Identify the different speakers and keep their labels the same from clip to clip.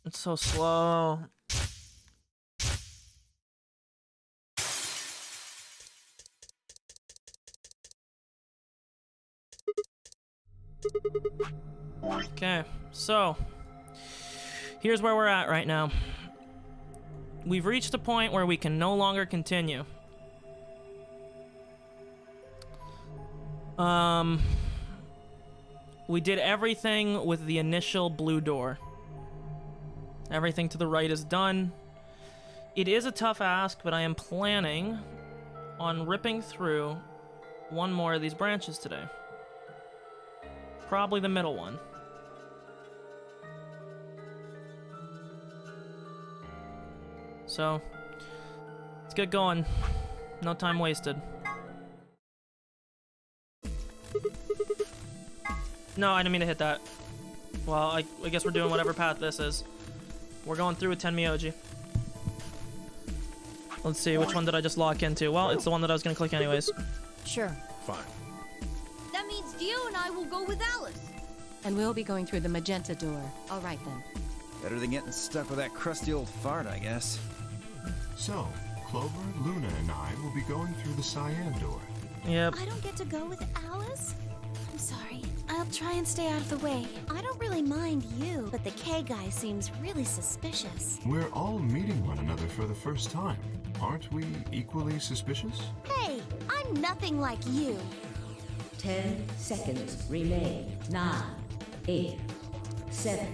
Speaker 1: It's so slow. Okay, so here's where we're at right now. We've reached a point where we can no longer continue. We did everything with the initial blue door. Everything to the right is done. It is a tough ask, but I am planning on ripping through one more of these branches today. Probably the middle one. So, let's get going. No time wasted. No, I didn't mean to hit that. Well, I guess we're doing whatever path this is. We're going through with 10 Miyoji. Let's see, which one did I just lock into? Well, it's the one that I was gonna click anyways.
Speaker 2: Sure.
Speaker 3: Fine.
Speaker 4: That means Dio and I will go with Alice.
Speaker 2: And we'll be going through the magenta door. All right, then.
Speaker 5: Better than getting stuck with that crusty old fart, I guess.
Speaker 3: So, Clover, Luna, and I will be going through the cyan door.
Speaker 1: Yep.
Speaker 4: I don't get to go with Alice? I'm sorry. I'll try and stay out of the way. I don't really mind you, but the K guy seems really suspicious.
Speaker 3: We're all meeting one another for the first time. Aren't we equally suspicious?
Speaker 4: Hey, I'm nothing like you.
Speaker 6: 10 seconds remain. 9, 8, 7.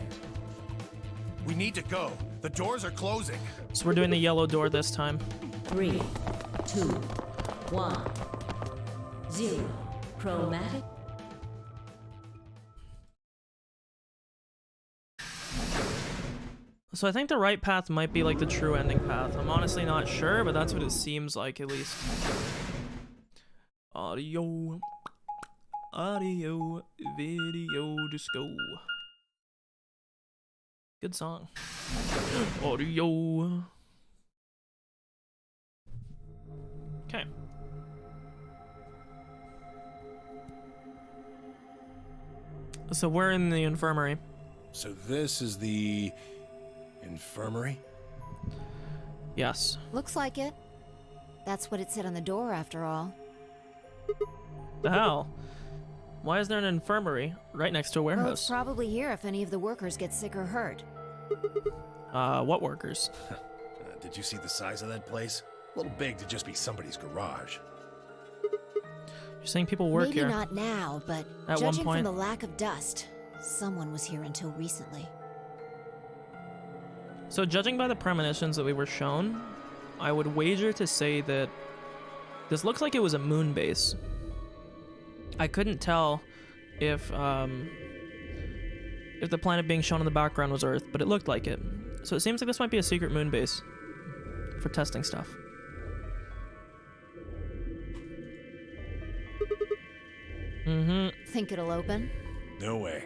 Speaker 7: We need to go. The doors are closing.
Speaker 1: So we're doing the yellow door this time.
Speaker 6: 3, 2, 1, 0. Chromatic.
Speaker 1: So I think the right path might be like the true ending path. I'm honestly not sure, but that's what it seems like at least. Audio. Audio. Video disco. Good song. Audio. Okay. So we're in the infirmary.
Speaker 7: So this is the infirmary?
Speaker 1: Yes.
Speaker 2: Looks like it. That's what it said on the door, after all.
Speaker 1: The hell? Why is there an infirmary right next to a
Speaker 2: Well, it's
Speaker 1: warehouse?
Speaker 2: probably here if any of the workers get sick or hurt.
Speaker 1: What workers?
Speaker 7: Did you see the size of that place? A little big to just be somebody's garage.
Speaker 1: You're saying people work
Speaker 2: Maybe
Speaker 1: here.
Speaker 2: not now, but
Speaker 1: At one
Speaker 2: judging
Speaker 1: point.
Speaker 2: from the lack of dust, someone was here until recently.
Speaker 1: So judging by the premonitions that we were shown, I would wager to say that this looks like it was a moon base. I couldn't tell if the planet being shown in the background was Earth, but it looked like it. So it seems like this might be a secret moon base for testing stuff.
Speaker 2: Think it'll open?
Speaker 7: No way.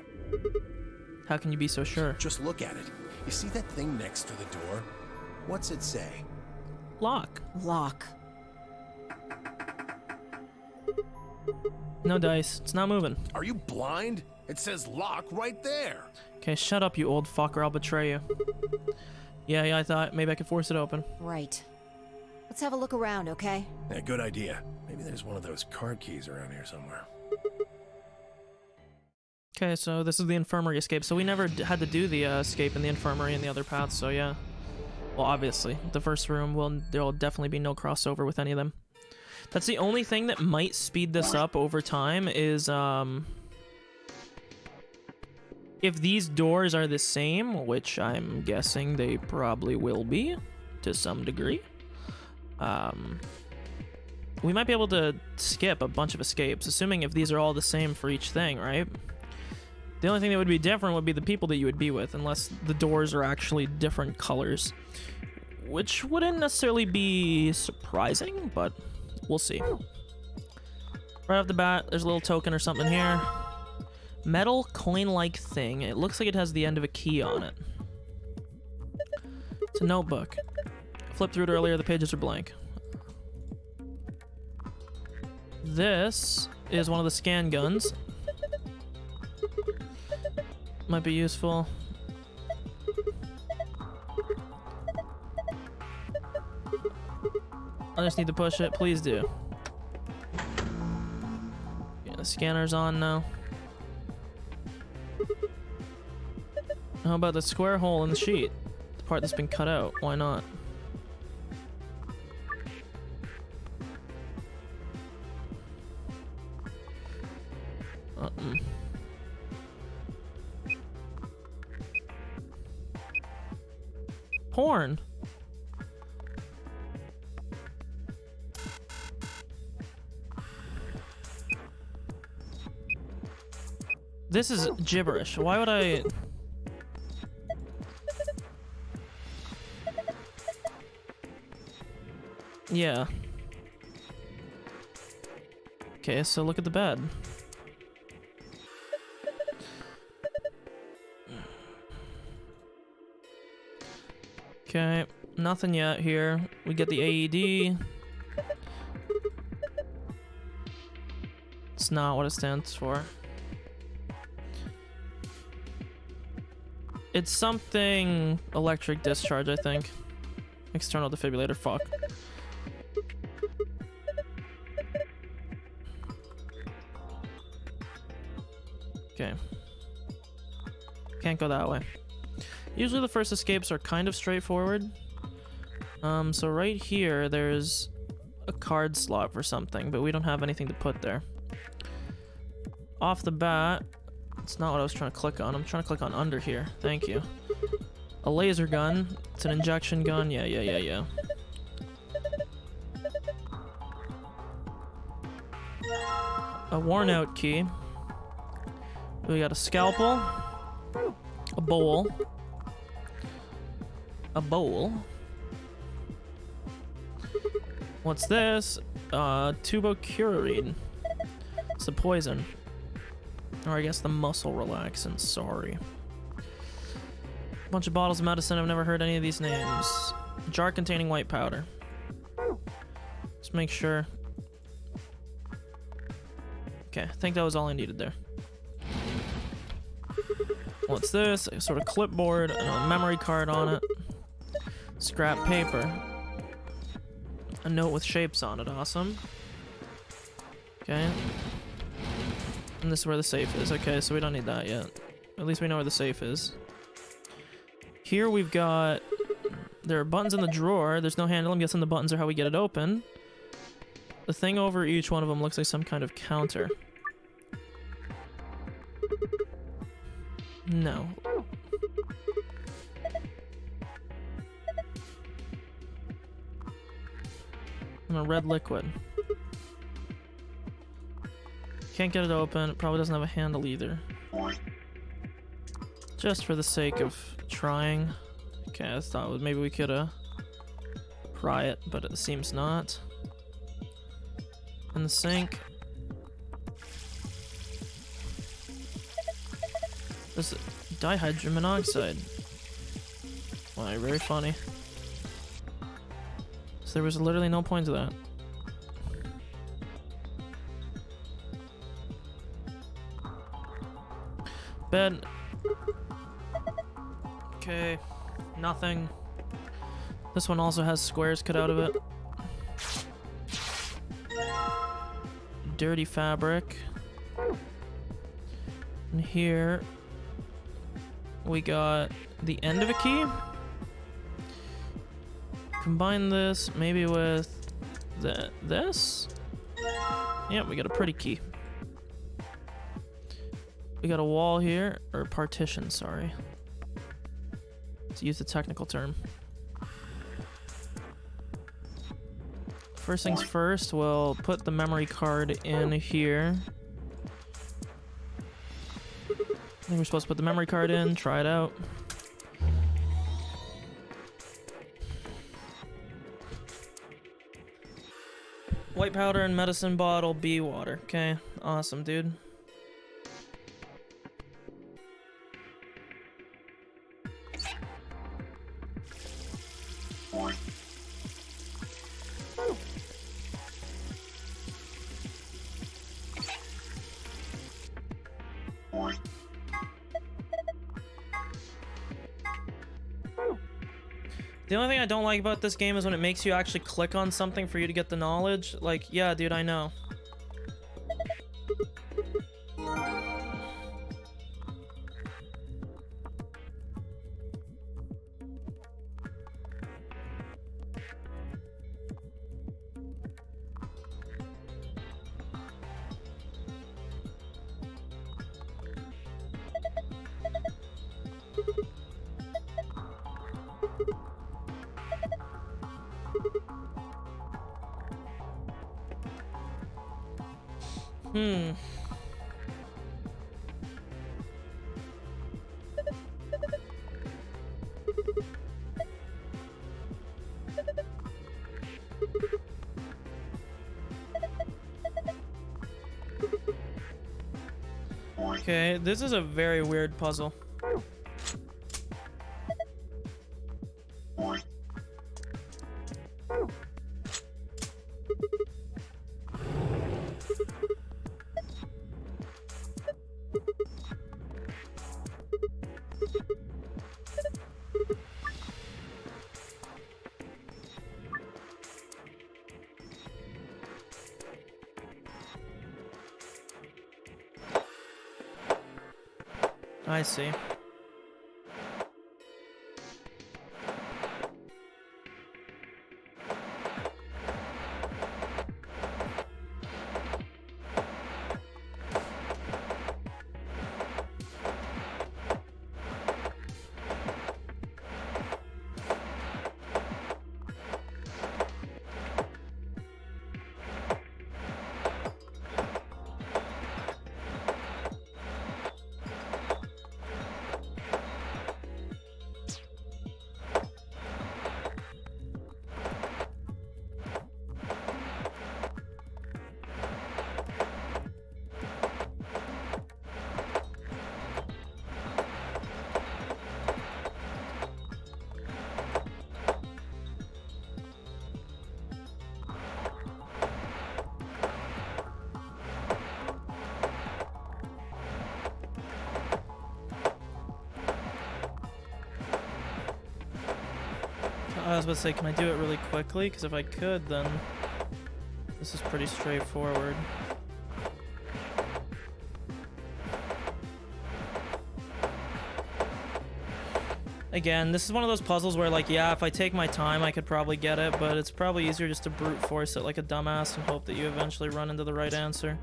Speaker 1: How can you be so sure?
Speaker 7: Just look at it. You see that thing next to the door? What's it say?
Speaker 1: Lock.
Speaker 2: Lock.
Speaker 1: No dice. It's not moving.
Speaker 7: Are you blind? It says lock right there.
Speaker 1: Okay, shut up, you old fucker. I'll betray you. Yeah, I thought maybe I could force it open.
Speaker 2: Right. Let's have a look around, okay?
Speaker 7: Yeah, good idea. Maybe there's one of those card keys around here somewhere.
Speaker 1: Okay, so this is the infirmary escape. So we never had to do the escape in the infirmary and the other paths, so yeah. Well, obviously, the first room, there'll definitely be no crossover with any of them. That's the only thing that might speed this up over time is, if these doors are the same, which I'm guessing they probably will be, to some degree, we might be able to skip a bunch of escapes, assuming if these are all the same for each thing, right? The only thing that would be different would be the people that you would be with, unless the doors are actually different colors, which wouldn't necessarily be surprising, but we'll see. Right off the bat, there's a little token or something here. Metal coin-like thing. It looks like it has the end of a key on it. It's a notebook. Flipped through it earlier, the pages are blank. This is one of the scan guns. Might be useful. I just need to push it. Please do. Yeah, the scanner's on now. How about the square hole in the sheet? The part that's been cut out. Why not? Porn. This is gibberish. Why would I... Yeah. Okay, so look at the bed. Okay, nothing yet here. We get the AED. It's not what it stands for. It's something electric discharge, I think. External defibrillator, fuck. Okay. Can't go that way. Usually the first escapes are kind of straightforward. So right here, there's a card slot for something, but we don't have anything to put there. Off the bat, it's not what I was trying to click on. I'm trying to click on under here. Thank you. A laser gun. It's an injection gun. Yeah. A worn out key. We got a scalpel. A bowl. A bowl. What's this? Tubocurarine. It's the poison. Or I guess the muscle relaxant, sorry. Bunch of bottles of medicine, I've never heard any of these names. Jar containing white powder. Just make sure. Okay, I think that was all I needed there. What's this? A sort of clipboard and a memory card on it. Scrap paper. A note with shapes on it, awesome. Okay. And this is where the safe is. Okay, so we don't need that yet. At least we know where the safe is. Here we've got... There are buttons in the drawer. There's no handle. I'm guessing the buttons are how we get it open. The thing over each one of them looks like some kind of counter. No. And a red liquid. Can't get it open. It probably doesn't have a handle either. Just for the sake of trying. Okay, I thought maybe we could pry it, but it seems not. In the sink. This is dihydrogen monoxide. Why, very funny. So there was literally no point to that. Bed. Okay, nothing. This one also has squares cut out of it. Dirty fabric. And here we got the end of a key. Combine this maybe with this. Yeah, we got a pretty key. We got a wall here, or partition, sorry. To use the technical term. First things first, we'll put the memory card in here. I think we're supposed to put the memory card in, try it out. White powder and medicine bottle, bee water. Okay, awesome, dude. The only thing I don't like about this game is when it makes you actually click on something for you to get the knowledge. Like, yeah, dude, I know. Hmm. Okay, this is a very weird puzzle. I see. I was about to say, can I do it really quickly? Because if I could, then this is pretty straightforward. Again, this is one of those puzzles where, like, yeah, if I take my time, I could probably get it, but it's probably easier just to brute force it like a dumbass and hope that you eventually run into the right answer.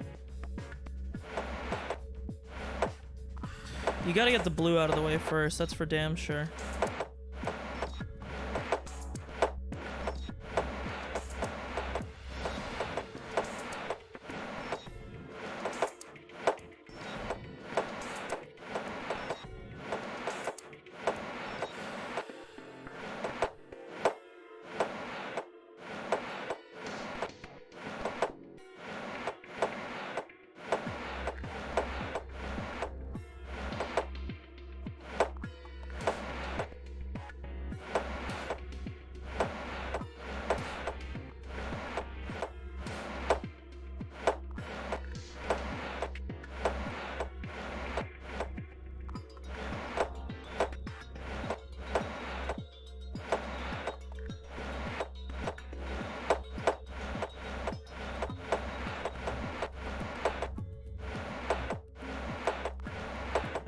Speaker 1: You gotta get the blue out of the way first, that's for damn sure.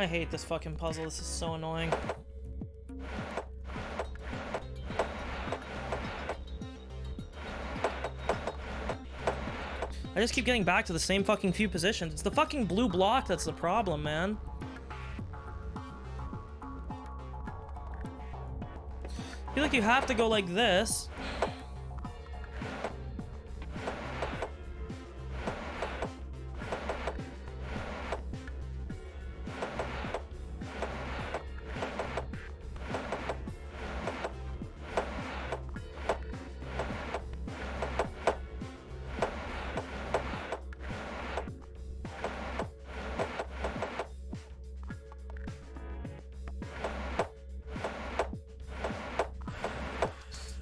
Speaker 1: I hate this fucking puzzle, this is so annoying. I just keep getting back to the same fucking few positions. It's the fucking blue block that's the problem, man. I feel like you have to go like this.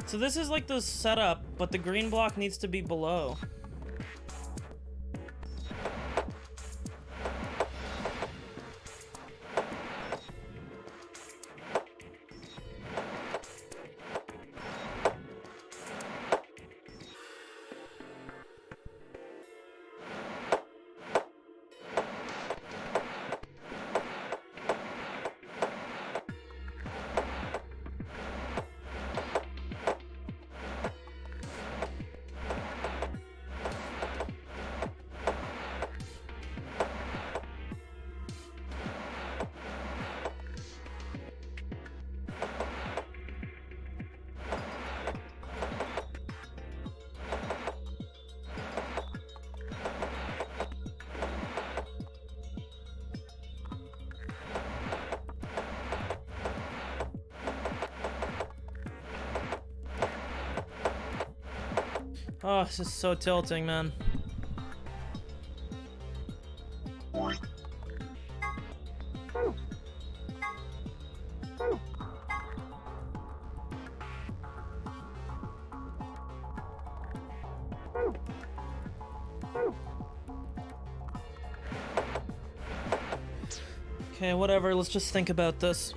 Speaker 1: So this is like the setup, but the green block needs to be below. Oh, this is so tilting, man. Okay, whatever, let's just think about this.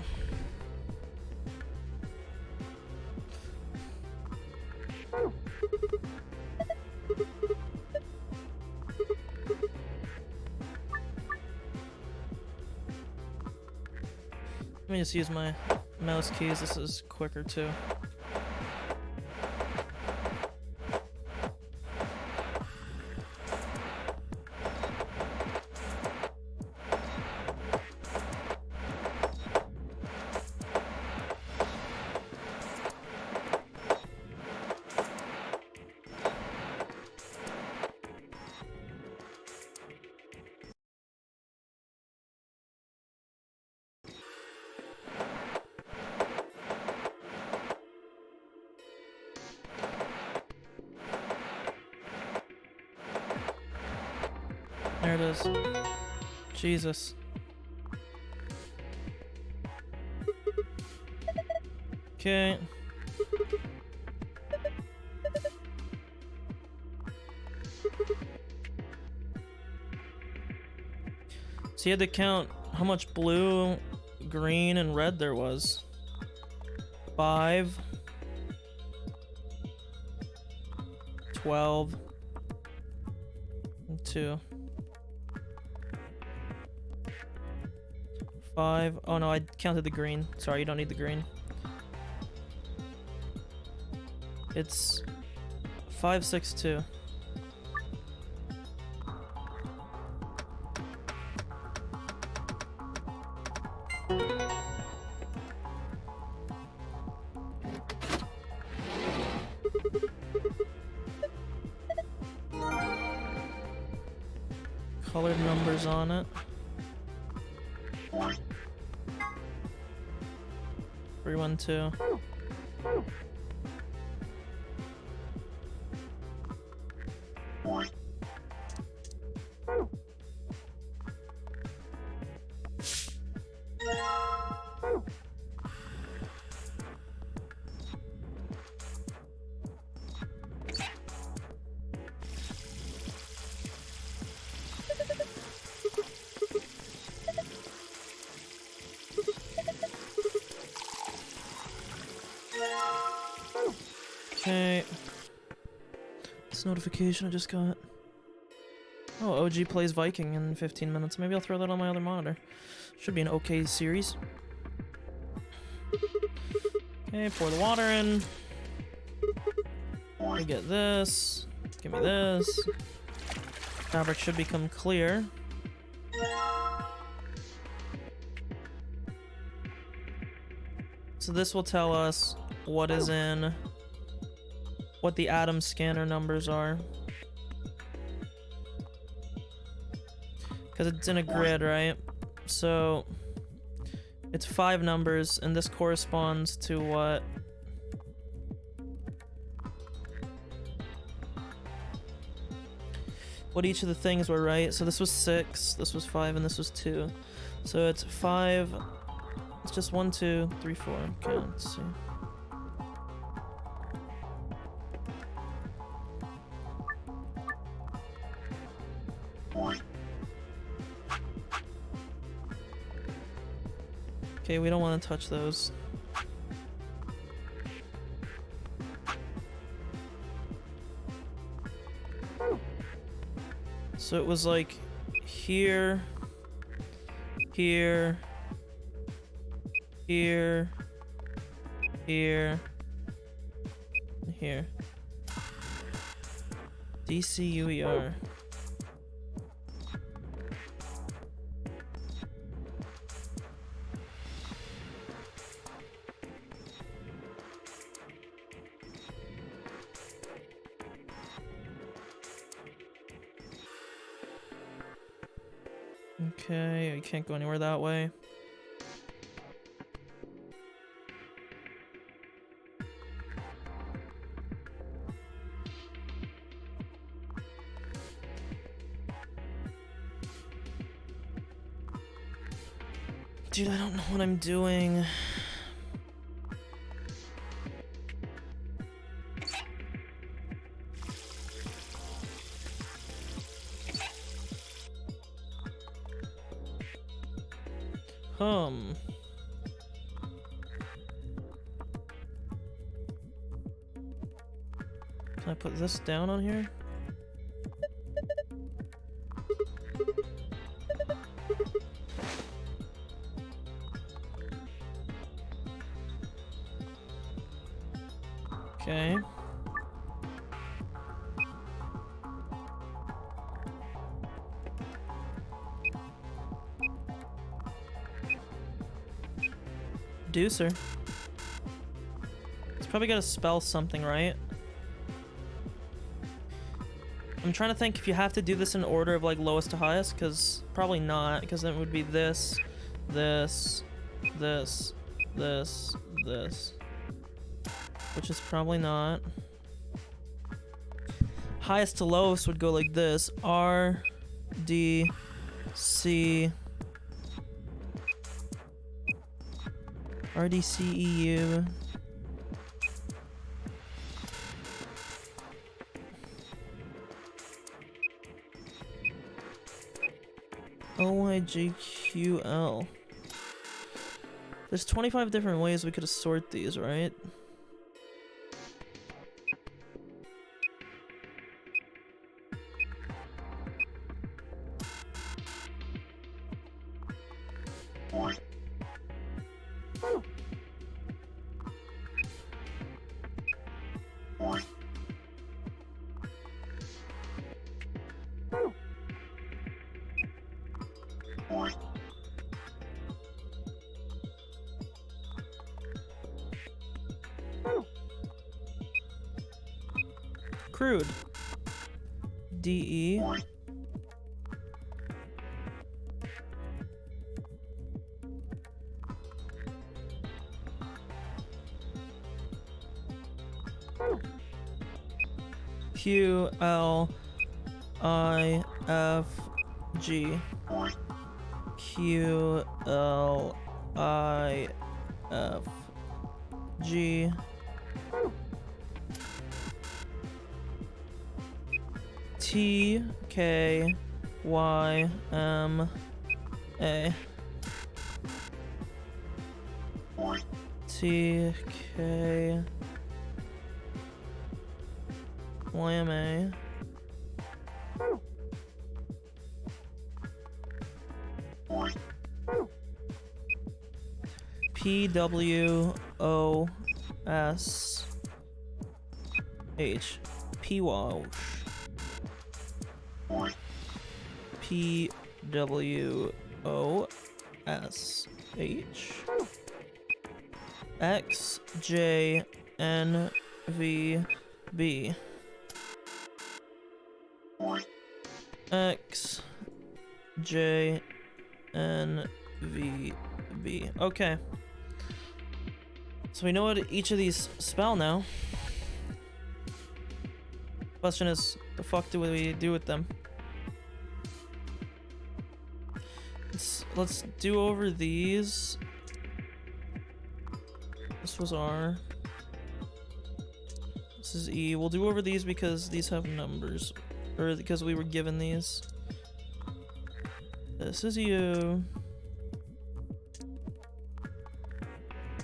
Speaker 1: Let me just use my mouse keys, this is quicker too. There it is. Jesus. Okay. So you had to count how much blue, green, and red there was. 5, 12, and 2. 5. Oh no, I counted the green. Sorry, you don't need the green. It's 5, 6, 2. Colored numbers on it. 3, 1, 2. Okay. This notification I just got. Oh, OG plays Viking in 15 minutes. Maybe I'll throw that on my other monitor. Should be an okay series. Okay, pour the water in. We get this. Give me this. Fabric should become clear. So this will tell us what is in, what the atom scanner numbers are. Because it's in a grid, right? So it's 5 numbers, and this corresponds to what each of the things were, right? So this was 6, this was 5, and this was 2. So it's 5. It's just 1, 2, 3, 4. Okay, let's see. Okay, we don't want to touch those. So it was like here, here, here, here, and here. DCUER. Okay, you can't go anywhere that way. Dude, I don't know what I'm doing. Can I put this down on here? Okay. Deucer. It's probably gotta spell something, right? I'm trying to think if you have to do this in order of like lowest to highest, because probably not, because then it would be this, this, this, this, this, which is probably not. Highest to lowest would go like this: R, D, C, R, D, C, E, U. O, Y, J, Q, L. There's 25 different ways we could sort these, right? Crude. D, E. Q, L, I, F, G. Q, L, I, F, G. T, K, Y, M, A. T, K, Y, M, A. P, W, O, S, H. P, W. P, W, O, S, H. X, J, N, V, B. X, J, N, V, B. Okay. So we know what each of these spell now. Question is, the fuck do we do with them? Let's do over these. This was R. This is E. We'll do over these because these have numbers. Or because we were given these. This is U.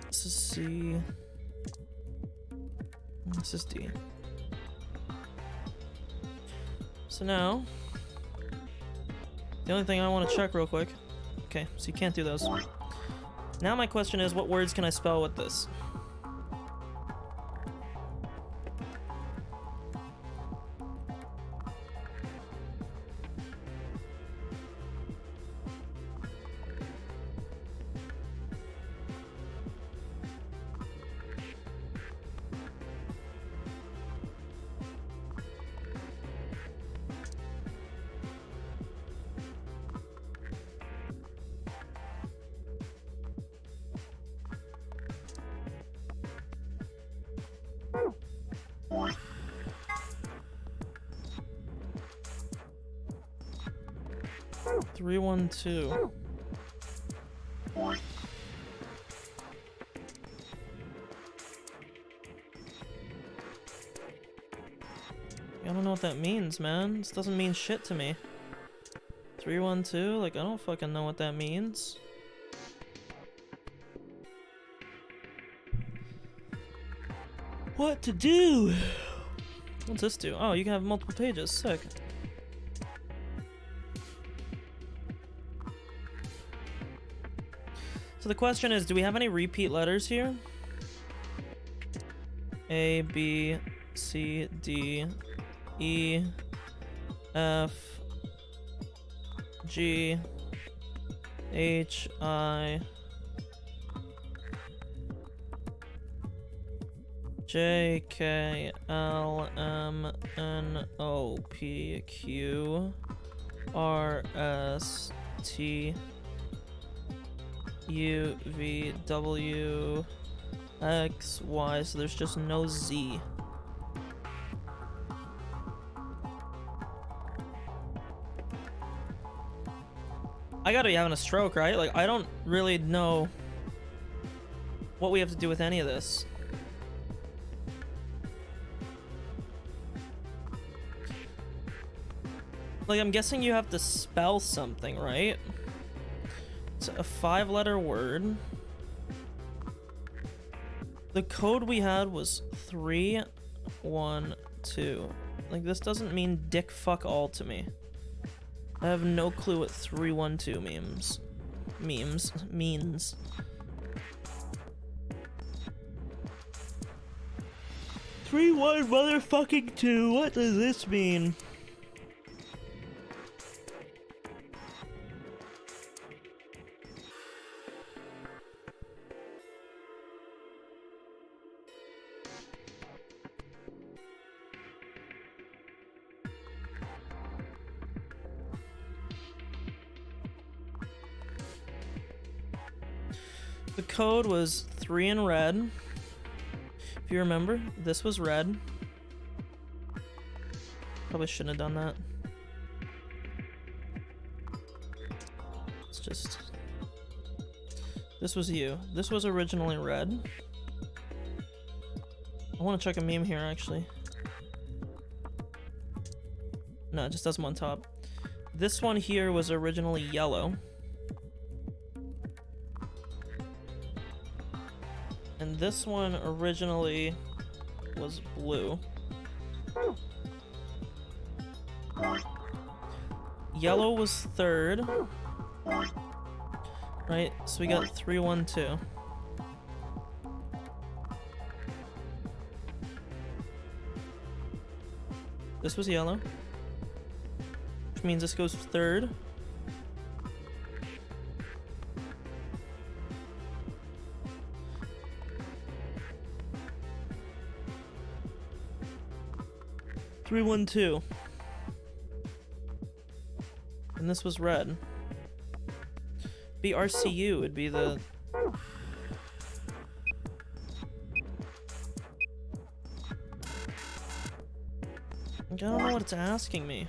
Speaker 1: This is C. This is D. So now, the only thing I want to check real quick. Okay, so you can't do those. Now my question is, what words can I spell with this? Three, 1, 2. I don't know what that means, man. This doesn't mean shit to me. 312? Like, I don't fucking know what that means. What to do? What's this do? Oh, you can have multiple pages. Sick. So the question is, do we have any repeat letters here? A, B, C, D, E, F, G, H, I, J, K, L, M, N, O, P, Q, R, S, T, U, V, W, X, Y, so there's just no Z. I gotta be having a stroke, right? Like, I don't really know what we have to do with any of this. Like, I'm guessing you have to spell something, right? It's a 5-letter word. The code we had was 312. Like, this doesn't mean dick fuck all to me. I have no clue what 312 means. 3-1 motherfucking 2. What does this mean? The code was 3 in red. If you remember, this was red. Probably shouldn't have done that. It's just... This was you. This was originally red. I want to check a meme here, actually. No, it just does them on top. This one here was originally yellow. And this one originally was blue. Yellow was third. Right, so we got 312. This was yellow, which means this goes third. Three, 1, 2. And this was red. Be RCU would be the... I don't know what it's asking me.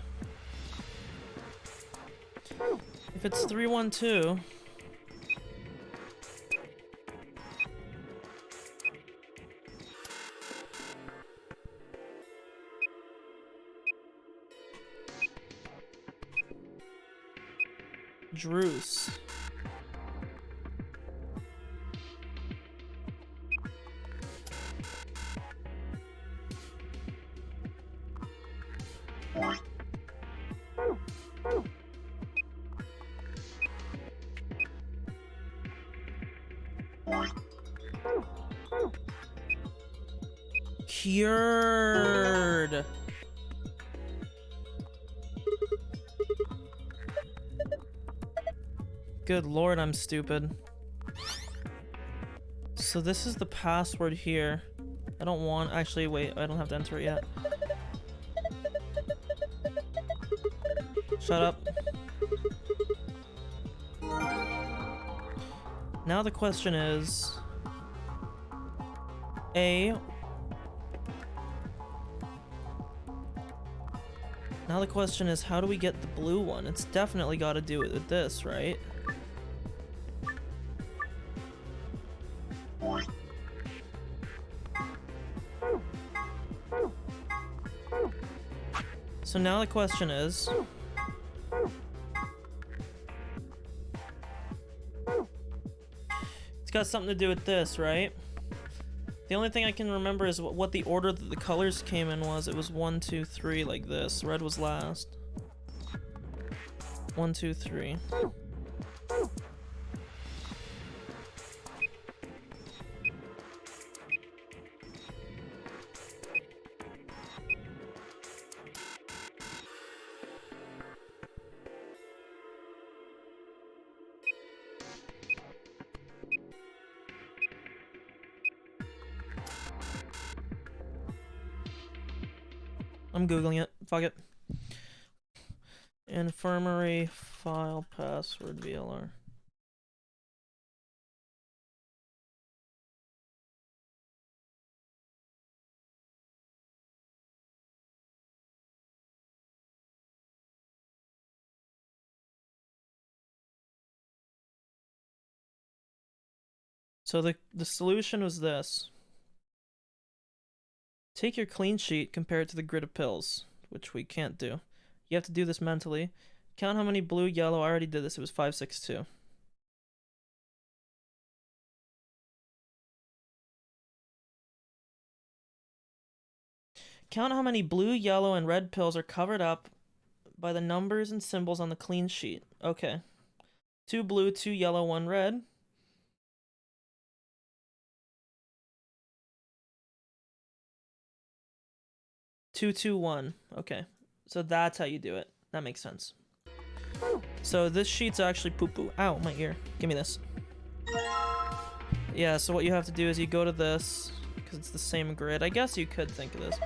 Speaker 1: If it's 312... Druce. Cured. Good lord, I'm stupid. So this is the password here. I don't want... Actually, wait. I don't have to enter it yet. Shut up. Now the question is... Now the question is, how do we get the blue one? It's definitely got to do it with this, right? So now the question is, it's got something to do with this, right? The only thing I can remember is what the order that the colors came in was. It was 1, 2, 3 like this. Red was last. 1, 2, 3. I'm googling it. Fuck it. Infirmary file password VLR. So the solution was this. Take your clean sheet, compare it to the grid of pills, which we can't do. You have to do this mentally. Count how many blue, yellow. I already did this. It was 5, 6, 2. Count how many blue, yellow, and red pills are covered up by the numbers and symbols on the clean sheet. Okay. 2 blue, 2 yellow, 1 red. Two, 2, 1. Okay. So that's how you do it. That makes sense. So this sheet's actually poo-poo. Ow, my ear. Give me this. Yeah, so what you have to do is you go to this, because it's the same grid. I guess you could think of this.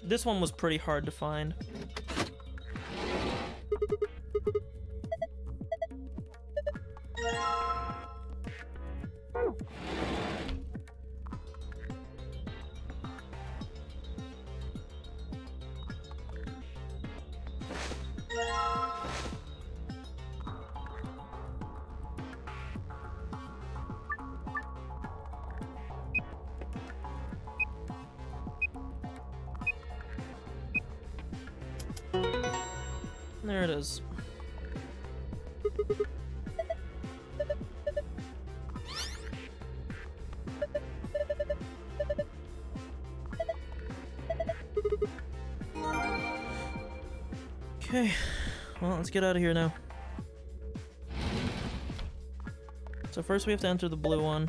Speaker 1: This one was pretty hard to find. There it is. Okay, well, let's get out of here now. So first we have to enter the blue one.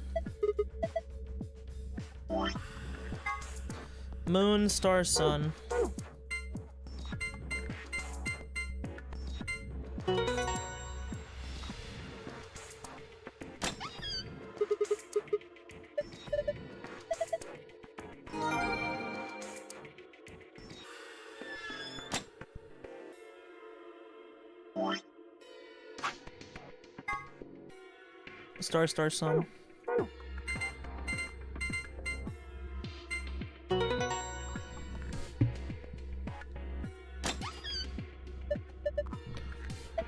Speaker 1: Moon, star, sun. Star, star, sun.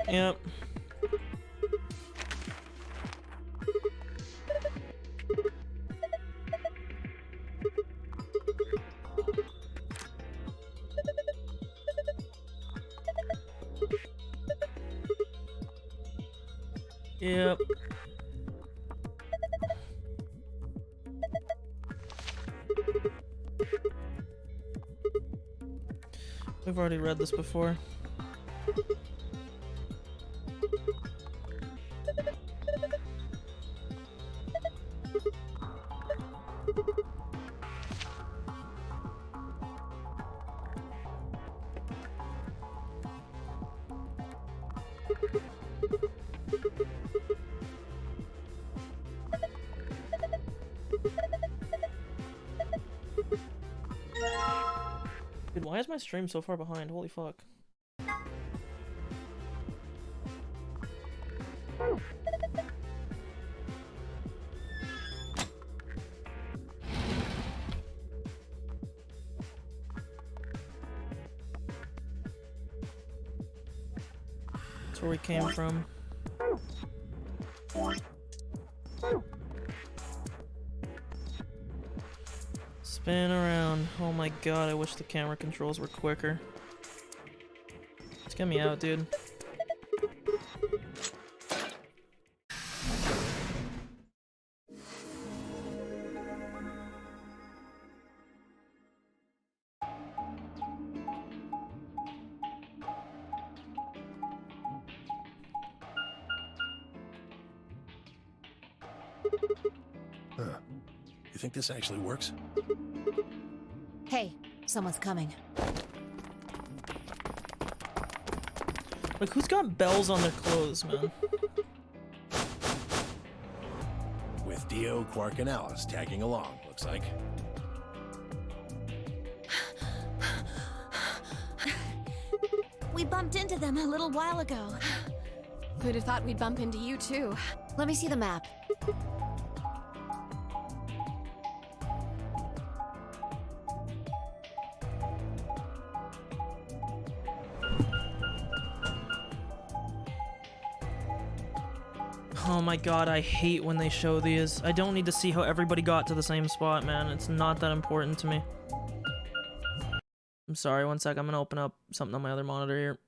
Speaker 1: Yep. Yep. We've already read this before. Dude, why is my stream so far behind? Holy fuck. That's where we came from. Spin around. Oh my god, I wish the camera controls were quicker. Just get me out, dude.
Speaker 7: Huh. You think this actually works?
Speaker 2: Hey, someone's coming.
Speaker 1: Like, who's got bells on their clothes, man?
Speaker 7: With Dio, Quark, and Alice tagging along, looks like.
Speaker 4: We bumped into them a little while ago.
Speaker 8: Who'd have thought we'd bump into you, too?
Speaker 2: Let me see the map.
Speaker 1: Oh my god, I hate when they show these. I don't need to see how everybody got to the same spot, man. It's not that important to me. I'm sorry, one sec. I'm gonna open up something on my other monitor here.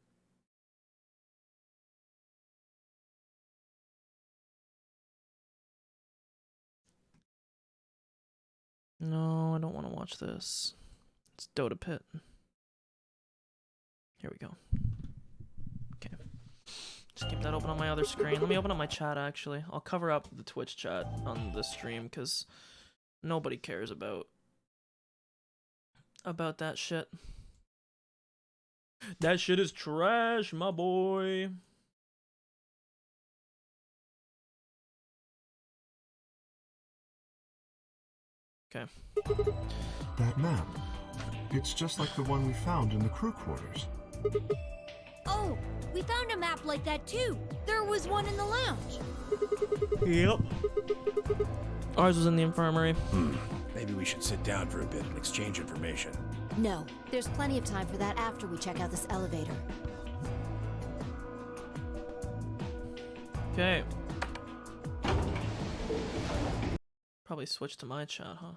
Speaker 1: No, I don't want to watch this. It's Dota Pit. Here we go. Okay. Just keep that open on my other screen. Let me open up my chat, actually. I'll cover up the Twitch chat on the stream, because nobody cares about that shit. That shit is trash, my boy. Okay.
Speaker 3: That map. It's just like the one we found in the crew quarters.
Speaker 4: Oh, we found a map like that too. There was one in the lounge.
Speaker 1: Yep. Ours was in the infirmary.
Speaker 7: Maybe we should sit down for a bit and exchange information.
Speaker 2: No, there's plenty of time for that after we check out this elevator.
Speaker 1: Okay. Probably switch to my chat, huh?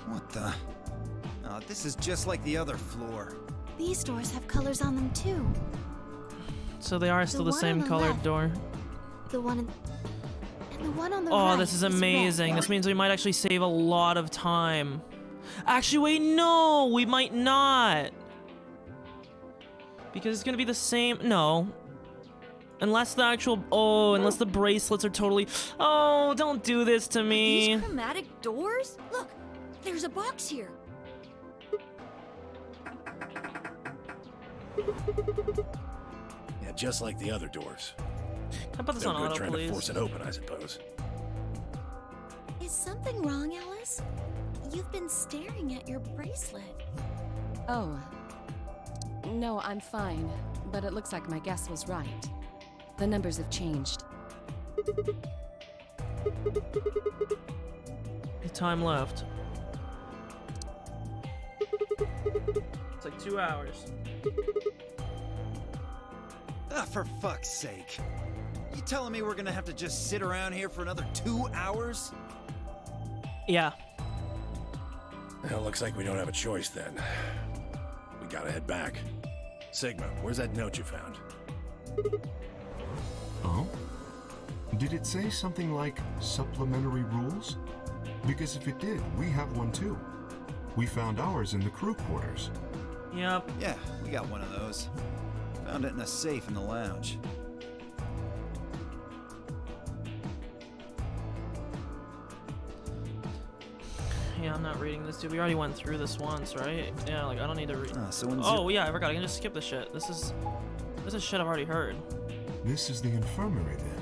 Speaker 5: What the? Oh, this is just like the other floor.
Speaker 4: These doors have colors on them too.
Speaker 1: So they are still the
Speaker 4: one
Speaker 1: same
Speaker 4: on the
Speaker 1: colored
Speaker 4: left.
Speaker 1: door.
Speaker 4: The one in... and the one on the
Speaker 1: Oh,
Speaker 4: right.
Speaker 1: this is
Speaker 4: red.
Speaker 1: amazing. This means we might actually save a lot of time. Actually, wait, no, we might not. Because it's gonna be the same, no. Unless the actual, unless the bracelets are totally, oh, don't do this to me.
Speaker 4: These chromatic doors? Look, there's a box here.
Speaker 7: Yeah, just like the other doors.
Speaker 1: Can I put this
Speaker 7: No
Speaker 1: on
Speaker 7: good
Speaker 1: auto,
Speaker 7: trying
Speaker 1: please?
Speaker 7: to force it open, I suppose.
Speaker 4: Is something wrong, Alice? You've been staring at your bracelet.
Speaker 8: Oh. No, I'm fine. But it looks like my guess was right. The numbers have changed.
Speaker 1: The time left. It's like 2 hours.
Speaker 5: Ah, for fuck's sake. You telling me we're gonna have to just sit around here for another 2 hours?
Speaker 1: Yeah.
Speaker 7: Well, looks like we don't have a choice then. We gotta head back. Sigma, where's that note you found?
Speaker 3: Oh? Did it say something like supplementary rules? Because if it did, we have one too. We found ours in the crew quarters.
Speaker 1: Yep.
Speaker 5: Yeah, we got one of those. Found it in a safe in the lounge.
Speaker 1: Yeah, I'm not reading this, dude. We already went through this once, right? Yeah, like, I don't need to read.
Speaker 5: So when
Speaker 1: Oh, yeah, I forgot. I can just skip this shit. This is shit I've already heard.
Speaker 3: This is the infirmary then.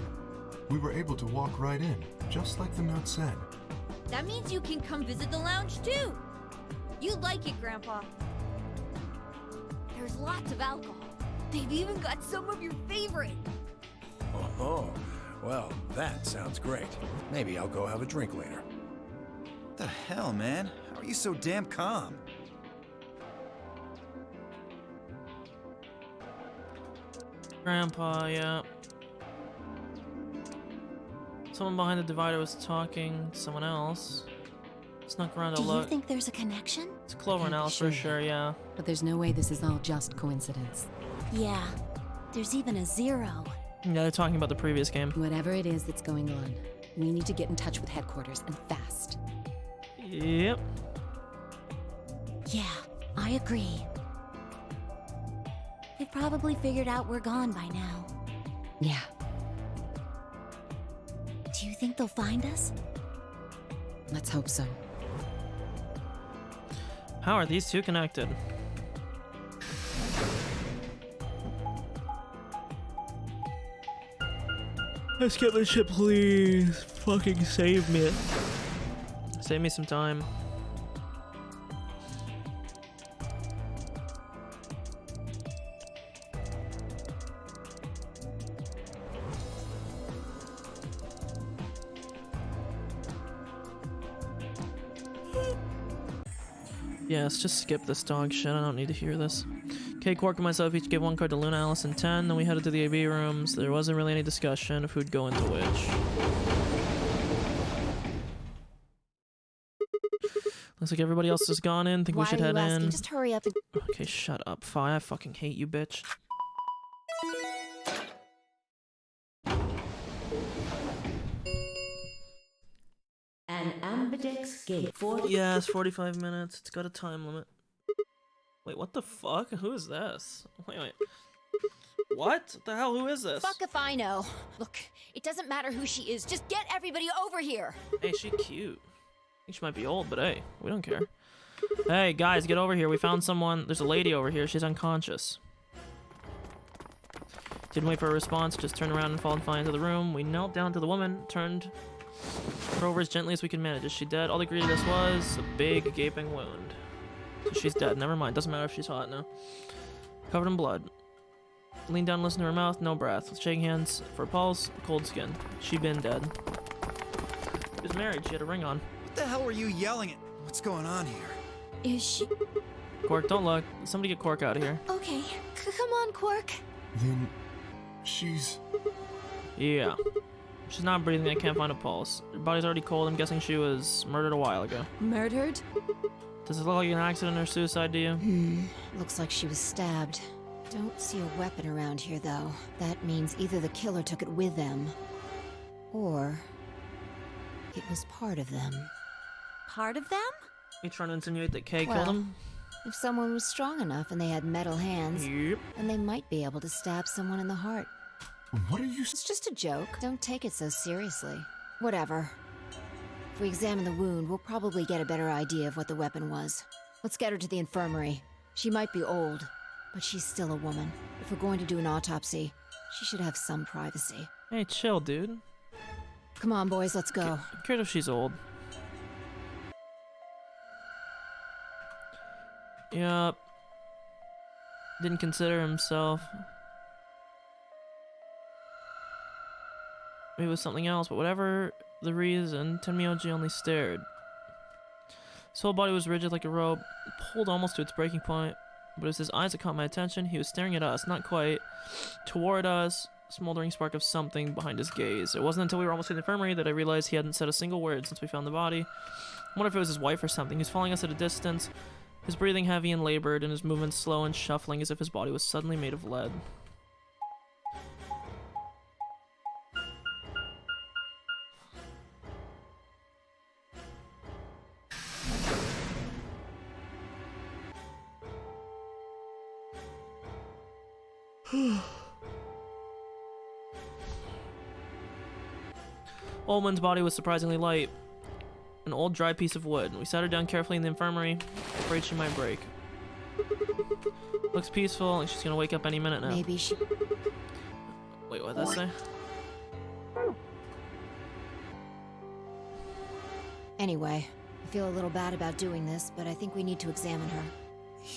Speaker 3: We were able to walk right in, just like the note said.
Speaker 4: That means you can come visit the lounge too. You'd like it, Grandpa. There's lots of alcohol. They've even got some of your favorite.
Speaker 7: Oh, well, that sounds great. Maybe I'll go have a drink later.
Speaker 5: What the hell, man? How are you so damn calm?
Speaker 1: Grandpa, yeah. Someone behind the divider was talking to someone else. Snuck around to
Speaker 4: Do you
Speaker 1: look.
Speaker 4: think there's a connection?
Speaker 1: It's Clover and
Speaker 8: Can't be
Speaker 1: Alice for
Speaker 8: sure
Speaker 1: sure, yeah.
Speaker 8: But there's no way this is all just coincidence.
Speaker 4: Yeah. There's even a 0.
Speaker 1: Yeah, they're talking about the previous game.
Speaker 8: Whatever it is that's going on, we need to get in touch with headquarters and fast.
Speaker 1: Yep.
Speaker 4: Yeah, I agree. They probably figured out we're gone by now.
Speaker 8: Yeah.
Speaker 4: Do you think they'll find us?
Speaker 8: Let's hope so.
Speaker 1: How are these two connected? Let's get this ship, please. Fucking save me. Save me some time. Yeah, let's just skip this dog shit. I don't need to hear this. Okay, Quark and myself each gave 1 card to Luna, Alice, and 10. Then we headed to the AB rooms. There wasn't really any discussion of who'd go into which. Looks like everybody else has gone in. Think we
Speaker 2: Why
Speaker 1: should
Speaker 2: are
Speaker 1: head
Speaker 2: you asking?
Speaker 1: in.
Speaker 2: Just hurry up and...
Speaker 1: Okay, shut up, Fi. I fucking hate you, bitch.
Speaker 6: An ambidex gate 40.
Speaker 1: Yeah, it's 45 minutes. It's got a time limit. Wait, what the fuck? Who is this? Wait. What the hell? Who is this?
Speaker 2: Fuck if I know. Look, it doesn't matter who she is. Just get everybody over here.
Speaker 1: Hey, she cute. I think she might be old, but hey, we don't care. Hey, guys, get over here. We found someone. There's a lady over here. She's unconscious. Didn't wait for a response. Just turned around and followed Fi into the room. We knelt down to the woman, turned her over as gently as we could manage. Is she dead? All they greeted us was a big, gaping wound. So she's dead. Never mind. Doesn't matter if she's hot now. Covered in blood. Leaned down, listened to her mouth. No breath. Shaking hands for a pulse. Cold skin. She been dead. She was married. She had a ring on.
Speaker 5: What the hell were you yelling at? What's going on here?
Speaker 4: Is she?
Speaker 1: Quark, don't look. Somebody get Quark out of here.
Speaker 4: Okay. Come on, Quark.
Speaker 3: Then she's...
Speaker 1: Yeah. She's not breathing. I can't find a pulse. Her body's already cold. I'm guessing she was murdered a while ago.
Speaker 8: Murdered?
Speaker 1: Does it look like an accident or suicide to you?
Speaker 2: Looks like she was stabbed. Don't see a weapon around here, though. That means either the killer took it with them, or it was part of them.
Speaker 4: Part of them?
Speaker 1: You trying to insinuate that Kay
Speaker 2: Well,
Speaker 1: killed him?
Speaker 2: If someone was strong enough and they had metal hands,
Speaker 1: Yep.
Speaker 2: then they might be able to stab someone in the heart.
Speaker 3: What are you...
Speaker 2: It's just a joke. Don't take it so seriously. Whatever. If we examine the wound, we'll probably get a better idea of what the weapon was. Let's get her to the infirmary. She might be old, but she's still a woman. If we're going to do an autopsy, she should have some privacy.
Speaker 1: Hey, chill, dude.
Speaker 2: Come on, boys, let's go.
Speaker 1: Who cares if she's old? Yup. Didn't consider himself. Maybe it was something else, but whatever the reason, Tenmyoji only stared. His whole body was rigid like a rope, pulled almost to its breaking point, but it was his eyes that caught my attention. He was staring at us, not quite, toward us, smoldering spark of something behind his gaze. It wasn't until we were almost in the infirmary that I realized he hadn't said a single word since we found the body. I wonder if it was his wife or something. He was following us at a distance, his breathing heavy and labored, and his movements slow and shuffling as if his body was suddenly made of lead. Oldman's body was surprisingly light. An old dry piece of wood. We sat her down carefully in the infirmary, afraid she might break. Looks peaceful, like she's gonna wake up any minute now.
Speaker 2: Maybe she...
Speaker 1: Wait, what'd that say?
Speaker 2: Anyway, I feel a little bad about doing this, but I think we need to examine her.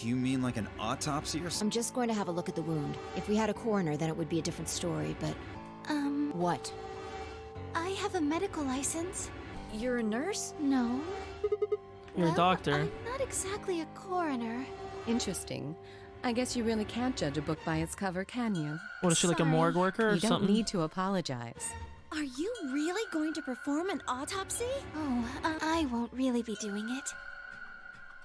Speaker 5: You mean like an autopsy or something?
Speaker 2: I'm just going to have a look at the wound. If we had a coroner, then it would be a different story, but... What?
Speaker 4: I have a medical license.
Speaker 2: You're a nurse?
Speaker 4: No.
Speaker 1: You're a doctor.
Speaker 4: I'm not exactly a coroner.
Speaker 8: Interesting. I guess you really can't judge a book by its cover, can you?
Speaker 1: What is she, like a
Speaker 4: Sorry.
Speaker 1: morgue worker or
Speaker 8: You don't
Speaker 1: something?
Speaker 8: need to apologize.
Speaker 4: Are you really going to perform an autopsy? Oh, I won't really be doing it.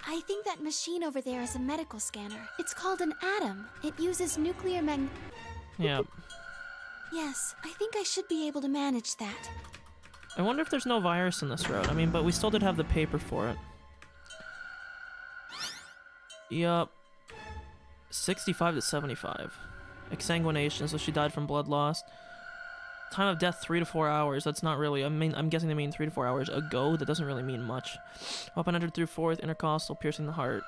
Speaker 4: I think that machine over there is a medical scanner. It's called an atom. It uses nuclear
Speaker 1: Yeah.
Speaker 4: Yes, I think I should be able to manage that.
Speaker 1: I wonder if there's no virus in this road. I mean, but we still did have the paper for it. Yup. 65 to 75. Exsanguination, so she died from blood loss. Time of death 3 to 4 hours. That's not really. I mean, I'm guessing they mean 3 to 4 hours ago. That doesn't really mean much. Weapon entered through fourth intercostal, piercing the heart.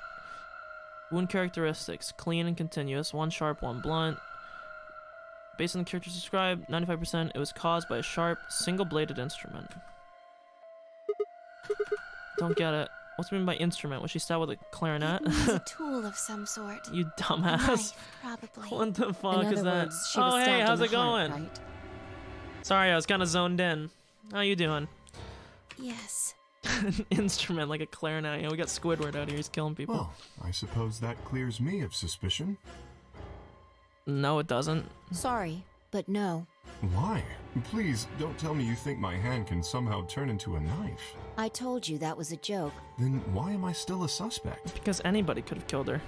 Speaker 1: Wound characteristics: clean and continuous. One sharp, one blunt. Based on the characters described, 95% it was caused by a sharp, single-bladed instrument. Don't get it. What's meant by instrument? Was she stabbed with a clarinet?
Speaker 4: It means a tool of some sort.
Speaker 1: You
Speaker 4: A
Speaker 1: dumbass.
Speaker 4: knife, probably.
Speaker 1: What the fuck
Speaker 8: In
Speaker 1: is
Speaker 8: other
Speaker 1: that?
Speaker 8: words, she was
Speaker 1: Oh, hey,
Speaker 8: stabbed in
Speaker 1: how's
Speaker 8: the
Speaker 1: it going?
Speaker 8: heart, right?
Speaker 1: Sorry, I was kind of zoned in. How you doing?
Speaker 4: Yes.
Speaker 1: An instrument like a clarinet. You know, we got Squidward out here. He's killing people.
Speaker 3: Well, I suppose that clears me of suspicion.
Speaker 1: No, it doesn't.
Speaker 2: Sorry, but no.
Speaker 3: Why? Please, don't tell me you think my hand can somehow turn into a knife.
Speaker 2: I told you that was a joke.
Speaker 3: Then why am I still a suspect?
Speaker 1: Because anybody could have killed her.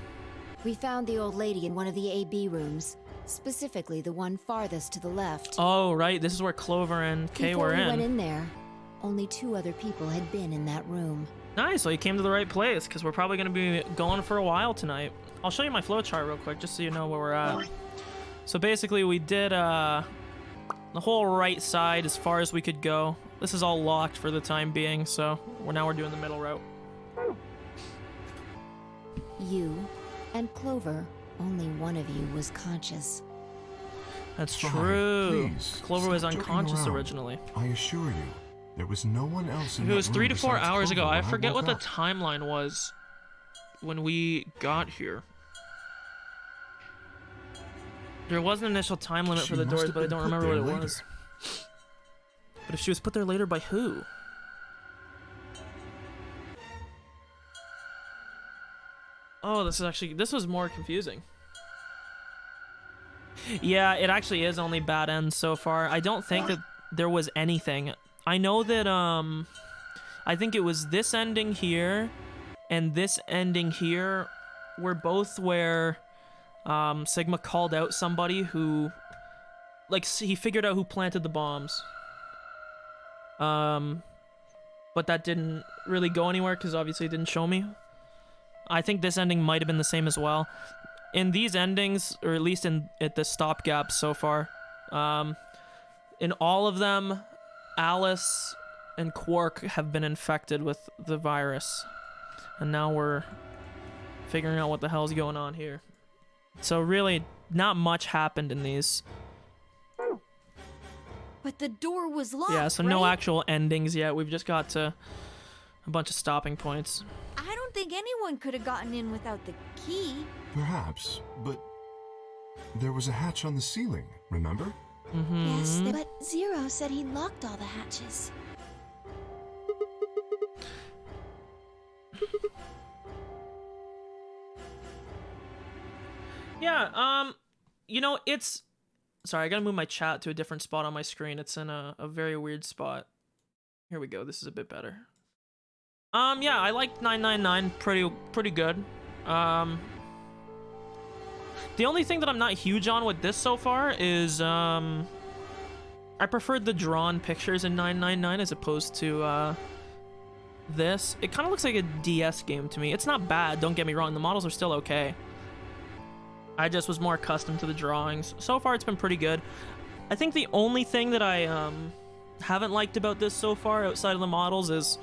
Speaker 2: We found the old lady in one of the AB rooms. Specifically, the one farthest to the left.
Speaker 1: Oh, right. This is where Clover and Kay
Speaker 2: Before
Speaker 1: were
Speaker 2: we
Speaker 1: in.
Speaker 2: went in there, only 2 other people had been in that room.
Speaker 1: Nice. So you came to the right place, because we're probably going to be going for a while tonight. I'll show you my flowchart real quick, just so you know where we're at. So basically, we did the whole right side as far as we could go. This is all locked for the time being, so we're doing the middle route.
Speaker 2: You and Clover, only one of you was conscious.
Speaker 1: That's
Speaker 3: Fine,
Speaker 1: true.
Speaker 3: please,
Speaker 1: Clover was
Speaker 3: stop joking
Speaker 1: unconscious
Speaker 3: around.
Speaker 1: originally.
Speaker 3: I assure you, there was no one else in
Speaker 1: If it
Speaker 3: that
Speaker 1: was
Speaker 3: room
Speaker 1: 3 to 4
Speaker 3: besides
Speaker 1: hours ago,
Speaker 3: Clover
Speaker 1: I
Speaker 3: when
Speaker 1: forget what
Speaker 3: woke
Speaker 1: the
Speaker 3: up.
Speaker 1: timeline was when we got here. There was an initial time limit
Speaker 3: She
Speaker 1: for the
Speaker 3: must
Speaker 1: doors,
Speaker 3: have
Speaker 1: but I
Speaker 3: been
Speaker 1: don't
Speaker 3: put
Speaker 1: remember what it
Speaker 3: there
Speaker 1: was.
Speaker 3: later.
Speaker 1: But if she was put there later by who? Oh, this was more confusing. Yeah, it actually is only bad ends so far. I don't think that there was anything. I know that I think it was this ending here and this ending here were both where Sigma called out somebody who, like, he figured out who planted the bombs. But that didn't really go anywhere because obviously it didn't show me. I think this ending might have been the same as well. In these endings, or at least at the stopgaps so far, in all of them, Alice and Quark have been infected with the virus. And now we're figuring out what the hell's going on here. So really, not much happened in these.
Speaker 4: But the door was locked,
Speaker 1: Yeah, so no
Speaker 4: right?
Speaker 1: actual endings yet. We've just got to a bunch of stopping points.
Speaker 4: I don't think anyone could have gotten in without the key.
Speaker 3: Perhaps, but there was a hatch on the ceiling, remember?
Speaker 4: Yes, but Zero said he locked all the hatches.
Speaker 1: Yeah, you know, it's... Sorry, I gotta move my chat to a different spot on my screen. It's in a very weird spot. Here we go, this is a bit better. Yeah, I like 999 pretty good. The only thing that I'm not huge on with this so far is, I preferred the drawn pictures in 999 as opposed to, this. It kind of looks like a DS game to me. It's not bad, don't get me wrong, the models are still okay. I just was more accustomed to the drawings. So far, it's been pretty good. I think the only thing that I haven't liked about this so far, outside of the models, is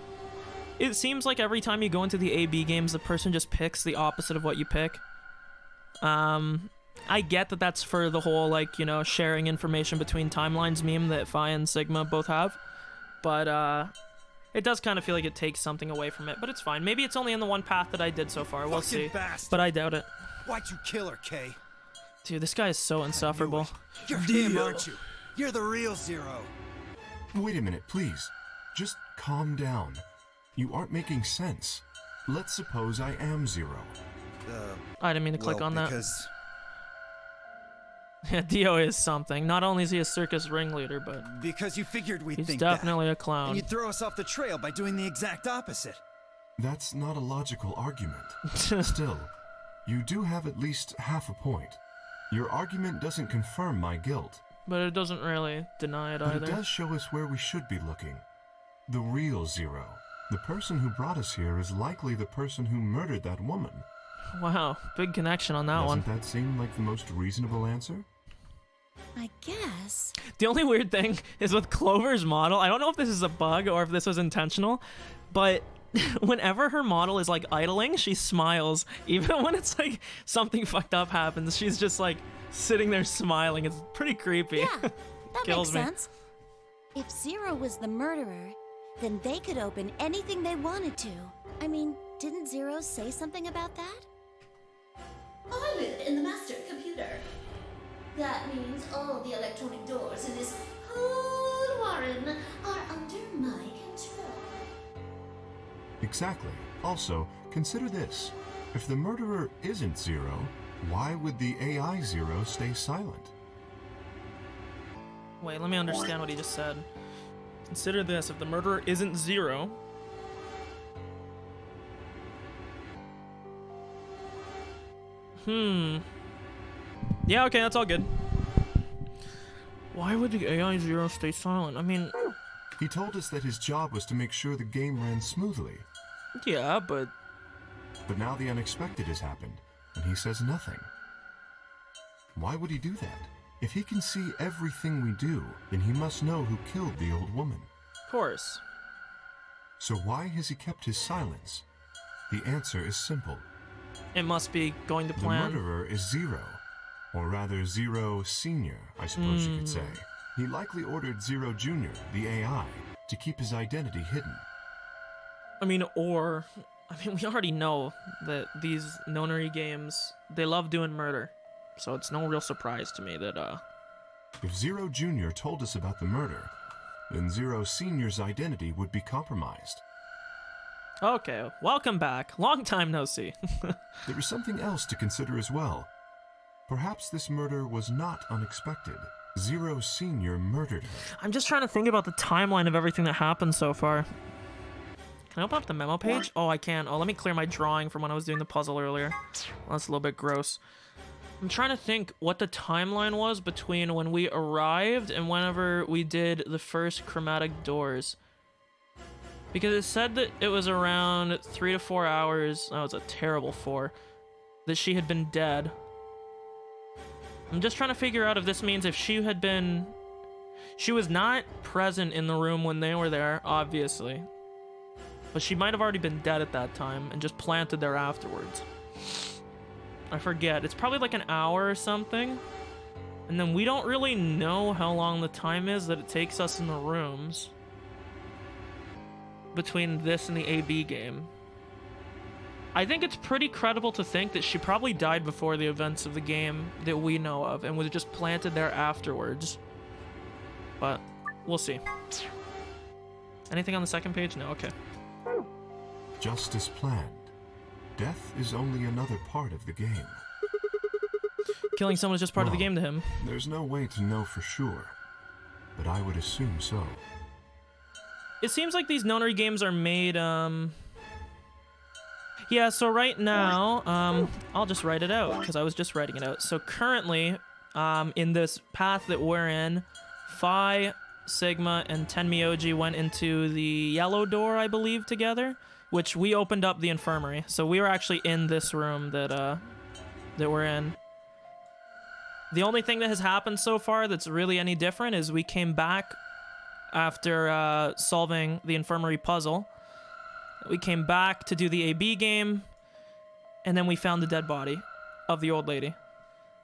Speaker 1: it seems like every time you go into the AB games, the person just picks the opposite of what you pick. I get that that's for the whole, like, you know, sharing information between timelines meme that Phi and Sigma both have. But, It does kind of feel like it takes something away from it, but it's fine. Maybe it's only in the one path that I did so far. We'll
Speaker 5: Fucking
Speaker 1: see.
Speaker 5: bastard.
Speaker 1: But I doubt it.
Speaker 5: Why'd you kill her, Kay?
Speaker 1: Dude, this guy is so insufferable.
Speaker 5: You're him, aren't you? You're the real Zero.
Speaker 3: Wait a minute, please. Just calm down. You aren't making sense. Let's suppose I am Zero.
Speaker 1: I didn't mean to click
Speaker 5: Well,
Speaker 1: on that.
Speaker 5: because
Speaker 1: Yeah, Dio is something. Not only is he a circus ringleader, but
Speaker 5: you figured we'd
Speaker 1: he's
Speaker 5: think
Speaker 1: definitely
Speaker 5: that.
Speaker 1: a clown.
Speaker 5: And you'd throw us off the trail by doing the exact opposite.
Speaker 3: That's not a logical argument. Still, you do have at least half a point. Your argument doesn't confirm my guilt,
Speaker 1: But it doesn't really deny it
Speaker 3: but
Speaker 1: either.
Speaker 3: it does show us where we should be looking. The real Zero. The person who brought us here is likely the person who murdered that woman.
Speaker 1: Wow, big connection on that one.
Speaker 3: Doesn't that seem like the most reasonable answer?
Speaker 4: I guess.
Speaker 1: The only weird thing is with Clover's model, I don't know if this is a bug or if this was intentional, but whenever her model is like idling, she smiles. Even when it's like something fucked up happens, she's just like sitting there smiling. It's pretty creepy.
Speaker 4: Yeah, that
Speaker 1: Kills
Speaker 4: makes
Speaker 1: me.
Speaker 4: sense. If Zero was the murderer, then they could open anything they wanted to. I mean, didn't Zero say something about that?
Speaker 6: I live in the master computer. That means all the electronic doors in this whole warren are under my control.
Speaker 3: Exactly. Also, consider this. If the murderer isn't Zero, why would the AI Zero stay silent?
Speaker 1: Wait, let me understand what he just said. Consider this, if the murderer isn't Zero... Yeah, okay, that's all good. Why would the AI Zero stay silent? I mean,
Speaker 3: He told us that his job was to make sure the game ran smoothly.
Speaker 1: yeah, but...
Speaker 3: But now the unexpected has happened, and he says nothing. Why would he do that? If he can see everything we do, then he must know who killed the old woman.
Speaker 1: Of course.
Speaker 3: So why has he kept his silence? The answer is simple.
Speaker 1: It must be going to plan.
Speaker 3: The murderer is Zero. Or rather, Zero Senior, I suppose you could say. He likely ordered Zero Junior, the AI, to keep his identity hidden.
Speaker 1: I mean, we already know that these nonary games, they love doing murder. So it's no real surprise to me that,
Speaker 3: If Zero Junior told us about the murder, then Zero Senior's identity would be compromised.
Speaker 1: Okay, welcome back. Long time no see.
Speaker 3: There is something else to consider as well. Perhaps this murder was not unexpected. Zero Senior murdered her.
Speaker 1: I'm just trying to think about the timeline of everything that happened so far. Can I open up the memo page? Oh, I can. Oh, let me clear my drawing from when I was doing the puzzle earlier. Well, that's a little bit gross. I'm trying to think what the timeline was between when we arrived and whenever we did the first chromatic doors. Because it said that it was around 3 to 4 hours. That was a terrible 4. That she had been dead. I'm just trying to figure out if this means if she had been... She was not present in the room when they were there, obviously. But she might have already been dead at that time and just planted there afterwards. I forget. It's probably like an hour or something. And then we don't really know how long the time is that it takes us in the rooms between this and the AB game. I think it's pretty credible to think that she probably died before the events of the game that we know of and was just planted there afterwards. But we'll see. Anything on the second page? No, okay.
Speaker 3: Just as planned. Death is only another part of the game.
Speaker 1: Killing someone is just part of the
Speaker 3: Well,
Speaker 1: game to him.
Speaker 3: There's no way to know for sure, but I would assume so.
Speaker 1: It seems like these nonary games are made, Yeah, so right now, I'll just write it out, because I was just writing it out. So currently, in this path that we're in, Phi, Sigma, and Tenmyoji went into the yellow door, I believe, together, which we opened up the infirmary. So we were actually in this room that we're in. The only thing that has happened so far that's really any different is we came back after solving the infirmary puzzle. We came back to do the AB game, and then we found the dead body of the old lady,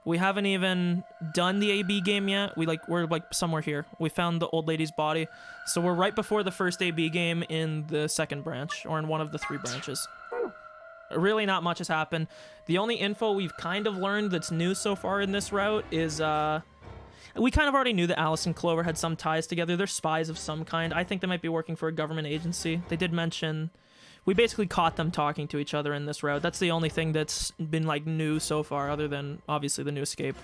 Speaker 1: We haven't even done the AB game yet. We're like somewhere here. We found the old lady's body. So we're right before the first AB game in the second branch, or in one of the 3 branches. Really not much has happened. The only info we've kind of learned that's new so far in this route is, we kind of already knew that Alice and Clover had some ties together. They're spies of some kind. I think they might be working for a government agency. They did mention... We basically caught them talking to each other in this route. That's the only thing that's been, like, new so far, other than, obviously, the new escape.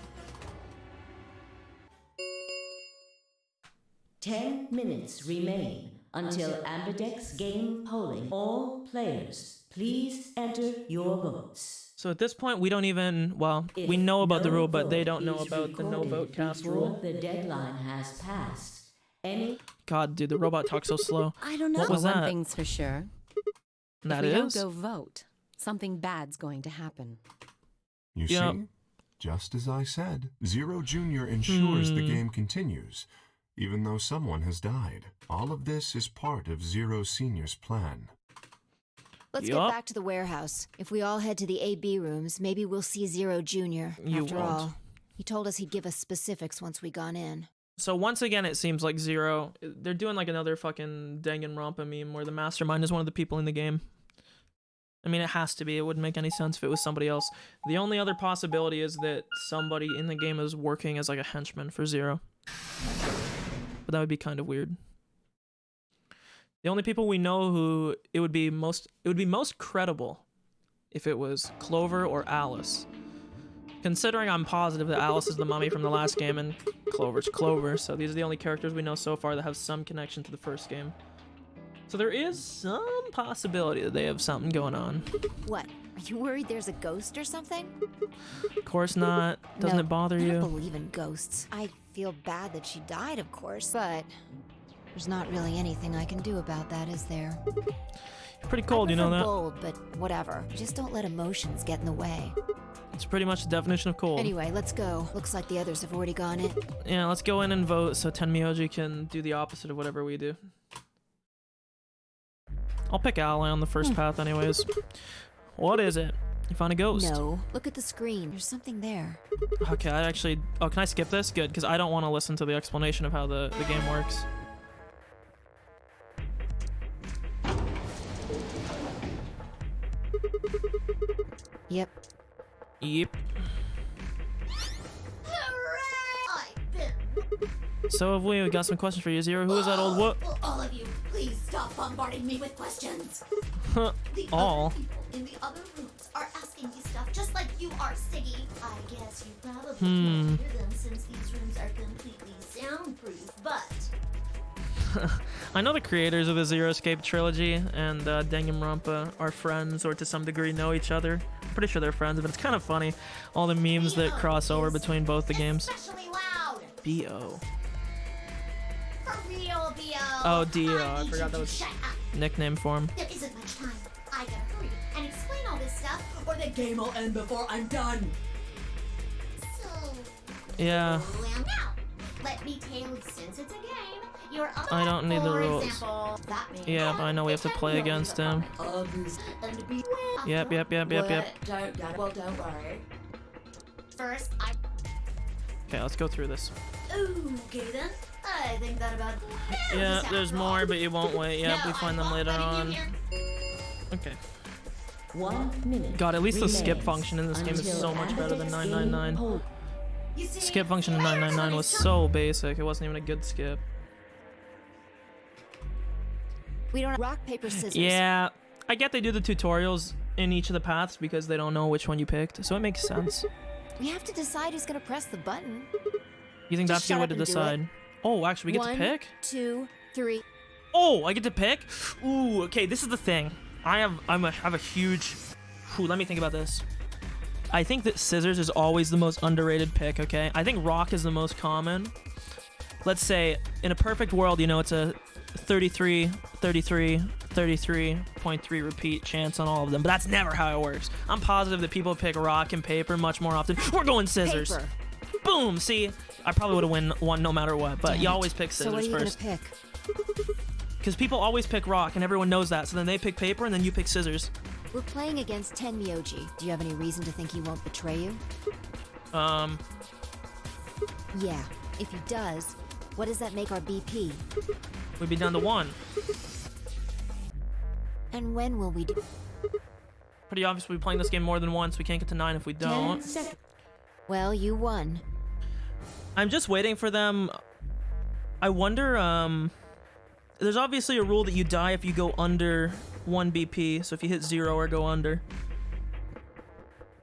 Speaker 9: 10 minutes remain until Ambidex game polling. All players, please enter your votes.
Speaker 1: So at this point, we don't even... Well, we know about the rule, but they don't know about the no-vote cast rule.
Speaker 9: The deadline has passed.
Speaker 1: God, dude, the robot talks so slow.
Speaker 8: I don't know.
Speaker 1: What was that?
Speaker 8: One thing's for sure.
Speaker 1: That
Speaker 8: if we
Speaker 1: is?
Speaker 8: don't go vote, something bad's going to happen.
Speaker 3: You see? Just as I said, Zero Jr. ensures the game continues, even though someone has died. All of this is part of Zero Sr.'s plan.
Speaker 2: Let's get back to the warehouse. If we all head to the AB rooms, maybe we'll see Zero Jr. After all, he told us he'd give us specifics once we gone in.
Speaker 1: So once again, it seems like Zero... They're doing like another fucking Danganronpa meme where the mastermind is one of the people in the game. I mean, it has to be. It wouldn't make any sense if it was somebody else. The only other possibility is that somebody in the game is working as like a henchman for Zero. But that would be kind of weird. The only people we know who it would be most credible if it was Clover or Alice. Considering I'm positive that Alice is the mummy from the last game and Clover's Clover, so these are the only characters we know so far that have some connection to the first game. So there is some possibility that they have something going on.
Speaker 2: What? Are you worried there's a ghost or something?
Speaker 1: Of course not. Doesn't it bother you?
Speaker 2: I don't believe in ghosts. I feel bad that she died, of course, but there's not really anything I can do about that, is there?
Speaker 1: You're pretty cold, you know that?
Speaker 2: Bold, but whatever. Just don't let emotions get in the way.
Speaker 1: It's pretty much the definition of cold.
Speaker 2: Anyway, let's go. Looks like the others have already gone in.
Speaker 1: Yeah, let's go in and vote so Tenmyoji can do the opposite of whatever we do. I'll pick Ally on the first path anyways. What is it? You found a ghost?
Speaker 2: No. Look at the screen. There's something there.
Speaker 1: Okay, I actually... Oh, can I skip this? Good, because I don't want to listen to the explanation of how the game works.
Speaker 2: Yep.
Speaker 1: Yep.
Speaker 6: Hooray! I've been...
Speaker 1: So have we got some questions for you, Zero. Who is that old what?
Speaker 6: All of you, please stop bombarding me with questions. The
Speaker 1: All?
Speaker 6: other people in the other rooms are asking me stuff just like you are, Siggy. I guess you probably can't hear them since these rooms are completely soundproof, but...
Speaker 1: I know the creators of the Zero Escape trilogy and Danganronpa are friends, or to some degree know each other. I'm pretty sure they're friends, but it's kind of funny, all the memes that cross over between both the games.
Speaker 6: Especially loud.
Speaker 1: B.O.
Speaker 6: For real, B.O.
Speaker 1: Oh, D.O. I
Speaker 6: need
Speaker 1: forgot
Speaker 6: you
Speaker 1: that
Speaker 6: to
Speaker 1: was
Speaker 6: shut up.
Speaker 1: nickname for him.
Speaker 6: There isn't much time. I gotta hurry and explain all this stuff, or the game will end before I'm done. So...
Speaker 1: Yeah.
Speaker 6: Well, now, let me tell you, since it's a game, you're
Speaker 1: I don't need the
Speaker 6: for
Speaker 1: rules.
Speaker 6: example, that means
Speaker 1: Yeah, but I know we have to play against him.
Speaker 6: And be
Speaker 1: Yep.
Speaker 6: Don't worry. First,
Speaker 1: Okay, let's go through this.
Speaker 6: Okay then. I think that about...
Speaker 1: Yeah, there's more, but you won't wait. Yep,
Speaker 6: No,
Speaker 1: we find
Speaker 6: I
Speaker 1: them
Speaker 6: won't
Speaker 1: later
Speaker 6: letting you
Speaker 1: on.
Speaker 6: hear-
Speaker 1: Okay.
Speaker 9: 1 minute.
Speaker 1: God, at least the skip
Speaker 9: remains
Speaker 1: function in this game is
Speaker 9: until
Speaker 1: so much better than
Speaker 9: Ambidex
Speaker 1: 999.
Speaker 9: game poll.
Speaker 6: You see,
Speaker 1: Skip function in 999 was so basic, it wasn't even a good skip.
Speaker 2: We don't have rock, paper, scissors.
Speaker 1: Yeah, I get they do the tutorials in each of the paths because they don't know which one you picked, so it makes sense.
Speaker 2: We have to decide who's gonna press the button.
Speaker 1: You think
Speaker 2: Just
Speaker 1: that's a good
Speaker 2: shut
Speaker 1: way
Speaker 2: up
Speaker 1: to
Speaker 2: and do it.
Speaker 1: decide? Oh, actually, we get to
Speaker 2: 1,
Speaker 1: pick?
Speaker 2: 2, 3.
Speaker 1: Oh, I get to pick? Ooh, okay, this is the thing. I have a huge... Ooh, let me think about this. I think that scissors is always the most underrated pick, okay? I think rock is the most common. Let's say, in a perfect world, you know, it's a 33.3 repeat chance on all of them, but that's never how it works. I'm positive that people pick rock and paper much more often. We're going scissors.
Speaker 2: Paper.
Speaker 1: Boom, see? I probably would have won no matter what, but
Speaker 2: Damn
Speaker 1: you
Speaker 2: it.
Speaker 1: always pick
Speaker 2: So what are
Speaker 1: scissors
Speaker 2: you
Speaker 1: first.
Speaker 2: gonna pick?
Speaker 1: Because people always pick rock, and everyone knows that, so then they pick paper, and then you pick scissors.
Speaker 2: We're playing against Tenmyoji. Do you have any reason to think he won't betray you? Yeah, if he does, what does that make our BP?
Speaker 1: We'd be down to 1.
Speaker 2: And when will we do?
Speaker 1: Pretty obvious we'll be playing this game more than once. We can't get to 9 if we
Speaker 9: 10
Speaker 1: don't.
Speaker 9: seconds.
Speaker 2: Well, you won.
Speaker 1: I'm just waiting for them. I wonder, there's obviously a rule that you die if you go under 1 BP, so if you hit 0 or go under.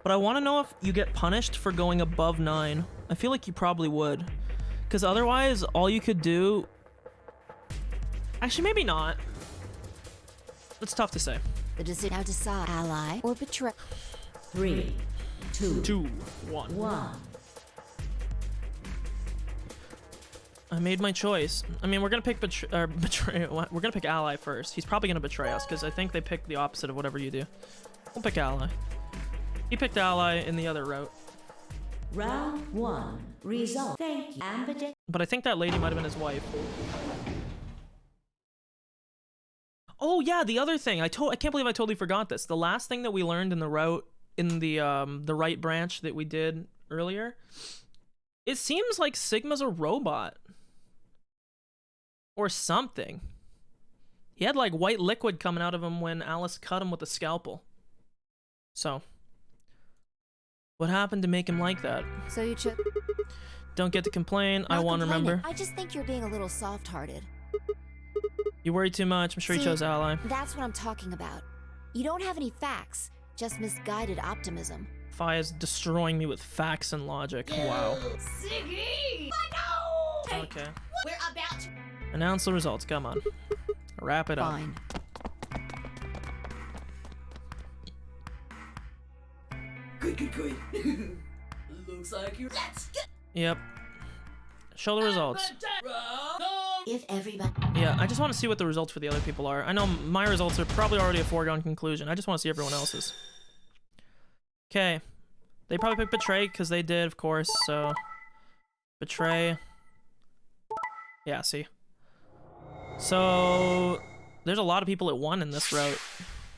Speaker 1: But I want to know if you get punished for going above 9. I feel like you probably would. Because otherwise, all you could do... Actually, maybe not. It's tough to say.
Speaker 2: The decision now decide ally or betray.
Speaker 9: 3, 2,
Speaker 1: 2, 1.
Speaker 9: 1.
Speaker 1: I made my choice. I mean, we're gonna pick betray. We're gonna pick ally first. He's probably gonna betray us because I think they picked the opposite of whatever you do. We'll pick ally. He picked ally in the other route.
Speaker 9: Round 1. Result. Thank you. Ambidextrous.
Speaker 1: But I think that lady might have been his wife. Oh yeah, the other thing. I can't believe I totally forgot this. The last thing that we learned in the route in the right branch that we did earlier. It seems like Sigma's a robot. Or something. He had like white liquid coming out of him when Alice cut him with a scalpel. So, what happened to make him like that?
Speaker 2: So you chose.
Speaker 1: Don't get to complain. I won't remember.
Speaker 2: I just think you're being a little soft-hearted.
Speaker 1: You worry too much. I'm sure he
Speaker 2: See,
Speaker 1: chose ally.
Speaker 2: That's what I'm talking about. You don't have any facts, just misguided optimism.
Speaker 1: Fia's destroying me with facts and logic. Wow.
Speaker 6: Siggy!
Speaker 1: Okay.
Speaker 6: We're about to...
Speaker 1: Announce the results. Come on. Wrap it up.
Speaker 2: Fine.
Speaker 6: Good. Looks like you're... Let's get...
Speaker 1: Yep. Show the results.
Speaker 6: If everybody...
Speaker 1: Yeah, I just want to see what the results for the other people are. I know my results are probably already a foregone conclusion. I just want to see everyone else's. Okay. They probably picked Betray because they did, of course, so... Betray. Yeah, see. So... There's a lot of people at 1 in this route.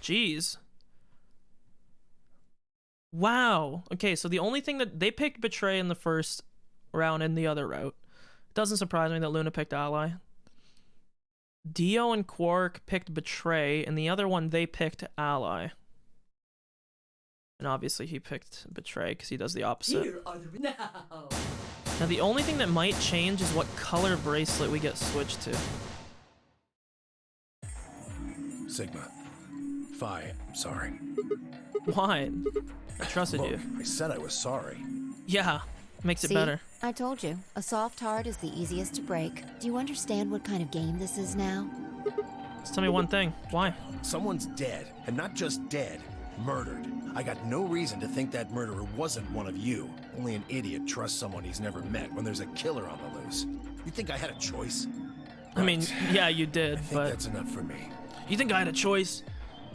Speaker 1: Jeez. Wow. Okay, so the only thing that... They picked Betray in the first round in the other route. Doesn't surprise me that Luna picked Ally. Dio and Quark picked Betray, and the other one they picked Ally. And obviously he picked Betray because he does the opposite.
Speaker 6: Here are the... Now!
Speaker 1: Now the only thing that might change is what color bracelet we get switched to.
Speaker 7: Sigma. Phi, I'm sorry.
Speaker 1: Why? I trusted
Speaker 7: Look,
Speaker 1: you.
Speaker 7: I said I was sorry.
Speaker 1: Yeah, makes it
Speaker 2: See?
Speaker 1: better.
Speaker 2: I told you, a soft heart is the easiest to break. Do you understand what kind of game this is now?
Speaker 1: Just tell me one thing. Why?
Speaker 7: Someone's dead, and not just dead, murdered. I got no reason to think that murderer wasn't one of you. Only an idiot trusts someone he's never met when there's a killer on the loose. You think I had a choice?
Speaker 1: I mean,
Speaker 7: Right.
Speaker 1: yeah, you did,
Speaker 7: I think
Speaker 1: but...
Speaker 7: that's enough for me.
Speaker 1: You think I had a choice?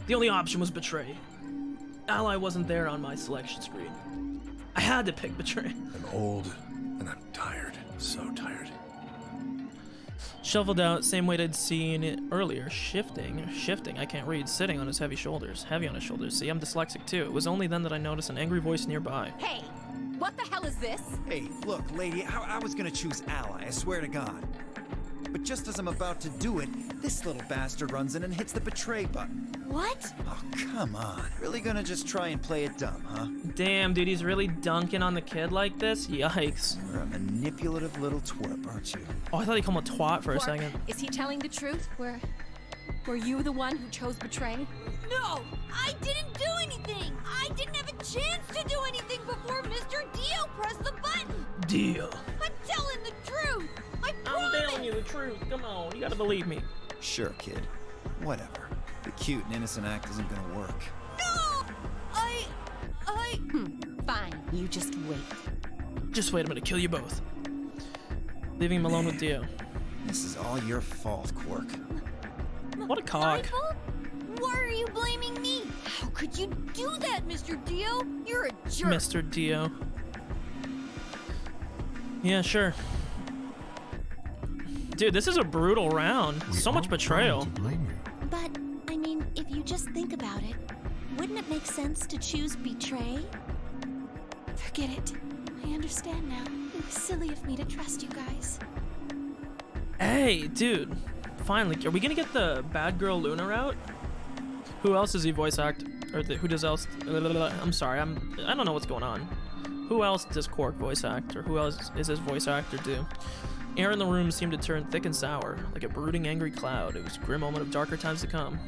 Speaker 1: The only option was Betray. Ally wasn't there on my selection screen. I had to pick Betray.
Speaker 7: I'm old, and I'm tired. So tired.
Speaker 1: Shuffled out, same weight I'd seen it earlier. Shifting, I can't read. Sitting on his heavy shoulders. Heavy on his shoulders. See, I'm dyslexic too. It was only then that I noticed an angry voice nearby.
Speaker 8: Hey, what the hell is this?
Speaker 5: Hey, look, lady, I was gonna choose Ally, I swear to God. But just as I'm about to do it, this little bastard runs in and hits the betray button.
Speaker 4: What?
Speaker 5: Oh, come on. Really gonna just try and play it dumb, huh?
Speaker 1: Damn, dude, he's really dunking on the kid like this? Yikes.
Speaker 5: You're a manipulative little twerp, aren't you?
Speaker 1: Oh, I thought he called him a twat for a
Speaker 8: Quark,
Speaker 1: second.
Speaker 8: is he telling the truth? Were you the one who chose Betray?
Speaker 4: No! I didn't do anything! I didn't have a chance to do anything before Mr. Dio pressed the button!
Speaker 1: Deal.
Speaker 4: I'm telling the truth! I
Speaker 1: I'm
Speaker 4: promise!
Speaker 1: telling you the truth. Come on, you gotta believe me.
Speaker 5: Sure, kid. Whatever. The cute and innocent act isn't gonna work.
Speaker 4: No! I...
Speaker 8: Fine, you just wait.
Speaker 1: Just wait, I'm gonna kill you both. Leaving him alone with Dio.
Speaker 5: This is all your fault, Quark.
Speaker 1: What a
Speaker 4: My
Speaker 1: cock.
Speaker 4: fault? Why are you blaming me? How could you do that, Mr. Dio? You're a jerk.
Speaker 1: Mr. Dio. Yeah, sure. Dude, this is a brutal round.
Speaker 3: We
Speaker 1: So much
Speaker 3: aren't
Speaker 1: betrayal.
Speaker 3: trying to blame you.
Speaker 4: But, I mean, if you just think about it, wouldn't it make sense to choose Betray? Forget it. I understand now. It was silly of me to trust you guys.
Speaker 1: Hey, dude. Finally, are we gonna get the bad girl Luna route? Who else does he voice act? Or who does else? I'm sorry, I don't know what's going on. Who else does Quark voice act? Or who else is his voice actor do? Air in the room seemed to turn thick and sour, like a brooding angry cloud. It was a grim moment of darker times to come.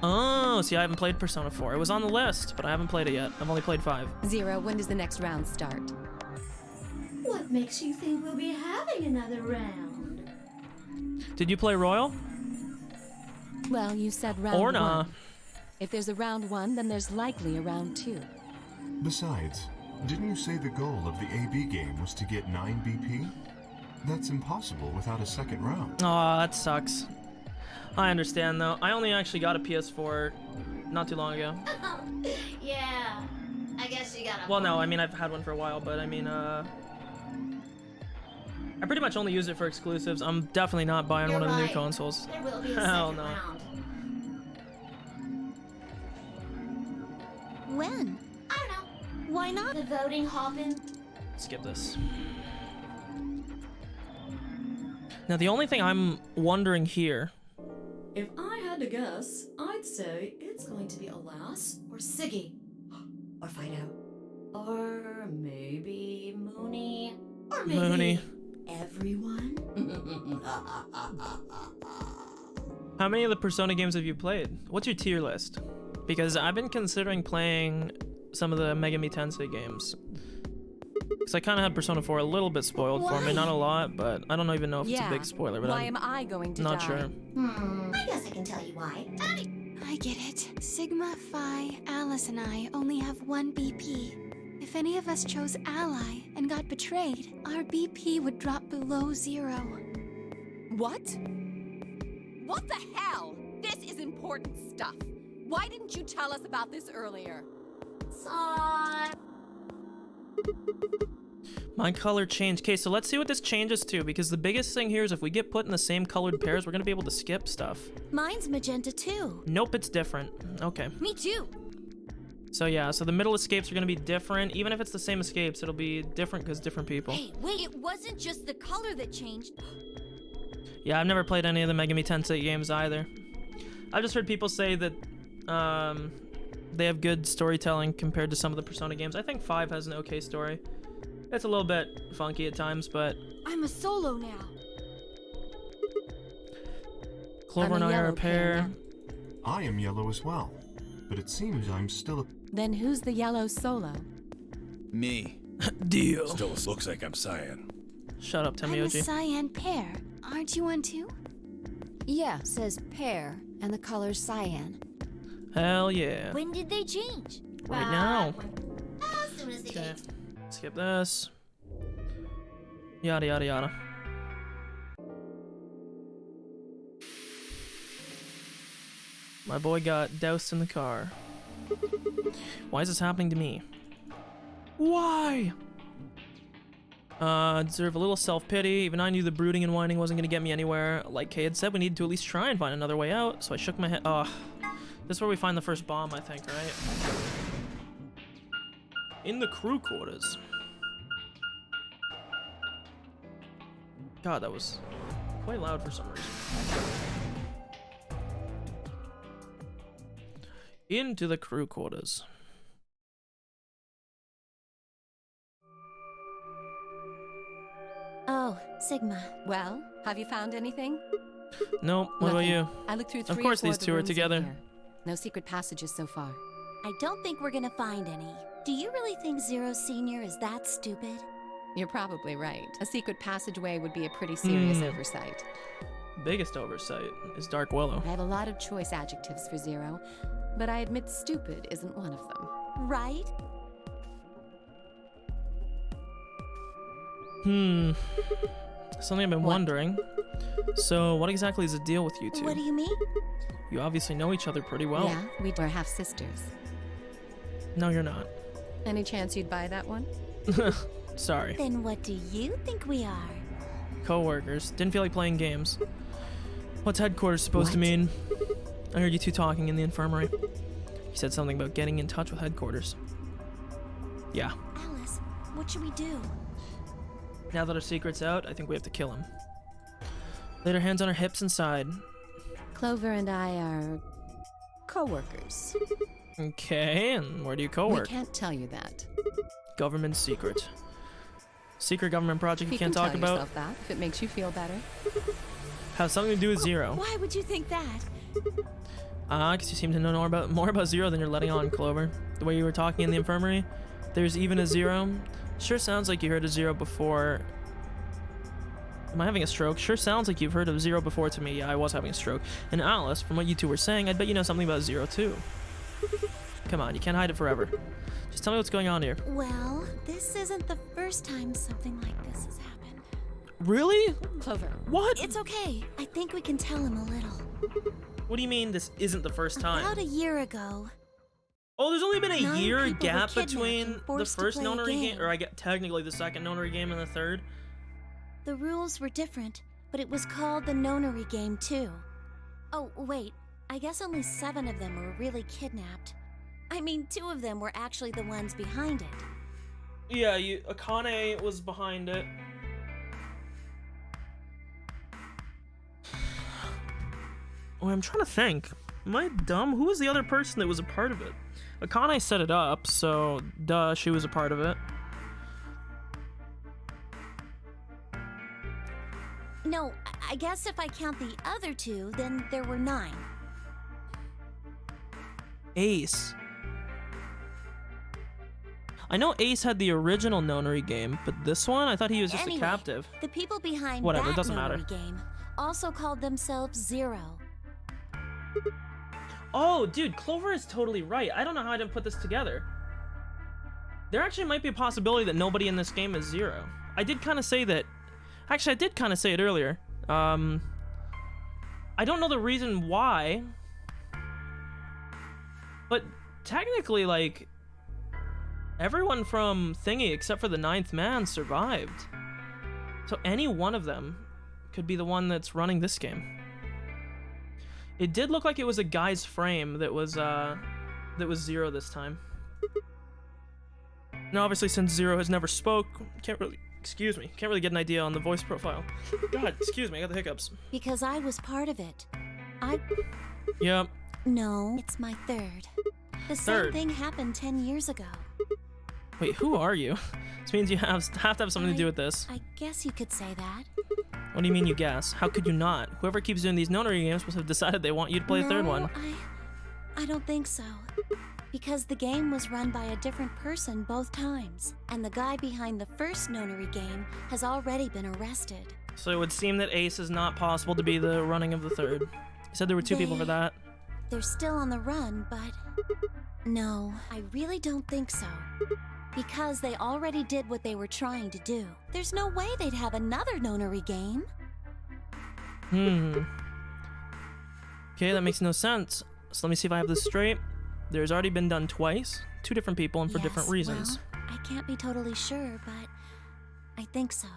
Speaker 1: Oh, see, I haven't played Persona 4. It was on the list, but I haven't played it yet. I've only played 5.
Speaker 8: Zero, when does the next round start?
Speaker 6: What makes you think we'll be having another round?
Speaker 1: Did you play Royal?
Speaker 8: Well, you said round
Speaker 1: Or nah.
Speaker 8: one. If there's a round 1, then there's likely a round 2.
Speaker 3: Besides, didn't you say the goal of the AB game was to get 9 BP? That's impossible without a second round.
Speaker 1: Aw, that sucks. I understand, though. I only actually got a PS4 not too long ago.
Speaker 6: Yeah, I guess you gotta.
Speaker 1: Well, no, I mean, I've had one for a while, but I mean, I pretty much only use it for exclusives. I'm definitely not buying
Speaker 6: You're
Speaker 1: one of the new
Speaker 6: right.
Speaker 1: consoles.
Speaker 6: There will be a
Speaker 1: Hell
Speaker 6: second
Speaker 1: no.
Speaker 6: round.
Speaker 4: When?
Speaker 6: I don't know.
Speaker 4: Why not?
Speaker 6: The voting hopping.
Speaker 1: Skip this. Now, the only thing I'm wondering here...
Speaker 10: If I had to guess, I'd say it's going to be Alas or Siggy. Or Find Out. Or maybe Mooney. Or maybe
Speaker 1: Mooney.
Speaker 10: everyone.
Speaker 1: How many of the Persona games have you played? What's your tier list? Because I've been considering playing some of the Megami Tensei games. Because I kind of had Persona 4 a little bit spoiled for me. Not a lot, but I don't even know if it's a big spoiler. But
Speaker 8: Why am I going to
Speaker 1: not
Speaker 8: die?
Speaker 1: sure.
Speaker 6: I guess I can tell you why.
Speaker 4: I get it. Sigma, Phi, Alice, and I only have 1 BP. If any of us chose Ally and got betrayed, our BP would drop below 0.
Speaker 8: What? What the hell? This is important stuff. Why didn't you tell us about this earlier?
Speaker 6: Sorry.
Speaker 1: My color changed. Okay, so let's see what this changes to, because the biggest thing here is if we get put in the same colored pairs, we're going to be able to skip stuff.
Speaker 4: Mine's magenta too.
Speaker 1: Nope, it's different. Okay.
Speaker 4: Me too.
Speaker 1: So yeah, so the middle escapes are going to be different. Even if it's the same escapes, it'll be different because different people.
Speaker 4: Hey, wait, it wasn't just the color that changed.
Speaker 1: Yeah, I've never played any of the Megami Tensei games either. I've just heard people say that they have good storytelling compared to some of the Persona games. I think 5 has an okay story. It's a little bit funky at times, but...
Speaker 4: I'm a solo now.
Speaker 1: Clover and I are a pair.
Speaker 3: I am yellow as well, but it seems I'm still a...
Speaker 8: Then who's the yellow solo?
Speaker 5: Me.
Speaker 1: Deal.
Speaker 7: Still looks like I'm cyan.
Speaker 1: Shut up,
Speaker 4: I'm a
Speaker 1: Temioji.
Speaker 4: cyan pair. Aren't you one too?
Speaker 2: Yeah, says pear, and the color's cyan.
Speaker 1: Hell yeah.
Speaker 4: When did they change?
Speaker 1: Right now.
Speaker 6: As soon as they
Speaker 1: Okay.
Speaker 6: date.
Speaker 1: Skip this. Yada yada yada. My boy got doused in the car. Why is this happening to me? Why? Deserve a little self-pity. Even I knew the brooding and whining wasn't gonna get me anywhere. Like Kay had said, we needed to at least try and find another way out, so I shook my head. This is where we find the first bomb, I think, right? In the crew quarters. God, that was quite loud for some reason. Into the crew quarters.
Speaker 4: Oh, Sigma.
Speaker 8: Well, have you found anything?
Speaker 1: Nope. What about
Speaker 8: Nothing.
Speaker 1: you?
Speaker 8: I looked through 3
Speaker 1: Of course
Speaker 8: or 4
Speaker 1: these
Speaker 8: of the
Speaker 1: two are
Speaker 8: rooms in
Speaker 1: together.
Speaker 8: here. No secret passages so far.
Speaker 4: I don't think we're gonna find any. Do you really think Zero Senior is that stupid?
Speaker 8: You're probably right. A secret passageway would be a pretty serious oversight.
Speaker 1: Biggest oversight is Dark Willow.
Speaker 8: I have a lot of choice adjectives for Zero, but I admit stupid isn't one of them.
Speaker 4: Right?
Speaker 1: Something I've been
Speaker 8: What?
Speaker 1: wondering. So, what exactly is the deal with you two?
Speaker 4: What do you mean?
Speaker 1: You obviously know each other pretty well.
Speaker 8: Yeah, we are half sisters.
Speaker 1: No, you're not.
Speaker 8: Any chance you'd buy that one?
Speaker 1: Sorry.
Speaker 4: Then what do you think we are?
Speaker 1: Co-workers. Didn't feel like playing games. What's headquarters supposed to
Speaker 8: What?
Speaker 1: mean? I heard you two talking in the infirmary. You said something about getting in touch with headquarters. Yeah.
Speaker 4: Alice, What should we do?
Speaker 1: Now that our secret's out, I think we have to kill him. Laid our hands on our hips and sighed.
Speaker 8: Clover and I are co-workers.
Speaker 1: Okay, and where do you
Speaker 8: We
Speaker 1: co-work?
Speaker 8: can't tell you that.
Speaker 1: Government secret. Secret government project you can't
Speaker 8: can
Speaker 1: talk
Speaker 8: tell
Speaker 1: about.
Speaker 8: yourself that if it makes you feel better.
Speaker 1: Has something to do with Zero.
Speaker 4: Why would you think that?
Speaker 1: Because you seem to know more about Zero than you're letting on, Clover. The way you were talking in the infirmary, there's even a Zero. Sure sounds like you heard of Zero before. Am I having a stroke? Sure sounds like you've heard of Zero before to me. Yeah, I was having a stroke. And Alice, from what you two were saying, I bet you know something about Zero too. Come on, you can't hide it forever. Just tell me what's going on here.
Speaker 4: Well, this isn't the first time something like this has happened.
Speaker 1: Really?
Speaker 8: Clover.
Speaker 1: What?
Speaker 4: It's okay. I think we can tell him a little.
Speaker 1: What do you mean this isn't the first time?
Speaker 4: About a year ago,
Speaker 1: Oh, there's only been a
Speaker 4: 9
Speaker 1: year
Speaker 4: people were
Speaker 1: gap
Speaker 4: kidnapped
Speaker 1: between
Speaker 4: and
Speaker 1: the
Speaker 4: forced to
Speaker 1: first
Speaker 4: play a
Speaker 1: nonary game,
Speaker 4: game.
Speaker 1: or I get technically the second nonary game and the third.
Speaker 4: the rules were different, but it was called the nonary game too. Oh, wait. I guess only 7 of them were really kidnapped. I mean, 2 of them were actually the ones behind it.
Speaker 1: Yeah, Akane was behind it. Oh, I'm trying to think. Am I dumb? Who was the other person that was a part of it? Akane set it up, so duh, she was a part of it.
Speaker 4: No, I guess if I count the other 2, then there were 9.
Speaker 1: Ace. I know Ace had the original nonary game, but this one, I thought he was just
Speaker 4: Anyway,
Speaker 1: a captive.
Speaker 4: The people behind
Speaker 1: Whatever, it
Speaker 4: that
Speaker 1: doesn't matter.
Speaker 4: nonary game also called themselves Zero.
Speaker 1: Oh, dude, Clover is totally right. I don't know how I didn't put this together. There actually might be a possibility that nobody in this game is Zero. I did kind of say that. Actually, I did kind of say it earlier. I don't know the reason why. But technically, like, everyone from Thingy except for the 9th man survived. So any one of them could be the one that's running this game. It did look like it was a guy's frame that was Zero this time. Now, obviously, since Zero has never spoke, can't really get an idea on the voice profile. God, excuse me, I got the hiccups.
Speaker 4: Because I was part of it.
Speaker 1: Yep.
Speaker 4: No, it's my 3rd. The same
Speaker 1: Third.
Speaker 4: thing happened 10 years ago.
Speaker 1: Wait, who are you? This means you have to have something to do with this.
Speaker 4: I guess you could say that.
Speaker 1: What do you mean you guess? How could you not? Whoever keeps doing these nonary games must have decided they want you to play a third one.
Speaker 4: I don't think so. Because the game was run by a different person both times, and the guy behind the first nonary game has already been arrested.
Speaker 1: So it would seem that Ace is not possible to be the running of the third. You said there were 2 people for that.
Speaker 4: They're still on the run, but... No, I really don't think so. Because they already did what they were trying to do. There's no way they'd have another nonary game.
Speaker 1: Okay, that makes no sense. So let me see if I have this straight. There's already been done twice. 2 different people and for different reasons.
Speaker 4: Well, I can't be totally sure, but I think so.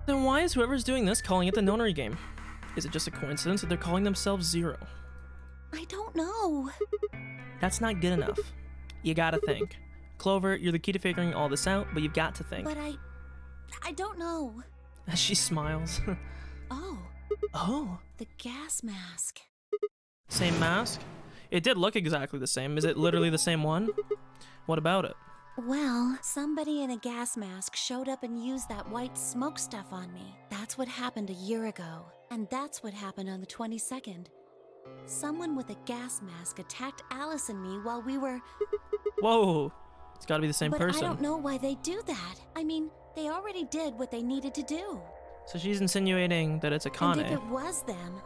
Speaker 1: Then why is whoever's doing this calling it the nonary game? Is it just a coincidence that they're calling themselves Zero?
Speaker 4: I don't know.
Speaker 1: That's not good enough. You gotta think. Clover, you're the key to figuring all this out, but you've got to think.
Speaker 4: But I don't know.
Speaker 1: As she smiles.
Speaker 4: Oh,
Speaker 1: Oh,
Speaker 4: the gas mask.
Speaker 1: same mask? It did look exactly the same. Is it literally the same one? What about it?
Speaker 4: Well, somebody in a gas mask showed up and used that white smoke stuff on me. That's what happened a year ago. And that's what happened on the 22nd. Someone with a gas mask attacked Alice and me while we were...
Speaker 1: Whoa, it's gotta be the same
Speaker 4: but
Speaker 1: person.
Speaker 4: I don't know why they do that. I mean, they already did what they needed to do.
Speaker 1: So she's insinuating that it's Akane.
Speaker 4: And if it was them,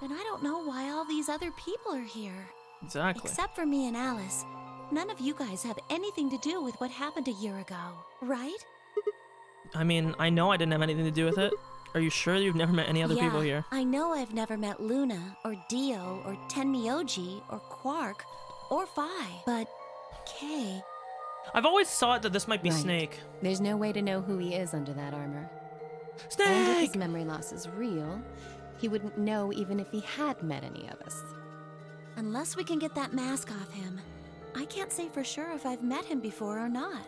Speaker 4: then I don't know why all these other people are here.
Speaker 1: Exactly.
Speaker 4: Except for me and Alice. None of you guys have anything to do with what happened a year ago, right?
Speaker 1: I mean, I know I didn't have anything to do with it. Are you sure you've never met any other people here?
Speaker 4: I know I've never met Luna, or Dio, or Tenmyoji, or Quark, or Phi, but Kay.
Speaker 1: I've always thought that this might be
Speaker 8: Right.
Speaker 1: Snake.
Speaker 8: There's no way to know who he is under that armor.
Speaker 1: Snake!
Speaker 8: And if his memory loss is real, he wouldn't know even if he had met any of us.
Speaker 4: Unless we can get that mask off him, I can't say for sure if I've met him before or not.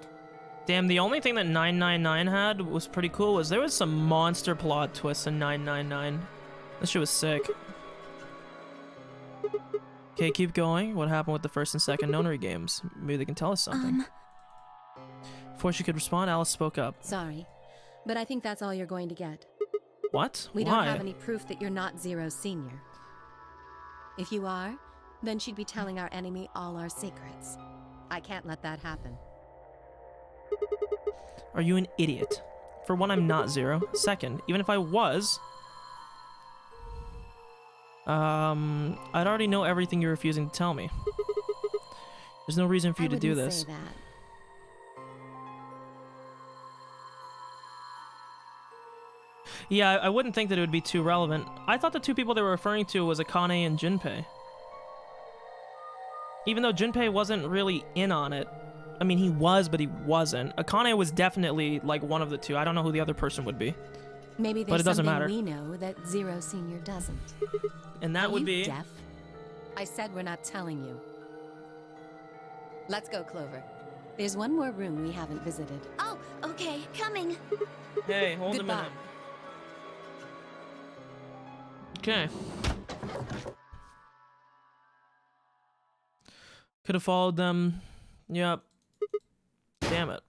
Speaker 1: Damn, the only thing that 999 had was pretty cool was there was some monster plot twists in 999. This shit was sick. Okay, keep going. What happened with the first and second nonary games? Maybe they can tell us something. Before she could respond, Alice spoke up.
Speaker 8: Sorry, but I think that's all you're going to get.
Speaker 1: What?
Speaker 8: We
Speaker 1: Why?
Speaker 8: don't have any proof that you're not Zero Senior. If you are, then she'd be telling our enemy all our secrets. I can't let that happen.
Speaker 1: Are you an idiot? For one, I'm not Zero. Second, even if I was, I'd already know everything you're refusing to tell me. There's no reason for you to do this.
Speaker 8: Say that.
Speaker 1: Yeah, I wouldn't think that it would be too relevant. I thought the two people they were referring to was Akane and Junpei. Even though Junpei wasn't really in on it. I mean, he was, but he wasn't. Akane was definitely, like, one of the two. I don't know who the other person would be.
Speaker 8: Maybe
Speaker 1: But
Speaker 8: there's
Speaker 1: it doesn't
Speaker 8: something
Speaker 1: matter.
Speaker 8: we know that Zero Senior doesn't.
Speaker 1: And that
Speaker 8: Are
Speaker 1: would
Speaker 8: you
Speaker 1: be...
Speaker 8: deaf? I said we're not telling you. Let's go, Clover. There's one more room we haven't visited.
Speaker 4: Oh, okay, coming.
Speaker 1: Hey, hold
Speaker 8: Goodbye.
Speaker 1: a minute. Okay. Could have followed them. Yep. Damn it.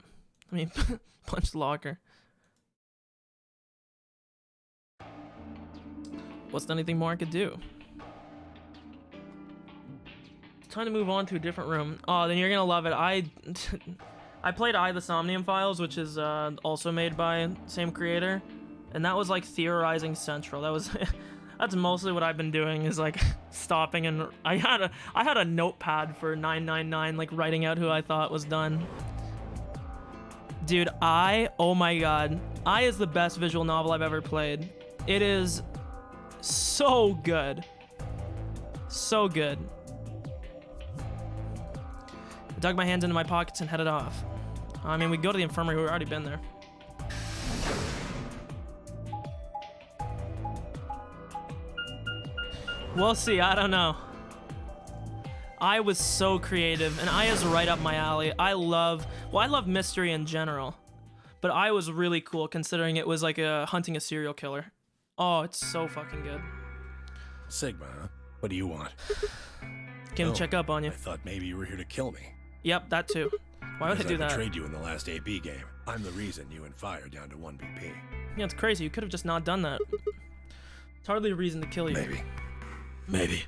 Speaker 1: I mean, punch the locker. What's there anything more I could do? It's time to move on to a different room. Oh, then you're gonna love it. I played the Somnium Files, which is also made by same creator, and that was like theorizing central. That was that's mostly what I've been doing, is like stopping, and I had a notepad for 999, like writing out who I thought was done. Dude, oh my god, is the best visual novel I've ever played. It is so good. So good. I dug my hands into my pockets and headed off. I mean, we go to the infirmary, we've already been there. We'll see, I don't know. I was so creative, and I is right up my alley. I love mystery in general, but I was really cool considering it was like hunting a serial killer. Oh, it's so fucking good.
Speaker 7: Sigma, huh? What do you want?
Speaker 1: Came to check up on you.
Speaker 7: I thought maybe you were here to kill me.
Speaker 1: Yep, that too. Why would I do that?
Speaker 7: I betrayed you in the last AB game. I'm the reason you and Fi are down to 1 BP.
Speaker 1: Yeah, it's crazy. You could have just not done that. It's hardly a reason to kill you.
Speaker 7: Maybe.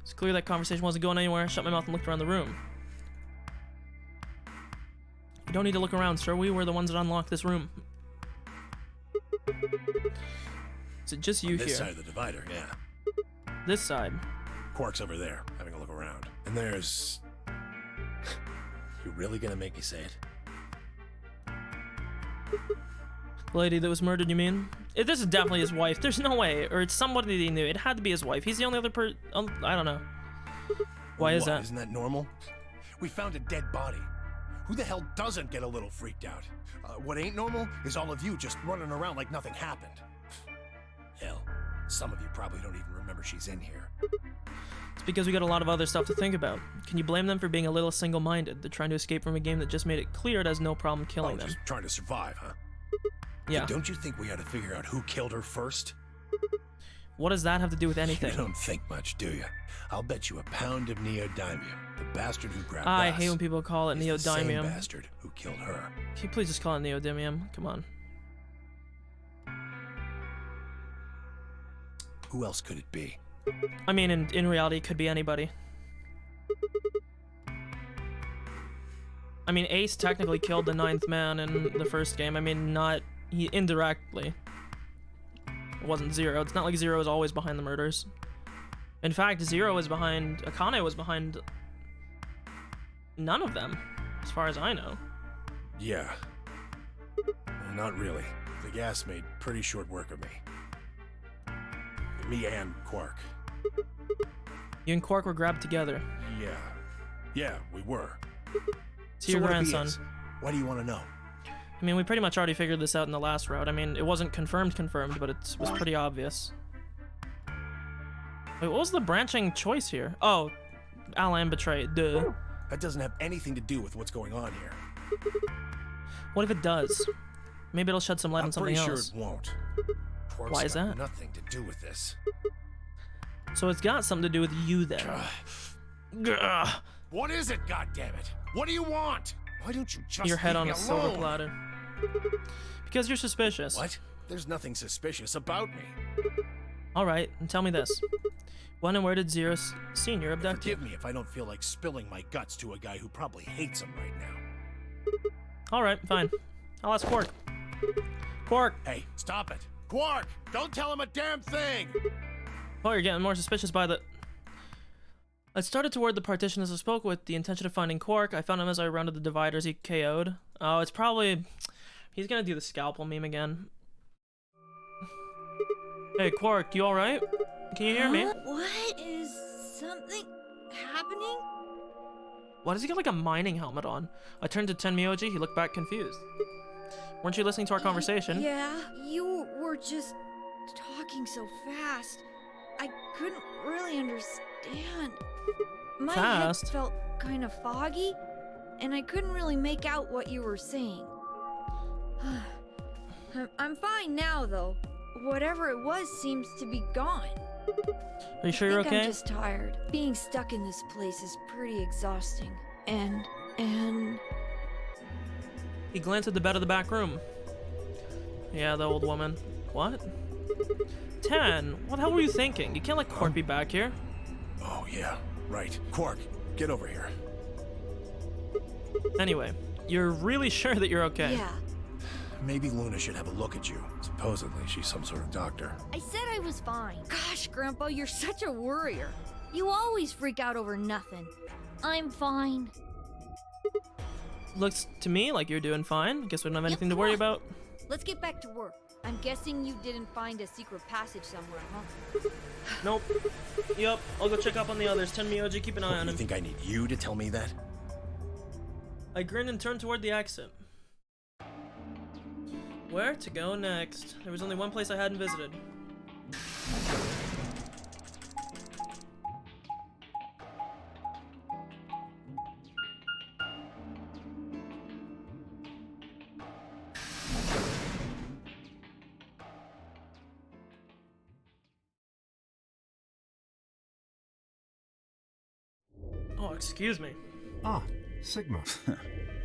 Speaker 1: It's clear that conversation wasn't going anywhere. I shut my mouth and looked around the room. You don't need to look around, sir. We were the ones that unlocked this room. Is it just you here?
Speaker 7: This side of the divider, yeah.
Speaker 1: This side.
Speaker 7: Quark's over there, having a look around. And there's... You really gonna make me say it?
Speaker 1: The lady that was murdered, you mean? This is definitely his wife. There's no way. Or it's somebody that he knew. It had to be his wife. He's the only other person... I don't know. Why is that?
Speaker 7: Isn't that normal? We found a dead body. Who the hell doesn't get a little freaked out? What ain't normal is all of you just running around like nothing happened. Hell, some of you probably don't even remember she's in here.
Speaker 1: It's because we got a lot of other stuff to think about. Can you blame them for being a little single-minded? They're trying to escape from a game that just made it clear it has no problem killing them.
Speaker 7: Just trying to survive, huh?
Speaker 1: Yeah.
Speaker 7: But don't you think we ought to figure out who killed her first?
Speaker 1: What does that have to do with anything?
Speaker 7: You don't think much, do you? I'll bet you a pound of neodymium. The bastard who grabbed
Speaker 1: I
Speaker 7: us
Speaker 1: hate when people call it
Speaker 7: is the same
Speaker 1: neodymium.
Speaker 7: bastard who killed her.
Speaker 1: Can you please just call it neodymium? Come on.
Speaker 7: Who else could it be?
Speaker 1: I mean, in reality, it could be anybody. I mean, Ace technically killed the 9th man in the first game. I mean, he indirectly. It wasn't Zero. It's not like Zero is always behind the murders. In fact, Akane was behind none of them, as far as I know.
Speaker 7: Yeah. Not really. The gas made pretty short work of me. Me and Quark.
Speaker 1: You and Quark were grabbed together.
Speaker 7: Yeah, we were.
Speaker 1: To your
Speaker 7: what if he
Speaker 1: grandson.
Speaker 7: is? Why do you want to know?
Speaker 1: I mean, we pretty much already figured this out in the last route. I mean, it wasn't confirmed, but it was pretty obvious. Wait, what was the branching choice here? Oh, Alan betrayed. Duh.
Speaker 7: That doesn't have anything to do with what's going on here.
Speaker 1: What if it does? Maybe it'll shed some light on
Speaker 7: I'm
Speaker 1: something
Speaker 7: pretty
Speaker 1: else.
Speaker 7: sure it won't. Quark's
Speaker 1: Why is
Speaker 7: got
Speaker 1: that?
Speaker 7: nothing to do with this.
Speaker 1: So it's got something to do with you then. Gah.
Speaker 7: What is it, goddammit? What do you want? Why don't you just
Speaker 1: Your head
Speaker 7: leave
Speaker 1: on
Speaker 7: me
Speaker 1: a silver
Speaker 7: alone?
Speaker 1: platter. Because you're suspicious.
Speaker 7: What? There's nothing suspicious about me.
Speaker 1: Alright, and tell me this. When and where did Zero Senior abduct you?
Speaker 7: Forgive me if I don't feel like spilling my guts to a guy who probably hates him right now.
Speaker 1: Alright, fine. I'll ask Quark. Quark!
Speaker 7: Hey, stop it. Quark! Don't tell him a damn thing!
Speaker 1: Oh, you're getting more suspicious by the... I started toward the partition as I spoke with the intention of finding Quark. I found him as I rounded the dividers he KO'd. Oh, it's probably... He's gonna do the scalpel meme again. Hey, Quark, you alright? Can you hear me?
Speaker 11: What? Is something happening?
Speaker 1: Why does he got like a mining helmet on? I turned to Tenmyoji, he looked back confused. Weren't you listening to our conversation?
Speaker 11: Yeah, you were just talking so fast. I couldn't really understand. My
Speaker 1: Fast?
Speaker 11: head felt kind of foggy, and I couldn't really make out what you were saying. I'm fine now, though. Whatever it was seems to be gone.
Speaker 1: Are you sure you're
Speaker 11: I think
Speaker 1: okay?
Speaker 11: I'm just tired. Being stuck in this place is pretty exhausting. And...
Speaker 1: He glanced at the bed of the back room. Yeah, the old woman. What? 10? What the hell were you thinking? You can't let Quark be back here.
Speaker 7: Oh, yeah. Right. Quark, get over here.
Speaker 1: Anyway, you're really sure that you're okay?
Speaker 11: Yeah.
Speaker 7: Maybe Luna should have a look at you. Supposedly, she's some sort of doctor.
Speaker 11: I said I was fine. Gosh, Grandpa, you're such a worrier. You always freak out over nothing. I'm fine.
Speaker 1: Looks to me like you're doing fine. Guess we don't have anything to
Speaker 11: come
Speaker 1: worry
Speaker 11: on.
Speaker 1: about.
Speaker 11: Let's get back to work. I'm guessing you didn't find a secret passage somewhere, huh?
Speaker 1: Nope. Yup, I'll go check up on the others. Tenmyoji, keep an eye on
Speaker 7: You
Speaker 1: him.
Speaker 7: think I need you to tell me that?
Speaker 1: I grinned and turned toward the exit. Where to go next? There was only one place I hadn't visited. Oh, excuse me.
Speaker 3: Ah, Sigma.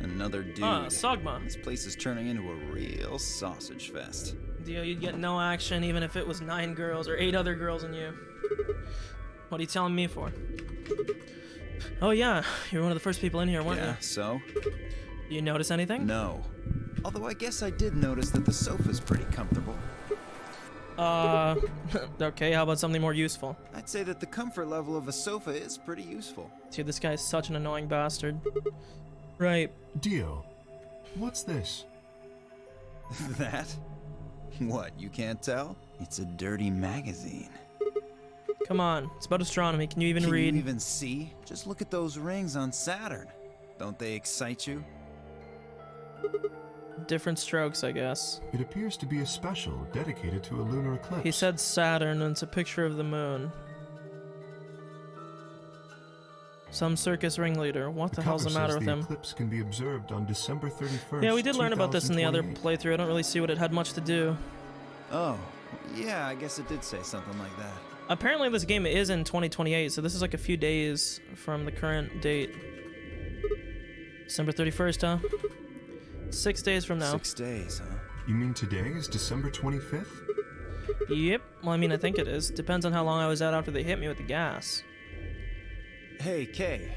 Speaker 12: Another dude.
Speaker 1: Sogma.
Speaker 12: This place is turning into a real sausage fest.
Speaker 1: Deal, you'd get no action even if it was 9 girls or 8 other girls and you. What are you telling me for? Oh yeah, you were one of the first people in here, weren't
Speaker 12: Yeah,
Speaker 1: you?
Speaker 12: so?
Speaker 1: You notice anything?
Speaker 12: No. Although I guess I did notice that the sofa's pretty comfortable.
Speaker 1: Okay, how about something more useful?
Speaker 12: I'd say that the comfort level of a sofa is pretty useful.
Speaker 1: Dude, this guy's such an annoying bastard. Right.
Speaker 3: Dio, what's this?
Speaker 12: That? What, you can't tell? It's a dirty magazine.
Speaker 1: Come on, it's about astronomy. Can you even
Speaker 12: Can
Speaker 1: read?
Speaker 12: you even see? Just look at those rings on Saturn. Don't they excite you?
Speaker 1: Different strokes, I guess.
Speaker 3: It appears to be a special dedicated to a lunar eclipse.
Speaker 1: He said Saturn, and it's a picture of the moon. Some circus ringleader. What the hell's the
Speaker 3: cover
Speaker 1: matter
Speaker 3: says
Speaker 1: with
Speaker 3: the
Speaker 1: him?
Speaker 3: eclipse can be observed on December 31st.
Speaker 1: Yeah, we did learn about this in the other
Speaker 3: 2028.
Speaker 1: playthrough. I don't really see what it had much to do.
Speaker 12: Oh, yeah, I guess it did say something like that.
Speaker 1: Apparently this game is in 2028, so this is like a few days from the current date. December 31st, huh? 6 days from now.
Speaker 12: 6 days, huh?
Speaker 3: You mean today is December 25th?
Speaker 1: Yep. Well, I mean, I think it is. Depends on how long I was out after they hit me with the gas.
Speaker 12: Hey, Kay.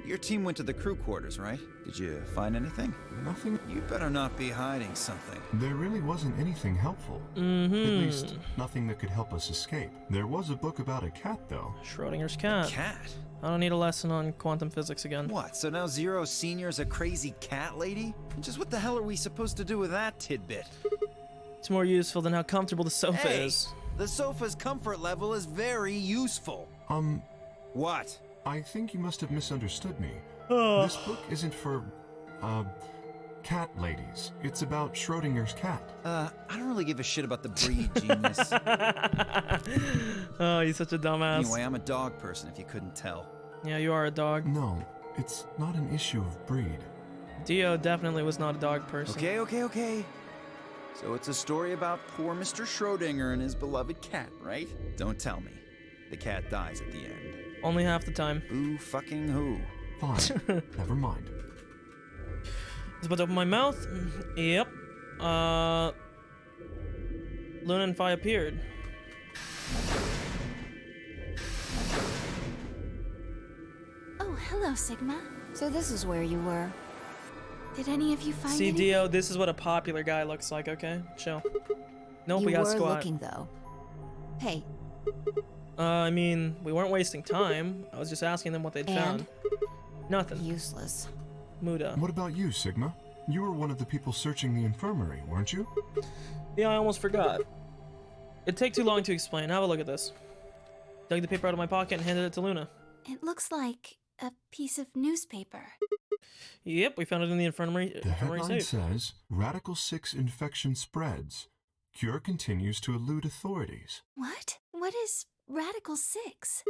Speaker 12: Your team went to the crew quarters, right? Did you find anything?
Speaker 3: Nothing.
Speaker 12: You better not be hiding something.
Speaker 3: There really wasn't anything helpful.
Speaker 1: Mm-hmm.
Speaker 3: At least, nothing that could help us escape. There was a book about a cat, though.
Speaker 1: Schrodinger's cat.
Speaker 12: Cat?
Speaker 1: I don't need a lesson on quantum physics again.
Speaker 12: What, so now Zero Senior's a crazy cat lady? And just what the hell are we supposed to do with that tidbit?
Speaker 1: It's more useful than how comfortable the sofa
Speaker 12: Hey,
Speaker 1: is.
Speaker 12: the sofa's comfort level is very useful. What?
Speaker 3: I think you must have misunderstood me.
Speaker 1: Oh.
Speaker 3: This book isn't for, cat ladies. It's about Schrodinger's cat.
Speaker 12: I don't really give a shit about the breed, genius.
Speaker 1: Oh, he's such a dumbass.
Speaker 12: Anyway, I'm a dog person, if you couldn't tell.
Speaker 1: Yeah, you are a dog.
Speaker 3: No, it's not an issue of breed.
Speaker 1: Dio definitely was not a dog person.
Speaker 12: Okay. So it's a story about poor Mr. Schrodinger and his beloved cat, right? Don't tell me. The cat dies at the end.
Speaker 1: Only half the time.
Speaker 12: Boo fucking who?
Speaker 3: Fine. Never mind.
Speaker 1: I was about to open my mouth. Yep. Luna and Phi appeared.
Speaker 4: Oh, hello, Sigma.
Speaker 2: So this is where you were.
Speaker 4: Did any of you find
Speaker 1: See,
Speaker 4: anything?
Speaker 1: Dio, this is what a popular guy looks like, okay? Chill. Nope, we
Speaker 2: You
Speaker 1: got
Speaker 2: were
Speaker 1: squat.
Speaker 2: looking though. Hey,
Speaker 1: I mean, we weren't wasting time. I was just asking them what they'd found. Nothing.
Speaker 2: useless.
Speaker 1: Muda.
Speaker 3: What about you, Sigma? You were one of the people searching the infirmary, weren't you?
Speaker 1: Yeah, I almost forgot. It'd take too long to explain. Have a look at this. Dug the paper out of my pocket and handed it to Luna.
Speaker 4: It looks like a piece of newspaper.
Speaker 1: Yep, we found it in the infirmary.
Speaker 3: The headline
Speaker 1: safe.
Speaker 3: says, Radical 6 infection spreads. Cure continues to elude authorities.
Speaker 4: What? What is Radical 6?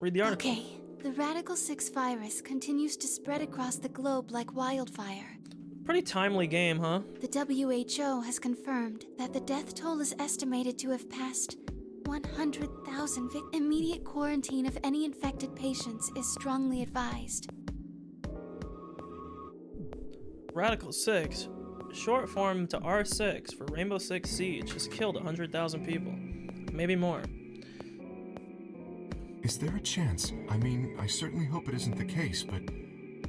Speaker 1: Read the article.
Speaker 4: Okay, the Radical 6 virus continues to spread across the globe like wildfire.
Speaker 1: Pretty timely game, huh?
Speaker 4: The WHO has confirmed that the death toll is estimated to have passed 100,000. Immediate quarantine of any infected patients is strongly advised.
Speaker 1: Radical 6, short form to R6 for Rainbow Six Siege, has killed 100,000 people. Maybe more.
Speaker 3: Is there a chance? I mean, I certainly hope it isn't the case, but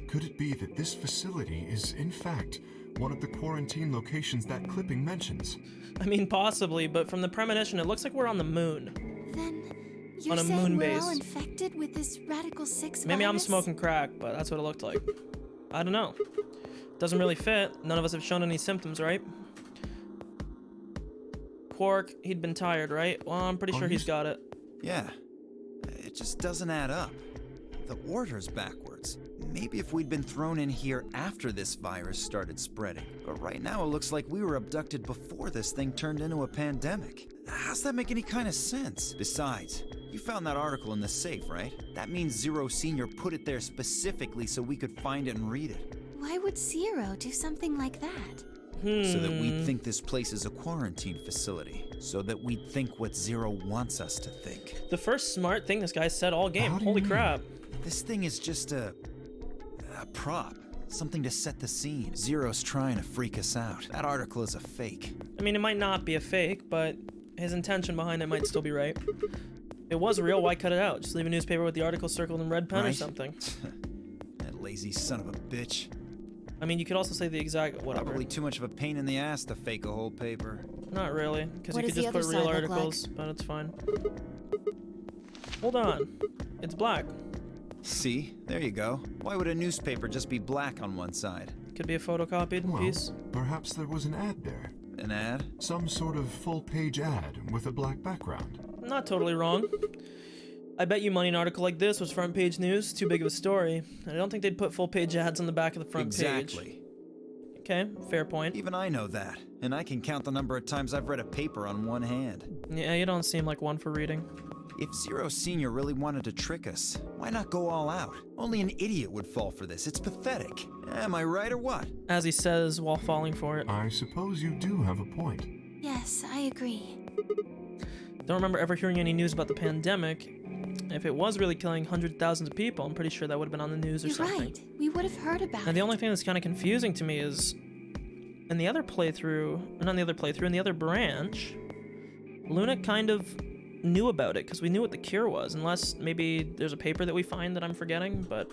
Speaker 3: could it be that this facility is, in fact, one of the quarantine locations that clipping mentions?
Speaker 1: I mean, possibly, but from the premonition, it looks like we're on the moon.
Speaker 4: Then you're
Speaker 1: On a
Speaker 4: saying
Speaker 1: moon
Speaker 4: we're
Speaker 1: base.
Speaker 4: all infected with this Radical 6
Speaker 1: Maybe I'm
Speaker 4: virus?
Speaker 1: smoking crack, but that's what it looked like. I don't know. Doesn't really fit. None of us have shown any symptoms, right? Quark, he'd been tired, right? Well, I'm pretty sure he's got it.
Speaker 5: Yeah. It just doesn't add up. The order's backwards. Maybe if we'd been thrown in here after this virus started spreading. But right now it looks like we were abducted before this thing turned into a pandemic. How's that make any kind of sense? Besides, you found that article in the safe, right? That means Zero Senior put it there specifically so we could find it and read it.
Speaker 4: Why would Zero do something like that?
Speaker 5: So that we'd think this place is a quarantine facility. So that we'd think what Zero wants us to think.
Speaker 1: The first smart thing this guy said all game.
Speaker 3: How do you
Speaker 1: Holy
Speaker 3: mean?
Speaker 1: crap.
Speaker 5: This thing is just a prop. Something to set the scene. Zero's trying to freak us out. That article is a fake.
Speaker 1: I mean, it might not be a fake, but his intention behind it might still be right. If it was real, why cut it out? Just leave a newspaper with the article circled in red pen or
Speaker 5: Right?
Speaker 1: something.
Speaker 5: That lazy son of a bitch.
Speaker 1: I mean, you could also say the exact whatever.
Speaker 5: Probably too much of a pain in the ass to fake a whole paper.
Speaker 1: Not really, because
Speaker 2: What
Speaker 1: you could
Speaker 2: does
Speaker 1: just
Speaker 2: the
Speaker 1: put
Speaker 2: other
Speaker 1: real
Speaker 2: side look like?
Speaker 1: articles, but it's fine. Hold on. It's black.
Speaker 5: See? There you go. Why would a newspaper just be black on one side?
Speaker 1: Could be a photocopied
Speaker 3: Well,
Speaker 1: piece.
Speaker 3: perhaps there was an ad there.
Speaker 5: An ad?
Speaker 3: Some sort of full-page ad with a black background.
Speaker 1: Not totally wrong. I bet you money an article like this was front page news, too big of a story. And I don't think they'd put full page ads on the back of the front page.
Speaker 5: Exactly.
Speaker 1: Okay, fair point.
Speaker 5: Even I know that. And I can count the number of times I've read a paper on one hand.
Speaker 1: Yeah, you don't seem like one for reading.
Speaker 5: If Zero Senior really wanted to trick us, why not go all out? Only an idiot would fall for this. It's pathetic. Am I right or what?
Speaker 1: As he says while falling for it.
Speaker 3: I suppose you do have a point.
Speaker 4: Yes, I agree.
Speaker 1: Don't remember ever hearing any news about the pandemic. If it was really killing hundreds of thousands of people, I'm pretty sure that would have been on the news or
Speaker 4: You're
Speaker 1: something.
Speaker 4: right. We would have heard about
Speaker 1: Now,
Speaker 4: it.
Speaker 1: the only thing that's kind of confusing to me is in the other playthrough, or not in the other playthrough, in the other branch, Luna kind of knew about it because we knew what the cure was, unless maybe there's a paper that we find that I'm forgetting, but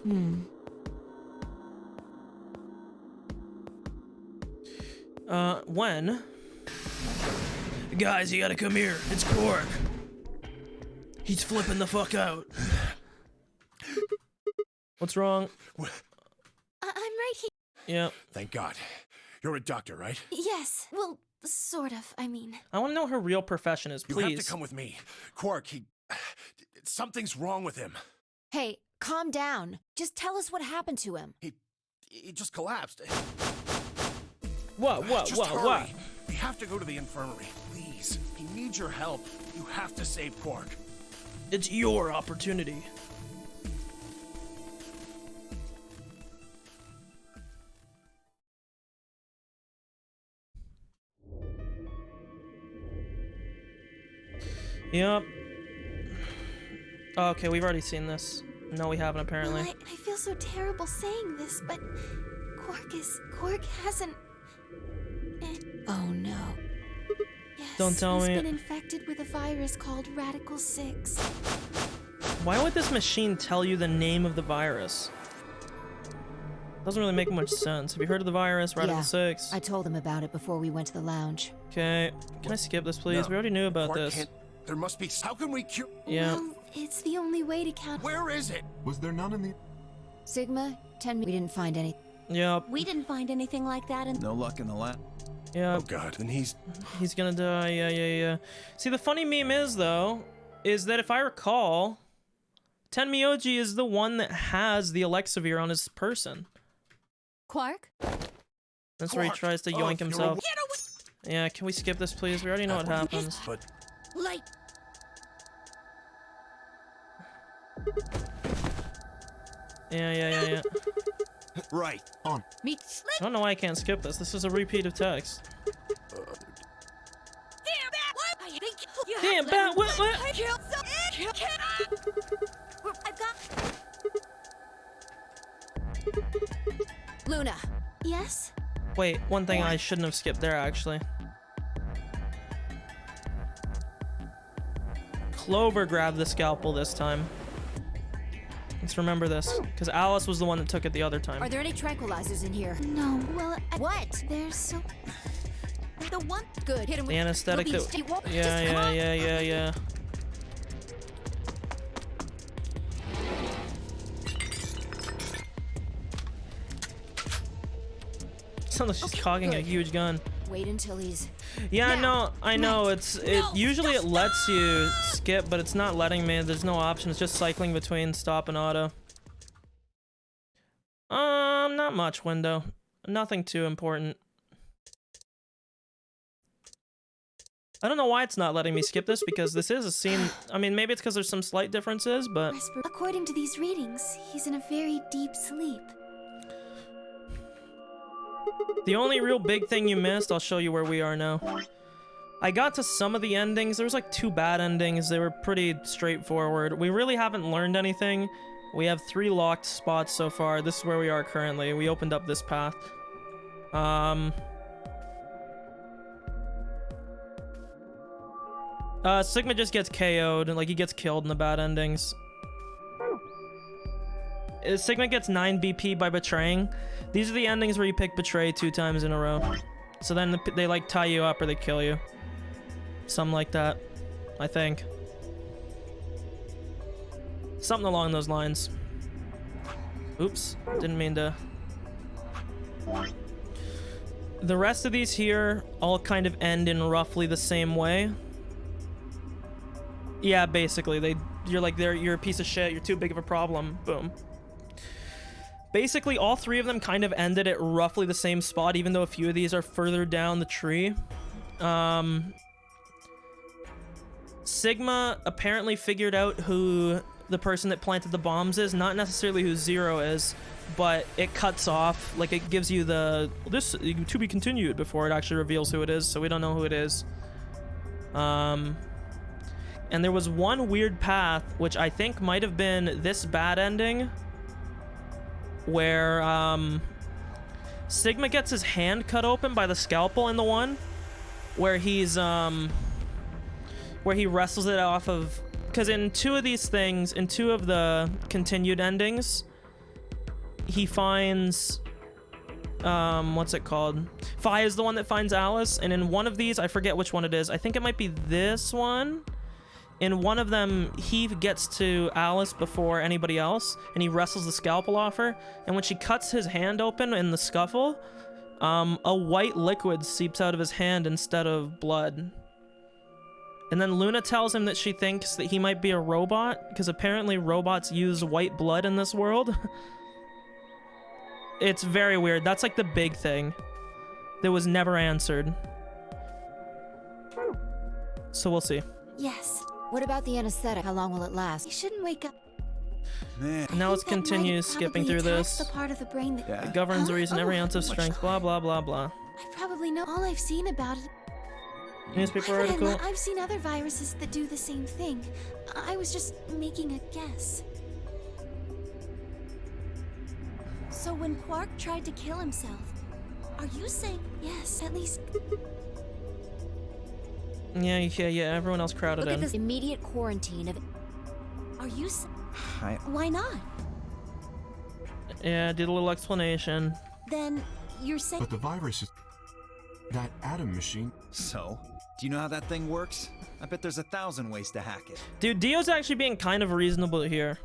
Speaker 1: when guys, you gotta come here. It's Quark. He's flipping the fuck out. What's wrong?
Speaker 4: I'm right here.
Speaker 1: Yeah.
Speaker 7: Thank God. You're a doctor, right?
Speaker 4: Yes. Well, sort of, I mean.
Speaker 1: I want to know what her real profession is,
Speaker 7: You
Speaker 1: please.
Speaker 7: have to come with me. Quark, something's wrong with him.
Speaker 2: Hey, calm down. Just tell us what happened to him.
Speaker 7: He just collapsed.
Speaker 1: What?
Speaker 7: Just hurry. We have to go to the infirmary. Please. He needs your help. You have to save Quark.
Speaker 1: It's your opportunity. Yep. Oh, okay, we've already seen this. No, we haven't, apparently.
Speaker 4: Well, I feel so terrible saying this, but Quark hasn't.
Speaker 2: Oh no.
Speaker 4: Yes,
Speaker 1: Don't tell
Speaker 4: he's
Speaker 1: me.
Speaker 4: been infected with a virus called Radical 6.
Speaker 1: Why would this machine tell you the name of the virus? Doesn't really make much sense. Have you heard of the virus, Radical
Speaker 2: Yeah,
Speaker 1: 6?
Speaker 2: I told them about it before we went to the lounge.
Speaker 1: Okay, can I skip this, please?
Speaker 7: No.
Speaker 1: We already knew about
Speaker 7: Quark
Speaker 1: this.
Speaker 7: can't- There must be. How can we cure?
Speaker 1: Yeah.
Speaker 4: Well, it's the only way to count.
Speaker 7: Where is it?
Speaker 3: Was there none in the...
Speaker 2: Sigma, 10 we didn't find any.
Speaker 1: Yep.
Speaker 4: We didn't find anything like that in.
Speaker 5: No luck in the lab.
Speaker 1: Yeah.
Speaker 7: Oh God, and he's
Speaker 1: Gonna die. Yeah. See, the funny meme is, though, is that if I recall, Tenmyoji is the one that has the Alexavir on his person.
Speaker 8: Quark?
Speaker 1: That's where he
Speaker 7: Quark.
Speaker 1: tries to
Speaker 7: Oh,
Speaker 1: yoink
Speaker 7: you're
Speaker 1: himself.
Speaker 7: a-
Speaker 1: Yeah, can we skip this, please? We already know what happens.
Speaker 7: But
Speaker 4: Light.
Speaker 1: Yeah.
Speaker 7: right on.
Speaker 2: Meet.
Speaker 1: I don't know why I can't skip this. This is a repeat of text. Damn, bat, what?
Speaker 4: I've got.
Speaker 2: Luna.
Speaker 4: Yes?
Speaker 1: Wait, one thing I shouldn't have skipped there, actually. Clover grabbed the scalpel this time. Let's remember this, because Alice was the one that took it the other time.
Speaker 2: Are there any tranquilizers in here?
Speaker 4: No. Well,
Speaker 2: What?
Speaker 4: there's so.
Speaker 2: The one? Good. Hit him with
Speaker 1: The anesthetic that... Yeah. Sounds like she's cocking a
Speaker 2: good.
Speaker 1: huge gun.
Speaker 2: Wait until he's.
Speaker 1: Yeah,
Speaker 2: Now.
Speaker 1: no, I know. Usually it
Speaker 2: just
Speaker 1: lets you skip, but it's not letting me. There's no option. It's just cycling between stop and auto. Not much window. Nothing too important. I don't know why it's not letting me skip this, because this is a scene. I mean, maybe it's because there's some slight differences, but
Speaker 4: According to these readings, he's in a very deep sleep.
Speaker 1: the only real big thing you missed, I'll show you where we are now. I got to some of the endings. There was like 2 bad endings. They were pretty straightforward. We really haven't learned anything. We have 3 locked spots so far. This is where we are currently. We opened up this path. Sigma just gets KO'd, and like he gets killed in the bad endings. Sigma gets 9 BP by betraying. These are the endings where you pick betray 2 times in a row. So then they like tie you up or they kill you. Something like that, I think. Something along those lines. Oops, didn't mean to. The rest of these here all kind of end in roughly the same way. Yeah, basically, you're a piece of shit, you're too big of a problem, boom. Basically, all 3 of them kind of ended at roughly the same spot, even though a few of these are further down the tree. Sigma apparently figured out who the person that planted the bombs is, not necessarily who Zero is, but it cuts off, like it gives you the, this to be continued before it actually reveals who it is, so we don't know who it is. And there was one weird path, which I think might have been this bad ending, where Sigma gets his hand cut open by the scalpel in the one where he's where he wrestles it off of, because in 2 of these things, in 2 of the continued endings, he finds what's it called? Fi is the one that finds Alice, and in one of these, I forget which one it is. I think it might be this one. In one of them, he gets to Alice before anybody else, and he wrestles the scalpel off her. And when she cuts his hand open in the scuffle, a white liquid seeps out of his hand instead of blood. And then Luna tells him that she thinks that he might be a robot, because apparently robots use white blood in this world. It's very weird. That's like the big thing that was never answered. So we'll see.
Speaker 4: Yes.
Speaker 2: What about the anesthetic? How long will it last?
Speaker 4: You shouldn't wake up.
Speaker 5: Man.
Speaker 1: Now let's
Speaker 4: That might
Speaker 1: continue
Speaker 4: have
Speaker 1: skipping
Speaker 4: probably
Speaker 1: through
Speaker 4: attacks
Speaker 1: this.
Speaker 4: The part of the brain that
Speaker 5: Yeah.
Speaker 1: It governs
Speaker 4: Huh?
Speaker 1: reason, every ounce of strength, blah, blah, blah, blah.
Speaker 4: I probably know all I've seen about it.
Speaker 1: Newspaper
Speaker 4: Why would I
Speaker 1: article.
Speaker 4: not? I've seen other viruses that do the same thing. I was just making a guess. So when Quark tried to kill himself, are you saying yes? At least
Speaker 1: Yeah. Everyone else crowded
Speaker 2: Look
Speaker 1: in.
Speaker 2: at this immediate quarantine of.
Speaker 4: are you?
Speaker 5: I,
Speaker 4: Why not?
Speaker 1: Yeah, did a little explanation.
Speaker 4: Then you're saying.
Speaker 3: But the virus is... That Adam machine...
Speaker 5: so, do you know how that thing works? I bet there's 1,000 ways to hack it.
Speaker 1: Dude, Dio's actually being kind of reasonable here.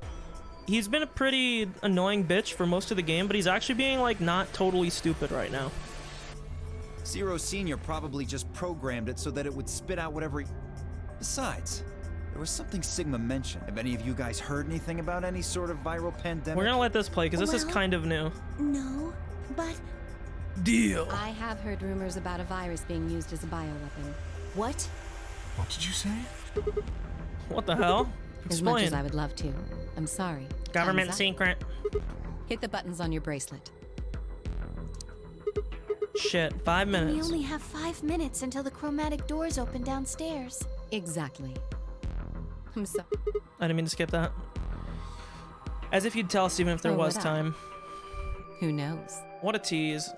Speaker 1: He's been a pretty annoying bitch for most of the game, but he's actually being, like, not totally stupid right now.
Speaker 5: Zero Senior probably just programmed it so that it would spit out whatever he... Besides, there was something Sigma mentioned. Have any of you guys heard anything about any sort of viral pandemic?
Speaker 1: We're gonna let this play, because this is
Speaker 4: Well-
Speaker 1: kind of new.
Speaker 4: No, but
Speaker 1: Dio!
Speaker 8: I have heard rumors about a virus being used as a bioweapon.
Speaker 2: What?
Speaker 3: What did you say?
Speaker 1: What the hell?
Speaker 8: As much as
Speaker 1: Explain.
Speaker 8: I would love to. I'm sorry.
Speaker 1: Government
Speaker 8: Time's up.
Speaker 1: secret.
Speaker 8: Hit the buttons on your bracelet.
Speaker 1: Shit, 5
Speaker 4: we
Speaker 1: minutes.
Speaker 4: only have 5 minutes until the chromatic doors open downstairs.
Speaker 8: Exactly. I'm so.
Speaker 1: I didn't mean to skip that. As if you'd tell us even if there
Speaker 8: Oh,
Speaker 1: was
Speaker 8: would I?
Speaker 1: time.
Speaker 8: Who knows?
Speaker 1: What a tease.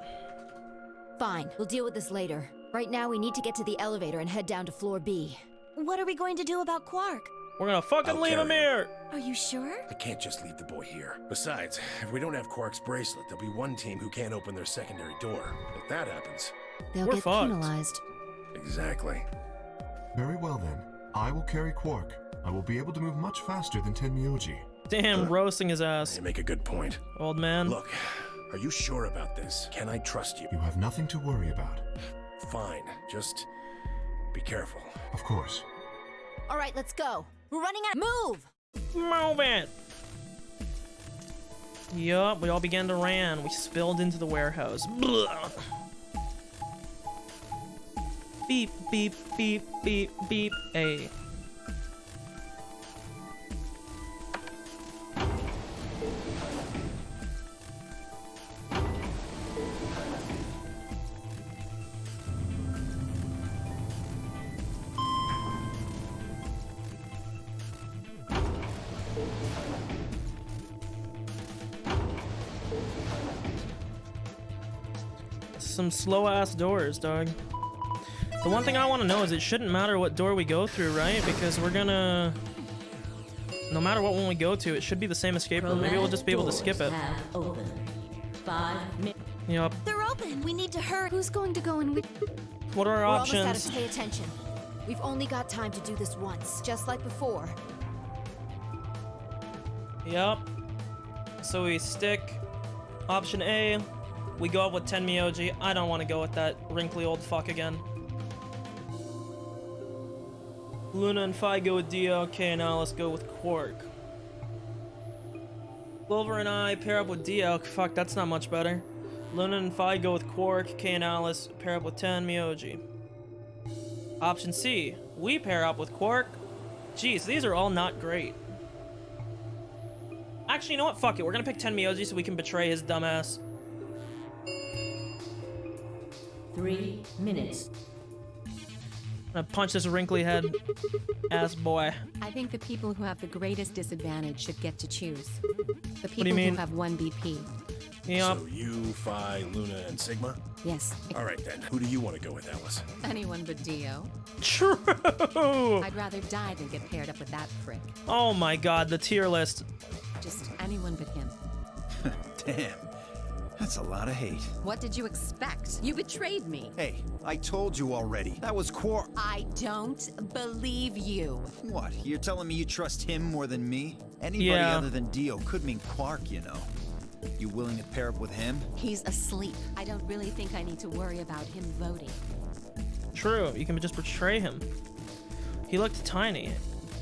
Speaker 2: Fine, we'll deal with this later. Right now, we need to get to the elevator and head down to floor B.
Speaker 4: What are we going to do about Quark?
Speaker 1: We're gonna fucking
Speaker 7: I'll
Speaker 1: leave him
Speaker 7: carry
Speaker 1: here!
Speaker 4: Are you sure?
Speaker 7: I can't just leave the boy here. Besides, if we don't have Quark's bracelet, there'll be one team who can't open their secondary door. If that happens...
Speaker 2: They'll
Speaker 1: We're
Speaker 2: get
Speaker 1: fucked.
Speaker 2: penalized.
Speaker 7: Exactly.
Speaker 3: Very well then. I will carry Quark. I will be able to move much faster than Tenmyoji.
Speaker 1: Damn, roasting his ass.
Speaker 7: You make a good point.
Speaker 1: Old man.
Speaker 7: Look, are you sure about this? Can I trust you?
Speaker 3: You have nothing to worry about.
Speaker 7: Fine. Just be careful.
Speaker 3: Of course.
Speaker 2: All right, let's go. We're running out. Move!
Speaker 1: Move it! Yup, we all began to ran. We spilled into the warehouse. Blah. Beep, beep, beep, beep, beep. Hey. Some slow ass doors, dog. The one thing I want to know is it shouldn't matter what door we go through, right? Because we're gonna... No matter what one we go to, it should be the same escape room. Maybe we'll just be able to skip it.
Speaker 9: Have opened. 5 minutes.
Speaker 1: Yup.
Speaker 4: They're open. We need to hurry. Who's going to go in with?
Speaker 1: What are our
Speaker 2: We're almost out
Speaker 1: options?
Speaker 2: of pay attention. We've only got time to do this once, just like before.
Speaker 1: Yup. So we stick option A. We go up with Tenmyoji. I don't want to go with that wrinkly old fuck again. Luna and Phi go with Dio. Okay, now let's go with Quark. Clover and I pair up with Dio. Fuck, that's not much better. Luna and Phi go with Quark. Kay and Alice pair up with Tenmyoji. Option C. We pair up with Quark. Jeez, these are all not great. Actually, you know what? Fuck it. We're gonna pick Tenmyoji so we can betray his dumbass.
Speaker 9: 3 minutes.
Speaker 1: I'm gonna punch this wrinkly head ass boy.
Speaker 8: I think the people who have the greatest disadvantage should get to choose. The
Speaker 1: do you
Speaker 8: people
Speaker 1: mean?
Speaker 8: who have 1 BP.
Speaker 1: Yup.
Speaker 7: So you, Phi, Luna, and Sigma?
Speaker 8: Yes.
Speaker 7: All right then. Who do you want to go with, Alice?
Speaker 8: Anyone but Dio.
Speaker 1: True.
Speaker 8: I'd rather die than get paired up with that prick.
Speaker 1: Oh my god, the tier list.
Speaker 8: Just anyone but him.
Speaker 5: Damn. That's a lot of hate.
Speaker 8: What did you expect? You betrayed me.
Speaker 5: Hey, I told you already. That was Quark.
Speaker 8: I don't believe you.
Speaker 5: What? You're telling me you trust him more than me? Anybody
Speaker 1: Yeah.
Speaker 5: other than Dio could mean Quark, you know. You willing to pair up with him?
Speaker 8: He's asleep. I don't really think I need to worry about him voting.
Speaker 1: True, you can just betray him. He looked tiny.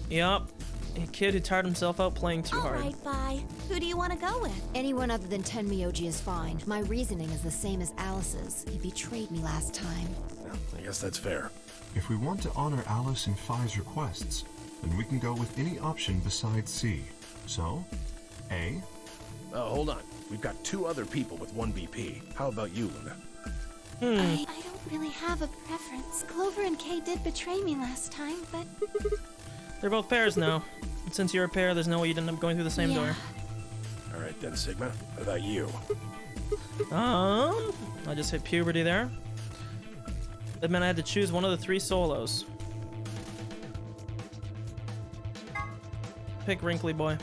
Speaker 1: Yup. A kid who tired himself out playing too
Speaker 4: All
Speaker 1: hard.
Speaker 4: right, bye. Who do you want to go with?
Speaker 2: Anyone other than Tenmyoji is fine. My reasoning is the same as Alice's. He betrayed me last time.
Speaker 7: Well, I guess that's fair.
Speaker 3: If we want to honor Alice and Phi's requests, then we can go with any option besides C. So, A,
Speaker 7: Hold on. We've got 2 other people with 1 BP. How about you, Luna?
Speaker 4: I don't really have a preference. Clover and Kay did betray me last time, but
Speaker 1: They're both pairs now. And since you're a pair, there's no way you'd end up going through the same door.
Speaker 7: All right then, Sigma. What about you?
Speaker 1: I just hit puberty there. That meant I had to choose one of the 3 solos. Pick Wrinkly Boy.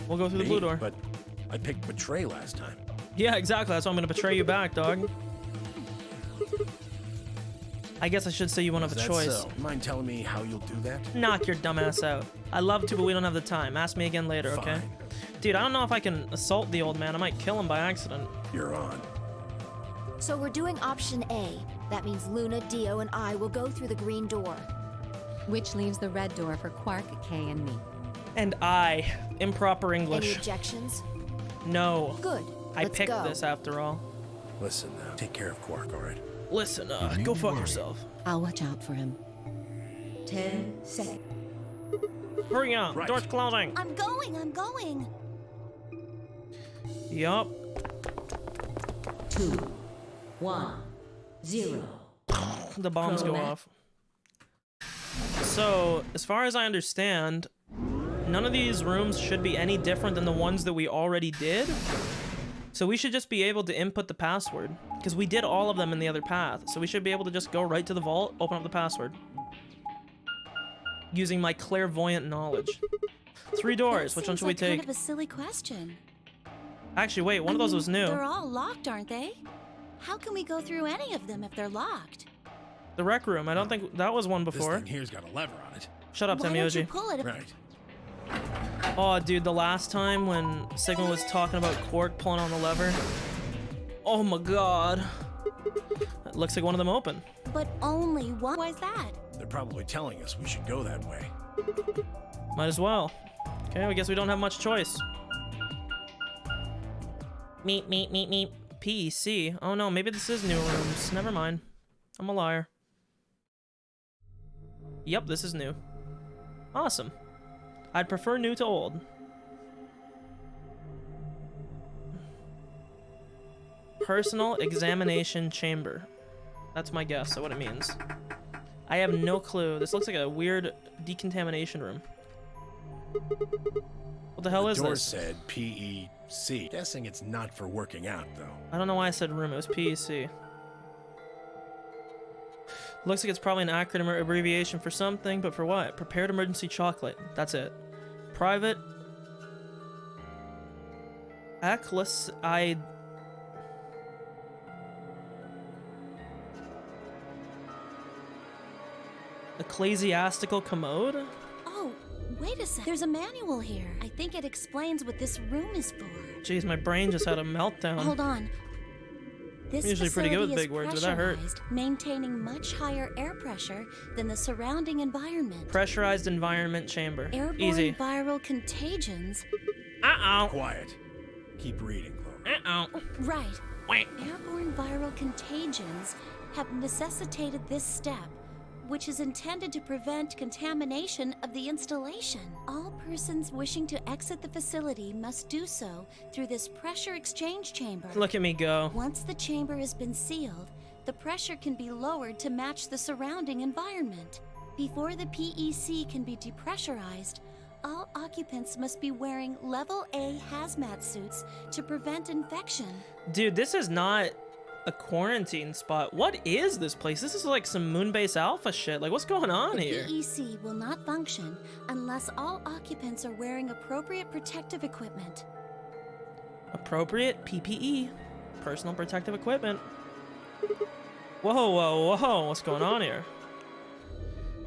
Speaker 1: We'll go through the blue door.
Speaker 7: But I picked Betray last time.
Speaker 1: Yeah, exactly. That's why I'm gonna betray you back, dog. I guess I should say you won't have a choice.
Speaker 7: So? Mind telling me how you'll do that?
Speaker 1: Knock your dumbass out. I'd love to, but we don't have the time. Ask me again later, okay?
Speaker 7: Fine.
Speaker 1: Dude, I don't know if I can assault the old man. I might kill him by accident.
Speaker 7: You're on.
Speaker 2: So we're doing option A. That means Luna, Dio, and I will go through the green door.
Speaker 8: Which leaves the red door for Quark, Kay, and me.
Speaker 1: And I. Improper
Speaker 2: Any
Speaker 1: English.
Speaker 2: objections?
Speaker 1: No.
Speaker 2: Good.
Speaker 1: I
Speaker 2: Let's
Speaker 1: picked
Speaker 2: go.
Speaker 1: this after all.
Speaker 7: Listen, take care of Quark, all right?
Speaker 1: Listen,
Speaker 3: You
Speaker 1: go
Speaker 3: needn't
Speaker 1: fuck
Speaker 3: worry.
Speaker 1: yourself.
Speaker 8: I'll watch out for him.
Speaker 9: 10 seconds.
Speaker 1: Hurry up.
Speaker 7: Right.
Speaker 1: Door's closing.
Speaker 4: I'm going.
Speaker 1: Yup.
Speaker 9: 2, 1, 0.
Speaker 1: The bombs go
Speaker 9: Chromat.
Speaker 1: off. So, as far as I understand, none of these rooms should be any different than the ones that we already did. So we should just be able to input the password, because we did all of them in the other path. So we should be able to just go right to the vault, open up the password. Using my clairvoyant knowledge. 3 doors, which one should we take?
Speaker 4: Kind of a silly question.
Speaker 1: Actually, wait, one of those was new.
Speaker 4: They're all locked, aren't they? How can we go through any of them if they're locked?
Speaker 1: The rec room, I don't think that was one
Speaker 7: This
Speaker 1: before.
Speaker 7: thing here's got a lever on it.
Speaker 1: Shut up,
Speaker 4: Why don't you
Speaker 1: Temioji.
Speaker 4: pull it?
Speaker 7: Right.
Speaker 1: Oh, dude, the last time when Sigma was talking about Quark pulling on the lever. Oh my god. It looks like one of them open.
Speaker 4: But only one. Why's that?
Speaker 7: They're probably telling us we should go that way.
Speaker 1: Might as well. Okay, I guess we don't have much choice. Meep, meep, meep, meep. PEC. Oh no, maybe this is new rooms. Never mind. I'm a liar. Yep, this is new. Awesome. I'd prefer new to old. Personal examination chamber. That's my guess of what it means. I have no clue. This looks like a weird decontamination room. What the hell is
Speaker 7: Door
Speaker 1: this?
Speaker 7: said PEC. Guessing it's not for working out, though.
Speaker 1: I don't know why I said room. It was PEC. Looks like it's probably an acronym or abbreviation for something, but for what? Prepared emergency chocolate. That's it. Private. Ecclesiastical commode?
Speaker 4: Oh, wait a sec. There's a manual here. I think it explains what this room is for.
Speaker 1: Jeez, my brain just had a meltdown.
Speaker 4: Hold on. This
Speaker 1: I'm usually pretty good with
Speaker 4: facility
Speaker 1: big words,
Speaker 4: is
Speaker 1: but that hurt.
Speaker 4: pressurized, maintaining much higher air pressure than the surrounding environment.
Speaker 1: Pressurized environment chamber.
Speaker 4: Airborne
Speaker 1: Easy.
Speaker 4: viral contagions.
Speaker 1: Uh-oh.
Speaker 7: Quiet. Keep reading, Clover.
Speaker 1: Uh-oh.
Speaker 4: Right.
Speaker 1: Wait.
Speaker 4: Airborne viral contagions have necessitated this step, which is intended to prevent contamination of the installation. All persons wishing to exit the facility must do so through this pressure exchange chamber.
Speaker 1: Look at me go.
Speaker 4: Once the chamber has been sealed, the pressure can be lowered to match the surrounding environment. Before the PEC can be depressurized, all occupants must be wearing level A hazmat suits to prevent infection.
Speaker 1: Dude, this is not a quarantine spot. What is this place? This is like some Moonbase Alpha shit. Like, what's going on
Speaker 4: The
Speaker 1: here?
Speaker 4: PEC will not function unless all occupants are wearing appropriate protective equipment.
Speaker 1: Appropriate PPE. Personal protective equipment. Whoa, whoa, whoa. What's going on here?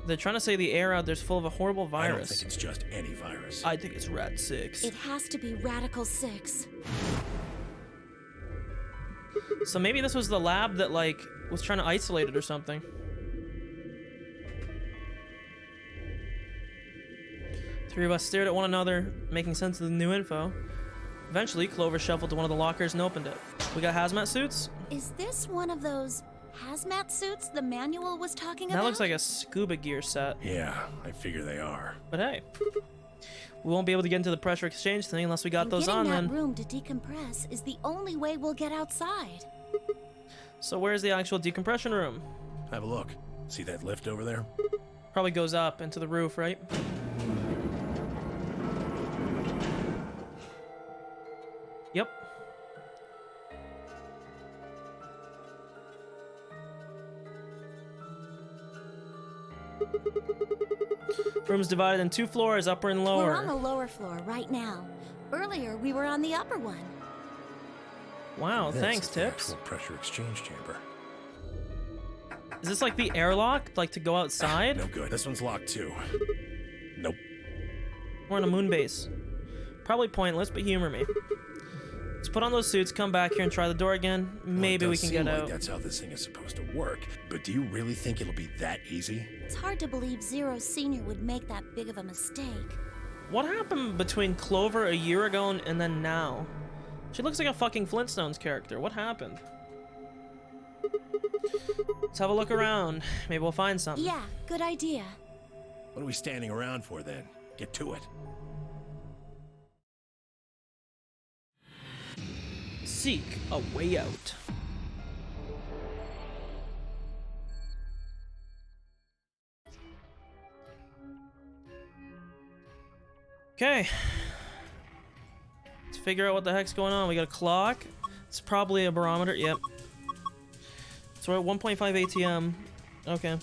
Speaker 1: They're trying to say the air out there's full of a horrible
Speaker 7: I don't
Speaker 1: virus.
Speaker 7: think it's just any virus.
Speaker 1: I think it's Rat 6.
Speaker 4: It has to be Radical 6.
Speaker 1: So maybe this was the lab that, like, was trying to isolate it or something. Three of us stared at one another, making sense of the new info. Eventually, Clover shuffled to one of the lockers and opened it. We got hazmat suits?
Speaker 4: Is this one of those hazmat suits the manual was talking about?
Speaker 1: That looks like a scuba gear set.
Speaker 7: Yeah, I figure they are.
Speaker 1: But hey, we won't be able to get into the pressure exchange thing unless we got
Speaker 4: And
Speaker 1: those
Speaker 4: getting
Speaker 1: on
Speaker 4: that
Speaker 1: then.
Speaker 4: room to decompress is the only way we'll get outside.
Speaker 1: So where's the actual decompression room?
Speaker 7: Have a look. See that lift over there?
Speaker 1: Probably goes up into the roof, right? Yep. Room's divided in 2 floors, upper and lower.
Speaker 4: We're on the lower floor right now. Earlier, we were on the upper one.
Speaker 1: Wow,
Speaker 7: This
Speaker 1: thanks,
Speaker 7: is the
Speaker 1: Tips.
Speaker 7: actual pressure exchange chamber.
Speaker 1: Is this like the airlock, like to go outside?
Speaker 7: No good. This one's locked too. Nope.
Speaker 1: We're on a moon base. Probably pointless, but humor me. Let's put on those suits, come back here and try the door again. Maybe we can get out.
Speaker 7: That's how this thing is supposed to work. But do you really think it'll be that easy?
Speaker 4: It's hard to believe Zero Senior would make that big of a mistake.
Speaker 1: What happened between Clover a year ago and then now? She looks like a fucking Flintstones character. What happened? Let's have a look around. Maybe we'll find something.
Speaker 4: Yeah, good idea.
Speaker 7: What are we standing around for then? Get to it.
Speaker 1: Seek a way out. Okay. Let's figure out what the heck's going on. We got a clock. It's probably a barometer. Yep. So we're at 1.5 ATM. Okay.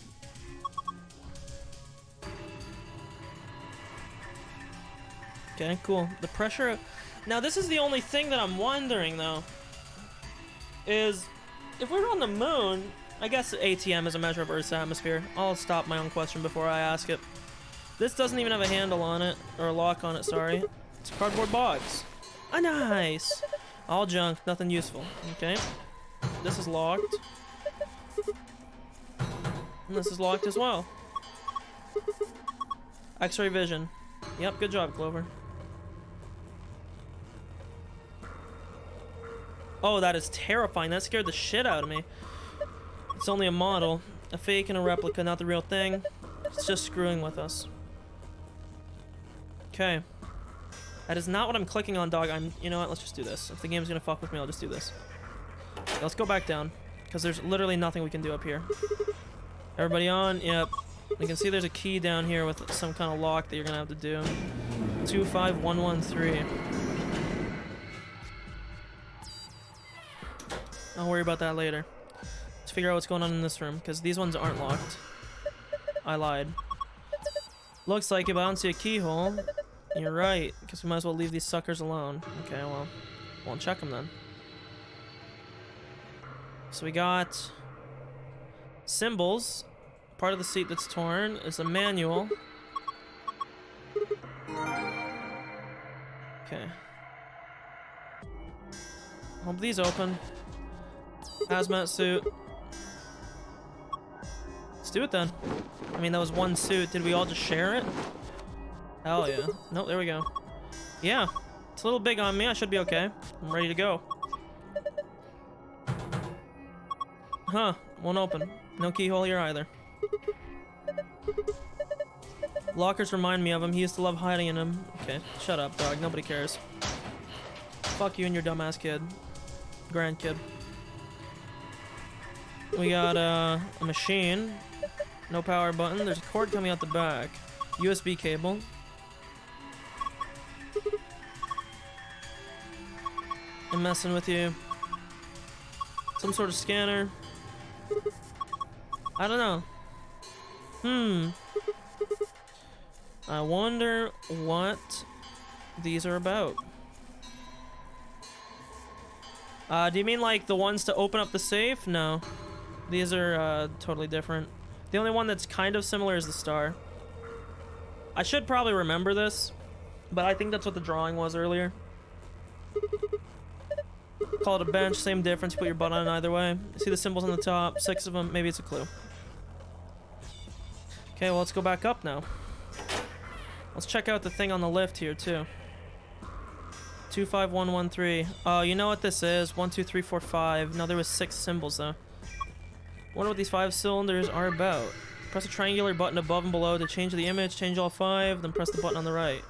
Speaker 1: Okay, cool. The pressure... Now, this is the only thing that I'm wondering, though, is if we were on the moon, I guess ATM is a measure of Earth's atmosphere. I'll stop my own question before I ask it. This doesn't even have a handle on it, or a lock on it, sorry. It's a cardboard box. Ah, nice! All junk, nothing useful. Okay. This is locked. And this is locked as well. X-ray vision. Yep, good job, Clover. Oh, that is terrifying. That scared the shit out of me. It's only a model. A fake and a replica, not the real thing. It's just screwing with us. Okay. That is not what I'm clicking on, dog. You know what? Let's just do this. If the game's gonna fuck with me, I'll just do this. Okay, let's go back down. Because there's literally nothing we can do up here. Everybody on? Yep. You can see there's a key down here with some kind of lock that you're gonna have to do. 25113. I'll worry about that later. Let's figure out what's going on in this room, because these ones aren't locked. I lied. Looks like it, but I don't see a keyhole. You're right, because we might as well leave these suckers alone. Okay, well, won't check them then. So we got symbols. Part of the seat that's torn is a manual. Okay. Hope these open. Hazmat suit. Let's do it then. I mean, that was one suit. Did we all just share it? Hell yeah. Nope, there we go. Yeah. It's a little big on me. I should be okay. I'm ready to go. Huh. Won't open. No keyhole here either. Lockers remind me of him. He used to love hiding in them. Okay. Shut up, dog. Nobody cares. Fuck you and your dumbass kid. Grandkid. We got a machine. No power button. There's a cord coming out the back. USB cable. I'm messing with you. Some sort of scanner. I don't know. I wonder what these are about. Do you mean like the ones to open up the safe? No. These are totally different. The only one that's kind of similar is the star. I should probably remember this, but I think that's what the drawing was earlier. Call it a bench, same difference, you put your butt on it either way. See the symbols on the top, 6 of them, maybe it's a clue. Okay, well let's go back up now. Let's check out the thing on the lift here too. 25113. Oh, you know what this is? 1, 2, 3, 4, 5. No, there was 6 symbols though. Wonder what these 5 cylinders are about. Press the triangular button above and below to change the image, change all 5, then press the button on the right.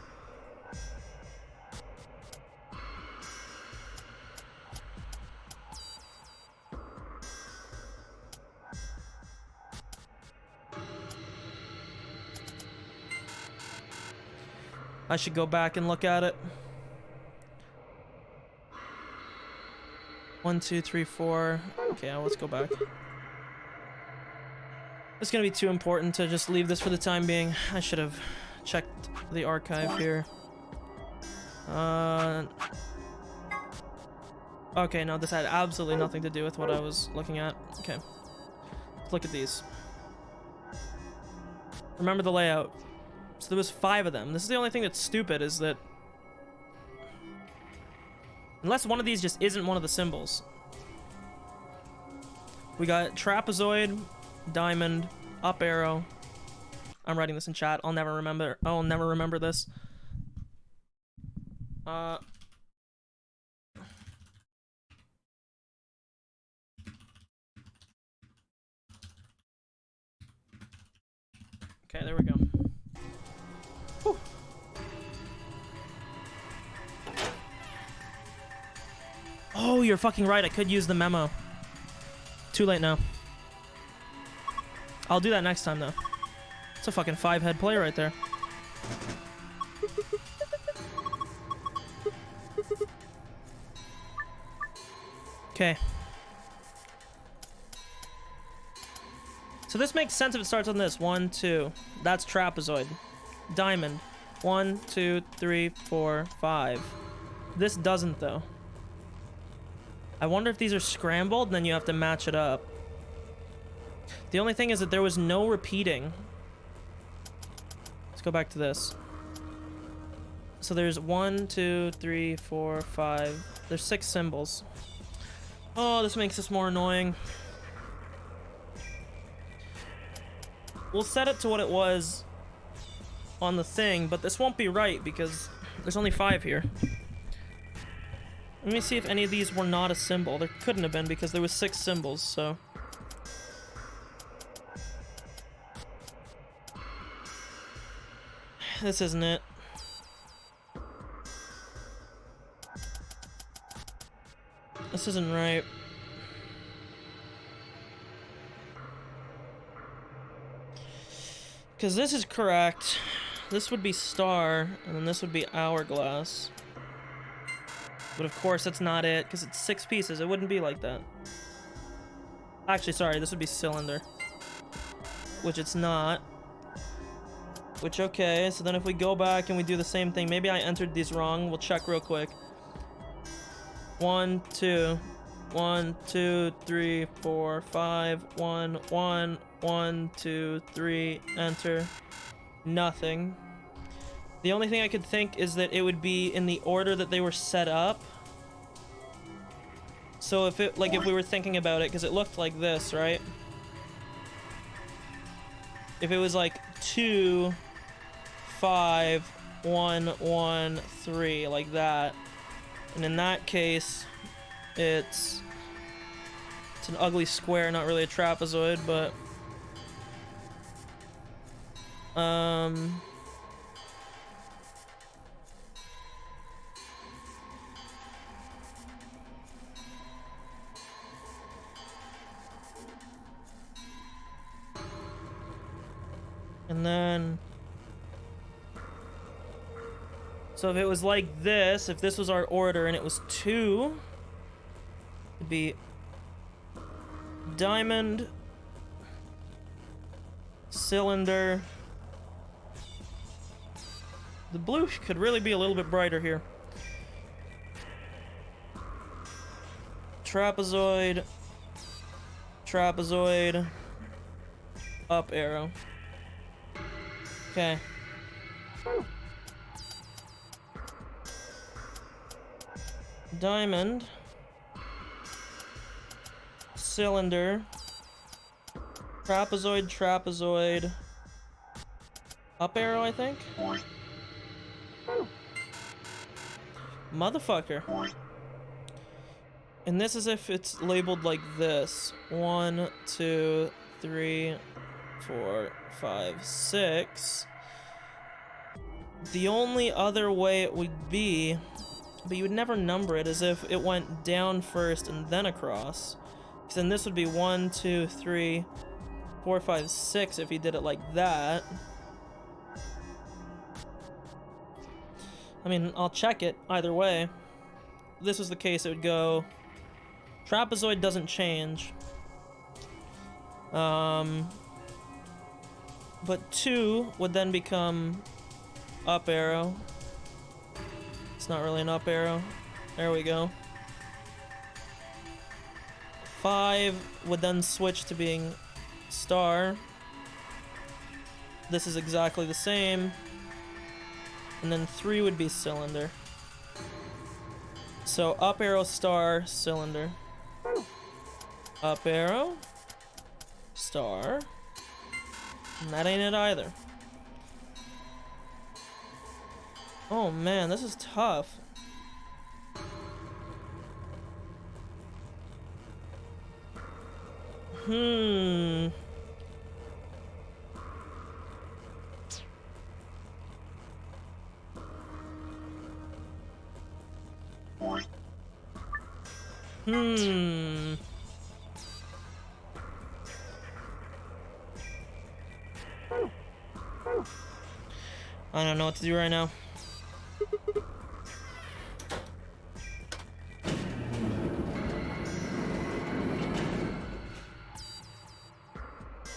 Speaker 1: I should go back and look at it. 1, 2, 3, 4. Okay, let's go back. It's gonna be too important to just leave this for the time being. I should have checked the archive here. Okay, no, this had absolutely nothing to do with what I was looking at. Okay. Let's look at these. Remember the layout. So there was 5 of them. This is the only thing that's stupid, is that unless one of these just isn't one of the symbols. We got trapezoid, diamond, up arrow. I'm writing this in chat. I'll never remember this. Okay, there we go. Whew. Oh, you're fucking right. I could use the memo. Too late now. I'll do that next time, though. It's a fucking 5-head play right there. Okay. So this makes sense if it starts on this. 1, 2. That's trapezoid. Diamond. 1, 2, 3, 4, 5. This doesn't, though. I wonder if these are scrambled, and then you have to match it up. The only thing is that there was no repeating. Let's go back to this. So there's 1, 2, 3, 4, 5. There's 6 symbols. Oh, this makes this more annoying. We'll set it to what it was on the thing, but this won't be right because there's only 5 here. Let me see if any of these were not a symbol. There couldn't have been because there was 6 symbols, so. This isn't it. This isn't right. Because this is correct. This would be star, and then this would be hourglass. But of course, that's not it, because it's 6 pieces. It wouldn't be like that. Actually, sorry, this would be cylinder. Which it's not. Which, okay, so then if we go back and we do the same thing, maybe I entered these wrong. We'll check real quick. 1, 2. 1, 2, 3, 4, 5. 1, 1. 1, 2, 3. Enter. Nothing. The only thing I could think is that it would be in the order that they were set up. So if it, like, if we were thinking about it, because it looked like this, right? If it was like 2, 5, 1, 1, 3, like that. And in that case, it's an ugly square, not really a trapezoid, but and then, so if it was like this, if this was our order and it was 2, it'd be diamond, cylinder. The blue could really be a little bit brighter here. Trapezoid, trapezoid, up arrow. Okay. Diamond, cylinder, trapezoid, trapezoid, up arrow, I think. Motherfucker. And this is if it's labeled like this. 1, 2, 3, 4, 5, 6. The only other way it would be, but you would never number it, is if it went down first and then across. Because then this would be 1, 2, 3, 4, 5, 6 if you did it like that. I mean, I'll check it either way. If this was the case, it would go... Trapezoid doesn't change. But 2 would then become up arrow. It's not really an up arrow. There we go. 5 would then switch to being star. This is exactly the same. And then 3 would be cylinder. So up arrow, star, cylinder. Up arrow, star. And that ain't it either. Oh man, this is tough. Hmm. I don't know what to do right now.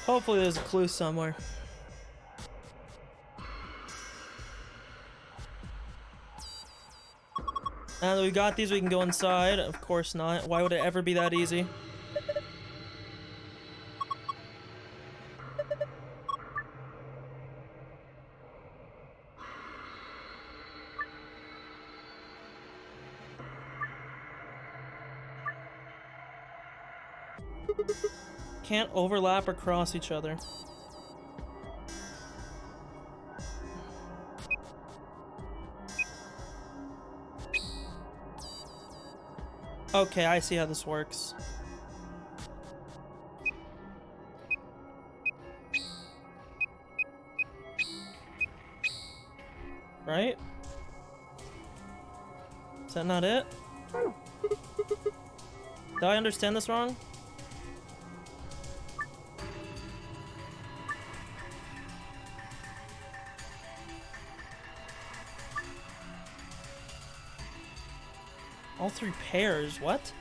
Speaker 1: Hopefully there's a clue somewhere. Now that we got these, we can go inside. Of course not. Why would it ever be that easy? Can't overlap or cross each other. Okay, I see how this works. Right? Is that not it? Did I understand this wrong? All 3 pairs, what?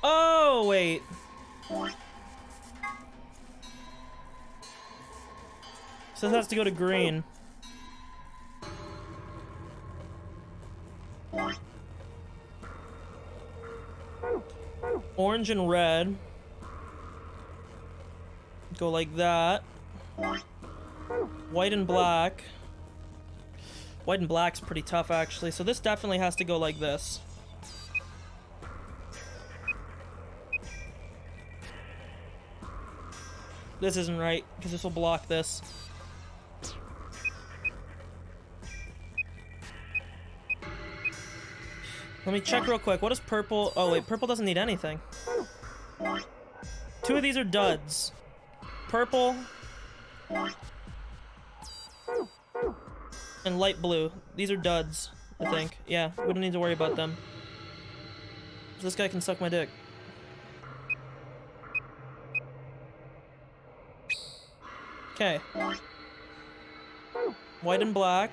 Speaker 1: Oh, wait. So this has to go to green. Orange and red. Go like that. White and black. White and black's pretty tough, actually. So this definitely has to go like this. This isn't right, because this will block this. Let me check real quick. What is purple? Oh, wait. Purple doesn't need anything. 2 of these are duds. Purple. And light blue. These are duds, I think. Yeah, we don't need to worry about them. This guy can suck my dick. Okay. White and black.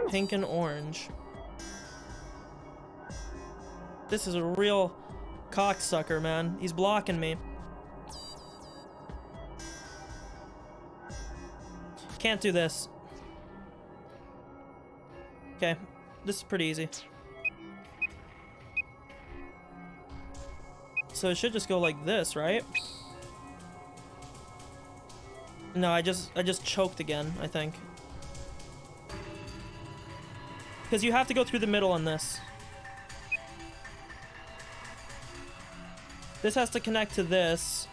Speaker 1: Pink and orange. This is a real cocksucker, man. He's blocking me. Can't do this. Okay, this is pretty easy. So it should just go like this, right? No, I just choked again, I think. Because you have to go through the middle on this. This has to connect to this.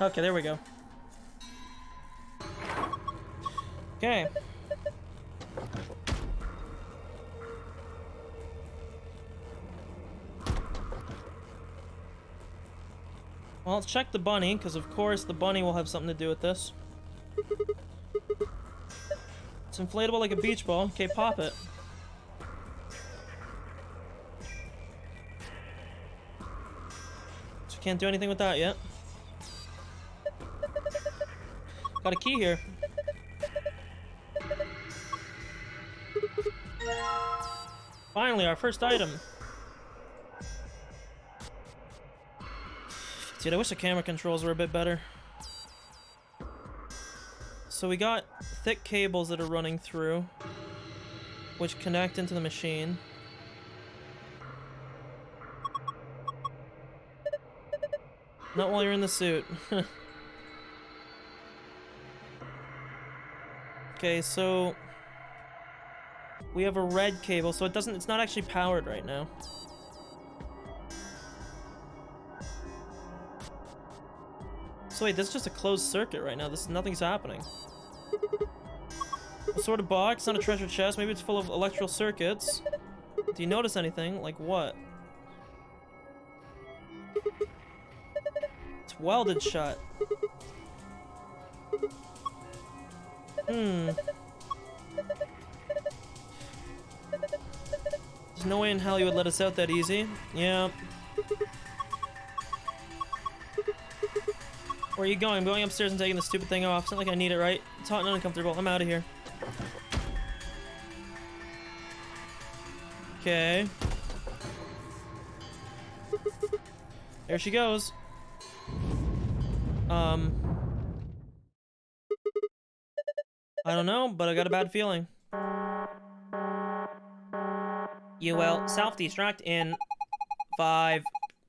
Speaker 1: Okay, there we go. Okay. Well, let's check the bunny, because of course the bunny will have something to do with this. It's inflatable like a beach ball. Okay, pop it. So can't do anything with that yet. Got a key here. Finally, our first item. Dude, I wish the camera controls were a bit better. So we got thick cables that are running through, which connect into the machine. Not while you're in the suit. Okay, so we have a red cable, so it's not actually powered right now. So wait, this is just a closed circuit right now. Nothing's happening. A sort of box, not a treasure chest. Maybe it's full of electrical circuits. Do you notice anything? Like what? It's welded shut. There's no way in hell you would let us out that easy. Yeah. Where are you going? I'm going upstairs and taking the stupid thing off. It's not like I need it, right? It's hot and uncomfortable. I'm out of here. Okay. There she goes. I don't know, but I got a bad feeling. You will self-destruct in 5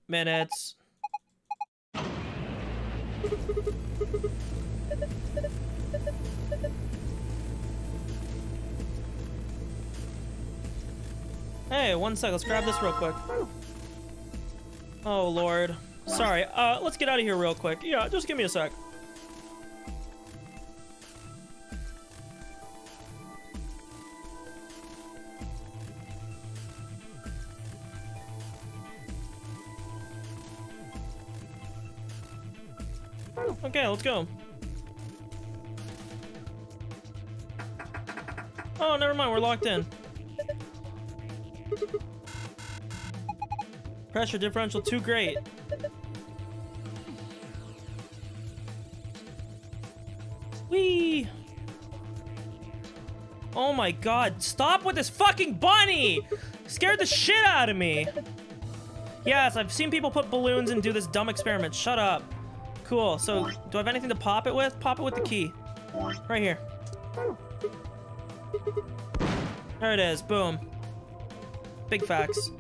Speaker 1: minutes. Hey, one sec, let's grab this real quick. Oh, Lord. Sorry, let's get out of here real quick. Yeah, just give me a sec. Okay, let's go. Oh, never mind, we're locked in. Pressure differential too great. Whee! Oh my god, stop with this fucking bunny! Scared the shit out of me! Yes, I've seen people put balloons and do this dumb experiment. Shut up. Cool, so do I have anything to pop it with? Pop it with the key. Right here. There it is, boom. Big facts.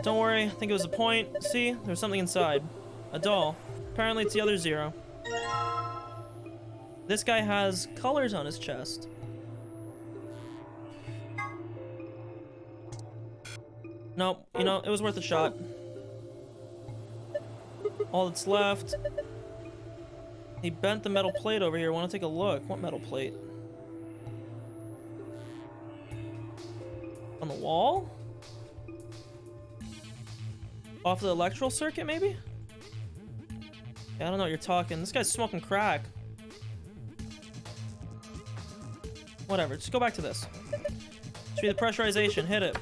Speaker 1: Don't worry, I think it was a point. See, there's something inside. A doll. Apparently it's the other 0. This guy has colors on his chest. Nope, you know, it was worth a shot. All that's left. He bent the metal plate over here. Want to take a look? What metal plate? On the wall? Off the electrical circuit, maybe? Yeah, I don't know what you're talking. This guy's smoking crack. Whatever, just go back to this. Should be the pressurization. Hit it.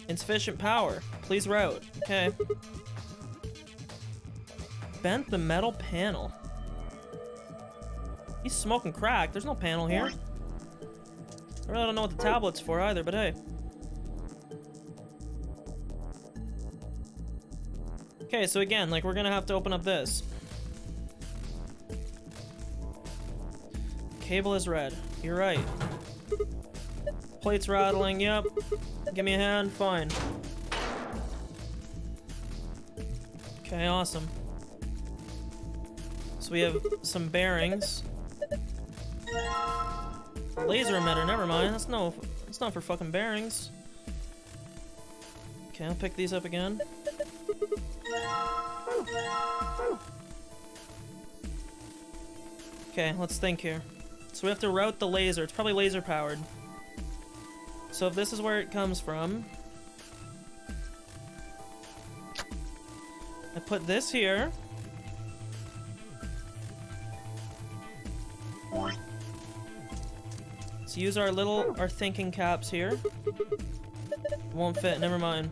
Speaker 1: Insufficient power. Please route. Okay. Bent the metal panel. He's smoking crack. There's no panel here. I really don't know what the tablet's for either, but hey. Okay, so again, like, we're gonna have to open up this. Cable is red. You're right. Plate's rattling. Yep. Give me a hand. Fine. Okay, awesome. So we have some bearings. Laser emitter. Never mind. That's not for fucking bearings. Okay, I'll pick these up again. Okay, let's think here. So we have to route the laser. It's probably laser powered. So if this is where it comes from, I put this here. Let's use our thinking caps here. Won't fit, never mind.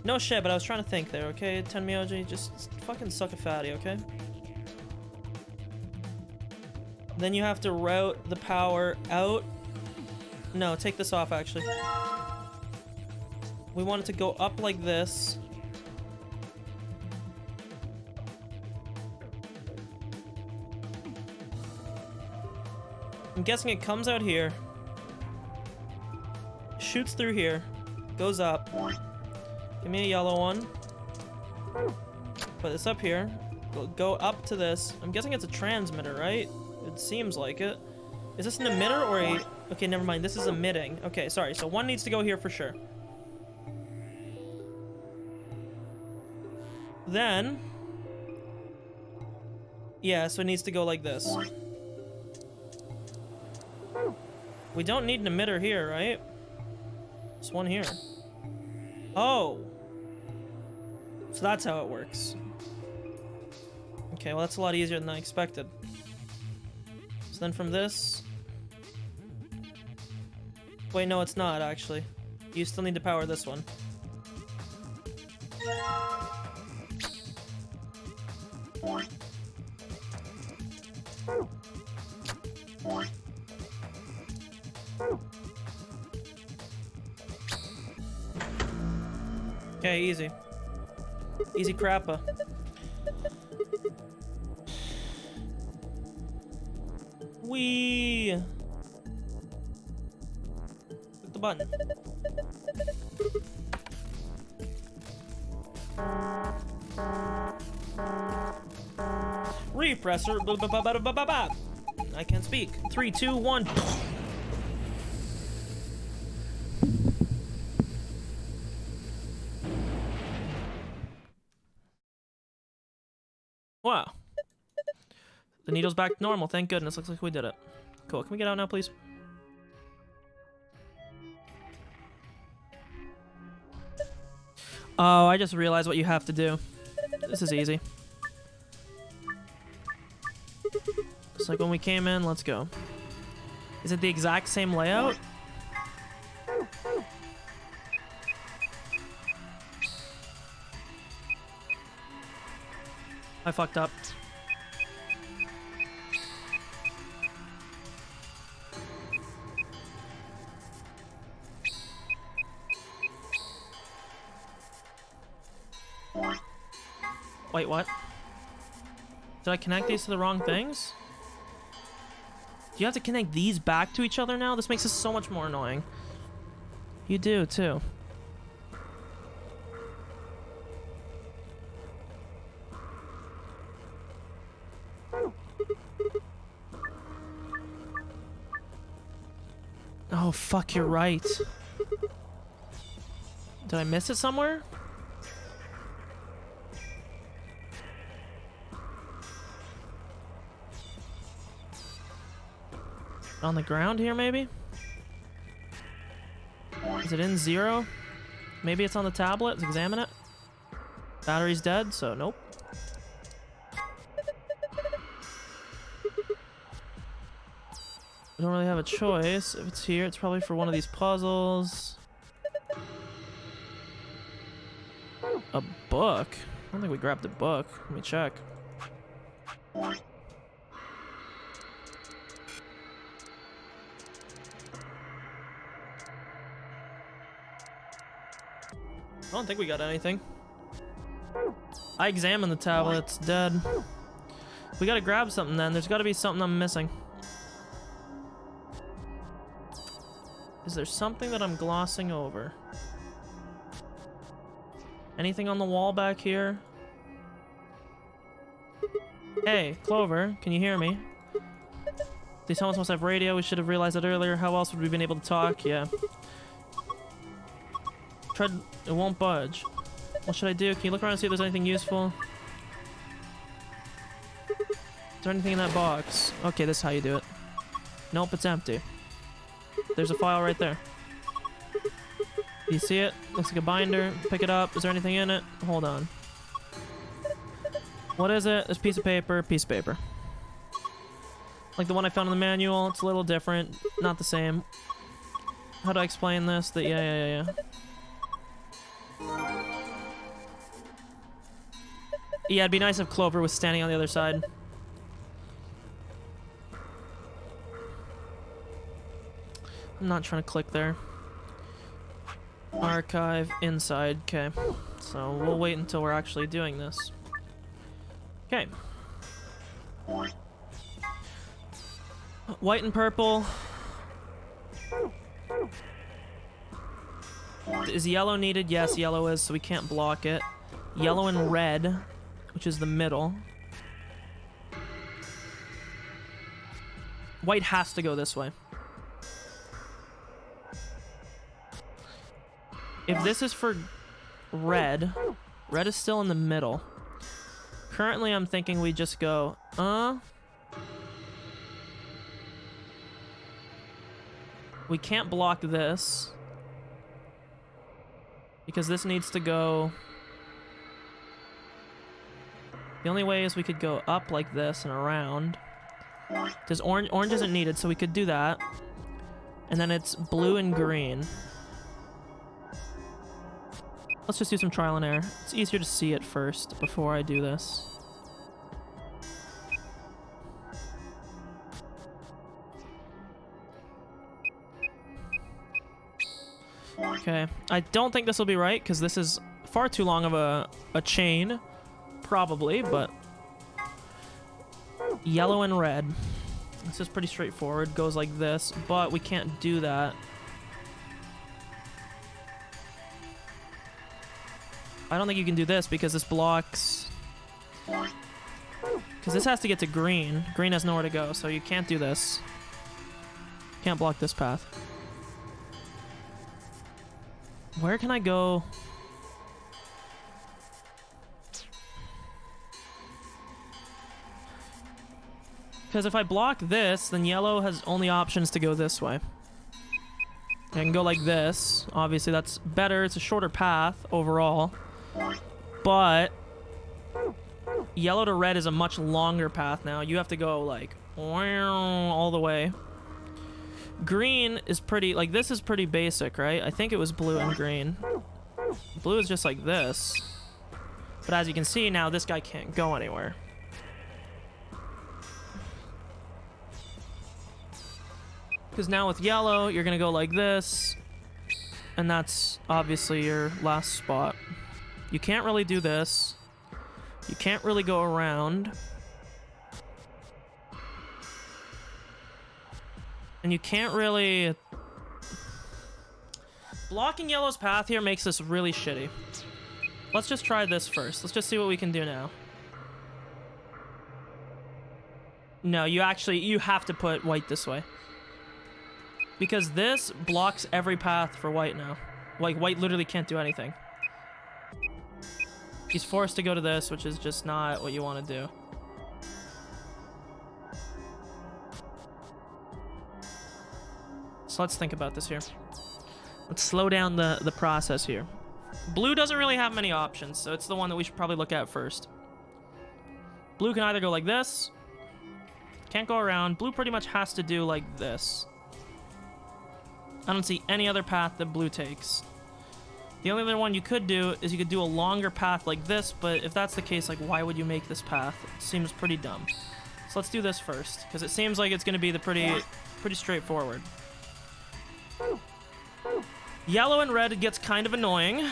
Speaker 1: No shit, but I was trying to think there, okay? Tenmyoji, just fucking suck a fatty, okay? Then you have to route the power out. No, take this off, actually. We want it to go up like this. I'm guessing it comes out here. Shoots through here. Goes up. Give me a yellow one. Put this up here. Go up to this. I'm guessing it's a transmitter, right? It seems like it. Is this an emitter or a... Okay, never mind. This is emitting. Okay, sorry. So one needs to go here for sure. Then... Yeah, so it needs to go like this. We don't need an emitter here, right? Just one here. Oh! So that's how it works. Okay, well that's a lot easier than I expected. So then from this... Wait, no, it's not, actually. You still need to power this one. Okay, easy. Easy crappa. Wee. Click the button. Repressor. I can't speak. 3, 2, 1. Wow. The needle's back to normal, thank goodness. Looks like we did it. Cool, can we get out now, please? Oh, I just realized what you have to do. This is easy. Just like when we came in, let's go. Is it the exact same layout? I fucked up. Wait, what? Did I connect these to the wrong things? Do you have to connect these back to each other now? This makes this so much more annoying. You do, too. Oh, fuck, you're right. Did I miss it somewhere? On the ground here, maybe? Is it in 0? Maybe it's on the tablet. Let's examine it. Battery's dead, so nope. We don't really have a choice. If it's here, it's probably for one of these puzzles. A book? I don't think we grabbed a book. Let me check. I don't think we got anything. I examined the tablet, it's dead. We gotta grab something then. There's gotta be something I'm missing. Is there something that I'm glossing over? Anything on the wall back here? Hey, Clover, can you hear me? These helmets must have radio. We should have realized that earlier. How else would we have been able to talk? Yeah. It won't budge. What should I do? Can you look around and see if there's anything useful? Is there anything in that box? Okay, this is how you do it. Nope, it's empty. There's a file right there. You see it? Looks like a binder. Pick it up. Is there anything in it? Hold on. What is it? This piece of paper. Piece of paper. Like the one I found in the manual. It's a little different. Not the same. How do I explain this? That yeah. Yeah, it'd be nice if Clover was standing on the other side. I'm not trying to click there. Archive inside. Okay. So we'll wait until we're actually doing this. Okay. White and purple. Is yellow needed? Yes, yellow is, so we can't block it. Yellow and red, which is the middle. White has to go this way. If this is for red, red is still in the middle. Currently, I'm thinking we just go, we can't block this. Because this needs to go... The only way is we could go up like this and around. Because orange isn't needed, so we could do that. And then it's blue and green. Let's just do some trial and error. It's easier to see it first before I do this. Okay, I don't think this will be right because this is far too long of a chain, probably, but yellow and red. This is pretty straightforward. Goes like this, but we can't do that. I don't think you can do this because this blocks... Because this has to get to green. Green has nowhere to go, so you can't do this. Can't block this path. Where can I go? Because if I block this, then yellow has only options to go this way. I can go like this. Obviously, that's better. It's a shorter path overall. But yellow to red is a much longer path now. You have to go like all the way. Green is pretty, like this is pretty basic, right? I think it was blue and green. Blue is just like this. But as you can see now, this guy can't go anywhere. Because now with yellow, you're gonna go like this. And that's obviously your last spot. You can't really do this. You can't really go around. And you can't really... Blocking yellow's path here makes this really shitty. Let's just try this first. Let's just see what we can do now. No, you have to put white this way. Because this blocks every path for white now. Like, white literally can't do anything. He's forced to go to this, which is just not what you want to do. So let's think about this here. Let's slow down the process here. Blue doesn't really have many options, so it's the one that we should probably look at first. Blue can either go like this. Can't go around. Blue pretty much has to do like this. I don't see any other path that blue takes. The only other one you could do is you could do a longer path like this, but if that's the case, like, why would you make this path? It seems pretty dumb. So let's do this first, because it seems like it's going to be the pretty straightforward. Yellow and red gets kind of annoying.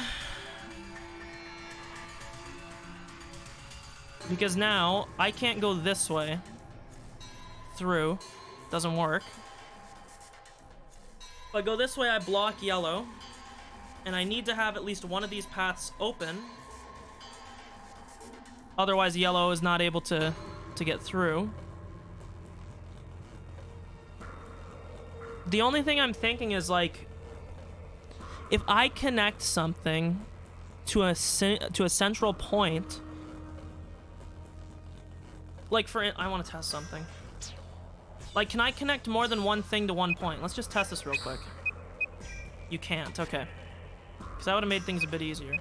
Speaker 1: Because now, I can't go this way. Through. Doesn't work. If I go this way, I block yellow. And I need to have at least one of these paths open. Otherwise, yellow is not able to get through. The only thing I'm thinking is, like, if I connect something to a central point. Like I want to test something. Like, can I connect more than one thing to one point? Let's just test this real quick. You can't, okay. Because that would have made things a bit easier.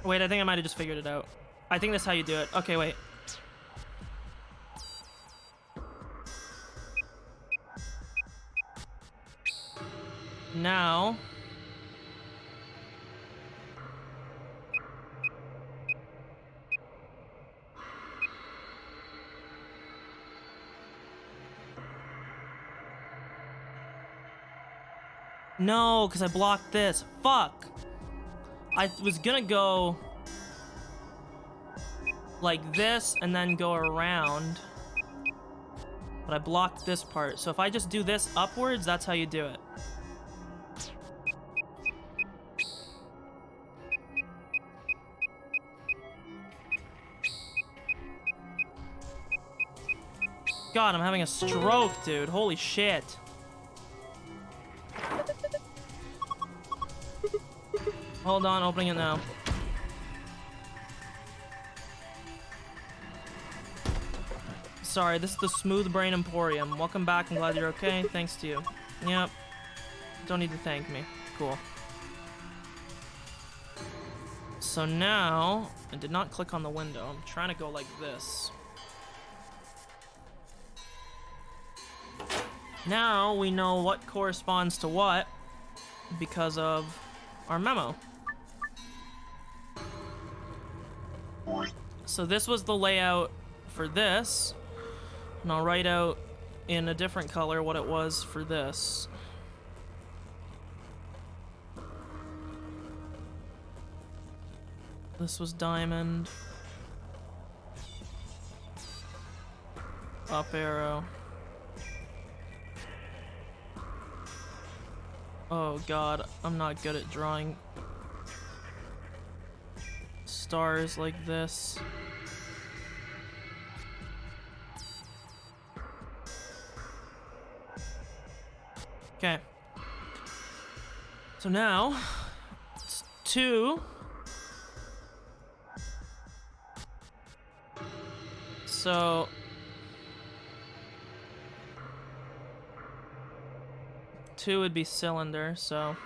Speaker 1: Wait, I think I might have just figured it out. I think that's how you do it. Okay, wait. Now... No, because I blocked this. Fuck! I was gonna go... like this, and then go around. But I blocked this part. So if I just do this upwards, that's how you do it. God, I'm having a stroke, dude. Holy shit. Hold on, opening it now. Sorry, this is the Smooth Brain Emporium. Welcome back, I'm glad you're okay. Thanks to you. Yep. Don't need to thank me. Cool. So now, I did not click on the window. I'm trying to go like this. Now we know what corresponds to what because of our memo. So this was the layout for this, and I'll write out in a different color what it was for this. This was diamond. Up arrow. Oh god, I'm not good at drawing stars like this. Okay. So now, it's 2. So... 2 would be cylinder, so...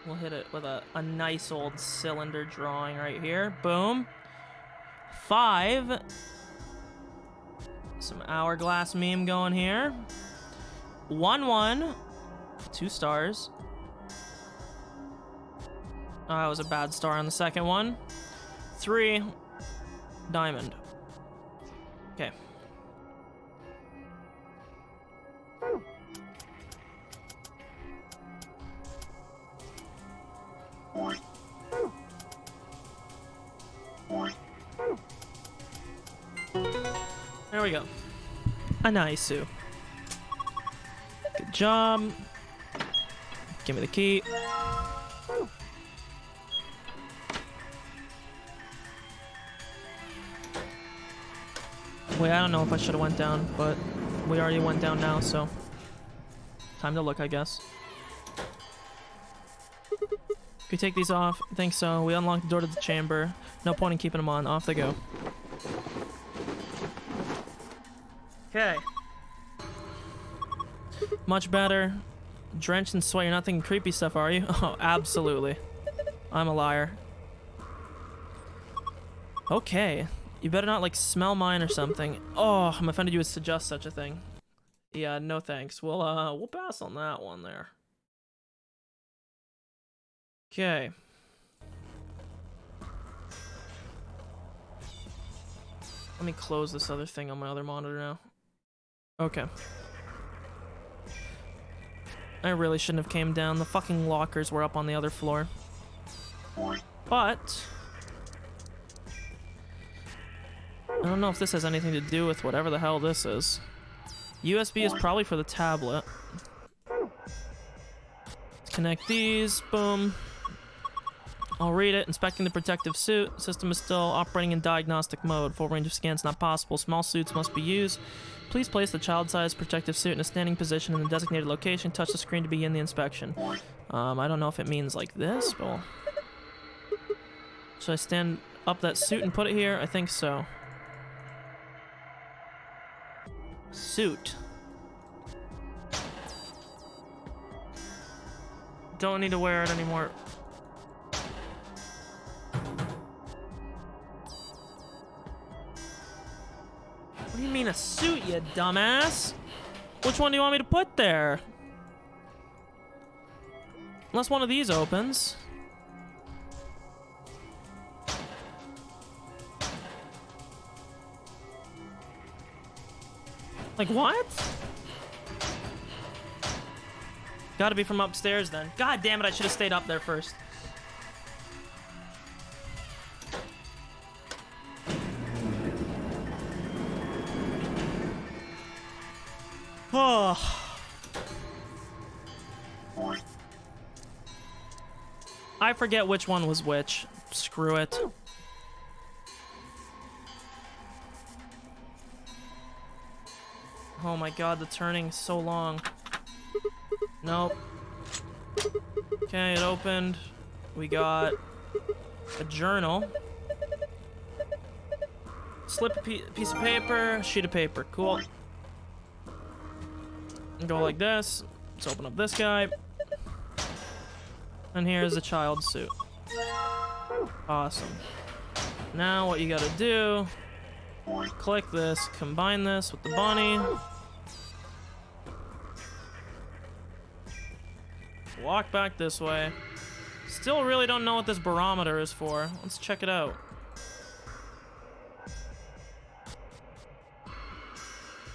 Speaker 1: we'll hit it with a nice old cylinder drawing right here. Boom. 5. Some hourglass meme going here. 1, 1. 2 stars. Oh, that was a bad star on the second one. 3. Diamond. Okay. There we go. Anaisu. Good job. Give me the key. Wait, I don't know if I should have went down, but we already went down now, so time to look, I guess. Can we take these off? I think so. We unlock the door to the chamber. No point in keeping them on. Off they go. Okay. Much better. Drenched in sweat. You're not thinking creepy stuff, are you? Oh, absolutely. I'm a liar. Okay. You better not, like, smell mine or something. Oh, I'm offended you would suggest such a thing. Yeah, no thanks. We'll pass on that one there. Okay. Let me close this other thing on my other monitor now. Okay. I really shouldn't have came down. The fucking lockers were up on the other floor. But... I don't know if this has anything to do with whatever the hell this is. USB is probably for the tablet. Let's connect these. Boom. I'll read it. Inspecting the protective suit. System is still operating in diagnostic mode. Full range of scans not possible. Small suits must be used. Please place the child-sized protective suit in a standing position in the designated location. Touch the screen to begin the inspection. I don't know if it means like this, but... Should I stand up that suit and put it here? I think so. Suit. Don't need to wear it anymore. What do you mean a suit, you dumbass? Which one do you want me to put there? Unless one of these opens. Like what? Gotta be from upstairs then. God damn it, I should have stayed up there first. Oh. I forget which one was which. Screw it. Oh my god, the turning's so long. Nope. Okay, it opened. We got a journal. Slip a piece of paper, sheet of paper. Cool. Go like this. Let's open up this guy. And here's the child suit. Awesome. Now what you gotta do, click this, combine this with the bunny. Walk back this way. Still really don't know what this barometer is for. Let's check it out.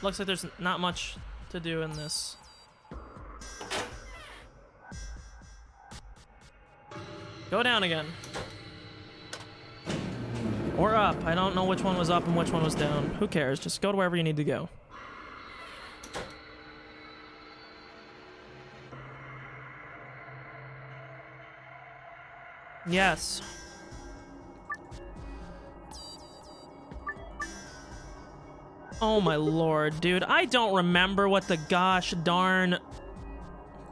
Speaker 1: Looks like there's not much to do in this. Go down again. Or up. I don't know which one was up and which one was down. Who cares? Just go to wherever you need to go. Yes. Oh my lord, dude. I don't remember what the gosh darn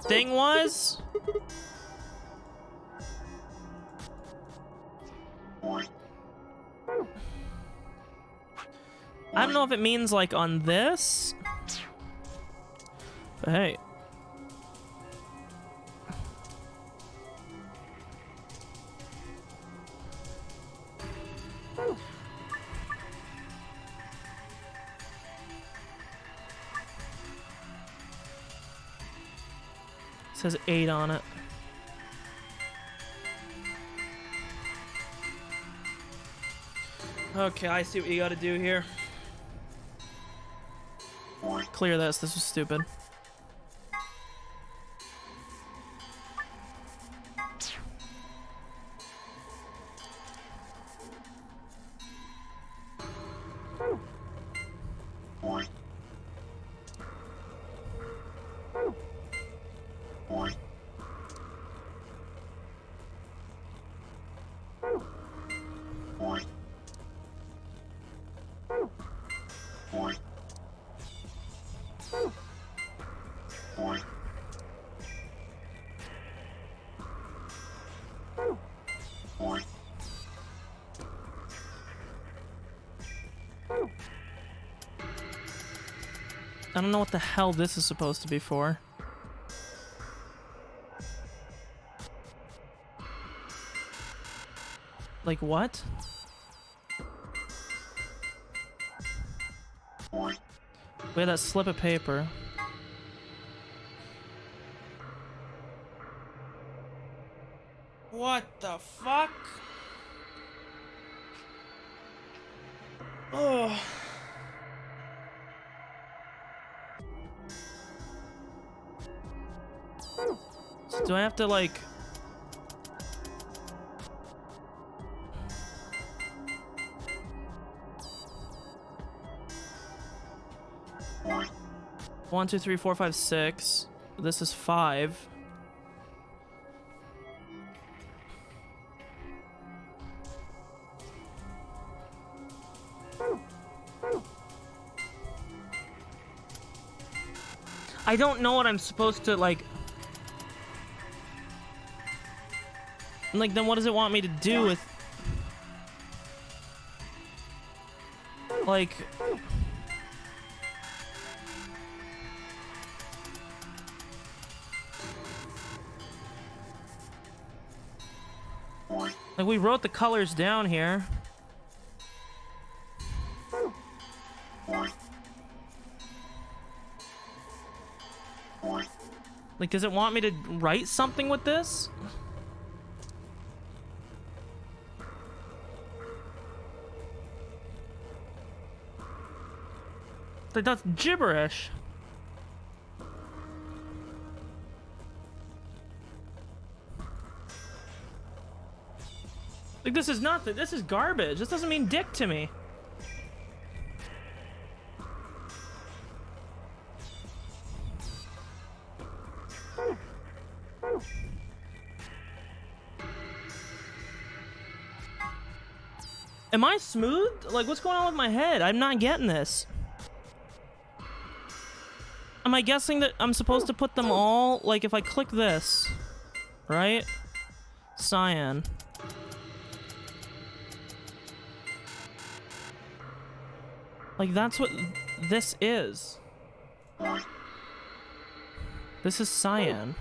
Speaker 1: thing was. I don't know if it means like on this. But hey. It says 8 on it. Okay, I see what you gotta do here. Clear this. This was stupid. I don't know what the hell this is supposed to be for. Like what? Wait, that slip of paper. What the fuck? Oh. So do I have to like... One, two, three, four, five, six. This is 5. I don't know what I'm supposed to, like... Like, then what does it want me to do with... Like... Like, we wrote the colors down here. Like, does it want me to write something with this? Like, that's gibberish. Like, this is nothing. This is garbage. This doesn't mean dick to me. Am I smooth? Like, what's going on with my head? I'm not getting this. Am I guessing that I'm supposed to put them all... Like, if I click this, right? Cyan. Like, that's what this is. This is cyan.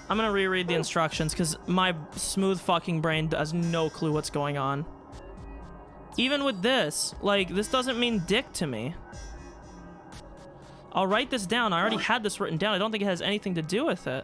Speaker 1: I'm gonna reread the instructions because my smooth fucking brain has no clue what's going on. Even with this, like, this doesn't mean dick to me. I'll write this down. I already had this written down. I don't think it has anything to do with it.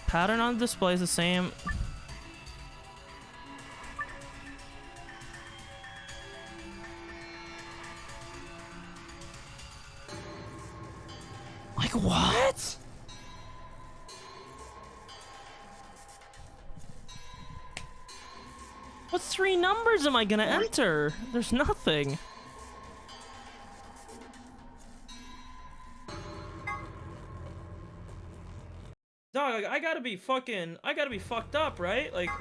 Speaker 1: Pattern on the display is the same. Like, what? What 3 numbers am I gonna enter? There's nothing. Dog, I gotta be fucked up, right? Like...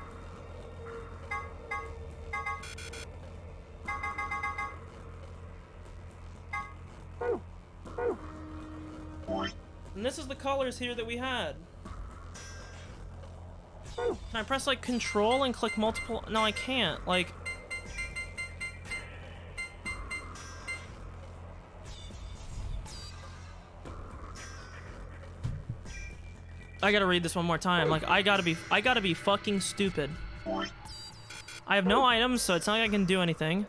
Speaker 1: And this is the colors here that we had. Can I press, like, control and click multiple? No, I can't. Like... I gotta read this one more time. Like, I gotta be fucking stupid. I have no items, so it's not like I can do anything.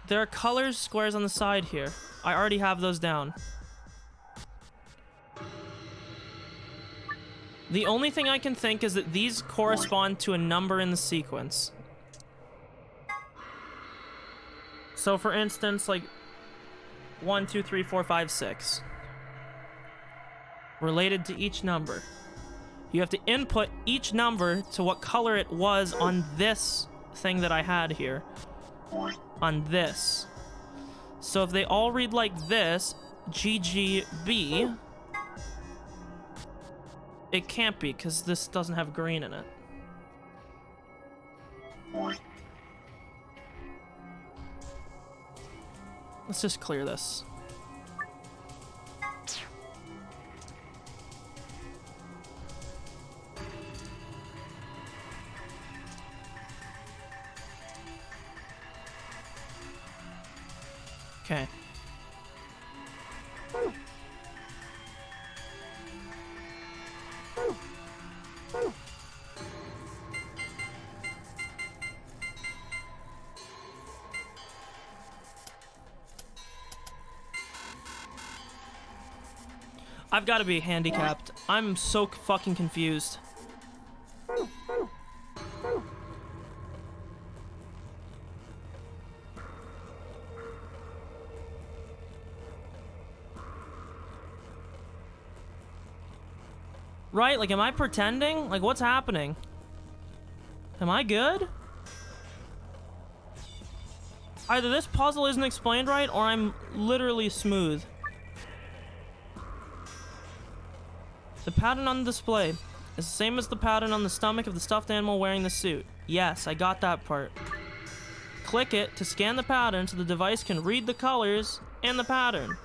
Speaker 1: There are colors, squares on the side here. I already have those down. The only thing I can think is that these correspond to a number in the sequence. So, for instance, like... 1, 2, 3, 4, 5, 6. Related to each number. You have to input each number to what color it was on this thing that I had here. On this. So if they all read like this, GGB, it can't be because this doesn't have green in it. Let's just clear this. Okay. I've got to be handicapped. I'm so fucking confused. Right? Like, am I pretending? Like, what's happening? Am I good? Either this puzzle isn't explained right, or I'm literally smooth. The pattern on the display is the same as the pattern on the stomach of the stuffed animal wearing the suit. Yes, I got that part. Click it to scan the pattern so the device can read the colors and the pattern.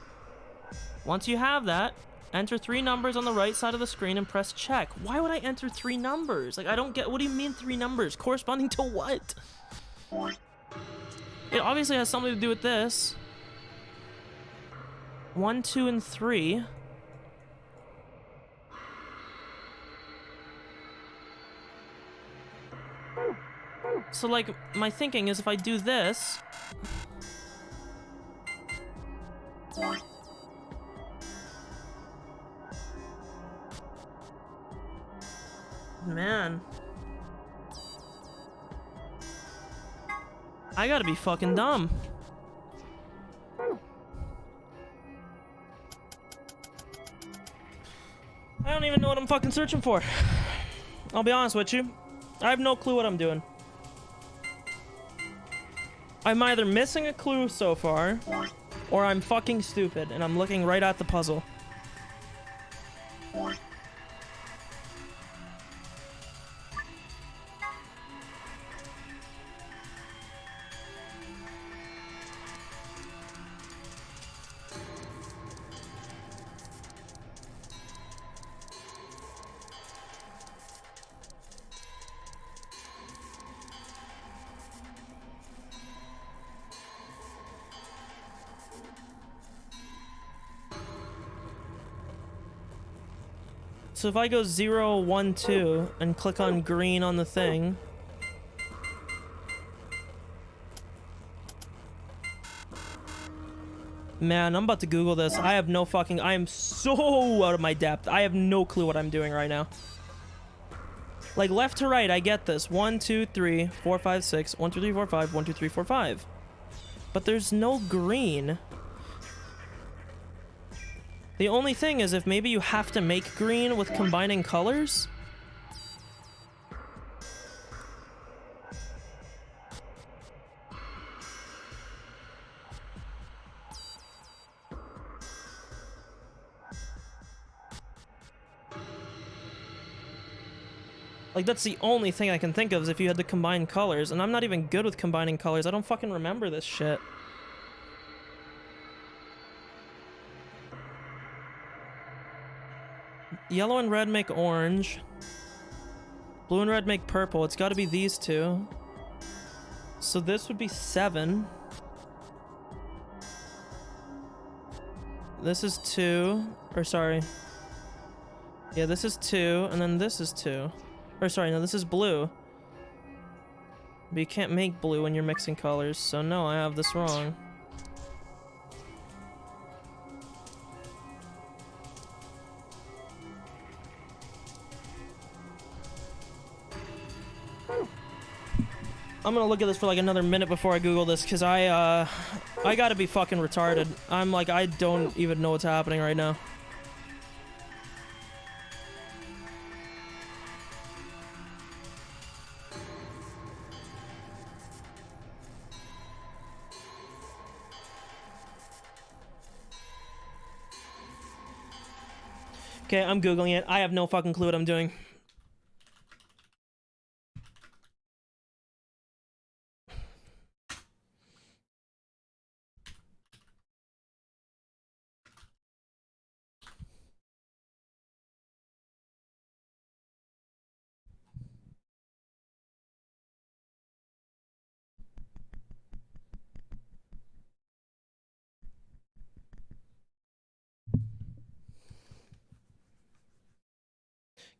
Speaker 1: Once you have that, enter 3 numbers on the right side of the screen and press check. Why would I enter 3 numbers? Like, I don't get, what do you mean 3 numbers? Corresponding to what? It obviously has something to do with this. 1, 2, and 3. So, like, my thinking is if I do this... Man. I gotta be fucking dumb. I don't even know what I'm fucking searching for. I'll be honest with you. I have no clue what I'm doing. I'm either missing a clue so far, or I'm fucking stupid and I'm looking right at the puzzle. So if I go 0, 1, 2 and click on green on the thing. Man, I'm about to Google this. I have no fucking... I am so out of my depth. I have no clue what I'm doing right now. Like, left to right, I get this. 1, 2, 3, 4, 5, 6. 1, 2, 3, 4, 5. 1, 2, 3, 4, 5. But there's no green. The only thing is if maybe you have to make green with combining colors? Like, that's the only thing I can think of is if you had to combine colors, and I'm not even good with combining colors. I don't fucking remember this shit. Yellow and red make orange. Blue and red make purple. It's got to be these two. So this would be 7. This is 2. Or sorry. Yeah, this is 2, and then this is 2. Or sorry, no, this is blue. But you can't make blue when you're mixing colors, so no, I have this wrong. I'm gonna look at this for like another minute before I Google this, because I gotta be fucking retarded. I'm like, I don't even know what's happening right now. Okay, I'm Googling it. I have no fucking clue what I'm doing.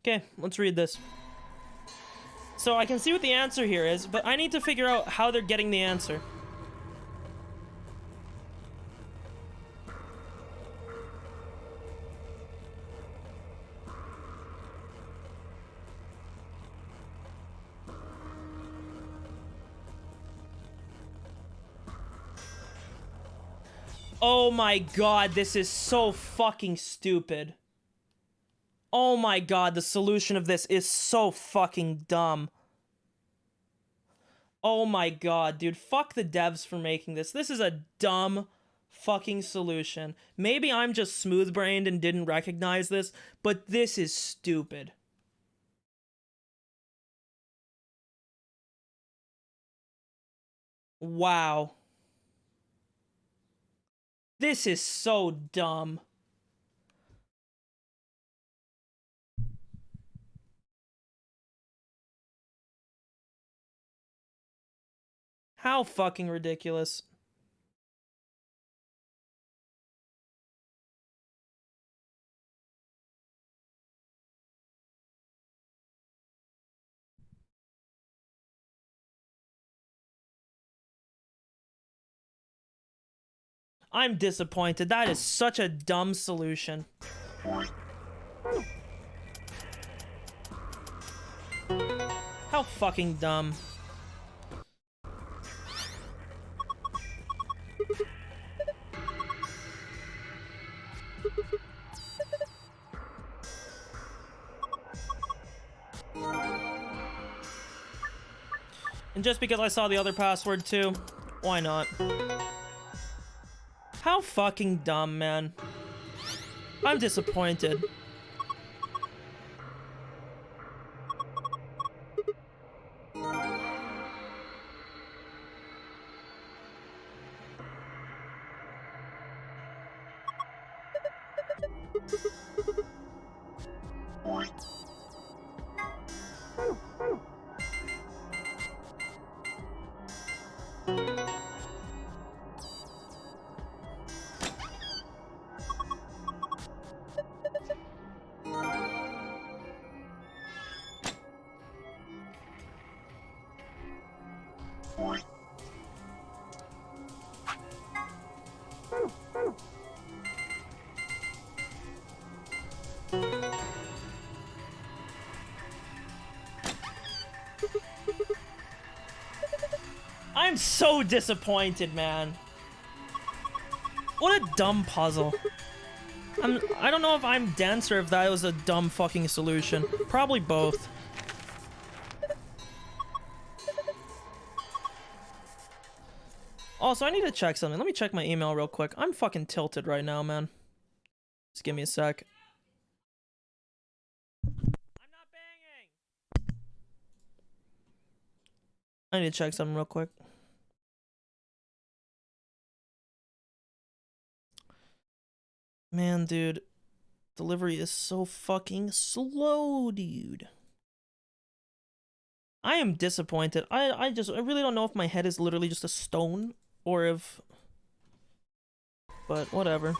Speaker 1: Okay, let's read this. So I can see what the answer here is, but I need to figure out how they're getting the answer. Oh my god, this is so fucking stupid. Oh my god, the solution of this is so fucking dumb. Oh my god, dude. Fuck the devs for making this. This is a dumb fucking solution. Maybe I'm just smooth-brained and didn't recognize this, but this is stupid. Wow. This is so dumb. How fucking ridiculous. I'm disappointed. That is such a dumb solution. How fucking dumb. And just because I saw the other password too, why not? How fucking dumb, man. I'm disappointed. I'm so disappointed, man. What a dumb puzzle. I don't know if I'm dense or if that was a dumb fucking solution. Probably both. Also, I need to check something. Let me check my email real quick. I'm fucking tilted right now, man. Just give me a sec. I'm not banging! I need to check something real quick. Man, dude. Delivery is so fucking slow, dude. I am disappointed. I really don't know if my head is literally just a stone or if... But whatever.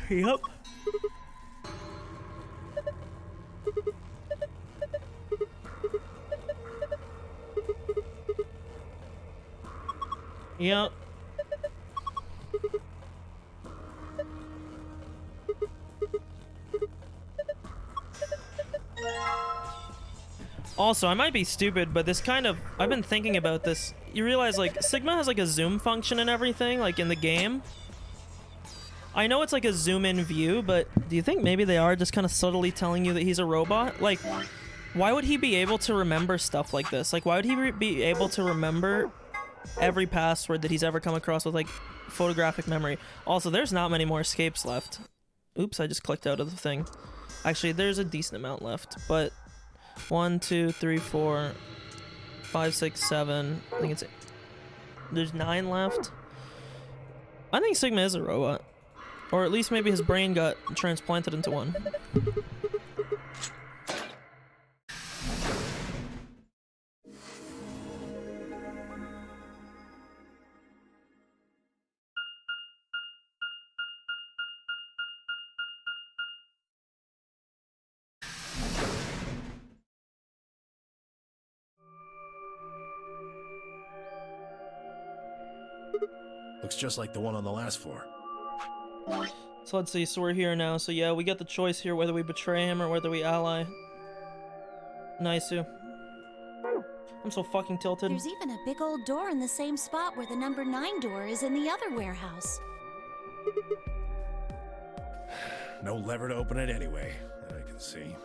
Speaker 1: Yep. Yep. Also, I might be stupid, but this kind of... I've been thinking about this. You realize, like, Sigma has, like, a zoom function and everything, like, in the game. I know it's, like, a zoom-in view, but do you think maybe they are just kind of subtly telling you that he's a robot? Like, why would he be able to remember stuff like this? Like, why would he be able to remember every password that he's ever come across with, like, photographic memory? Also, there's not many more escapes left. Oops, I just clicked out of the thing. Actually, there's a decent amount left, but... 1, 2, 3, 4, 5, 6, 7. I think it's... There's 9 left. I think Sigma is a robot. Or at least maybe his brain got transplanted into one.
Speaker 7: Looks just like the one on the last floor.
Speaker 1: So let's see, so we're here now. So yeah, we got the choice here whether we betray him or whether we ally. Nice-u. I'm so fucking tilted.
Speaker 4: There's even a big old door in the same spot where the number 9 door is in the other warehouse.
Speaker 7: No lever to open it anyway, that I can see.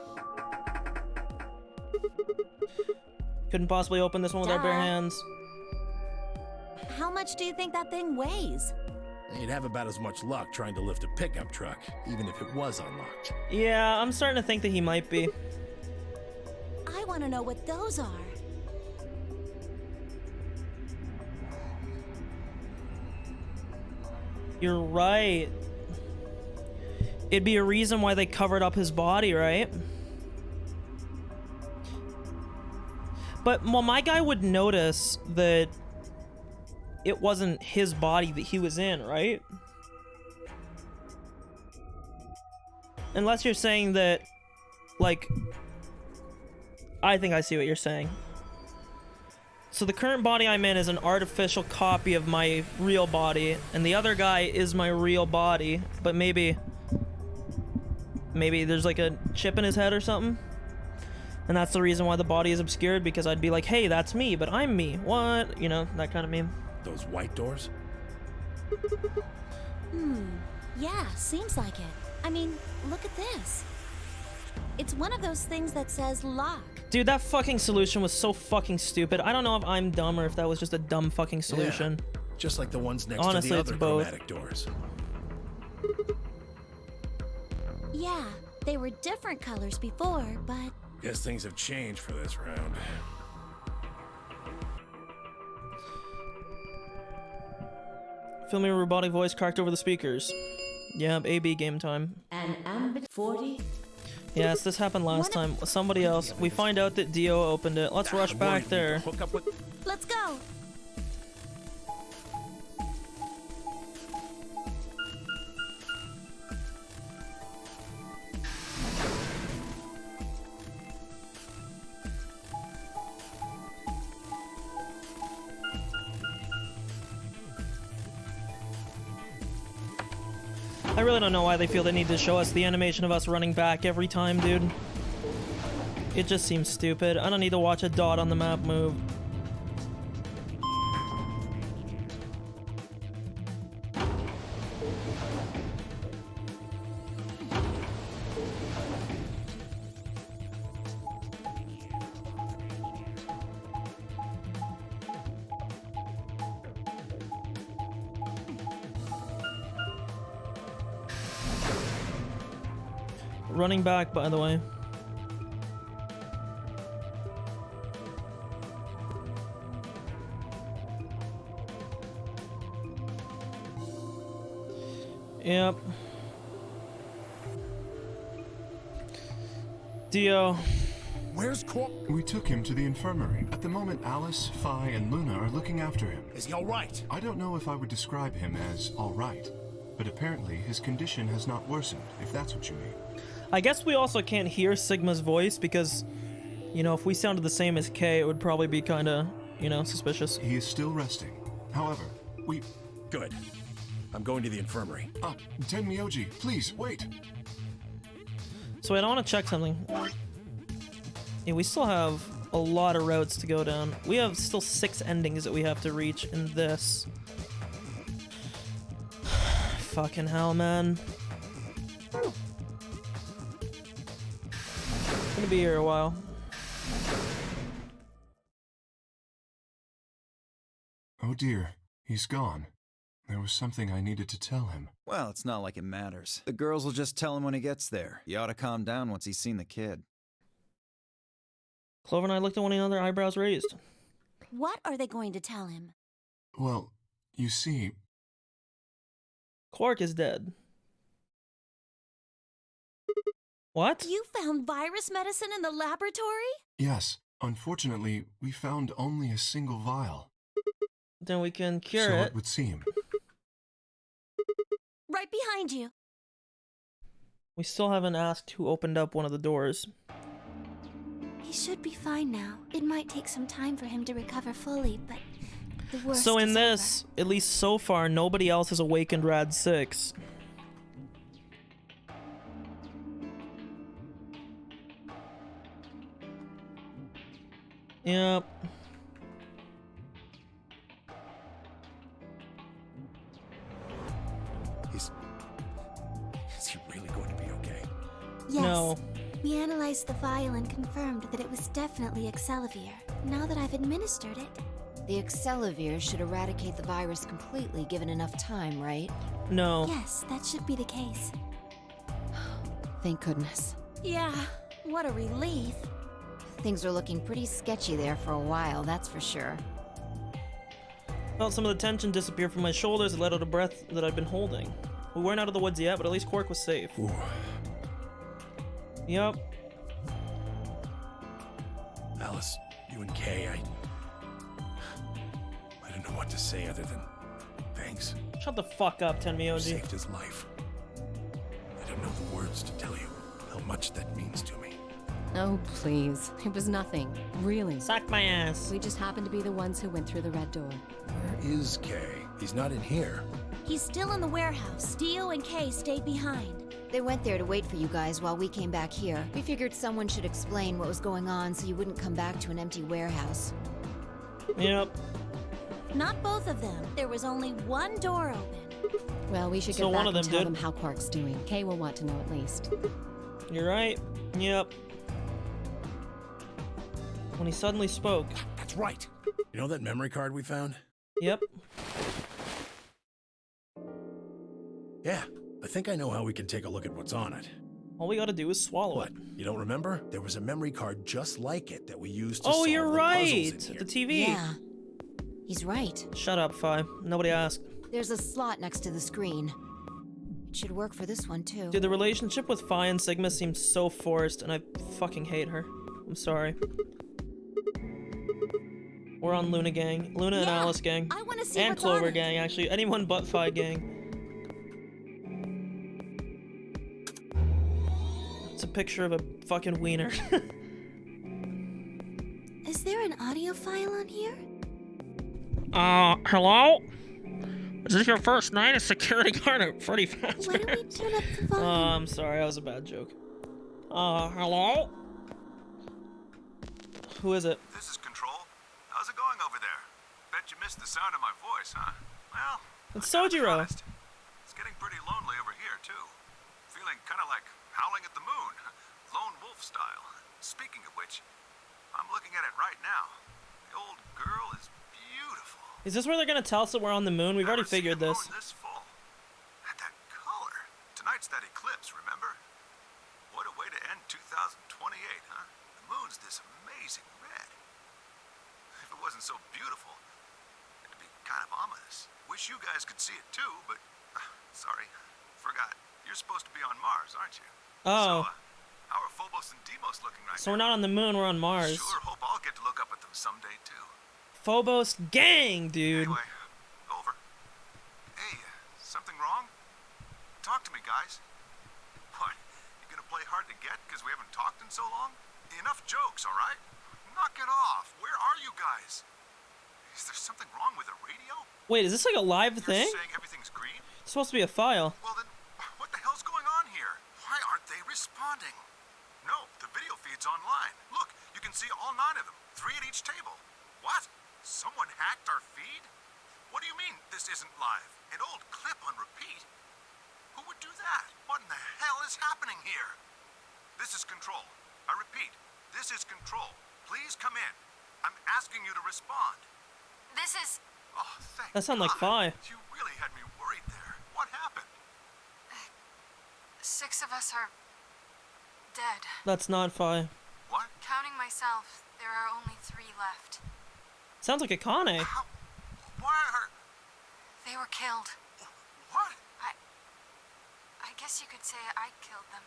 Speaker 1: Couldn't possibly open this one with our bare hands.
Speaker 4: How much do you think that thing weighs?
Speaker 7: You'd have about as much luck trying to lift a pickup truck, even if it was unlocked.
Speaker 1: Yeah, I'm starting to think that he might be.
Speaker 4: I want to know what those are.
Speaker 1: You're right. It'd be a reason why they covered up his body, right? But, well, my guy would notice that it wasn't his body that he was in, right? Unless you're saying that, like... I think I see what you're saying. So the current body I'm in is an artificial copy of my real body, and the other guy is my real body, but maybe there's like a chip in his head or something? And that's the reason why the body is obscured, because I'd be like, hey, that's me, but I'm me. What? You know, that kind of meme.
Speaker 7: Those white doors?
Speaker 4: Yeah, seems like it. I mean, look at this. It's one of those things that says lock.
Speaker 1: Dude, that fucking solution was so fucking stupid. I don't know if I'm dumb or if that was just a dumb fucking solution.
Speaker 7: Yeah, just like the ones next
Speaker 1: Honestly,
Speaker 7: to the
Speaker 1: it's
Speaker 7: other
Speaker 1: both.
Speaker 7: chromatic doors.
Speaker 4: Yeah, they were different colors before, but...
Speaker 7: Guess things have changed for this round.
Speaker 1: Filming a robotic voice cracked over the speakers. Yep, AB game time.
Speaker 9: An ambit 40.
Speaker 1: Yes, this happened last time. Somebody else. We find out that Dio opened it. Let's rush back there.
Speaker 7: Hook up with...
Speaker 4: Let's go!
Speaker 1: I really don't know why they feel the need to show us the animation of us running back every time, dude. It just seems stupid. I don't need to watch a dot on the map move. Running back, by the way. Yep. Dio.
Speaker 7: Where's Cor...
Speaker 3: We took him to the infirmary. At the moment, Alice, Phi, and Luna are looking after him.
Speaker 7: Is he all right?
Speaker 3: I don't know if I would describe him as all right, but apparently his condition has not worsened, if that's what you mean.
Speaker 1: I guess we also can't hear Sigma's voice because, you know, if we sounded the same as K, it would probably be kind of, you know, suspicious.
Speaker 3: He is still resting. However, we...
Speaker 7: Good. I'm going to the infirmary.
Speaker 3: Tenmyoji, please, wait!
Speaker 1: So wait, I want to check something. Yeah, we still have a lot of routes to go down. We have still 6 endings that we have to reach in this. Fucking hell, man. Gonna be here a while.
Speaker 3: Oh dear, he's gone. There was something I needed to tell him.
Speaker 5: Well, it's not like it matters. The girls will just tell him when he gets there. He ought to calm down once he's seen the kid.
Speaker 1: Clover and I looked at one another, eyebrows raised.
Speaker 4: What are they going to tell him?
Speaker 3: Well, you see...
Speaker 1: Quark is dead. What?
Speaker 4: You found virus medicine in the laboratory?
Speaker 3: Yes. Unfortunately, we found only a single vial.
Speaker 1: Then we can cure
Speaker 3: So
Speaker 1: it.
Speaker 3: it would seem.
Speaker 4: Right behind you.
Speaker 1: We still haven't asked who opened up one of the doors.
Speaker 4: He should be fine now. It might take some time for him to recover fully, but the worst
Speaker 1: So in
Speaker 4: is
Speaker 1: this, at least so far, nobody else has awakened Rad 6. Yep.
Speaker 7: He's
Speaker 4: Yes.
Speaker 1: No.
Speaker 4: We analyzed the vial and confirmed that it was definitely Excelivir. Now that I've administered it.
Speaker 2: The Excelivir should eradicate the virus completely given enough time, right?
Speaker 1: No.
Speaker 4: Yes, that should be the case.
Speaker 2: Thank goodness.
Speaker 4: Yeah, what a relief.
Speaker 2: Things are looking pretty sketchy there for a while, that's for sure.
Speaker 1: Felt some of the tension disappear from my shoulders and let out a breath that I'd been holding. We weren't out of the woods yet, but at least Quark was safe.
Speaker 7: Ooh.
Speaker 1: Yep.
Speaker 7: Alice, you and Kay, I don't know what to say other than thanks.
Speaker 1: Shut the fuck up,
Speaker 7: You
Speaker 1: Tenmyoji.
Speaker 7: saved his life. I don't know the words to tell you how much that means to me.
Speaker 8: Oh, please. It was nothing. Really.
Speaker 1: Suck my ass.
Speaker 8: We just happened to be the ones who went through the red door.
Speaker 7: Where is Kay? He's not in here.
Speaker 4: He's still in the warehouse. Dio and Kay stayed behind.
Speaker 2: They went there to wait for you guys while we came back here. We figured someone should explain what was going on so you wouldn't come back to an empty warehouse.
Speaker 1: Yep.
Speaker 4: Not both of them. There was only one door open.
Speaker 8: Well, we should
Speaker 1: So
Speaker 8: get
Speaker 1: one
Speaker 8: back
Speaker 1: of
Speaker 8: and
Speaker 1: them
Speaker 8: tell
Speaker 1: did.
Speaker 8: them how Quark's doing. Kay will want to know at least.
Speaker 1: You're right. Yep. When he suddenly spoke.
Speaker 7: That's right. You know that memory card we found?
Speaker 1: Yep.
Speaker 7: Yeah, I think I know how we can take a look at what's on it.
Speaker 1: All we gotta do is swallow
Speaker 7: What?
Speaker 1: it.
Speaker 7: You don't remember? There was a memory card just like it that we used to
Speaker 1: Oh,
Speaker 7: solve
Speaker 1: you're
Speaker 7: the
Speaker 1: right!
Speaker 7: puzzles in
Speaker 1: The
Speaker 7: here.
Speaker 1: TV.
Speaker 2: Yeah. He's right.
Speaker 1: Shut up, Fi. Nobody asked.
Speaker 2: There's a slot next to the screen. It should work for this one, too.
Speaker 1: Dude, the relationship with Fi and Sigma seems so forced, and I fucking hate her. I'm sorry. We're on Luna Gang. Luna and
Speaker 4: Yeah,
Speaker 1: Alice Gang.
Speaker 4: I want to see
Speaker 1: And
Speaker 4: what's on
Speaker 1: Clover
Speaker 4: it.
Speaker 1: Gang, actually. Anyone but Fi Gang. It's a picture of a fucking wiener.
Speaker 4: Is there an audio file on here?
Speaker 1: Hello? Is this your first night as security guard at Freddy Fazbear's?
Speaker 4: Why don't we turn up the volume?
Speaker 1: I'm sorry, that was a bad joke. Hello? Who is it?
Speaker 13: This is Control. How's it going over there? Bet you missed the sound of my voice, huh? Well,
Speaker 1: It's
Speaker 13: I gotta be
Speaker 1: Sojiro.
Speaker 13: honest, it's getting pretty lonely over here, too. Feeling kind of like howling at the moon. Lone wolf style. Speaking of which, I'm looking at it right now. The old girl is beautiful.
Speaker 1: Is this where they're gonna tell us that we're on the moon? We've already
Speaker 13: Never seen
Speaker 1: figured
Speaker 13: a
Speaker 1: this.
Speaker 13: moon this full. And that color. Tonight's that eclipse, remember? What a way to end 2028, huh? The moon's this amazing red. If it wasn't so beautiful, it'd be kind of ominous. Wish you guys could see it too, but sorry, forgot. You're supposed to be on Mars, aren't you?
Speaker 1: Oh.
Speaker 13: So, how are Phobos and Deimos looking right
Speaker 1: So
Speaker 13: now?
Speaker 1: we're not on the moon, we're on Mars.
Speaker 13: Sure hope I'll get to look up at them someday too.
Speaker 1: Phobos gang, dude.
Speaker 13: Anyway, over. Hey, something wrong? Talk to me, guys. What? You gonna play hard to get because we haven't talked in so long? Enough jokes, all right? Knock it off. Where are you guys? Is there something wrong with the radio?
Speaker 1: Wait, is this like a live
Speaker 13: You're
Speaker 1: thing?
Speaker 13: saying everything's green?
Speaker 1: It's supposed to be a file.
Speaker 13: Well then, what the hell's going on here? Why aren't they responding? No, the video feed's online. Look, you can see all 9 of them, 3 at each table. What? Someone hacked our feed? What do you mean this isn't live? An old clip on repeat? Who would do that? What in the hell is happening here? This is Control. I repeat, this is Control. Please come in. I'm asking you to respond.
Speaker 4: This is...
Speaker 13: Oh, thank
Speaker 1: That sounded like
Speaker 13: God.
Speaker 1: Fi.
Speaker 13: You really had me worried there. What happened?
Speaker 14: 6 of us are dead.
Speaker 1: That's not Fi.
Speaker 13: What?
Speaker 14: Counting myself, there are only 3 left.
Speaker 1: Sounds like a Kane.
Speaker 13: Why are...
Speaker 14: They were killed.
Speaker 13: What?
Speaker 14: I guess you could say I killed them.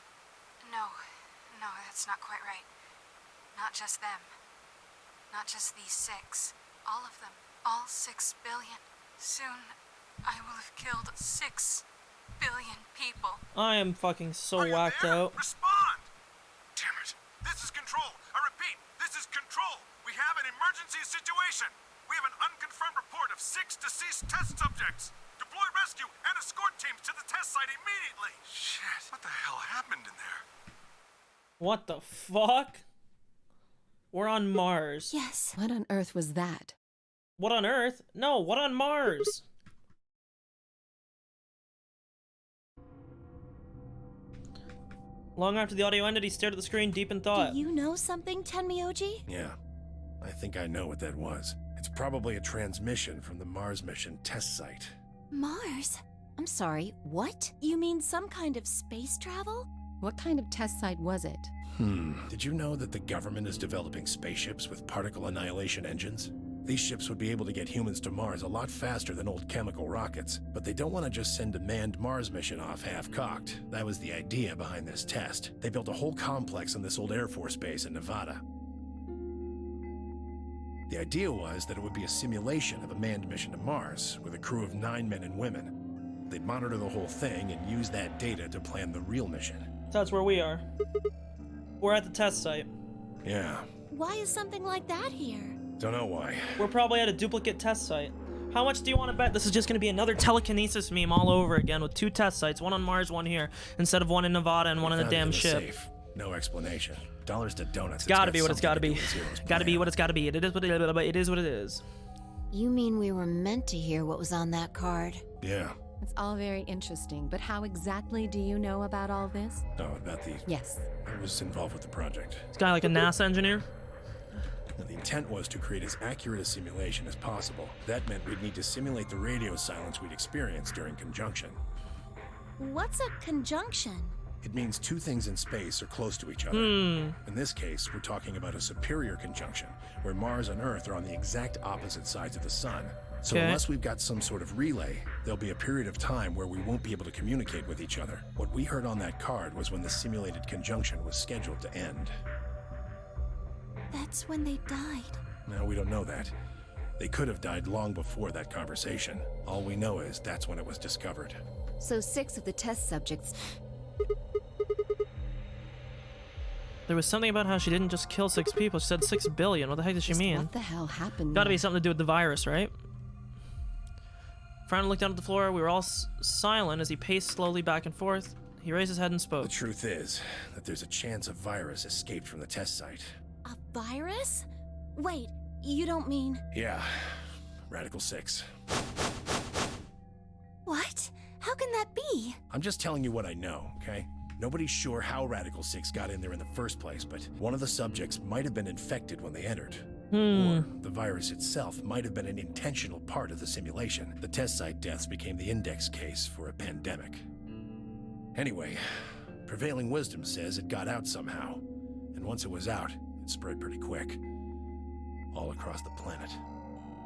Speaker 14: No, that's not quite right. Not just them. Not just these 6. All of them. All 6 billion. Soon, I will have killed 6 billion people.
Speaker 1: I am fucking so
Speaker 13: Are you
Speaker 1: whacked
Speaker 13: there?
Speaker 1: out.
Speaker 13: Respond! Damn it. This is Control. I repeat, this is Control. We have an emergency situation. We have an unconfirmed report of 6 deceased test subjects. Deploy rescue and escort teams to the test site immediately. Shit. What the hell happened in there?
Speaker 1: What the fuck? We're on Mars.
Speaker 4: Yes.
Speaker 8: What on earth was that?
Speaker 1: What on Earth? No, what on Mars? Long after the audio ended, he stared at the screen, deep in thought.
Speaker 4: Do you know something, Tenmyoji?
Speaker 7: Yeah, I think I know what that was. It's probably a transmission from the Mars mission test site.
Speaker 4: Mars?
Speaker 2: I'm sorry, what?
Speaker 4: You mean some kind of space travel?
Speaker 8: What kind of test site was it?
Speaker 7: Did you know that the government is developing spaceships with particle annihilation engines? These ships would be able to get humans to Mars a lot faster than old chemical rockets, but they don't want to just send a manned Mars mission off half-cocked. That was the idea behind this test. They built a whole complex on this old Air Force base in Nevada. The idea was that it would be a simulation of a manned mission to Mars with a crew of 9 men and women. They'd monitor the whole thing and use that data to plan the real mission.
Speaker 1: So that's where we are. We're at the test site.
Speaker 7: Yeah,
Speaker 4: Why is something like that here?
Speaker 7: don't know why.
Speaker 1: We're probably at a duplicate test site. How much do you want to bet this is just going to be another telekinesis meme all over again with 2 test sites, one on Mars, one here, instead of one in Nevada and one in the
Speaker 7: Found it
Speaker 1: damn
Speaker 7: the
Speaker 1: ship?
Speaker 7: safe. No explanation. Dollars to donuts.
Speaker 1: It's gotta be what it's gotta be.
Speaker 7: Zero's
Speaker 1: Gotta be
Speaker 7: plan.
Speaker 1: what it's gotta be. It is what it is what it is.
Speaker 2: You mean we were meant to hear what was on that card?
Speaker 7: Yeah.
Speaker 8: It's all very interesting, but how exactly do you know about all this?
Speaker 7: Oh, about the...
Speaker 8: Yes.
Speaker 7: I was involved with the project.
Speaker 1: This guy like a NASA engineer?
Speaker 7: Now, the intent was to create as accurate a simulation as possible. That meant we'd need to simulate the radio silence we'd experienced during conjunction.
Speaker 4: What's a conjunction?
Speaker 7: It means 2 things in space are close to each other. In this case, we're talking about a superior conjunction, where Mars and Earth are on the exact opposite sides of the sun. So
Speaker 1: Okay.
Speaker 7: unless we've got some sort of relay, there'll be a period of time where we won't be able to communicate with each other. What we heard on that card was when the simulated conjunction was scheduled to end.
Speaker 4: That's when they died.
Speaker 7: Now, we don't know that. They could have died long before that conversation. All we know is that's when it was discovered.
Speaker 2: So 6 of the test subjects...
Speaker 1: There was something about how she didn't just kill 6 people, she said 6 billion. What the heck does she
Speaker 8: Just
Speaker 1: mean?
Speaker 8: what the hell happened?
Speaker 1: Gotta be
Speaker 8: there?
Speaker 1: something to do with the virus, right? Fran looked down at the floor. We were all silent as he paced slowly back and forth. He raised his head and
Speaker 7: The
Speaker 1: spoke.
Speaker 7: truth is that there's a chance a virus escaped from the test site.
Speaker 4: A virus? Wait, you don't mean...
Speaker 7: Yeah, Radical 6.
Speaker 4: What? How can that be?
Speaker 7: I'm just telling you what I know, okay? Nobody's sure how Radical 6 got in there in the first place, but one of the subjects might have been infected when they entered. Or the virus itself might have been an intentional part of the simulation. The test site deaths became the index case for a pandemic. Anyway, prevailing wisdom says it got out somehow. And once it was out, it spread pretty quick. All across the planet.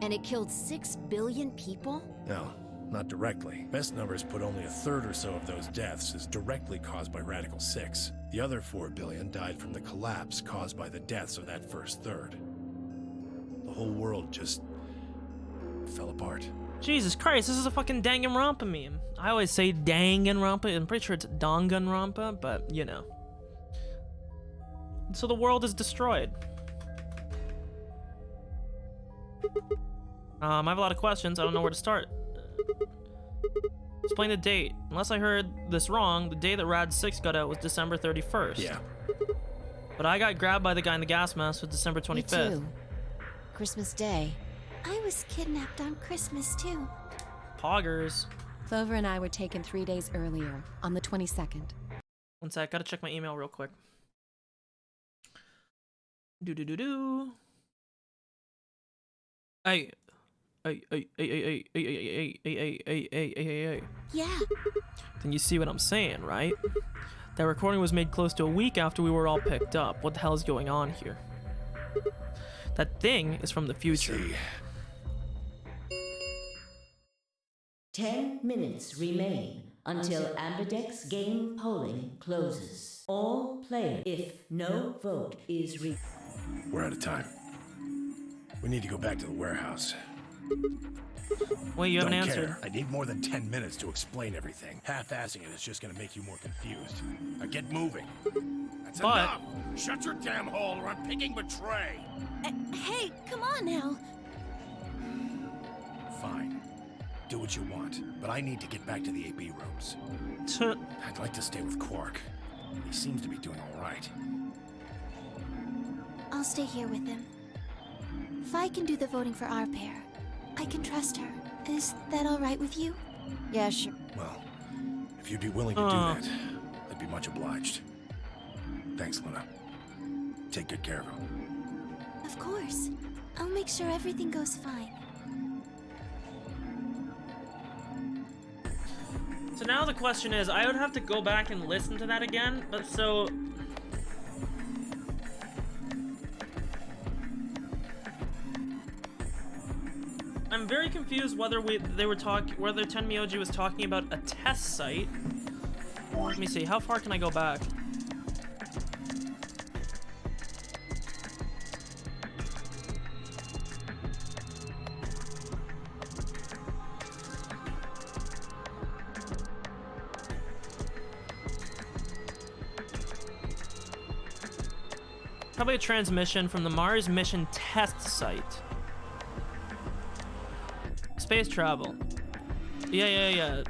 Speaker 2: And it killed 6 billion people?
Speaker 7: No, not directly. Best numbers put only a third or so of those deaths as directly caused by Radical 6. The other 4 billion died from the collapse caused by the deaths of that first third. The whole world just fell apart.
Speaker 1: Jesus Christ, this is a fucking Danganronpa meme. I always say Danganronpa. I'm pretty sure it's Danganronpa, but you know. So the world is destroyed. I have a lot of questions. I don't know where to start. Explain the date. Unless I heard this wrong, the day that Rad 6 got out was December 31st.
Speaker 7: Yeah.
Speaker 1: But I got grabbed by the guy in the gas mask was December 25th.
Speaker 2: Me too. Christmas Day.
Speaker 4: I was kidnapped on Christmas too.
Speaker 1: Poggers.
Speaker 8: Clover and I were taken 3 days earlier, on the 22nd.
Speaker 1: One sec, gotta check my email real quick. Do. Hey.
Speaker 4: Yeah.
Speaker 1: Then you see what I'm saying, right? That recording was made close to a week after we were all picked up. What the hell is going on here? That thing is from the future.
Speaker 9: 10 minutes remain until Ambidex game polling closes. All players, if no vote is
Speaker 7: We're out of time. We need to go back to the warehouse.
Speaker 1: Wait, you haven't
Speaker 7: Don't
Speaker 1: answered.
Speaker 7: care. I need more than 10 minutes to explain everything. Half-assing it is just gonna make you more confused. Now get moving. That's
Speaker 1: But-
Speaker 7: enough! Shut your damn hole or I'm picking betray!
Speaker 4: Hey, come on now.
Speaker 7: Fine. Do what you want, but I need to get back to the AB rooms. I'd like to stay with Quark. He seems to be doing all right.
Speaker 4: I'll stay here with him. Vi can do the voting for our pair. I can trust her. Is that all right with you?
Speaker 2: Yeah, sure.
Speaker 7: Well, if you'd be willing to do that, I'd be much obliged. Thanks, Luna. Take good care of him.
Speaker 4: Of course. I'll make sure everything goes fine.
Speaker 1: So now the question is, I would have to go back and listen to that again, but so... I'm very confused whether whether Tenmyoji was talking about a test site. Let me see, how far can I go back? Probably a transmission from the Mars mission test site. Space travel. Yeah.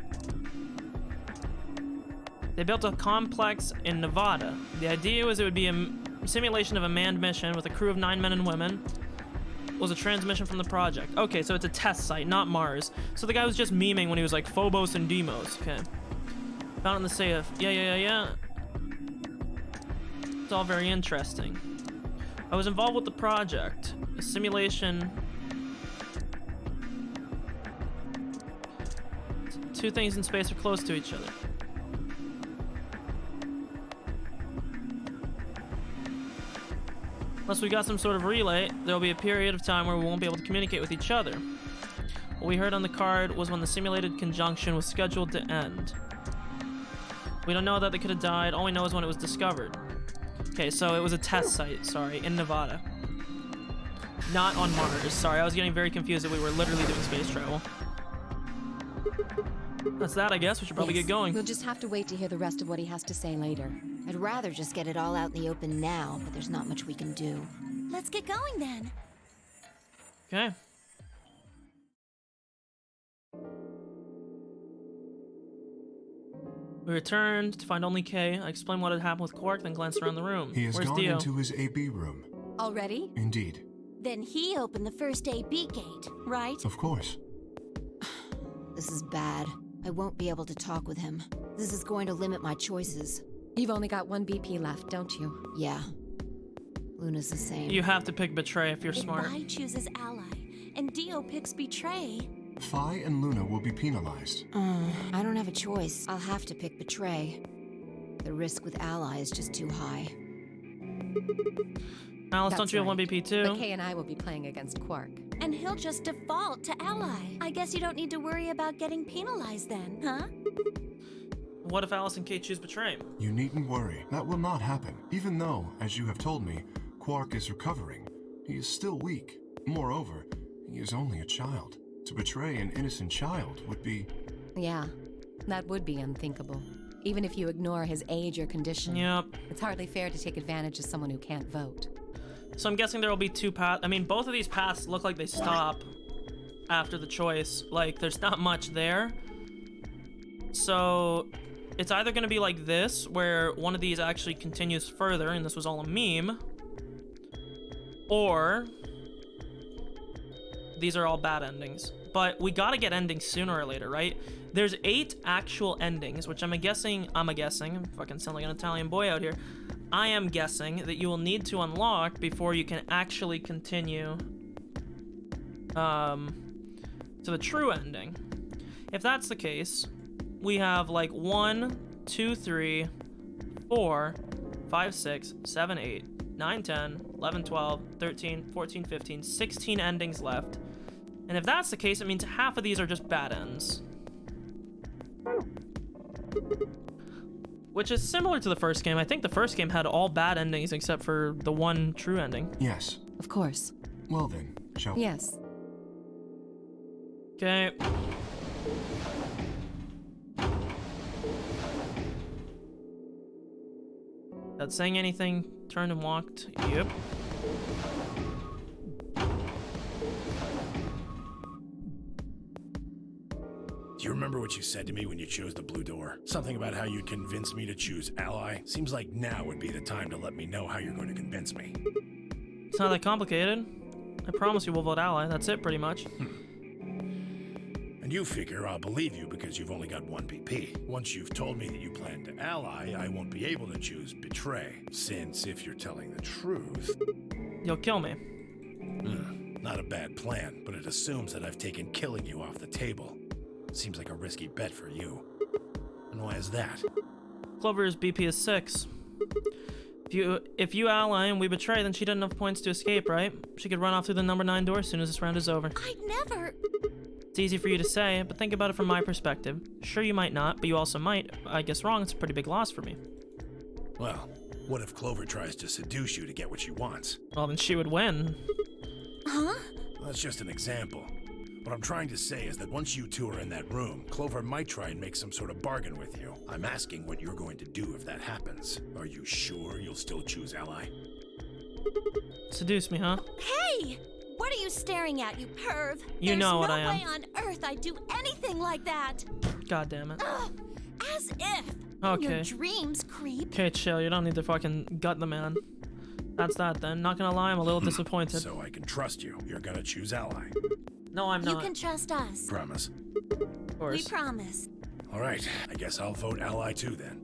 Speaker 1: They built a complex in Nevada. The idea was it would be a simulation of a manned mission with a crew of 9 men and women. It was a transmission from the project. Okay, so it's a test site, not Mars. So the guy was just memeing when he was like Phobos and Deimos. Okay. Found in the safe. Yeah. It's all very interesting. I was involved with the project. A simulation. Two things in space are close to each other. Unless we got some sort of relay, there'll be a period of time where we won't be able to communicate with each other. What we heard on the card was when the simulated conjunction was scheduled to end. We don't know that they could have died. All we know is when it was discovered. Okay, so it was a test site, sorry, in Nevada. Not on Mars. Sorry, I was getting very confused that we were literally doing space travel. That's that, I guess. We should probably get going.
Speaker 8: We'll just have to wait to hear the rest of what he has to say later.
Speaker 2: I'd rather just get it all out in the open now, but there's not much we can do.
Speaker 4: Let's get going then.
Speaker 1: Okay. We returned to find only Kay. I explained what had happened with Quark, then glanced around the room.
Speaker 3: He has
Speaker 1: Where's
Speaker 3: gone
Speaker 1: Dio?
Speaker 3: into his AB room.
Speaker 8: Already?
Speaker 3: Indeed.
Speaker 4: Then he opened the first AB gate, right?
Speaker 3: Of course.
Speaker 2: This is bad. I won't be able to talk with him. This is going to limit my choices.
Speaker 8: You've only got one BP left, don't you?
Speaker 2: Yeah. Luna's the same.
Speaker 1: You have to pick Betray if you're smart.
Speaker 4: If I chooses Ally, and Dio picks Betray...
Speaker 3: Phi and Luna will be penalized.
Speaker 2: I don't have a choice. I'll have to pick Betray. The risk with Ally is just too high.
Speaker 1: Alice,
Speaker 8: That's
Speaker 1: don't you have one
Speaker 8: right.
Speaker 1: BP too?
Speaker 8: But Kay and I will be playing against Quark.
Speaker 4: And he'll just default to Ally. I guess you don't need to worry about getting penalized then, huh?
Speaker 1: What if Alice and Kate choose Betray?
Speaker 3: You needn't worry. That will not happen. Even though, as you have told me, Quark is recovering. He is still weak. Moreover, he is only a child. To betray an innocent child would be...
Speaker 8: Yeah, that would be unthinkable. Even if you ignore his age or condition.
Speaker 1: Yep.
Speaker 8: It's hardly fair to take advantage of someone who can't vote.
Speaker 1: So I'm guessing there will be two paths. I mean, both of these paths look like they stop after the choice. Like, there's not much there. So it's either going to be like this, where one of these actually continues further, and this was all a meme, or these are all bad endings. But we gotta get endings sooner or later, right? There's 8 actual endings, which I'm guessing, I fucking sound like an Italian boy out here. I am guessing that you will need to unlock before you can actually continue to the true ending. If that's the case, we have like 1, 2, 3, 4, 5, 6, 7, 8, 9, 10, 11, 12, 13, 14, 15, 16 endings left. And if that's the case, it means half of these are just bad ends. Which is similar to the first game. I think the first game had all bad endings except for the one true ending.
Speaker 3: Yes.
Speaker 8: Of course.
Speaker 3: Well then, shall we?
Speaker 8: Yes.
Speaker 1: Okay. Without saying anything, turned and walked. Yep.
Speaker 7: Do you remember what you said to me when you chose the blue door? Something about how you'd convince me to choose Ally? Seems like now would be the time to let me know how you're going to convince me.
Speaker 1: It's not that complicated. I promise you we'll vote Ally. That's it, pretty much.
Speaker 7: And you figure I'll believe you because you've only got 1 BP. Once you've told me that you plan to ally, I won't be able to choose betray. Since if you're telling the truth...
Speaker 1: You'll kill me.
Speaker 7: Not a bad plan, but it assumes that I've taken killing you off the table. Seems like a risky bet for you. And why is that?
Speaker 1: Clover's BP is 6. If you ally and we betray, then she doesn't have points to escape, right? She could run off through the number 9 door as soon as this round is over.
Speaker 4: I'd never...
Speaker 1: It's easy for you to say, but think about it from my perspective. Sure, you might not, but you also might. I guess wrong, it's a pretty big loss for me.
Speaker 7: Well, what if Clover tries to seduce you to get what she wants?
Speaker 1: Well, then she would win.
Speaker 4: Huh?
Speaker 7: That's just an example. What I'm trying to say is that once you two are in that room, Clover might try and make some sort of bargain with you. I'm asking what you're going to do if that happens. Are you sure you'll still choose ally?
Speaker 1: Seduce me, huh?
Speaker 4: Hey! What are you staring at, you perv?
Speaker 1: You know what I am.
Speaker 4: There's no way on earth I'd do anything like that.
Speaker 1: God damn it.
Speaker 4: Ugh, as if.
Speaker 1: Okay.
Speaker 4: In your dreams, creep.
Speaker 1: Okay, chill. You don't need to fucking gut the man. That's that then. Not gonna lie, I'm a little disappointed.
Speaker 7: So I can trust you. You're gonna choose ally.
Speaker 1: No, I'm
Speaker 4: You
Speaker 1: not.
Speaker 4: can trust us.
Speaker 7: Promise.
Speaker 1: Of course.
Speaker 4: We promise.
Speaker 7: All right. I guess I'll vote ally too then.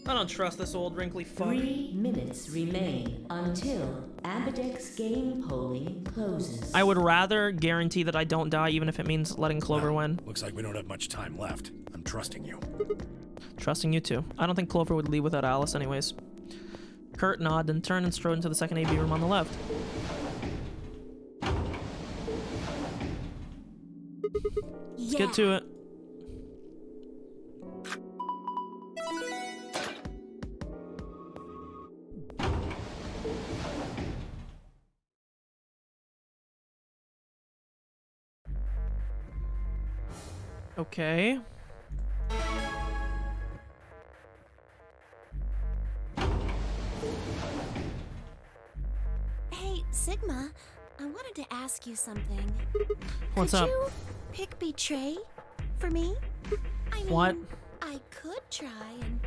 Speaker 1: I don't trust this old wrinkly fuck.
Speaker 9: 3 minutes remain until Ambidex game polling closes.
Speaker 1: I would rather guarantee that I don't die, even if it means letting Clover win.
Speaker 7: Looks like we don't have much time left. I'm trusting you.
Speaker 1: Trusting you too. I don't think Clover would leave without Alice anyways. Kurt nod, then turn and strode into the second AV room on the left. Let's get to it. Okay.
Speaker 4: Hey, Sigma, I wanted to ask you something.
Speaker 1: What's
Speaker 4: Could
Speaker 1: up?
Speaker 4: you pick betray for me? I mean,
Speaker 1: What?
Speaker 4: I could try and,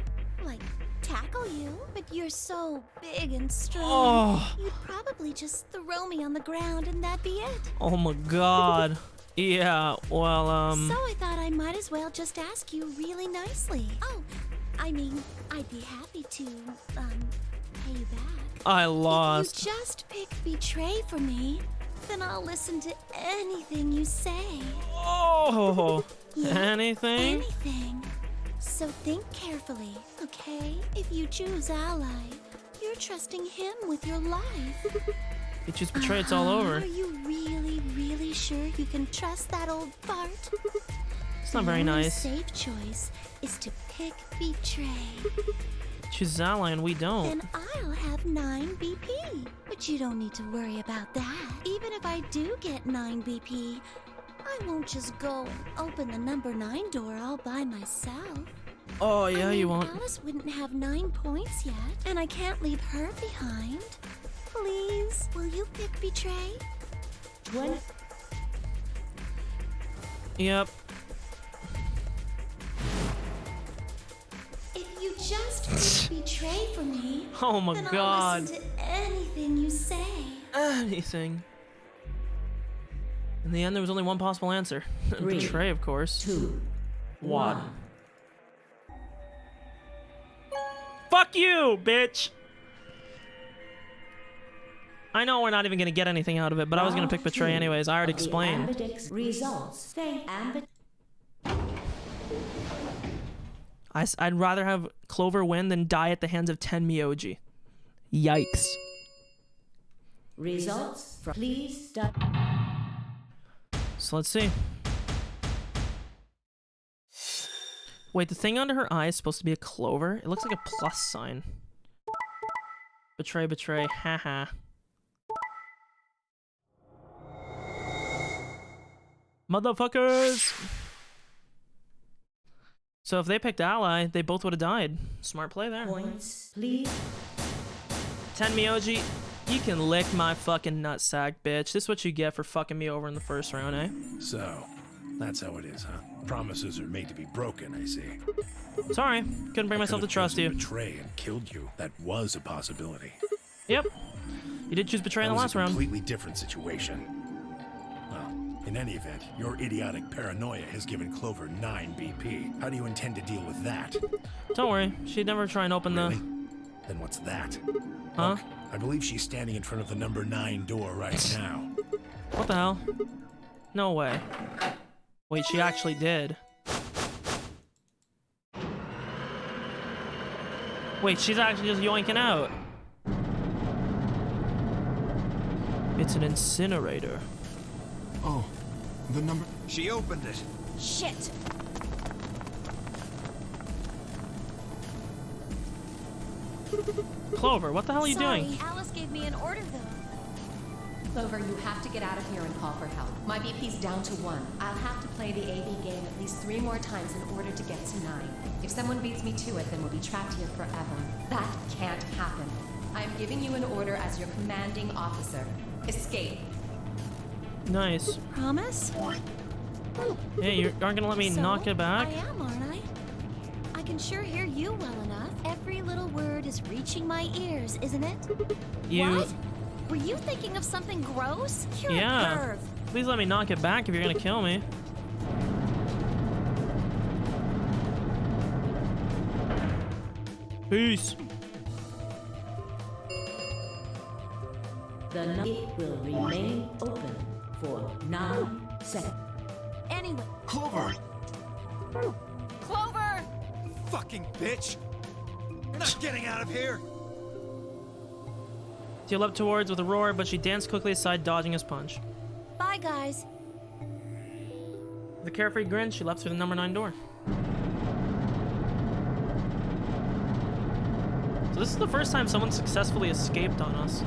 Speaker 4: like, tackle you, but you're so big and strong.
Speaker 1: Oh.
Speaker 4: You'd probably just throw me on the ground and that'd be it.
Speaker 1: Oh my god. Yeah, well,
Speaker 4: So I thought I might as well just ask you really nicely. Oh, I mean, I'd be happy to, pay you back.
Speaker 1: I
Speaker 4: If
Speaker 1: lost.
Speaker 4: you just pick betray for me, then I'll listen to anything you say.
Speaker 1: Oh,
Speaker 4: Yeah,
Speaker 1: anything?
Speaker 4: Anything. So think carefully, okay? If you choose ally, you're trusting him with your life.
Speaker 1: You choose betray, it's all over.
Speaker 4: Are you really, really sure you can trust that old fart?
Speaker 1: It's not very
Speaker 4: The only
Speaker 1: nice.
Speaker 4: safe choice is to pick betray.
Speaker 1: Choose ally and we don't.
Speaker 4: Then I'll have 9 BP. But you don't need to worry about that. Even if I do get 9 BP, I won't just go and open the number 9 door all by myself.
Speaker 1: Oh yeah,
Speaker 4: I mean,
Speaker 1: you won't.
Speaker 4: Alice wouldn't have 9 points yet, and I can't leave her behind. Please, will you pick betray?
Speaker 9: 20.
Speaker 1: Yep.
Speaker 4: If you just pick betray for me,
Speaker 1: Oh my
Speaker 4: then I'll
Speaker 1: god.
Speaker 4: listen to anything you say.
Speaker 1: Anything. In the end, there was only one possible answer.
Speaker 9: 3,
Speaker 1: Betray, of course.
Speaker 9: 2,
Speaker 1: What?
Speaker 9: 1.
Speaker 1: Fuck you, bitch! I know we're not even gonna get anything out of it, but I was gonna pick betray anyways. I already explained.
Speaker 9: Ambidex results. Thank Ambidex.
Speaker 1: I'd rather have Clover win than die at the hands of 10 Miyoji. Yikes.
Speaker 9: Results from please start.
Speaker 1: So let's see. Wait, the thing under her eye is supposed to be a clover? It looks like a plus sign. Betray, betray, haha. Motherfuckers! So if they picked ally, they both would have died. Smart play there.
Speaker 9: Points, please.
Speaker 1: 10 Miyoji, you can lick my fucking nutsack, bitch. This is what you get for fucking me over in the first round, eh?
Speaker 7: So, that's how it is, huh? Promises are made to be broken, I see.
Speaker 1: Sorry, couldn't bring myself to trust you.
Speaker 7: Betray and killed you. That was a possibility.
Speaker 1: Yep. You did choose betray in the last
Speaker 7: That was a
Speaker 1: round.
Speaker 7: completely different situation. Well, In any event, your idiotic paranoia has given Clover 9 BP. How do you intend to deal with that?
Speaker 1: Don't worry, she'd never try and open
Speaker 7: Really? Then what's that?
Speaker 1: Huh?
Speaker 7: Look, I believe she's standing in front of the number 9 door right now.
Speaker 1: What the hell? No way. Wait, she actually did. Wait, she's actually just yoinking out. It's an incinerator.
Speaker 3: Oh, the number.
Speaker 5: She opened it.
Speaker 4: Shit!
Speaker 1: Clover, what the hell are you doing?
Speaker 4: Alice gave me an order though.
Speaker 8: Clover, you have to get out of here and call for help. My BP's down to 1. I'll have to play the AV game at least 3 more times in order to get to 9. If someone beats me to it, then we'll be trapped here forever. That can't happen. I am giving you an order as your commanding officer. Escape.
Speaker 1: Nice.
Speaker 4: Promise?
Speaker 1: Hey, you aren't gonna let me knock it back?
Speaker 4: I am, aren't I? I can sure hear you well enough. Every little word is reaching my ears, isn't it? What? Were you thinking of something gross? You're a perv.
Speaker 1: Please let me knock it back if you're gonna kill me. Peace.
Speaker 9: The it will remain open for 9 seconds.
Speaker 4: Anyway.
Speaker 3: Clover!
Speaker 4: Clover!
Speaker 5: Fucking bitch! You're not getting out of here!
Speaker 1: She leapt towards with a roar, but she danced quickly aside, dodging his punch.
Speaker 4: Bye, guys.
Speaker 1: With a carefree grin, she leapt through the number 9 door. So this is the first time someone successfully escaped on us.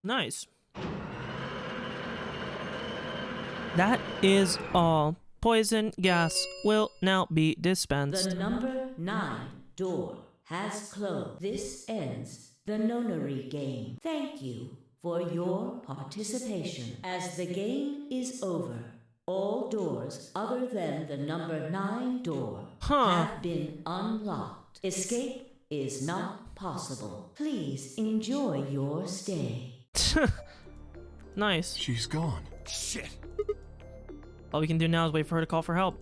Speaker 1: Nice. That is all. Poison gas will now be dispensed.
Speaker 9: The number 9 door has closed. This ends the nonary game. Thank you for your participation. As the game is over, all doors other than the number 9 door have been unlocked. Escape is not possible. Please enjoy your stay.
Speaker 1: Nice.
Speaker 3: She's gone.
Speaker 5: Shit.
Speaker 1: All we can do now is wait for her to call for help.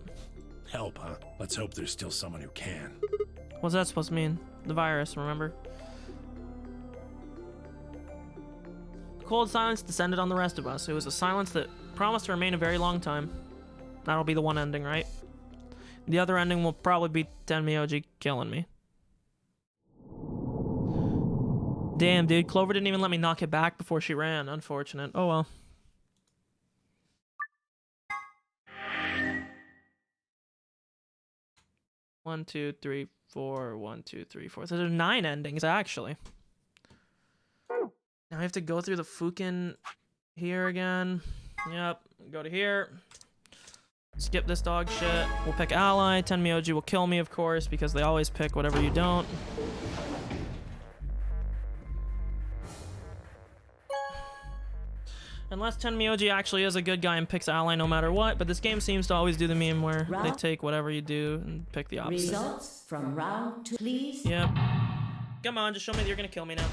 Speaker 7: Help, huh? Let's hope there's still someone who can.
Speaker 1: What's that supposed to mean? The virus, remember? Cold silence descended on the rest of us. It was a silence that promised to remain a very long time. That'll be the one ending, right? The other ending will probably be Tenmyoji killing me. Damn, dude. Clover didn't even let me knock it back before she ran. Unfortunate. Oh well. One, two, three, four. 1, 2, 3, 4. So there's 9 endings, actually. Now I have to go through the fucking here again. Yep. Go to here. Skip this dog shit. We'll pick ally. Tenmyoji will kill me, of course, because they always pick whatever you don't. Unless Tenmyoji actually is a good guy and picks ally no matter what, but this game seems to always do the meme where they take whatever you do and pick the opposite.
Speaker 9: Results from round 2, please.
Speaker 1: Yep. Come on, just show me that you're gonna kill me now.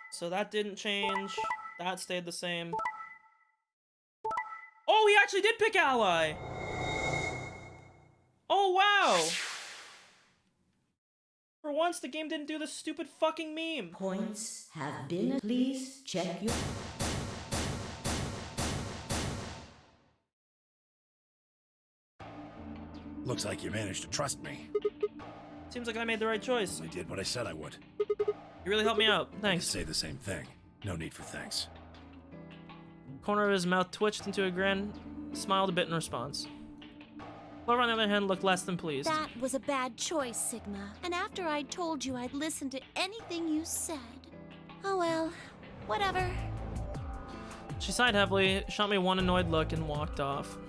Speaker 1: So that didn't change. That stayed the same. Oh, he actually did pick ally! Oh, wow! For once, the game didn't do this stupid fucking meme.
Speaker 9: Points have been. Please check your.
Speaker 7: Looks like you managed to trust me.
Speaker 1: Seems like I made the right choice.
Speaker 7: I did what I said I would.
Speaker 1: You really helped me out. Thanks.
Speaker 7: Say the same thing. No need for thanks.
Speaker 1: Corner of his mouth twitched into a grin, smiled a bit in response. Clover, on the other hand, looked less than pleased.
Speaker 4: That was a bad choice, Sigma. And after I'd told you I'd listen to anything you said. Oh well, whatever.
Speaker 1: She sighed heavily, shot me one annoyed look, and walked off.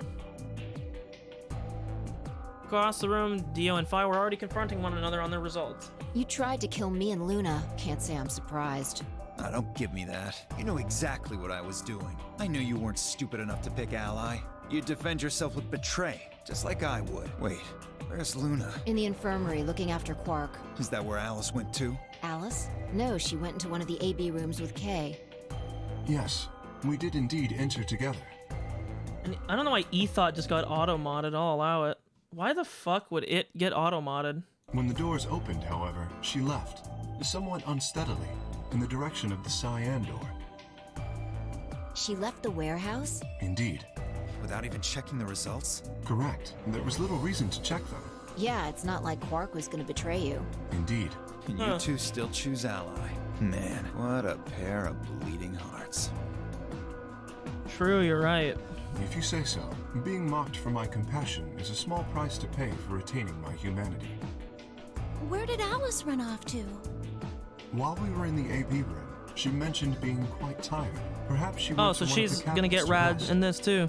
Speaker 1: Across the room, Dio and Fi were already confronting one another on their results.
Speaker 2: You tried to kill me and Luna. Can't say I'm surprised.
Speaker 5: Oh, don't give me that. You know exactly what I was doing. I knew you weren't stupid enough to pick ally. You'd defend yourself with betray, just like I would. Wait, Where's Luna?
Speaker 2: In the infirmary, looking after Quark.
Speaker 5: Is that where Alice went too?
Speaker 2: Alice? No, she went into one of the AB rooms with Kay.
Speaker 3: Yes, we did indeed enter together.
Speaker 1: And I don't know why Ethot just got auto-modded, I'll allow it. Why the fuck would it get auto-modded?
Speaker 3: When the doors opened, however, she left, somewhat unsteadily, in the direction of the cyan door.
Speaker 2: She left the warehouse?
Speaker 3: Indeed.
Speaker 5: Without even checking the results?
Speaker 3: Correct. There was little reason to check them.
Speaker 2: Yeah, it's not like Quark was gonna betray you.
Speaker 3: Indeed.
Speaker 5: And you two still choose ally. Man, what a pair of bleeding hearts.
Speaker 1: True, you're right.
Speaker 3: If you say so, being mocked for my compassion is a small price to pay for retaining my humanity.
Speaker 4: Where did Alice run off to?
Speaker 3: While we were in the AB room, she mentioned being quite tired. Perhaps she
Speaker 1: Oh,
Speaker 3: went
Speaker 1: so
Speaker 3: to one
Speaker 1: she's
Speaker 3: of the
Speaker 1: gonna
Speaker 3: cabins
Speaker 1: get
Speaker 3: to
Speaker 1: rad
Speaker 3: rest.
Speaker 1: in this too.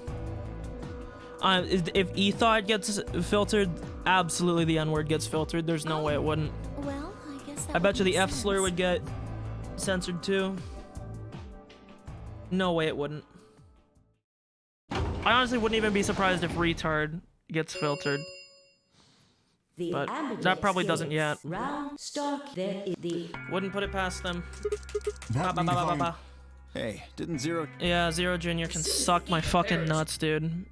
Speaker 1: If Ethot gets filtered, absolutely the N-word gets filtered. There's no way it wouldn't.
Speaker 4: Well, I guess that
Speaker 1: I bet you
Speaker 4: would
Speaker 1: the
Speaker 4: make
Speaker 1: F slur
Speaker 4: sense.
Speaker 1: would get censored too. No way it wouldn't. I honestly wouldn't even be surprised if retard gets filtered.
Speaker 9: The
Speaker 1: But
Speaker 9: ambulance
Speaker 1: that probably doesn't
Speaker 9: gates.
Speaker 1: yet.
Speaker 9: Round start there is the
Speaker 1: Wouldn't put it past them.
Speaker 3: That
Speaker 1: Ba, ba, ba, ba,
Speaker 3: means
Speaker 1: ba.
Speaker 5: Hey, didn't Zero...
Speaker 1: Yeah, Zero Jr. can suck my fucking nuts, dude.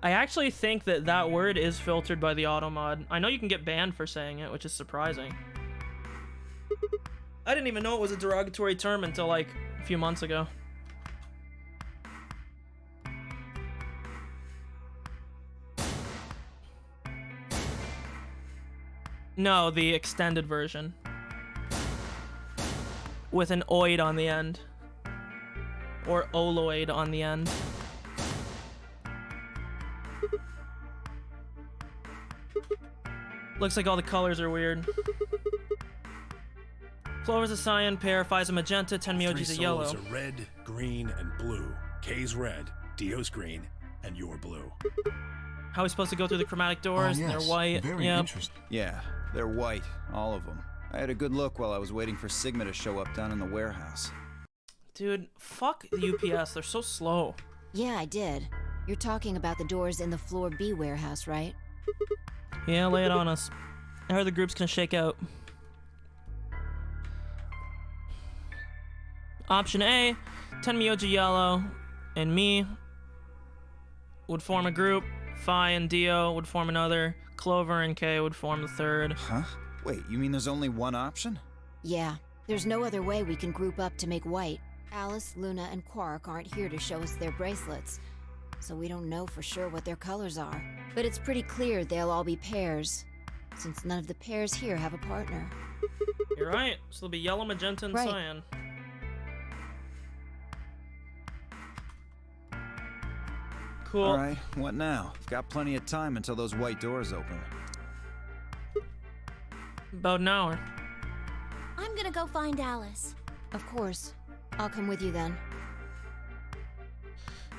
Speaker 1: I actually think that that word is filtered by the automod. I know you can get banned for saying it, which is surprising. I didn't even know it was a derogatory term until like a few months ago. No, the extended version. With an oid on the end. Or oloid on the end. Looks like all the colors are weird. Clover's a cyan, Pear, Phi's a magenta, Tenmyoji's a
Speaker 7: Three
Speaker 1: yellow.
Speaker 7: souls are red, green, and blue. K's red, Dio's green, and you're blue.
Speaker 1: How are we supposed to go through the chromatic doors? And
Speaker 3: yes,
Speaker 1: they're white.
Speaker 3: Very
Speaker 1: Yep.
Speaker 3: interesting.
Speaker 5: Yeah, they're white, all of them. I had a good look while I was waiting for Sigma to show up down in the warehouse.
Speaker 1: Dude, fuck the UPS. They're so slow.
Speaker 2: Yeah, I did. You're talking about the doors in the Floor B warehouse, right?
Speaker 1: Yeah, lay it on us. I heard the group's gonna shake out. Option A, Tenmyoji Yellow and me would form a group. Phi and Dio would form another. Clover and K would form the third.
Speaker 5: Huh? Wait, you mean there's only one option?
Speaker 2: Yeah, there's no other way we can group up to make white. Alice, Luna, and Quark aren't here to show us their bracelets, so we don't know for sure what their colors are. But it's pretty clear they'll all be pairs, since none of the pairs here have a partner.
Speaker 1: You're right. So there'll be yellow, magenta, and
Speaker 2: Right.
Speaker 1: cyan. Cool.
Speaker 5: Alright, what now? We've got plenty of time until those white doors open.
Speaker 1: About an hour.
Speaker 4: I'm gonna go find Alice.
Speaker 2: Of course. I'll come with you then.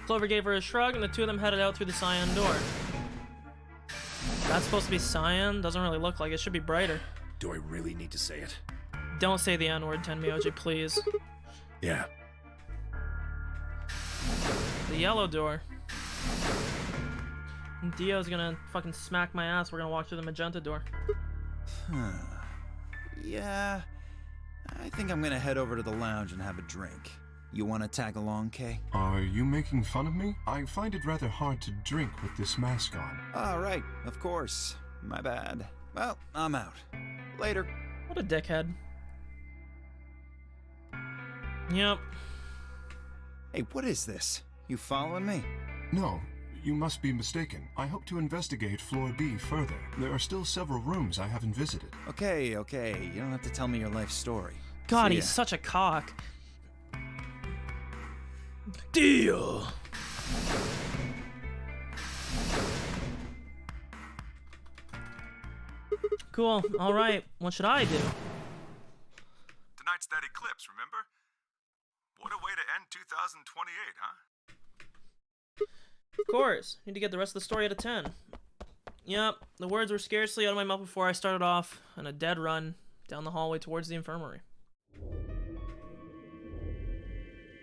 Speaker 1: Clover gave her a shrug, and the two of them headed out through the cyan door. That's supposed to be cyan? Doesn't really look like it. Should be brighter.
Speaker 7: Do I really need to say it?
Speaker 1: Don't say the N-word, Tenmyoji, please.
Speaker 7: Yeah.
Speaker 1: The yellow door. And Dio's gonna fucking smack my ass. We're gonna walk through the magenta door.
Speaker 5: Huh. Yeah, I think I'm gonna head over to the lounge and have a drink. You wanna tag along, Kay?
Speaker 3: Are you making fun of me? I find it rather hard to drink with this mask on.
Speaker 5: All right, of course. My bad. Well, I'm out. Later.
Speaker 1: What a dickhead. Yep.
Speaker 5: Hey, what is this? You following me?
Speaker 3: No, you must be mistaken. I hope to investigate Floor B further. There are still several rooms I haven't visited.
Speaker 5: Okay. You don't have to tell me your life story.
Speaker 1: God,
Speaker 5: See
Speaker 1: he's
Speaker 5: ya.
Speaker 1: such a cock. Dio! Cool. Alright. What should I do?
Speaker 13: Tonight's that eclipse, remember? What a way to end 2028, huh?
Speaker 1: Of course. Need to get the rest of the story out of 10. Yep. The words were scarcely out of my mouth before I started off on a dead run down the hallway towards the infirmary.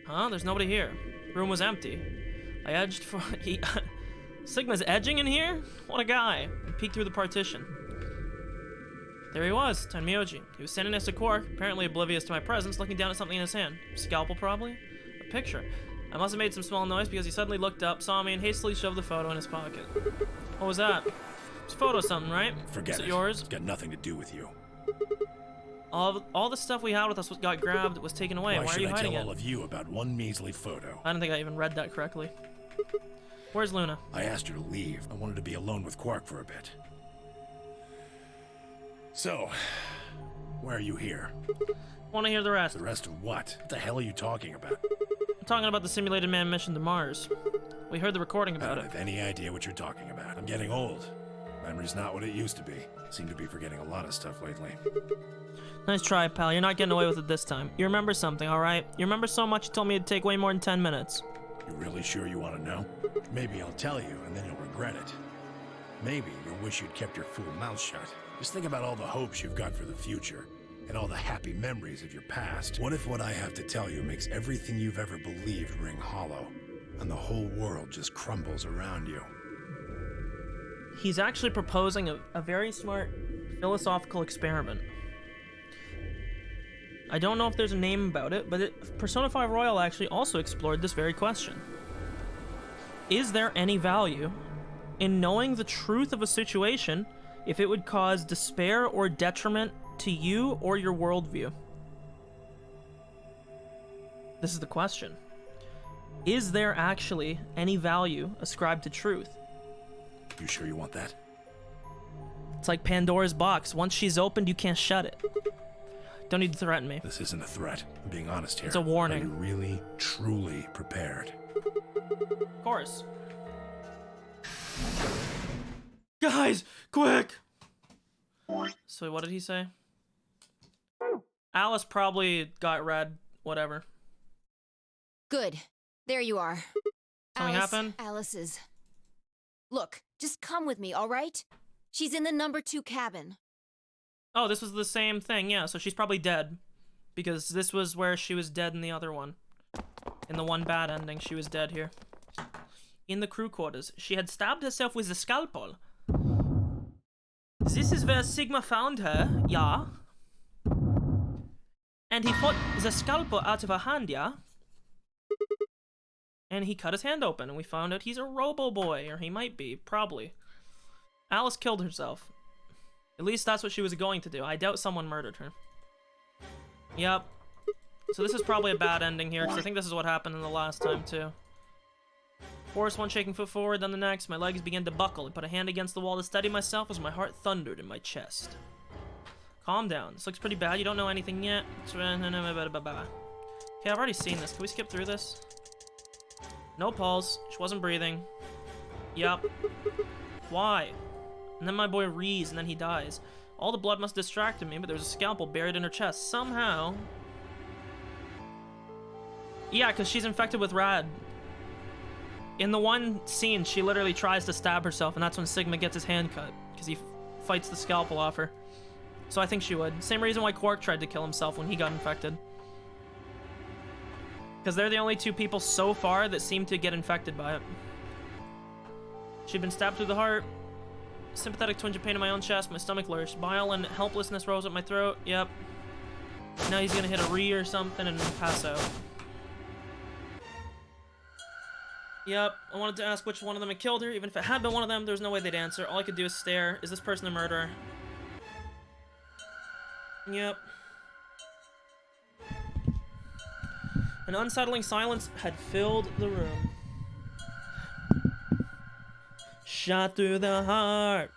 Speaker 1: Huh? There's nobody here. Room was empty. I edged Sigma's edging in here? What a guy. I peeked through the partition. There he was, Tenmyoji. He was standing next to Quark, apparently oblivious to my presence, looking down at something in his hand. Scalpel, probably? A picture. I must have made some small noise because he suddenly looked up, saw me, and hastily shoved the photo in his pocket. What was that? It's a photo of something, right?
Speaker 7: Forget it.
Speaker 1: Yours?
Speaker 7: It's got nothing to do with you.
Speaker 1: All the stuff we had with us got grabbed, was taken away. Why are you hiding it?
Speaker 7: Why should I tell all of you about one measly photo?
Speaker 1: I don't think I even read that correctly. Where's Luna?
Speaker 7: I asked her to leave. I wanted to be alone with Quark for a bit. So, why are you here?
Speaker 1: Want to hear the rest.
Speaker 7: The rest of what? What the hell are you talking about?
Speaker 1: I'm talking about the simulated man mission to Mars. We heard the recording about
Speaker 7: I don't have any idea what you're talking about. I'm getting old. Memory's not what it used to be. Seem to be forgetting a lot of stuff lately.
Speaker 1: Nice try, pal. You're not getting away with it this time. You remember something, alright? You remember so much you told me it'd take way more than 10 minutes.
Speaker 7: You really sure you want to know? Maybe I'll tell you, and then you'll regret it. Maybe you'll wish you'd kept your fool mouth shut. Just think about all the hopes you've got for the future, and all the happy memories of your past. What if what I have to tell you makes everything you've ever believed ring hollow, and the whole world just crumbles around you?
Speaker 1: He's actually proposing a very smart philosophical experiment. I don't know if there's a name about it, but Persona 5 Royal actually also explored this very question. Is there any value in knowing the truth of a situation if it would cause despair or detriment to you or your worldview? This is the question. Is there actually any value ascribed to truth?
Speaker 7: You sure you want that?
Speaker 1: It's like Pandora's box. Once she's opened, you can't shut it. Don't need to threaten me.
Speaker 7: This isn't a threat. I'm being honest here.
Speaker 1: It's a warning.
Speaker 7: Are you really, truly prepared?
Speaker 1: Of course. Guys, quick! So what did he say? Alice probably got red. Whatever.
Speaker 2: Good. There you are.
Speaker 1: Something happened?
Speaker 2: Alice is... Look, just come with me, all right? She's in the number 2 cabin.
Speaker 1: Oh, this was the same thing, yeah, so she's probably dead. Because this was where she was dead in the other one. In the one bad ending, she was dead here. In the crew quarters, she had stabbed herself with a scalpel. This is where Sigma found her, yeah. And he put the scalpel out of her hand, yeah. And he cut his hand open, and we found out he's a robo-boy, or he might be, probably. Alice killed herself. At least that's what she was going to do. I doubt someone murdered her. Yep. So this is probably a bad ending here, because I think this is what happened in the last time, too. Forced one shaking foot forward, then the next. My legs began to buckle. I put a hand against the wall to steady myself as my heart thundered in my chest. Calm down. This looks pretty bad. You don't know anything yet. Okay, I've already seen this. Can we skip through this? No pulse. She wasn't breathing. Yup. Why? And then my boy rees, and then he dies. All the blood must have distracted me, but there's a scalpel buried in her chest. Somehow. Yeah, because she's infected with rad. In the one scene, she literally tries to stab herself, and that's when Sigma gets his hand cut, because he fights the scalpel off her. So I think she would. Same reason why Quark tried to kill himself when he got infected. Because they're the only two people so far that seem to get infected by it. She'd been stabbed through the heart. Sympathetic twinge of pain in my own chest. My stomach lurched. Bile and helplessness rose up my throat. Yep. Now he's gonna hit a re or something and pass out. Yep. I wanted to ask which one of them had killed her. Even if it had been one of them, there's no way they'd answer. All I could do is stare. Is this person a murderer? Yep. An unsettling silence had filled the room. Shot through the heart,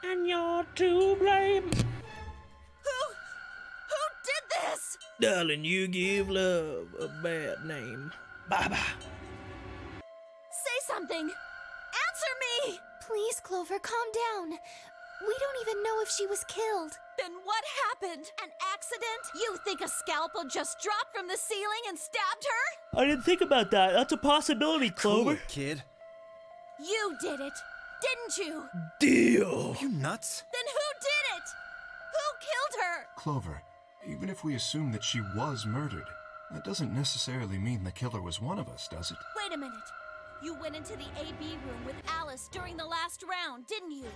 Speaker 1: and you're to blame.
Speaker 4: Who did this?
Speaker 1: Darling, you give love a bad name. Bye-bye.
Speaker 4: Say something. Answer me.
Speaker 6: Please, Clover, calm down. We don't even know if she was killed.
Speaker 4: Then what happened? An accident? You think a scalpel just dropped from the ceiling and stabbed her?
Speaker 1: I didn't think about that. That's a possibility, Clover.
Speaker 5: Cool, kid.
Speaker 4: You did it, didn't you?
Speaker 1: Deal.
Speaker 5: You nuts?
Speaker 4: Then who did it? Who killed her?
Speaker 3: Clover, even if we assume that she was murdered, that doesn't necessarily mean the killer was one of us, does it?
Speaker 4: Wait a minute. You went into the AB room with Alice during the last round, didn't you?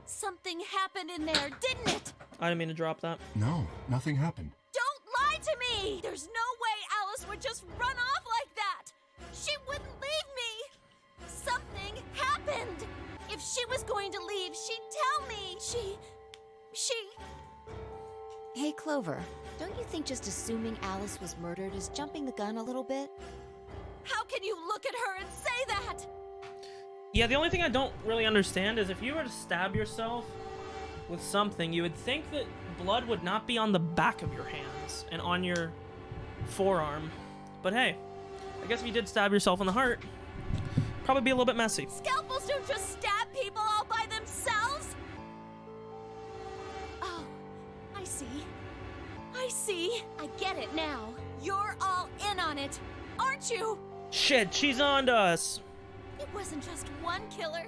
Speaker 4: Something happened in there, didn't it?
Speaker 1: I didn't mean to drop that.
Speaker 3: No, nothing happened.
Speaker 4: Don't lie to me! There's no way Alice would just run off like that! She wouldn't leave me! Something happened! If she was going to leave, she'd tell me. She...
Speaker 2: Hey, Clover, don't you think just assuming Alice was murdered is jumping the gun a little bit?
Speaker 4: How can you look at her and say that?
Speaker 1: Yeah, the only thing I don't really understand is if you were to stab yourself with something, you would think that blood would not be on the back of your hands and on your forearm. But hey, I guess if you did stab yourself in the heart, probably be a little bit messy.
Speaker 4: Scalpels don't just stab people all by themselves! Oh, I see. I see. I get it now. You're all in on it, aren't you?
Speaker 1: Shit, she's on to us.
Speaker 4: It wasn't just one killer.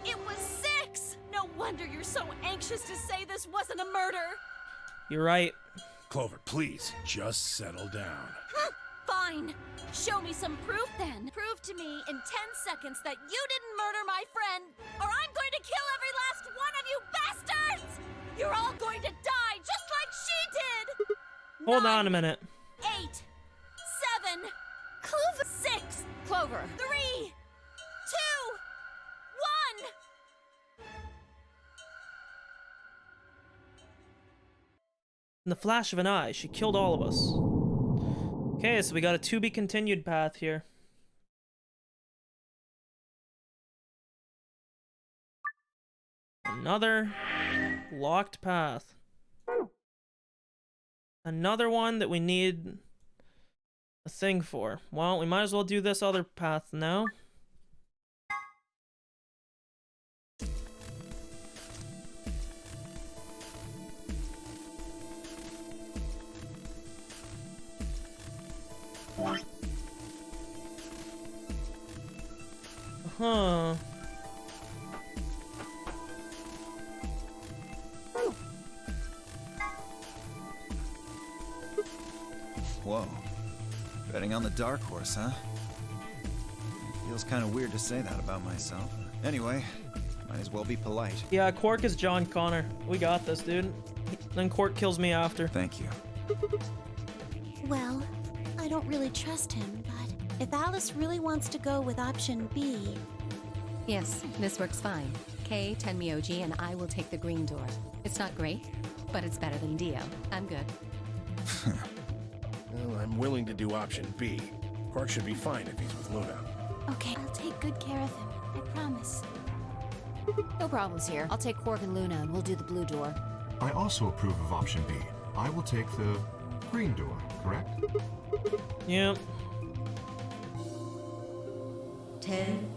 Speaker 4: It was 6! No wonder you're so anxious to say this wasn't a murder.
Speaker 1: You're right.
Speaker 7: Clover, please, just settle down.
Speaker 4: Fine. Show me some proof then. Prove to me in 10 seconds that you didn't murder my friend, or I'm going to kill every last one of you bastards! You're all going to die just like she did!
Speaker 1: Hold on a minute.
Speaker 4: 8, 7, Clover, 6,
Speaker 2: Clover!
Speaker 4: 3, 2, 1!
Speaker 1: In the flash of an eye, she killed all of us. Okay, so we got a to be continued path here. Another locked path. Another one that we need a thing for. Well, we might as well do this other path now. Huh.
Speaker 5: Whoa. Betting on the dark horse, huh? Feels kind of weird to say that about myself. Anyway, might as well be polite.
Speaker 1: Yeah, Quark is John Connor. We got this, dude. Then Quark kills me after.
Speaker 5: Thank you.
Speaker 4: Well, I don't really trust him, but if Alice really wants to go with option B...
Speaker 8: Yes, this works fine. Kay, Tenmyoji, and I will take the green door. It's not great, but it's better than Dio. I'm good.
Speaker 7: Well, I'm willing to do option B. Quark should be fine if he's with Luna.
Speaker 4: Okay, I'll take good care of him. I promise.
Speaker 2: No problems here. I'll take Quark and Luna and we'll do the blue door.
Speaker 3: I also approve of option B. I will take the green door, correct?
Speaker 1: Yep.
Speaker 9: 10.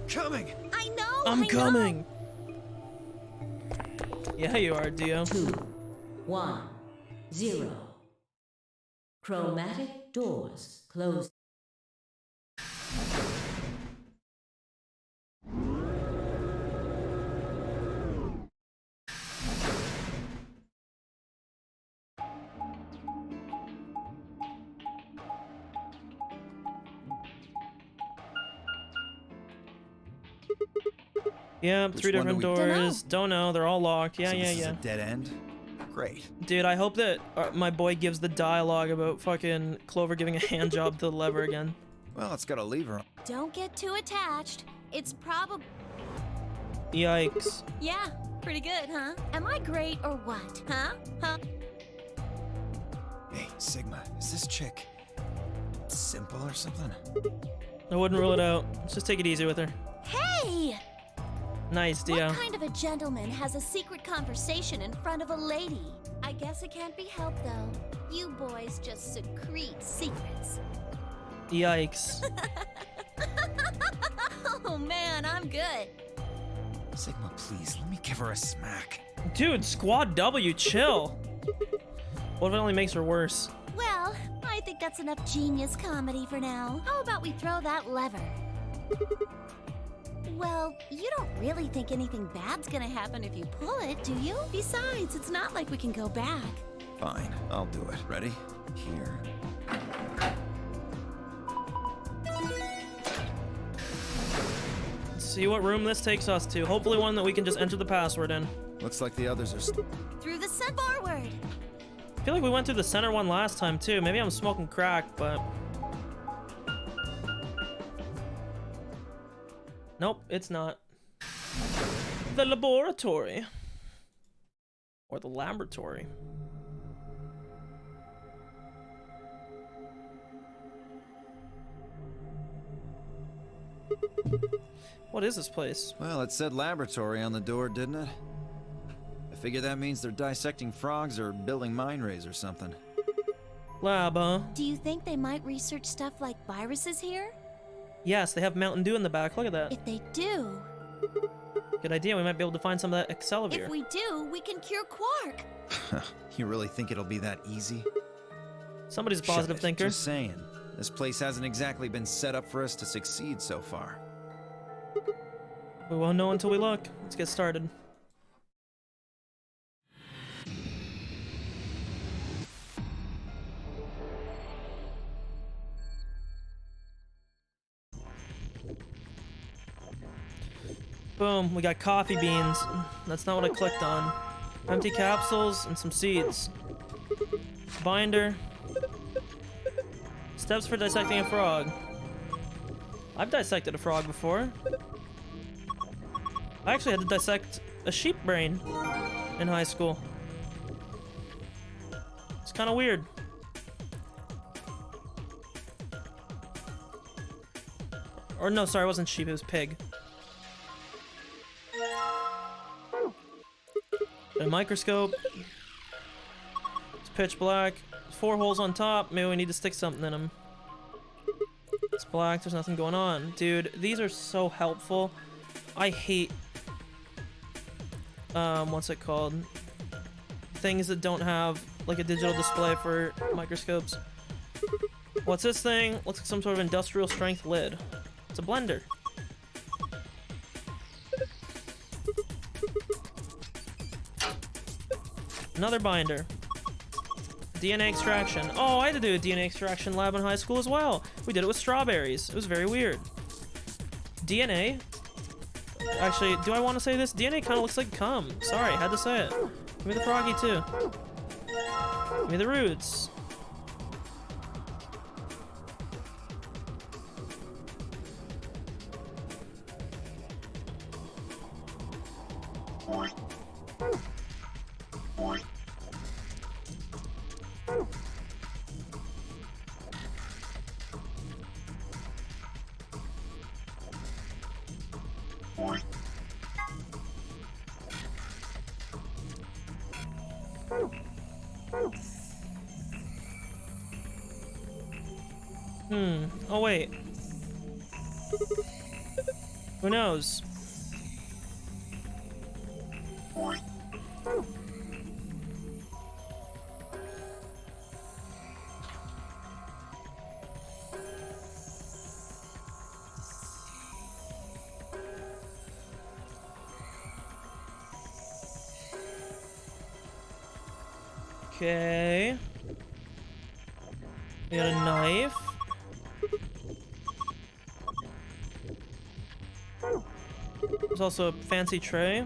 Speaker 5: Coming!
Speaker 4: I know!
Speaker 1: I'm
Speaker 4: I
Speaker 1: coming! Yeah, you are, Dio.
Speaker 9: 2, 1, 0. Chromatic doors closed.
Speaker 1: Yeah,
Speaker 5: Which
Speaker 1: 3
Speaker 5: one
Speaker 1: different
Speaker 5: do we-
Speaker 1: doors. Don't know. They're all locked. Yeah,
Speaker 5: So
Speaker 1: yeah,
Speaker 5: this is
Speaker 1: yeah.
Speaker 5: a dead end? Great.
Speaker 1: Dude, I hope that my boy gives the dialogue about fucking Clover giving a hand job to the lever again.
Speaker 5: Well, it's got a lever on.
Speaker 4: Don't get too attached. It's probably...
Speaker 1: Yikes.
Speaker 4: Yeah, pretty good, huh? Am I great or what? Huh?
Speaker 5: Hey, Sigma, is this chick simple or something?
Speaker 1: I wouldn't rule it out. Let's just take it easy with her.
Speaker 4: Hey!
Speaker 1: Nice, Dio.
Speaker 4: What kind of a gentleman has a secret conversation in front of a lady? I guess it can't be helped, though. You boys just secrete secrets.
Speaker 1: Yikes.
Speaker 4: Oh man, I'm good.
Speaker 5: Sigma, please, let me give her a smack.
Speaker 1: Dude, Squad W, chill. What if it only makes her worse?
Speaker 4: Well, I think that's enough genius comedy for now. How about we throw that lever? Well, you don't really think anything bad's gonna happen if you pull it, do you? Besides, it's not like we can go back.
Speaker 5: Fine, I'll do it. Ready? Here.
Speaker 1: see what room this takes us to. Hopefully one that we can just enter the password in.
Speaker 5: Looks like the others are
Speaker 4: Through the sun forward.
Speaker 1: I feel like we went through the center one last time too. Maybe I'm smoking crack, but... Nope, it's not. The laboratory. Or the laboratory. What is this place?
Speaker 5: Well, it said laboratory on the door, didn't it? I figure that means they're dissecting frogs or building mine rays or something.
Speaker 1: Lab, huh?
Speaker 4: Do you think they might research stuff like viruses here?
Speaker 1: Yes, they have Mountain Dew in the back. Look at that.
Speaker 4: If they do...
Speaker 1: Good idea. We might be able to find some of that Accelavir.
Speaker 4: If we do, we can cure Quark.
Speaker 5: You really think it'll be that easy?
Speaker 1: Somebody's a positive thinker.
Speaker 5: Just saying. This place hasn't exactly been set up for us to succeed so far.
Speaker 1: We won't know until we look. Let's get started. Boom, we got coffee beans. That's not what I clicked on. Empty capsules and some seeds. Binder. Steps for dissecting a frog. I've dissected a frog before. I actually had to dissect a sheep brain in high school. It's kind of weird. Or no, sorry, it wasn't sheep, it was pig. A microscope. It's pitch black. 4 holes on top. Maybe we need to stick something in them. It's black. There's nothing going on. Dude, these are so helpful. I hate... what's it called? Things that don't have, like, a digital display for microscopes. What's this thing? Looks like some sort of industrial strength lid. It's a blender. Another binder. DNA extraction. Oh, I had to do a DNA extraction lab in high school as well. We did it with strawberries. It was very weird. DNA? Actually, do I want to say this? DNA kind of looks like cum. Sorry, had to say it. Give me the froggy too. Give me the roots. Oh wait. Who knows? Okay. We got a knife. There's also a fancy tray.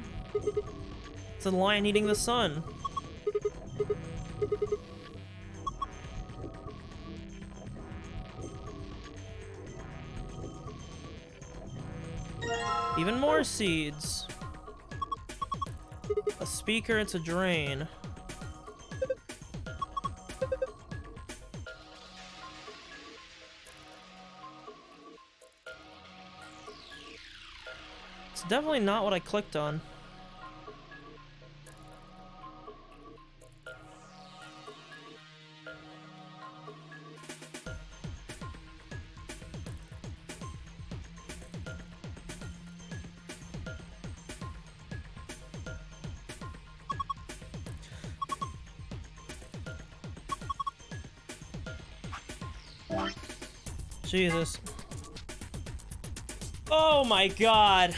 Speaker 1: It's a lion eating the sun. Even more seeds. A speaker, it's a drain. It's definitely not what I clicked on. Jesus. Oh my god.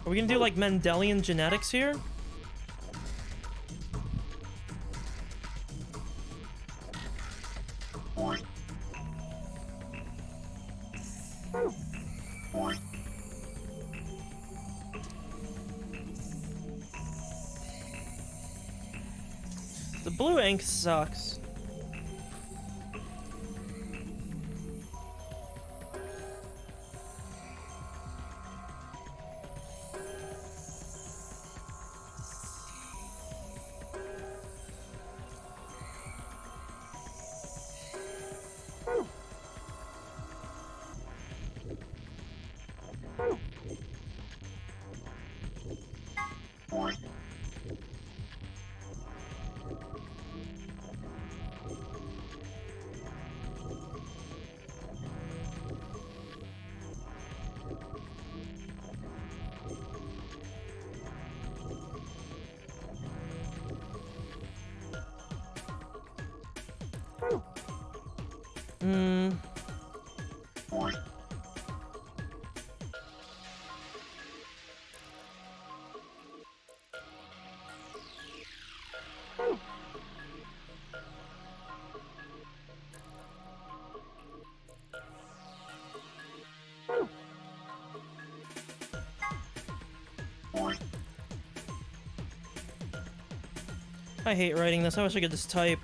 Speaker 1: Are we gonna do like Mendelian genetics here? The blue ink sucks. I hate writing this. I wish I could just type.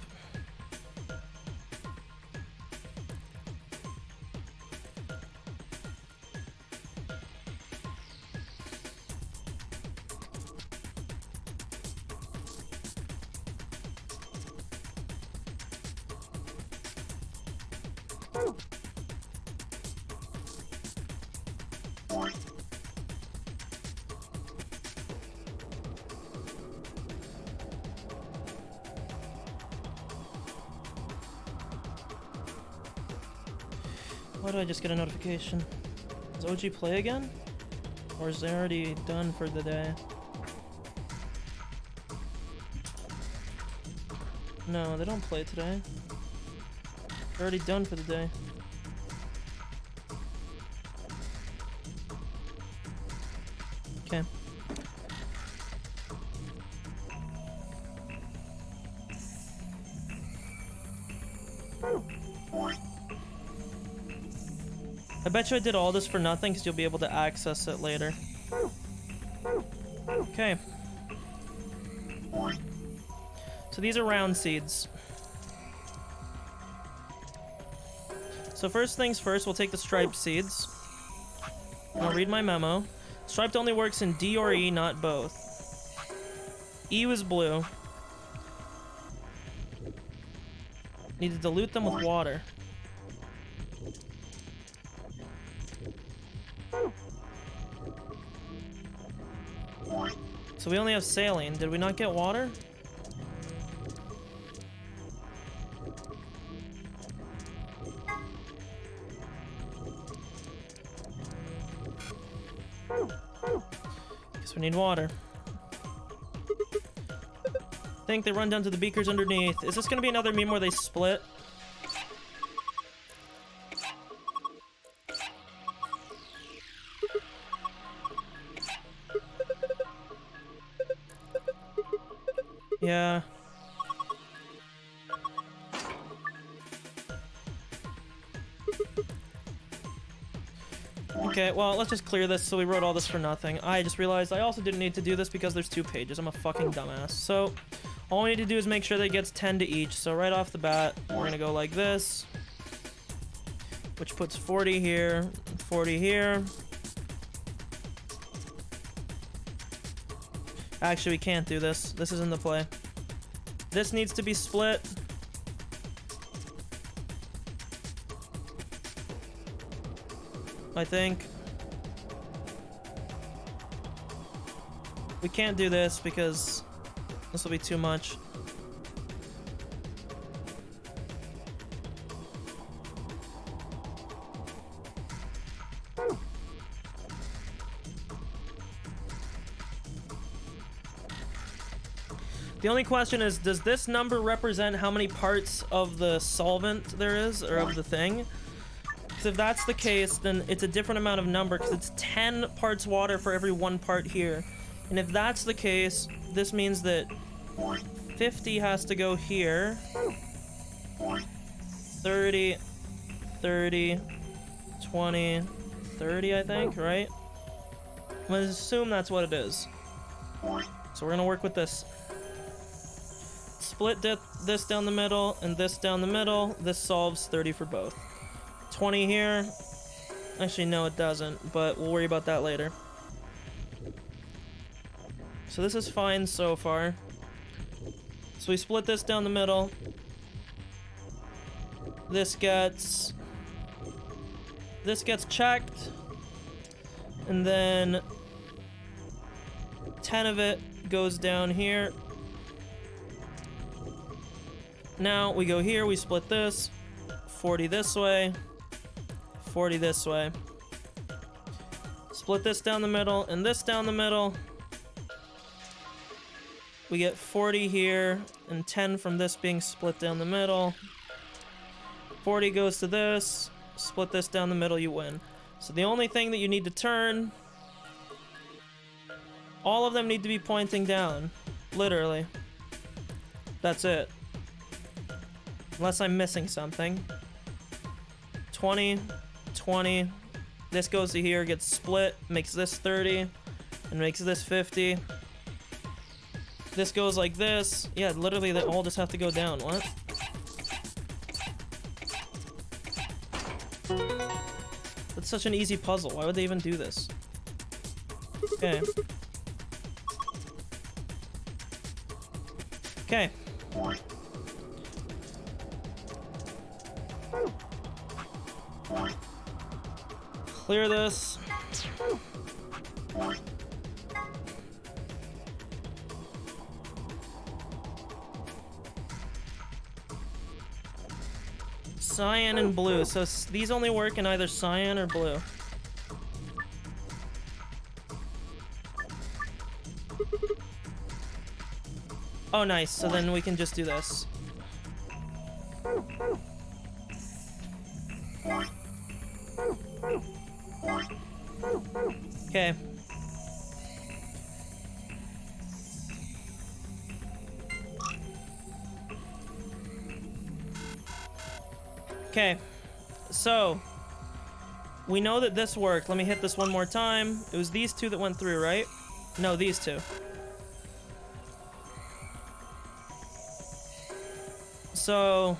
Speaker 1: Why did I just get a notification? Does OG play again? Or is they already done for the day? No, they don't play today. They're already done for the day. Okay. I bet you I did all this for nothing because you'll be able to access it later. Okay. So these are round seeds. So first things first, we'll take the striped seeds. And I'll read my memo. Striped only works in D or E, not both. E was blue. Need to dilute them with water. So we only have saline. Did we not get water? Guess we need water. I think they run down to the beakers underneath. Is this gonna be another meme where they split? Yeah. Okay, well, let's just clear this so we wrote all this for nothing. I just realized I also didn't need to do this because there's 2 pages. I'm a fucking dumbass. So, all we need to do is make sure that it gets 10 to each. So right off the bat, we're gonna go like this. Which puts 40 here, 40 here. Actually, we can't do this. This isn't the play. This needs to be split. I think. We can't do this because this will be too much. The only question is, does this number represent how many parts of the solvent there is, or of the thing? Because if that's the case, then it's a different amount of number, because it's 10 parts water for every 1 part here. And if that's the case, this means that 50 has to go here. 30, 30, 20, 30, I think, right? I'm gonna assume that's what it is. So we're gonna work with this. Split this down the middle and this down the middle. This solves 30 for both. 20 here. Actually, no, it doesn't, but we'll worry about that later. So this is fine so far. So we split this down the middle. This gets checked. And then 10 of it goes down here. Now we go here, we split this. 40 this way. 40 this way. Split this down the middle and this down the middle. We get 40 here and 10 from this being split down the middle. 40 goes to this. Split this down the middle, you win. So the only thing that you need to turn, all of them need to be pointing down. Literally. That's it. Unless I'm missing something. 20, 20. This goes to here, gets split, makes this 30, and makes this 50. This goes like this. Yeah, literally they all just have to go down. What? That's such an easy puzzle. Why would they even do this? Okay. Okay. Clear this. Cyan and blue. So these only work in either cyan or blue. Oh, nice. So then we can just do this. Okay. Okay. So, we know that this worked. Let me hit this one more time. It was these two that went through, right? No, these two. So...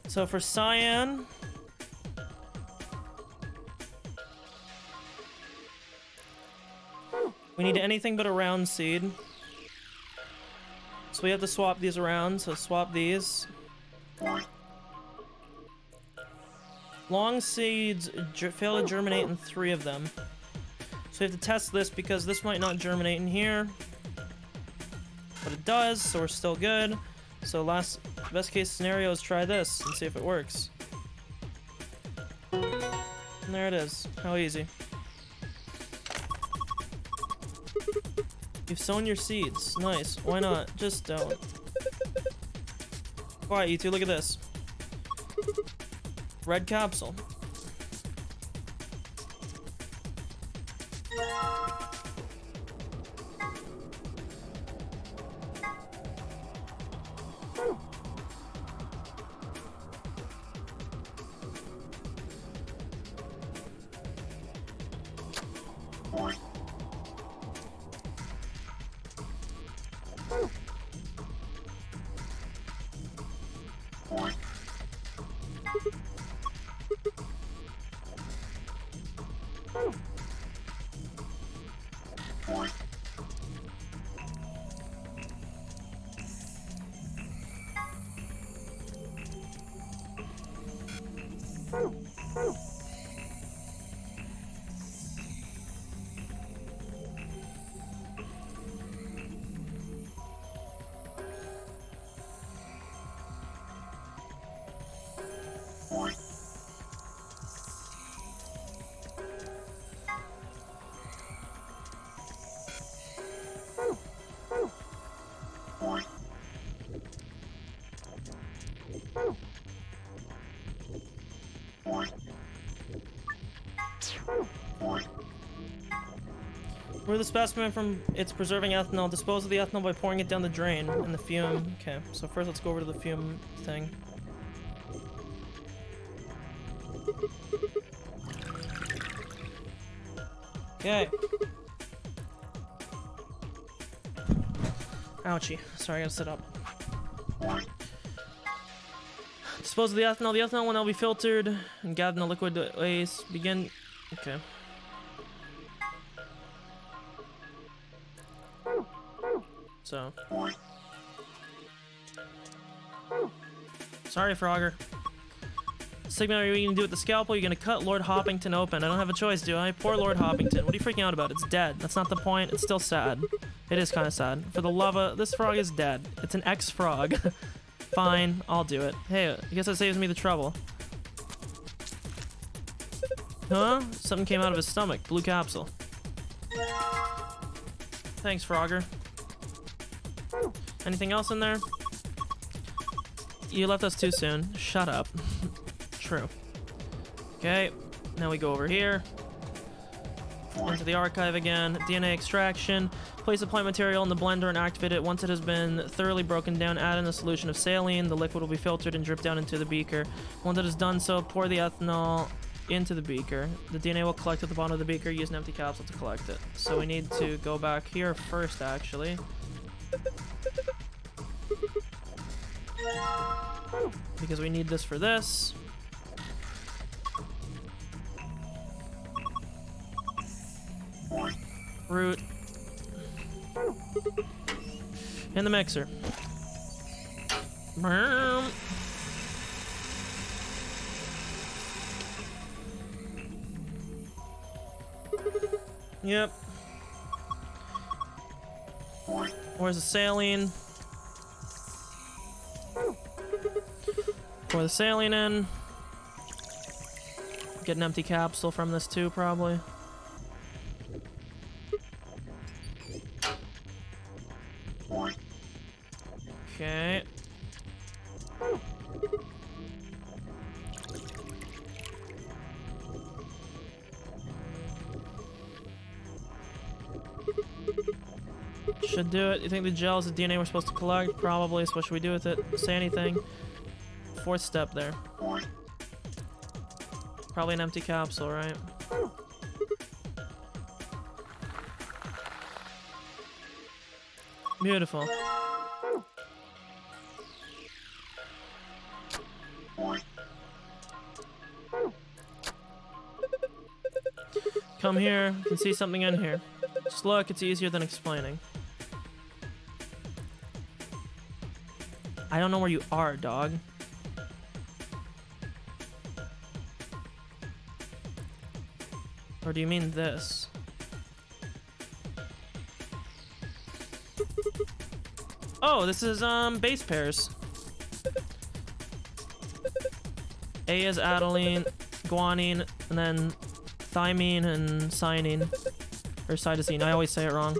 Speaker 1: So for cyan, we need anything but a round seed. So we have to swap these around, so swap these. Long seeds fail to germinate in 3 of them. So we have to test this because this might not germinate in here. But it does, so we're still good. So best case scenario is try this and see if it works. And there it is. How easy. You've sown your seeds. Nice. Why not? Just don't. Quiet, you two. Look at this. Red capsule. Remove the specimen from its preserving ethanol. Dispose of the ethanol by pouring it down the drain in the fume. Okay, so first let's go over to the fume thing. Okay. Ouchie. Sorry, I gotta sit up. Dispose of the ethanol. The ethanol will now be filtered and gathered in the liquid waste. Begin. Okay. So. Sorry, Frogger. Sigma, are you gonna do it with the scalpel? You're gonna cut Lord Hoppington open. I don't have a choice, do I? Poor Lord Hoppington. What are you freaking out about? It's dead. That's not the point. It's still sad. It is kind of sad. For the love of... This frog is dead. It's an ex-frog. Fine, I'll do it. Hey, I guess that saves me the trouble. Huh? Something came out of his stomach. Blue capsule. Thanks, Frogger. Anything else in there? You left us too soon. Shut up. True. Okay, now we go over here. Into the archive again. DNA extraction. Place the plant material in the blender and activate it. Once it has been thoroughly broken down, add in a solution of saline. The liquid will be filtered and drip down into the beaker. Once it is done so, pour the ethanol into the beaker. The DNA will collect at the bottom of the beaker. Use an empty capsule to collect it. So we need to go back here first, actually. Because we need this for this. Root. In the mixer. Yep. Where's the saline? Pour the saline in. Get an empty capsule from this too, probably. Okay. Should do it. You think the gel is the DNA we're supposed to collect? Probably. So what should we do with it? Say anything. Fourth step there. Probably an empty capsule, right? Beautiful. Come here. You can see something in here. Just look, it's easier than explaining. I don't know where you are, dog. Or do you mean this? Oh, this is base pairs. A is adenine, guanine, and then thymine and cyanine. Or cytosine, I always say it wrong.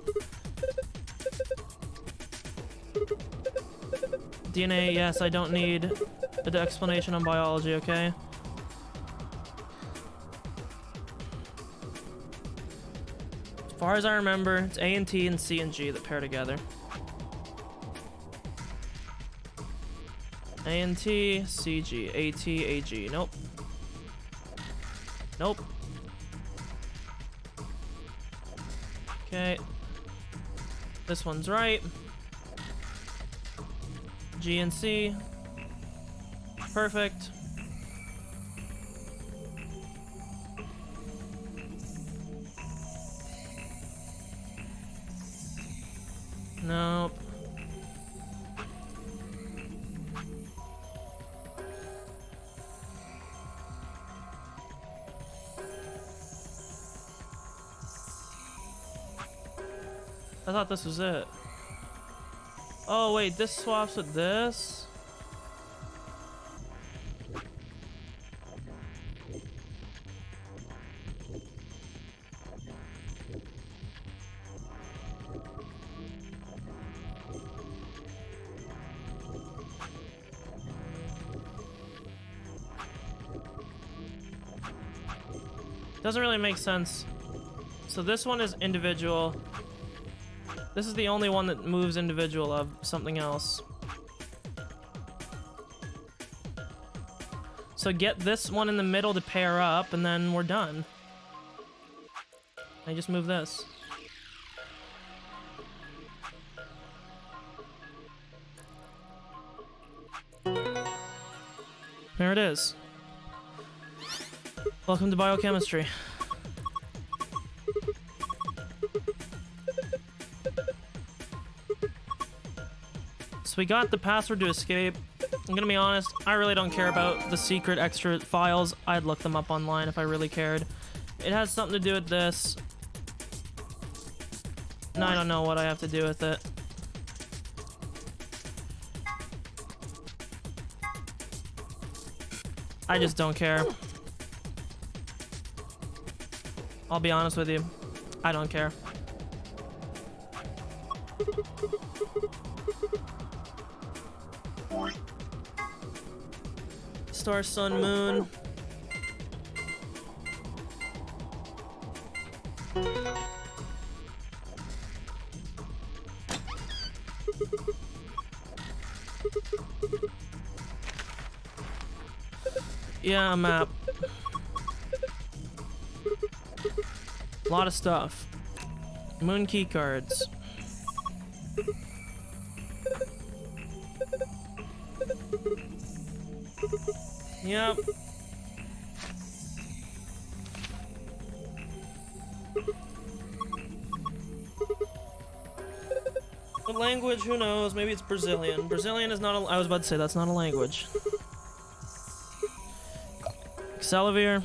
Speaker 1: DNA, yes, I don't need an explanation on biology, okay? As far as I remember, it's A and T and C and G that pair together. A and T, C, G, A, T, A, G. Nope. Nope. Okay. This one's right. G and C. Perfect. Nope. I thought this was it. Oh wait, this swaps with this? Doesn't really make sense. So this one is individual. This is the only one that moves individual of something else. So get this one in the middle to pair up, and then we're done. I just move this. There it is. Welcome to biochemistry. So we got the password to escape. I'm gonna be honest, I really don't care about the secret extra files. I'd look them up online if I really cared. It has something to do with this. And I don't know what I have to do with it. I just don't care. I'll be honest with you. I don't care. Star, sun, moon. Yeah, a map. A lot of stuff. Moon key cards. Yep. What language? Who knows? Maybe it's Brazilian. Brazilian is not a... I was about to say, that's not a language. Excelivir.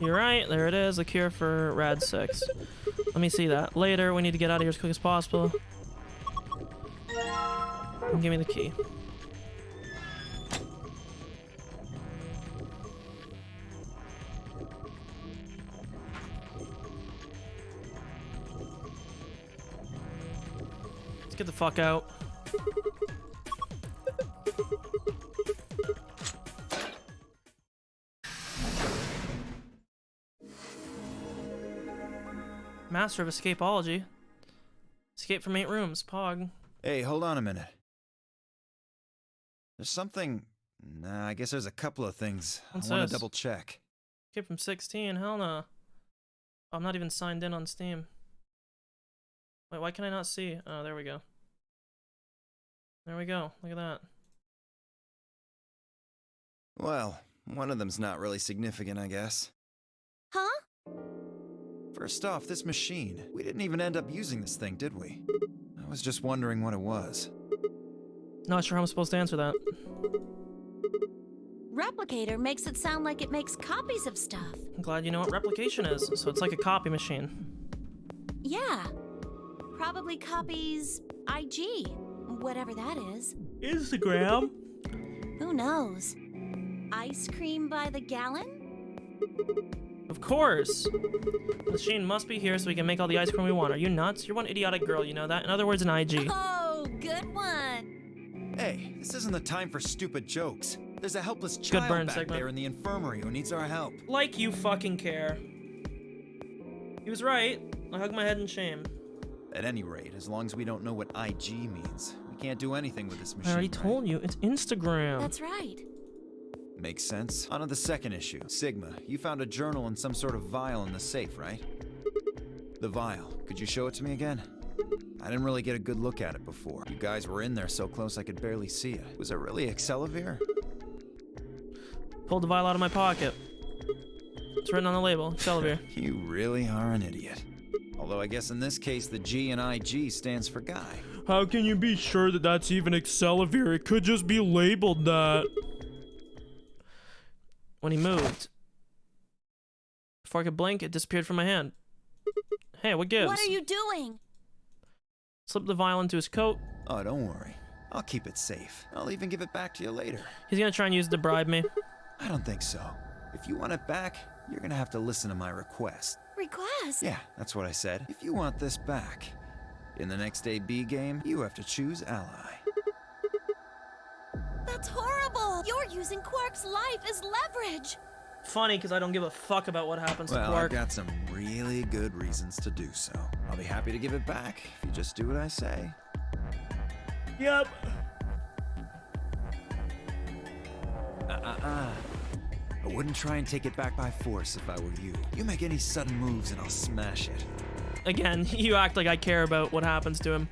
Speaker 1: You're right, there it is, a cure for Rad 6. Let me see that. Later, we need to get out of here as quick as possible. And give me the key. Let's get the fuck out. Master of Escapology. Escape from 8 rooms, Pog.
Speaker 5: Hey, hold on a minute. There's something... Nah, I guess there's a couple of things
Speaker 1: What's
Speaker 5: I want
Speaker 1: this?
Speaker 5: to double check.
Speaker 1: Escape from 16, hell no. I'm not even signed in on Steam. Wait, why can I not see? Oh, there we go. There we go, look at that.
Speaker 5: Well, one of them's not really significant, I guess.
Speaker 4: Huh?
Speaker 5: First off, this machine. We didn't even end up using this thing, did we? I was just wondering what it was.
Speaker 1: Not sure how I'm supposed to answer that.
Speaker 4: Replicator makes it sound like it makes copies of stuff.
Speaker 1: I'm glad you know what replication is. So it's like a copy machine.
Speaker 4: Yeah. Probably copies IG, whatever that is.
Speaker 1: Instagram?
Speaker 4: Who knows? Ice cream by the gallon?
Speaker 1: Of course! The machine must be here so we can make all the ice cream we want. Are you nuts? You're one idiotic girl, you know that? In other words, an IG.
Speaker 4: Oh, good one.
Speaker 5: Hey, this isn't the time for stupid jokes. There's a helpless child
Speaker 1: burn
Speaker 5: back
Speaker 1: segment.
Speaker 5: there in the infirmary who needs our help.
Speaker 1: Like you fucking care. He was right. I hug my head in shame.
Speaker 5: At any rate, as long as we don't know what IG means, we can't do anything with this machine.
Speaker 1: I already
Speaker 5: right?
Speaker 1: told you, it's Instagram.
Speaker 4: That's right.
Speaker 5: Makes sense. On to the second issue. Sigma, you found a journal and some sort of vial in the safe, right? The vial. Could you show it to me again? I didn't really get a good look at it before. You guys were in there so close I could barely see it. Was it really Excelivir?
Speaker 1: Pulled the vial out of my pocket. It's written on the label, Excelivir.
Speaker 5: You really are an idiot. Although I guess in this case the G in IG stands for guy.
Speaker 1: How can you be sure that that's even Excelivir? It could just be labeled that. When he moved, before I could blink, it disappeared from my hand. Hey, what gives?
Speaker 4: What are you doing?
Speaker 1: Slipped the vial into his coat.
Speaker 5: Oh, don't worry. I'll keep it safe. I'll even give it back to you later.
Speaker 1: He's gonna try and use it to bribe me.
Speaker 5: I don't think so. If you want it back, you're gonna have to listen to my request.
Speaker 4: Request?
Speaker 5: Yeah, that's what I said. If you want this back, in the next AB game, you have to choose ally.
Speaker 4: That's horrible! You're using Quark's life as leverage!
Speaker 1: Funny, because I don't give a fuck about what happens to
Speaker 5: Well,
Speaker 1: Quark.
Speaker 5: I've got some really good reasons to do so. I'll be happy to give it back if you just do what I say.
Speaker 1: Yep.
Speaker 5: I wouldn't try and take it back by force if I were you. You make any sudden moves and I'll smash it.
Speaker 1: Again, you act like I care about what happens to him.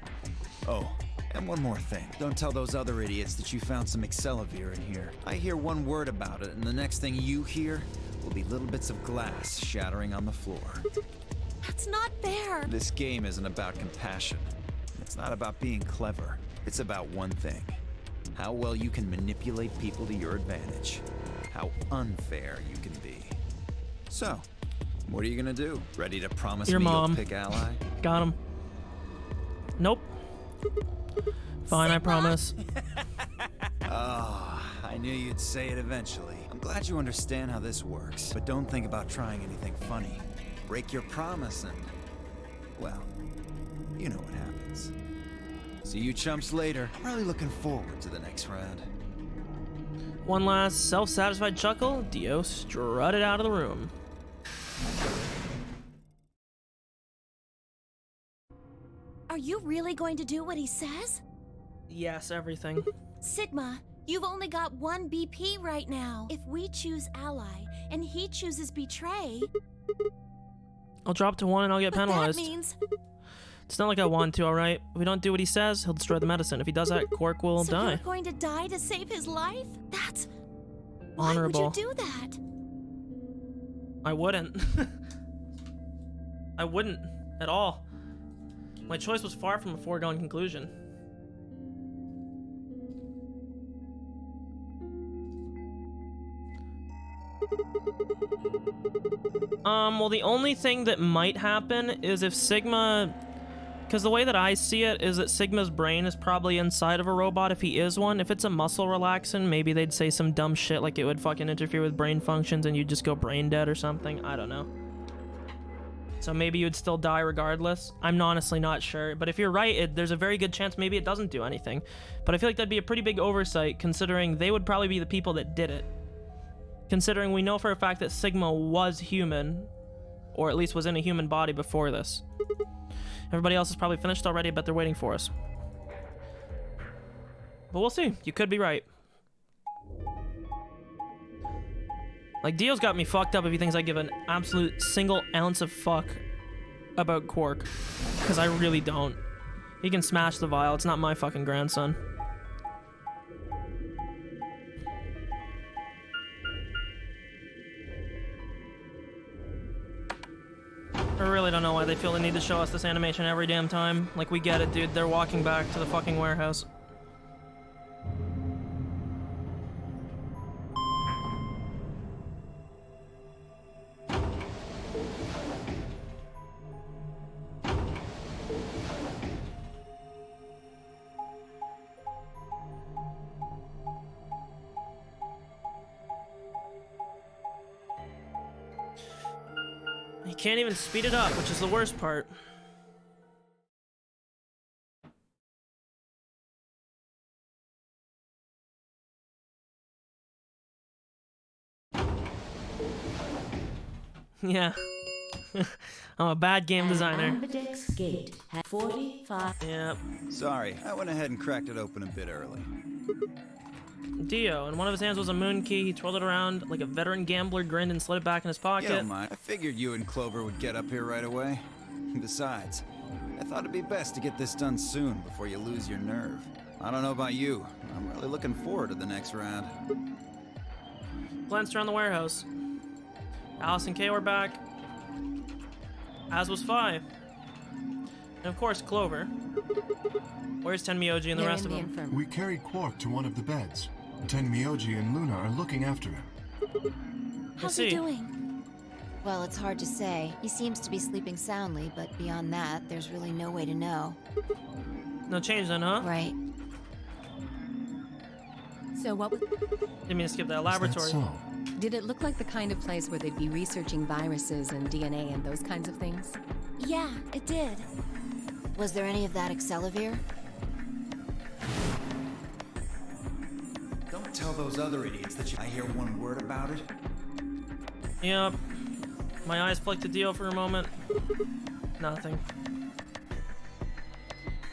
Speaker 5: Oh, and one more thing. Don't tell those other idiots that you found some Excelavir in here. I hear one word about it, and the next thing you hear will be little bits of glass shattering on the floor.
Speaker 4: That's not fair!
Speaker 5: This game isn't about compassion. It's not about being clever. It's about one thing. How well you can manipulate people to your advantage. How unfair you can be. So, what are you gonna do? Ready to promise
Speaker 1: Your
Speaker 5: me
Speaker 1: mom.
Speaker 5: you'll pick ally?
Speaker 1: Got him. Nope. Fine, I promise.
Speaker 5: Oh, I knew you'd say it eventually. I'm glad you understand how this works, but don't think about trying anything funny. Break your promise and, well, you know what happens. See you chumps later. I'm really looking forward to the next round.
Speaker 1: One last self-satisfied chuckle, Dio strutted out of the room.
Speaker 4: Are you really going to do what he says?
Speaker 1: Yes, everything.
Speaker 4: Sigma, you've only got one BP right now. If we choose ally, and he chooses betray...
Speaker 1: I'll drop to 1 and I'll get penalized.
Speaker 4: That means...
Speaker 1: It's not like I want to, alright? If we don't do what he says, he'll destroy the medicine. If he does that, Quark will
Speaker 4: so
Speaker 1: die.
Speaker 4: you're going to die to save his life? That's...
Speaker 1: Honorable.
Speaker 4: Why would you do that?
Speaker 1: I wouldn't. I wouldn't at all. My choice was far from a foregone conclusion. Well, the only thing that might happen is if Sigma... Because the way that I see it is that Sigma's brain is probably inside of a robot if he is one. If it's a muscle relaxant, maybe they'd say some dumb shit like it would fucking interfere with brain functions and you'd just go brain dead or something. I don't know. So maybe you'd still die regardless. I'm honestly not sure. But if you're right, there's a very good chance maybe it doesn't do anything. But I feel like that'd be a pretty big oversight considering they would probably be the people that did it. Considering we know for a fact that Sigma was human, or at least was in a human body before this. Everybody else is probably finished already, but they're waiting for us. But we'll see. You could be right. Like, Dio's got me fucked up if he thinks I give an absolute single ounce of fuck about Quark. Because I really don't. He can smash the vial. It's not my fucking grandson. I really don't know why they feel the need to show us this animation every damn time. Like, we get it, dude. They're walking back to the fucking warehouse. You can't even speed it up, which is the worst part. Yeah. I'm a bad game designer.
Speaker 9: Ambidex gate at 45.
Speaker 1: Yep.
Speaker 5: Sorry, I went ahead and cracked it open a bit early.
Speaker 1: Dio, in one of his hands was a moon key. He twirled it around like a veteran gambler, grinned and slid it back in his pocket.
Speaker 5: You don't mind. I figured you and Clover would get up here right away. Besides, I thought it'd be best to get this done soon before you lose your nerve. I don't know about you. I'm really looking forward to the next round.
Speaker 1: Glanced around the warehouse. Alice and Kay were back. As was Phi. And of course, Clover. Where's Tenmyoji and the rest of them?
Speaker 3: We carried Quark to one of the beds. Tenmyoji and Luna are looking after him.
Speaker 4: How's he doing?
Speaker 2: Well, it's hard to say. He seems to be sleeping soundly, but beyond that, there's really no way to know.
Speaker 1: No change then, huh?
Speaker 2: Right.
Speaker 8: So what was...
Speaker 1: Didn't mean to skip that laboratory.
Speaker 3: So?
Speaker 8: Did it look like the kind of place where they'd be researching viruses and DNA and those kinds of things?
Speaker 4: Yeah, it did.
Speaker 2: Was there any of that Excelavir?
Speaker 5: Tell those other idiots that I hear one word about it.
Speaker 1: Yep. My eyes flicked to Dio for a moment. Nothing.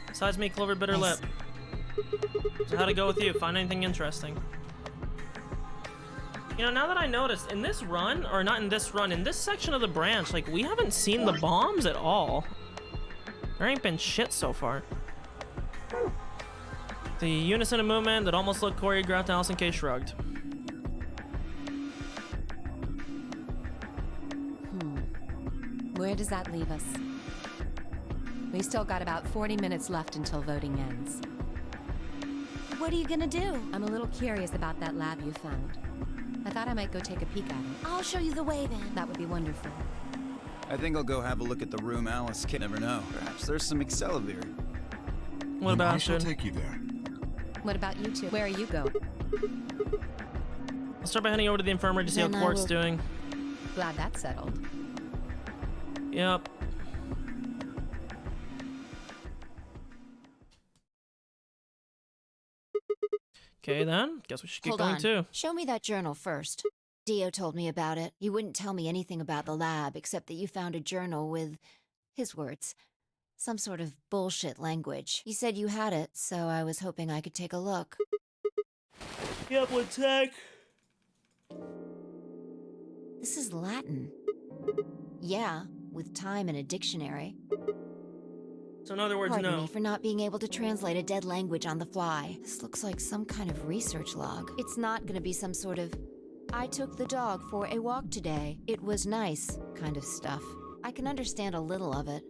Speaker 1: Besides me, Clover bit her lip. So how'd it go with you? Find anything interesting? You know, now that I noticed, in this run, or not in this run, in this section of the branch, like, we haven't seen the bombs at all. There ain't been shit so far. The unison of movement that almost looked choreographed, Allison K. shrugged.
Speaker 8: Where does that leave us? We've still got about 40 minutes left until voting ends.
Speaker 4: What are you gonna do?
Speaker 8: I'm a little curious about that lab you found. I thought I might go take a peek at it.
Speaker 4: I'll show you the way then.
Speaker 8: That would be wonderful.
Speaker 12: I think I'll go have a look at the room Alice can never know. Perhaps there's some Accelavir.
Speaker 1: What about
Speaker 3: I shall
Speaker 1: you?
Speaker 3: take you there.
Speaker 8: What about you two? Where are you going?
Speaker 1: I'll start by heading over to the infirmary to see how
Speaker 4: Then I
Speaker 1: Quark's
Speaker 4: will-
Speaker 1: doing.
Speaker 8: Glad that's settled.
Speaker 1: Yep. Okay then, guess we should get
Speaker 2: Hold
Speaker 1: going
Speaker 2: on.
Speaker 1: too.
Speaker 2: Show me that journal first. Dio told me about it. He wouldn't tell me anything about the lab except that you found a journal with, his words, some sort of bullshit language. He said you had it, so I was hoping I could take a look.
Speaker 1: Yep, one sec.
Speaker 2: This is Latin. Yeah, with time in a dictionary.
Speaker 1: So in other words,
Speaker 2: Pardon
Speaker 1: no.
Speaker 2: me for not being able to translate a dead language on the fly. This looks like some kind of research log. It's not gonna be some sort of, I took the dog for a walk today. It was nice kind of stuff. I can understand a little of it,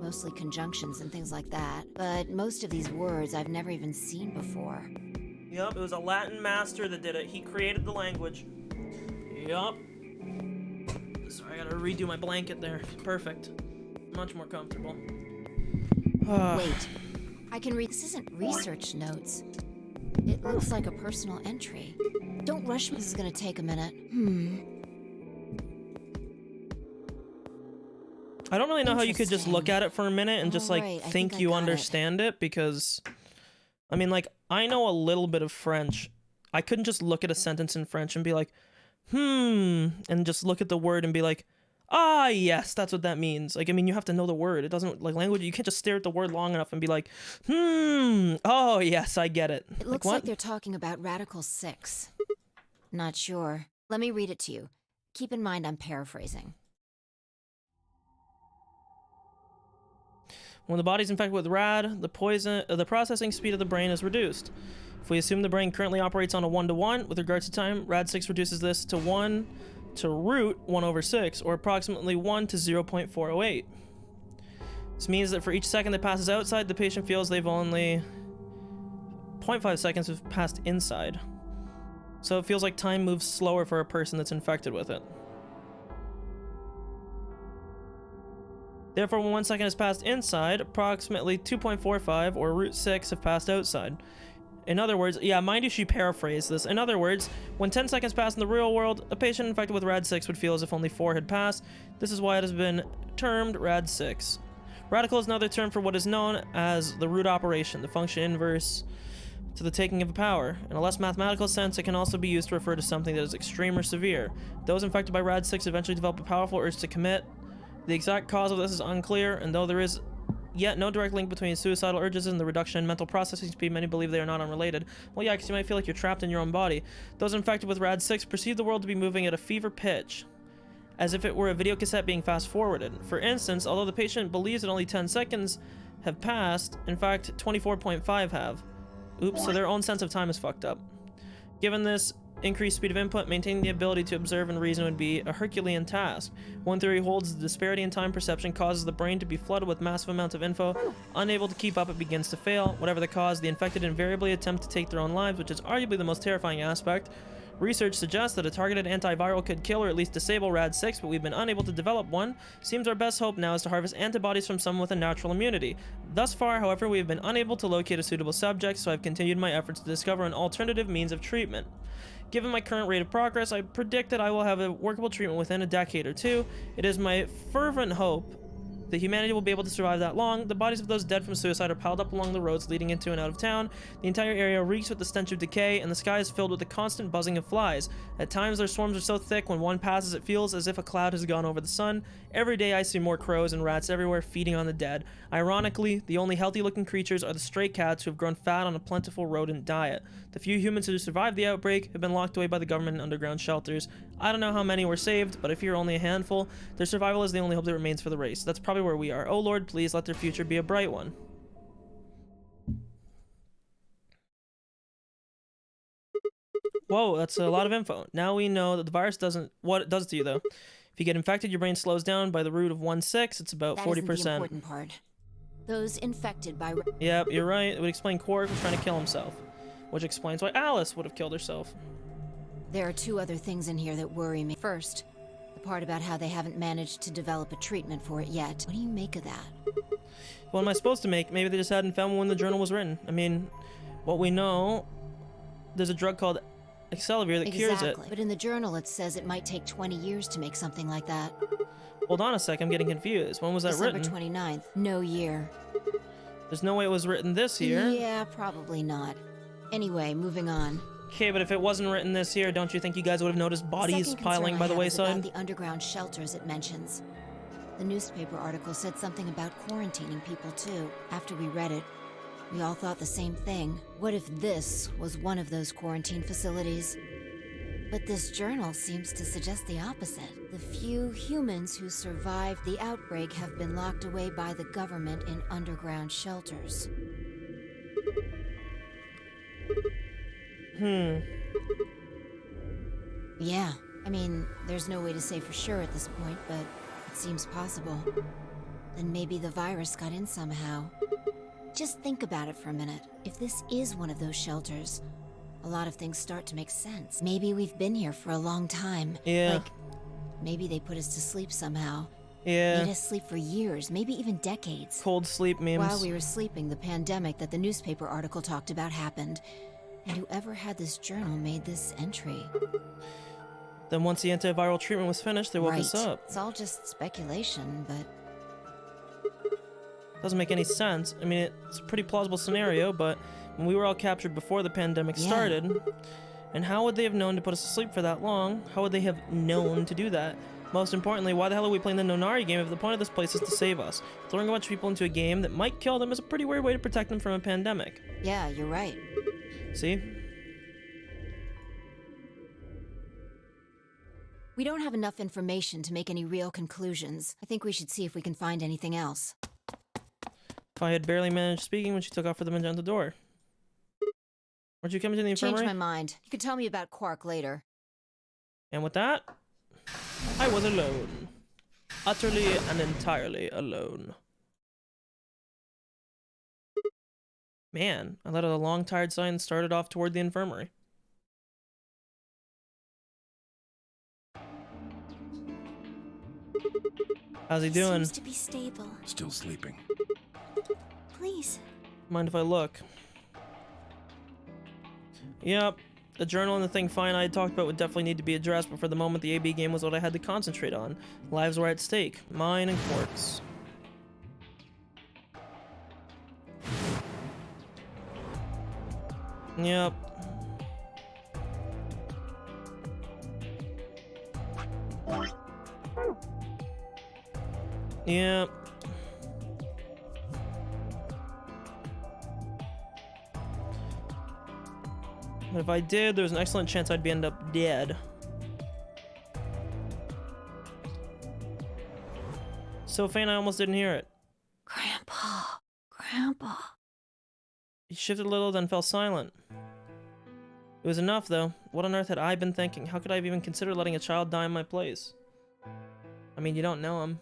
Speaker 2: mostly conjunctions and things like that, but most of these words I've never even seen before.
Speaker 1: Yep, it was a Latin master that did it. He created the language. Yep. Sorry, I gotta redo my blanket there. Perfect. Much more comfortable.
Speaker 2: Wait, I can read. This isn't research notes. It looks like a personal entry. Don't rush me. This is gonna take a minute.
Speaker 1: I don't really know how you could just look at it for a minute and just like
Speaker 2: Alright, I
Speaker 1: think
Speaker 2: think I
Speaker 1: you
Speaker 2: got it.
Speaker 1: understand it because, I mean, like, I know a little bit of French. I couldn't just look at a sentence in French and be like, and just look at the word and be like, ah, yes, that's what that means. Like, I mean, you have to know the word. It doesn't, like, language, you can't just stare at the word long enough and be like, oh, yes, I get it.
Speaker 2: It looks like they're talking about Radical 6. Not sure. Let me read it to you. Keep in mind I'm paraphrasing.
Speaker 1: When the body's infected with rad, the processing speed of the brain is reduced. If we assume the brain currently operates on a 1-to-1 with regards to time, rad 6 reduces this to 1 to root 1/6, or approximately 1 to 0.408. This means that for each second that passes outside, the patient feels they've only 0.5 seconds have passed inside. So it feels like time moves slower for a person that's infected with it. Therefore, when 1 second has passed inside, approximately 2.45 or root 6 have passed outside. In other words, yeah, mind you, she paraphrased this. In other words, when 10 seconds pass in the real world, a patient infected with RAD6 would feel as if only 4 had passed. This is why it has been termed RAD6. Radical is another term for what is known as the root operation, the function inverse to the taking of a power. In a less mathematical sense, it can also be used to refer to something that is extreme or severe. Those infected by RAD6 eventually develop a powerful urge to commit. The exact cause of this is unclear, and though there is yet no direct link between suicidal urges and the reduction in mental processing speed, many believe they are not unrelated. Well, yeah, because you might feel like you're trapped in your own body. Those infected with RAD6 perceive the world to be moving at a fever pitch, as if it were a video cassette being fast-forwarded. For instance, although the patient believes that only 10 seconds have passed, in fact, 24.5 have. Oops, so their own sense of time is fucked up. Given this increased speed of input, maintaining the ability to observe and reason would be a Herculean task. One theory holds the disparity in time perception causes the brain to be flooded with massive amounts of info. Unable to keep up, it begins to fail. Whatever the cause, the infected invariably attempt to take their own lives, which is arguably the most terrifying aspect. Research suggests that a targeted antiviral could kill or at least disable RAD6, but we've been unable to develop one. Seems our best hope now is to harvest antibodies from someone with a natural immunity. Thus far, however, we have been unable to locate a suitable subject, so I've continued my efforts to discover an alternative means of treatment. Given my current rate of progress, I predict that I will have a workable treatment within a decade or two. It is my fervent hope that humanity will be able to survive that long. The bodies of those dead from suicide are piled up along the roads leading into and out of town. The entire area reeks with the stench of decay, and the sky is filled with the constant buzzing of flies. At times, their swarms are so thick when one passes it feels as if a cloud has gone over the sun. Every day I see more crows and rats everywhere feeding on the dead. Ironically, the only healthy-looking creatures are the stray cats who have grown fat on a plentiful rodent diet. The few humans who survived the outbreak have been locked away by the government in underground shelters. I don't know how many were saved, but if you're only a handful, their survival is the only hope that remains for the race. That's probably where we are. Oh Lord, please let their future be a bright one. Whoa, that's a lot of info. Now we know that the virus doesn't... What it does to you, though. If you get infected, your brain slows down by the root of 1/6. It's about 40%.
Speaker 2: That isn't the important part. Those infected by...
Speaker 1: Yep, you're right. It would explain Quark was trying to kill himself. Which explains why Alice would have killed herself.
Speaker 2: There are two other things in here that worry me. First, the part about how they haven't managed to develop a treatment for it yet. What do you make of that?
Speaker 1: What am I supposed to make? Maybe they just hadn't found one when the journal was written. I mean, what we know, there's a drug called Excalibur that cures it.
Speaker 2: But in the journal it says it might take 20 years to make something like that.
Speaker 1: Hold on a sec, I'm getting confused. When was that
Speaker 2: December
Speaker 1: written?
Speaker 2: 29th. No year.
Speaker 1: There's no way it was written this year.
Speaker 2: Yeah, probably not. Anyway, moving on.
Speaker 1: Okay, but if it wasn't written this year, don't you think you guys would have noticed bodies piling by the wayside?
Speaker 2: About the underground shelters it mentions. The newspaper article said something about quarantining people too. After we read it, we all thought the same thing. What if this was one of those quarantine facilities? But this journal seems to suggest the opposite. The few humans who survived the outbreak have been locked away by the government in underground shelters. Yeah, I mean, there's no way to say for sure at this point, but it seems possible. Then maybe the virus got in somehow. Just think about it for a minute. If this is one of those shelters, a lot of things start to make sense. Maybe we've been here for a long time.
Speaker 1: Yeah.
Speaker 2: Like, maybe they put us to sleep somehow.
Speaker 1: Yeah.
Speaker 2: Made us sleep for years, maybe even decades.
Speaker 1: Cold sleep memes.
Speaker 2: While we were sleeping, the pandemic that the newspaper article talked about happened. And whoever had this journal made this entry.
Speaker 1: Then once the antiviral treatment was finished, they woke us up.
Speaker 2: It's all just speculation, but...
Speaker 1: Doesn't make any sense. I mean, it's a pretty plausible scenario, but when we were all captured before the pandemic started, and how would they have known to put us to sleep for that long? How would they have known to do that? Most importantly, why the hell are we playing the Nonari game if the point of this place is to save us? Throwing a bunch of people into a game that might kill them is a pretty weird way to protect them from a pandemic.
Speaker 2: Yeah, you're right.
Speaker 1: See?
Speaker 2: We don't have enough information to make any real conclusions. I think we should see if we can find anything else.
Speaker 1: If I had barely managed speaking when she took off for the magenta door. Weren't you coming to the infirmary?
Speaker 2: Changed my mind. You can tell me about Quark later.
Speaker 1: And with that, I was alone. Utterly and entirely alone. Man, I let out a long, tired sigh and started off toward the infirmary. How's he doing?
Speaker 4: Seems to be stable.
Speaker 7: Still sleeping.
Speaker 4: Please.
Speaker 1: Mind if I look? Yep. The journal and the thing Fine I had talked about would definitely need to be addressed, but for the moment the AB game was what I had to concentrate on. Lives were at stake. Mine and Quark's. Yep. Yep. But if I did, there's an excellent chance I'd end up dead. So faint I almost didn't hear it.
Speaker 4: Grandpa.
Speaker 1: He shifted a little, then fell silent. It was enough, though. What on earth had I been thinking? How could I have even considered letting a child die in my place? I mean, you don't know him.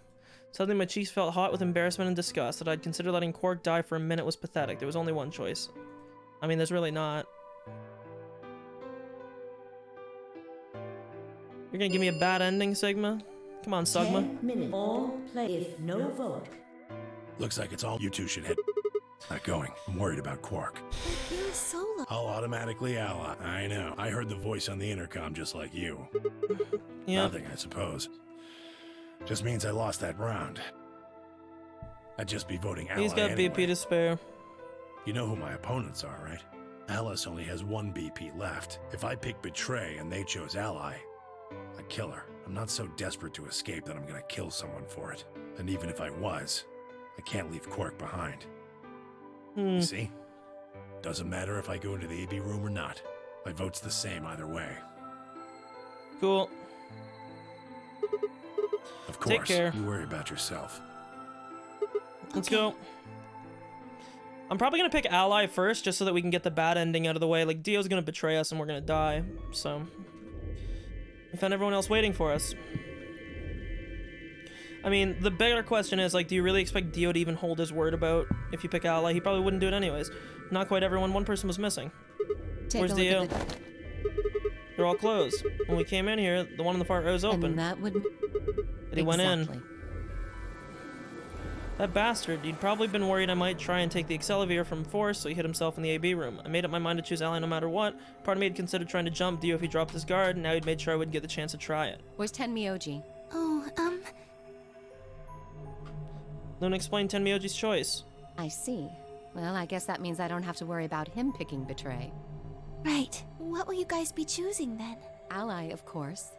Speaker 1: Suddenly my cheeks felt hot with embarrassment and disgust. That I'd consider letting Quark die for a minute was pathetic. There was only one choice. I mean, there's really not. You're gonna give me a bad ending, Sigma? Come on, Sigma.
Speaker 9: 10 minutes. All play if no vote.
Speaker 7: Looks like it's all you two should hit. Not going. I'm worried about Quark.
Speaker 4: You're solo.
Speaker 7: I'll automatically ally. I know. I heard the voice on the intercom just like you.
Speaker 1: Yeah.
Speaker 7: Nothing, I suppose. Just means I lost that round. I'd just be voting Ally
Speaker 1: He's got
Speaker 7: anyway.
Speaker 1: BP to spare.
Speaker 7: You know who my opponents are, right? Alice only has 1 BP left. If I pick Betray and they chose Ally, I'd kill her. I'm not so desperate to escape that I'm gonna kill someone for it. And even if I was, I can't leave Quark behind. You see? Doesn't matter if I go into the AB room or not. My vote's the same either way.
Speaker 1: Cool.
Speaker 7: Of
Speaker 1: Take
Speaker 7: course,
Speaker 1: care.
Speaker 7: you worry about yourself.
Speaker 1: Let's go. I'm probably gonna pick Ally first, just so that we can get the bad ending out of the way. Like, Dio's gonna betray us and we're gonna die, so... We found everyone else waiting for us. I mean, the bigger question is, like, do you really expect Dio to even hold his word about if you pick Ally? He probably wouldn't do it anyways. Not quite everyone. One person was missing. Where's Dio? They're all closed. When we came in here, the one on the far row was open.
Speaker 8: And that would...
Speaker 1: But he went in. That bastard, he'd probably been worried I might try and take the Accelavir from Force, so he hid himself in the AB room. I made up my mind to choose Ally no matter what. Part of me had considered trying to jump Dio if he dropped his guard, and now he'd made sure I wouldn't get the chance to try it.
Speaker 8: Where's Tenmyoji?
Speaker 4: Oh,
Speaker 1: Luna explained Tenmyoji's choice.
Speaker 8: I see. Well, I guess that means I don't have to worry about him picking Betray.
Speaker 4: right. What will you guys be choosing then?
Speaker 8: Ally, of course.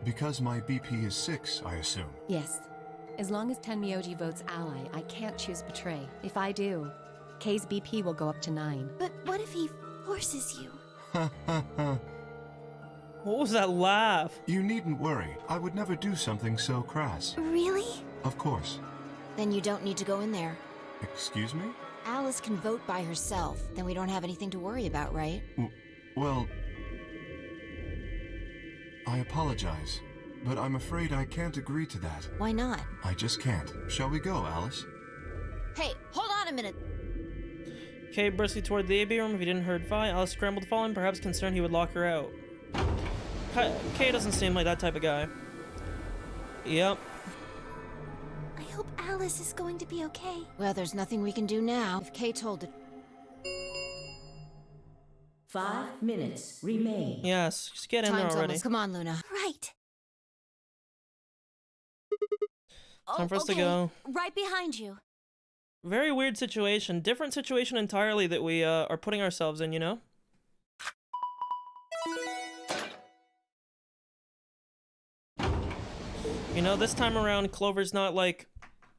Speaker 3: Because my BP is 6, I assume.
Speaker 8: Yes. As long as Tenmyoji votes Ally, I can't choose Betray. If I do, K's BP will go up to 9.
Speaker 4: But what if he forces you?
Speaker 1: What was that laugh?
Speaker 3: You needn't worry. I would never do something so crass.
Speaker 4: Really?
Speaker 3: Of course.
Speaker 2: Then you don't need to go in there.
Speaker 3: Excuse me?
Speaker 2: Alice can vote by herself. Then we don't have anything to worry about, right?
Speaker 3: Well... I apologize, but I'm afraid I can't agree to that.
Speaker 2: Why not?
Speaker 3: I just can't. Shall we go, Alice?
Speaker 2: Hey, hold on a minute.
Speaker 1: Kay briskly toward the AB room. If he didn't hurt Vi, Alice scrambled to follow him, perhaps concerned he would lock her out. Kay doesn't seem like that type of guy. Yep.
Speaker 4: I hope Alice is going to be okay.
Speaker 2: Well, there's nothing we can do now. If Kay told it...
Speaker 9: 5 minutes remain.
Speaker 1: Yes, just get in there
Speaker 2: Time's
Speaker 1: already.
Speaker 2: almost. Come on, Luna.
Speaker 4: Right.
Speaker 1: Time for us to
Speaker 4: okay.
Speaker 1: go.
Speaker 4: Right behind you.
Speaker 1: Very weird situation. Different situation entirely that we are putting ourselves in, you know? You know, this time around, Clover's not, like,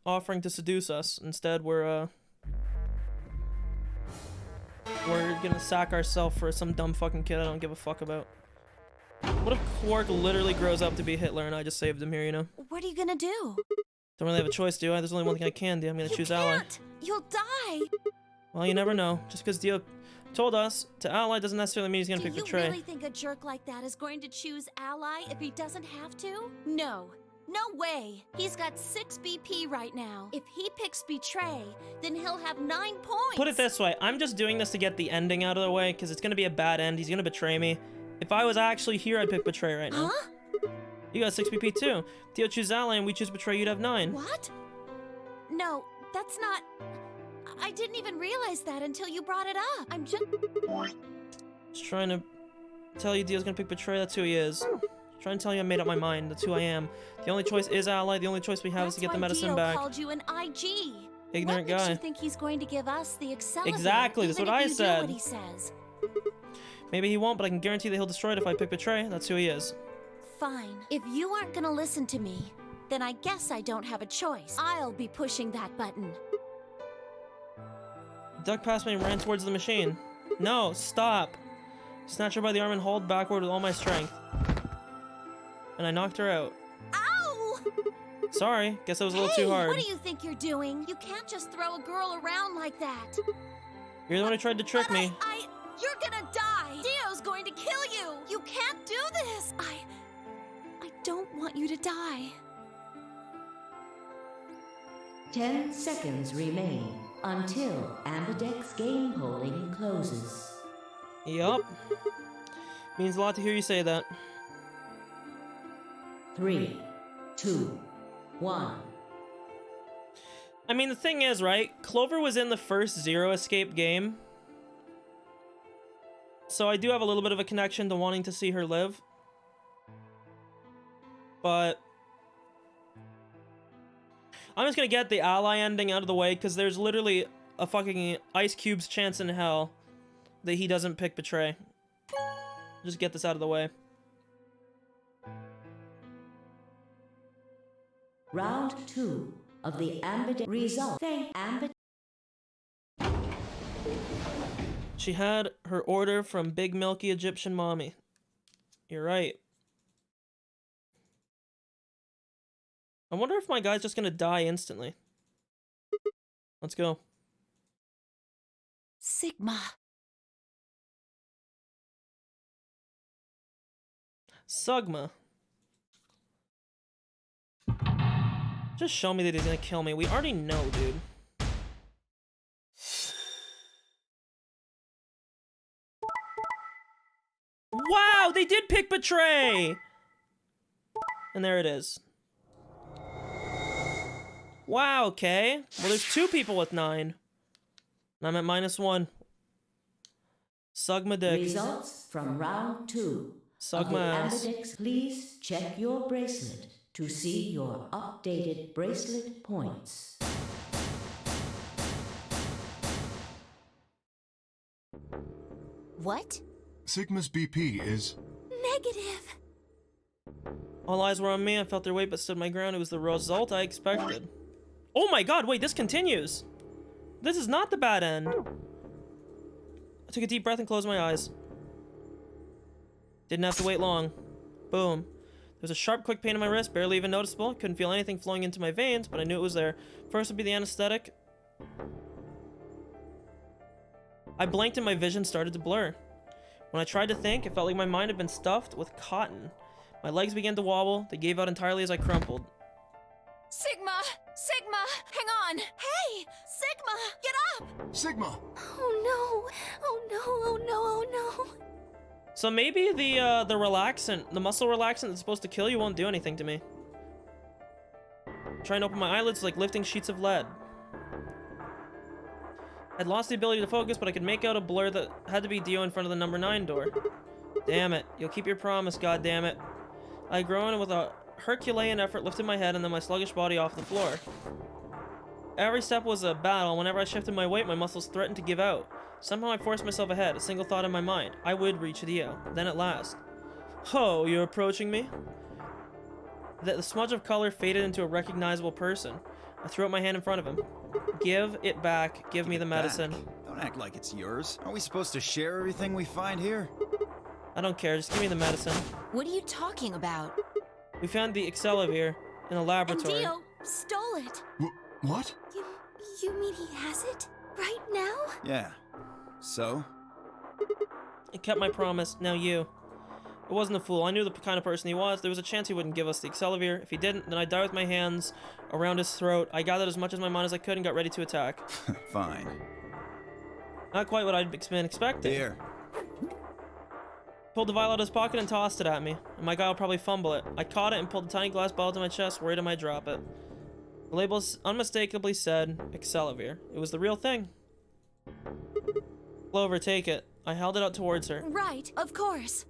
Speaker 1: offering to seduce us. Instead, we're gonna sack ourselves for some dumb fucking kid I don't give a fuck about. What if Quark literally grows up to be Hitler and I just saved him here, you know?
Speaker 4: What are you gonna do?
Speaker 1: Don't really have a choice, do I? There's only one thing I can do. I'm gonna choose Ally.
Speaker 4: You'll die.
Speaker 1: Well, you never know. Just because Dio told us to Ally doesn't necessarily mean he's gonna
Speaker 4: Do
Speaker 1: pick
Speaker 4: you
Speaker 1: Betray.
Speaker 4: really think a jerk like that is going to choose Ally if he doesn't have to? No. No way. He's got 6 BP right now. If he picks Betray, then he'll have 9 points.
Speaker 1: Put it this way, I'm just doing this to get the ending out of the way, because it's gonna be a bad end. He's gonna betray me. If I was actually here, I'd pick Betray right now.
Speaker 4: Huh?
Speaker 1: You got 6 BP too. Dio choose Ally and we choose Betray, you'd have 9.
Speaker 4: What? No, that's not... I didn't even realize that until you brought it up. I'm just...
Speaker 1: Just trying to tell you Dio's gonna pick Betray, that's who he is. Trying to tell you I made up my mind, that's who I am. The only choice is Ally, the only choice we have is to get the medicine
Speaker 4: Dio
Speaker 1: back.
Speaker 4: Called you an IG.
Speaker 1: Ignorant
Speaker 4: what
Speaker 1: guy.
Speaker 4: Makes you think he's going to give us the Accelavir?
Speaker 1: Exactly, that's
Speaker 4: even
Speaker 1: what
Speaker 4: if
Speaker 1: I
Speaker 4: you
Speaker 1: said.
Speaker 4: Do what he says.
Speaker 1: Maybe he won't, but I can guarantee that he'll destroy it if I pick Betray. That's who he is.
Speaker 4: Fine. If you aren't gonna listen to me, then I guess I don't have a choice. I'll be pushing that button.
Speaker 1: Ducked past me and ran towards the machine. No, stop. Snatched her by the arm and hauled backward with all my strength. And I knocked her out.
Speaker 4: Ow!
Speaker 1: Sorry, guess that was a little too hard.
Speaker 4: What do you think you're doing? You can't just throw a girl around like that.
Speaker 1: You're the one who tried to trick me.
Speaker 4: You're gonna die. Dio's going to kill you. You can't do this. I don't want you to die.
Speaker 9: 10 seconds remain until Ambidex game polling closes.
Speaker 1: Yup. Means a lot to hear you say that.
Speaker 9: 3, 2, 1.
Speaker 1: I mean, the thing is, right? Clover was in the first Zero Escape game. So I do have a little bit of a connection to wanting to see her live. But I'm just gonna get the ally ending out of the way, because there's literally a fucking Ice Cube's chance in hell that he doesn't pick Betray. Just get this out of the way.
Speaker 9: Round 2 of the ambidextrous result. Thank
Speaker 1: She had her order from Big Milky Egyptian Mommy. You're right. I wonder if my guy's just gonna die instantly. Let's go.
Speaker 4: Sigma.
Speaker 1: Sugma. Just show me that he's gonna kill me. We already know, dude. Wow, they did pick Betray! And there it is. Wow, okay. Well, there's 2 people with 9. And I'm at -1. Sugma dick.
Speaker 9: Results from round 2.
Speaker 1: Sugma ass.
Speaker 9: Ambidex, please check your bracelet to see your updated bracelet points.
Speaker 4: What?
Speaker 3: Sigma's BP is...
Speaker 4: Negative.
Speaker 1: All eyes were on me. I felt their weight but stood my ground. It was the result I expected. Oh my god, wait, this continues. This is not the bad end. I took a deep breath and closed my eyes. Didn't have to wait long. Boom. There was a sharp, quick pain in my wrist, barely even noticeable. Couldn't feel anything flowing into my veins, but I knew it was there. First would be the anesthetic. I blinked and my vision started to blur. When I tried to think, it felt like my mind had been stuffed with cotton. My legs began to wobble. They gave out entirely as I crumpled.
Speaker 4: Sigma! Sigma! Hang on! Hey! Sigma! Get up!
Speaker 3: Sigma!
Speaker 4: Oh no! Oh no! Oh no! Oh no!
Speaker 1: So maybe the relaxant, the muscle relaxant that's supposed to kill you won't do anything to me. Trying to open my eyelids like lifting sheets of lead. I'd lost the ability to focus, but I could make out a blur that had to be Dio in front of the number 9 door. Damn it. You'll keep your promise, goddammit. I groaned and with a Herculean effort lifted my head and then my sluggish body off the floor. Every step was a battle. Whenever I shifted my weight, my muscles threatened to give out. Somehow I forced myself ahead, a single thought in my mind. I would reach Dio. Then at last. Oh, you're approaching me? The smudge of color faded into a recognizable person. I threw up my hand in front of him. Give it back. Give me the medicine.
Speaker 5: Don't act like it's yours. Aren't we supposed to share everything we find here?
Speaker 1: I don't care. Just give me the medicine.
Speaker 2: What are you talking about?
Speaker 1: We found the Excelivir in a laboratory.
Speaker 4: And Dio stole it.
Speaker 3: What?
Speaker 4: You mean he has it? Right now?
Speaker 5: Yeah. So?
Speaker 1: I kept my promise. Now you. I wasn't a fool. I knew the kind of person he was. There was a chance he wouldn't give us the Excelivir. If he didn't, then I'd die with my hands around his throat. I gathered as much as my mind as I could and got ready to attack.
Speaker 5: Fine.
Speaker 1: Not quite what I'd been expecting.
Speaker 5: Here.
Speaker 1: Pulled the vial out of his pocket and tossed it at me. And my guy will probably fumble it. I caught it and pulled a tiny glass bottle to my chest, worried I might drop it. The label unmistakably said Excelivir. It was the real thing. Clover, take it. I held it out towards her.
Speaker 4: Right, of course.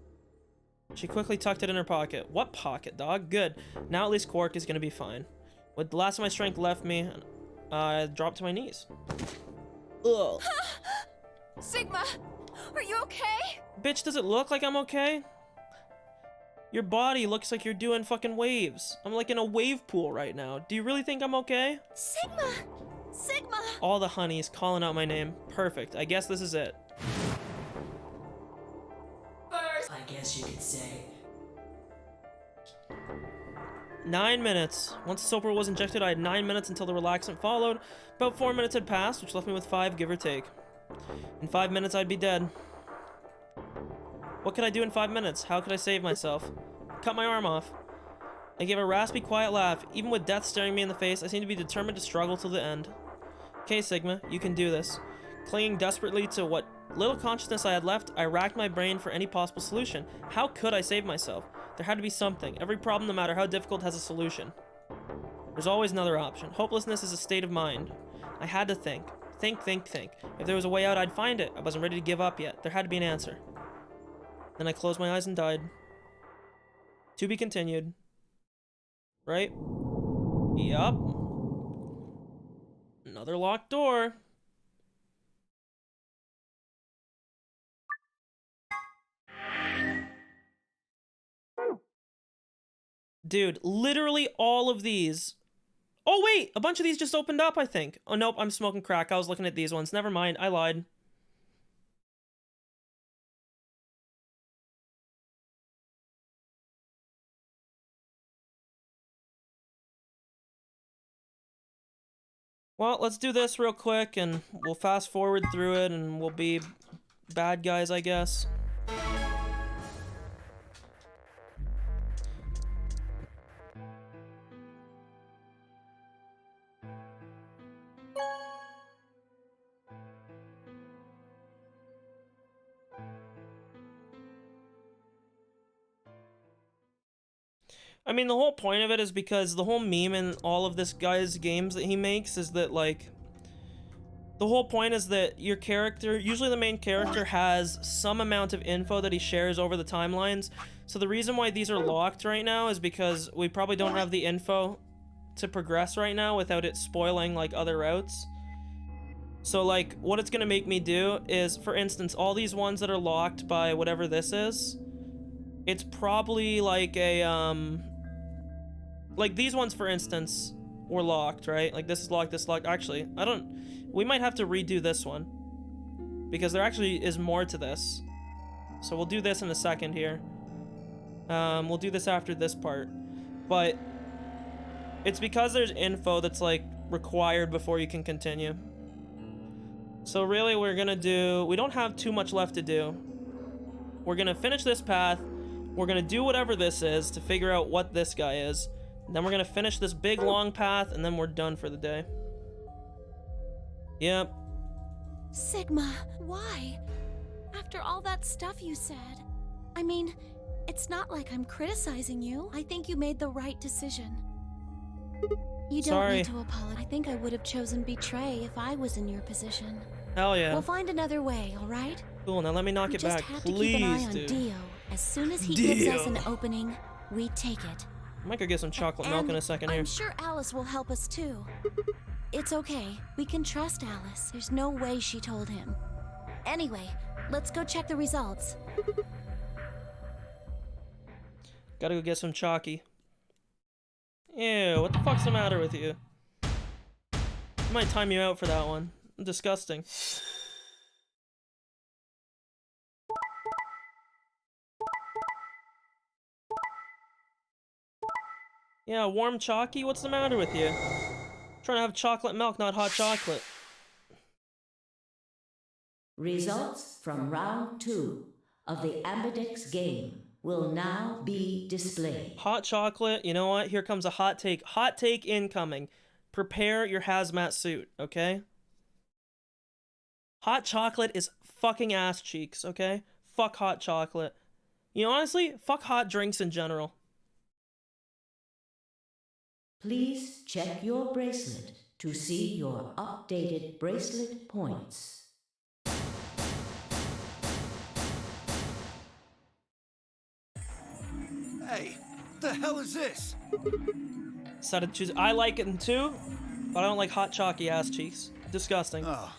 Speaker 1: She quickly tucked it in her pocket. What pocket, dog? Good. Now at least Quark is gonna be fine. With the last of my strength left me, I dropped to my knees. Ugh.
Speaker 4: Sigma, are you okay?
Speaker 1: Bitch, does it look like I'm okay? Your body looks like you're doing fucking waves. I'm like in a wave pool right now. Do you really think I'm okay?
Speaker 4: Sigma! Sigma!
Speaker 1: All the honeys calling out my name. Perfect. I guess this is it.
Speaker 9: I guess you could say.
Speaker 1: 9 minutes. Once the Soper was injected, I had 9 minutes until the relaxant followed. About 4 minutes had passed, which left me with 5, give or take. In 5 minutes, I'd be dead. What could I do in 5 minutes? How could I save myself? Cut my arm off. I gave a raspy, quiet laugh. Even with death staring me in the face, I seemed to be determined to struggle till the end. Okay, Sigma, you can do this. Clinging desperately to what little consciousness I had left, I racked my brain for any possible solution. How could I save myself? There had to be something. Every problem, no matter how difficult, has a solution. There's always another option. Hopelessness is a state of mind. I had to think. Think. If there was a way out, I'd find it. I wasn't ready to give up yet. There had to be an answer. Then I closed my eyes and died. To be continued. Right? Yup. Another locked door. Dude, literally all of these. Oh, wait! A bunch of these just opened up, I think. Oh, nope, I'm smoking crack. I was looking at these ones. Never mind, I lied. Well, let's do this real quick, and we'll fast forward through it, and we'll be bad guys, I guess. I mean, the whole point of it is because the whole meme in all of this guy's games that he makes is that, like, the whole point is that your character, usually the main character, has some amount of info that he shares over the timelines. So the reason why these are locked right now is because we probably don't have the info to progress right now without it spoiling, like, other routes. So, like, what it's gonna make me do is, for instance, all these ones that are locked by whatever this is, it's probably like a, like these ones, for instance, were locked, right? Like this is locked, this is locked. Actually, we might have to redo this one because there actually is more to this. So we'll do this in a second here. We'll do this after this part. But it's because there's info that's like required before you can continue. So really we don't have too much left to do. We're gonna finish this path. We're gonna do whatever this is to figure out what this guy is. And then we're gonna finish this big long path, and then we're done for the day. Yep.
Speaker 4: Sigma, why? After all that stuff you said. I mean, it's not like I'm criticizing you. I think you made the right decision. You don't need to apologize. I think I would have chosen betray if I was in your position.
Speaker 1: Hell yeah.
Speaker 4: We'll find another way, all right?
Speaker 1: Cool, now let me knock it back,
Speaker 4: Just have
Speaker 1: please,
Speaker 4: to keep an eye on
Speaker 1: dude.
Speaker 4: Dio. As soon as he gives us an opening, we take it.
Speaker 1: I might go get some chocolate milk in a second here.
Speaker 4: I'm sure Alice will help us too. It's okay. We can trust Alice. There's no way she told him. Anyway, let's go check the results.
Speaker 1: Gotta go get some chalky. Ew, what the fuck's the matter with you? I might time you out for that one. Disgusting. Yeah, warm chalky? What's the matter with you? I'm trying to have chocolate milk, not hot chocolate.
Speaker 9: Results from round 2 of the Ambidex game will now be displayed.
Speaker 1: Hot chocolate, you know what? Here comes a hot take. Hot take incoming. Prepare your hazmat suit, okay? Hot chocolate is fucking ass cheeks, okay? Fuck hot chocolate. You know, honestly, fuck hot drinks in general.
Speaker 9: Please check your bracelet to see your updated bracelet points.
Speaker 5: Hey, what the hell is this?
Speaker 1: Decided to choose. I like it too, but I don't like hot chalky ass cheeks. Disgusting.
Speaker 5: Oh,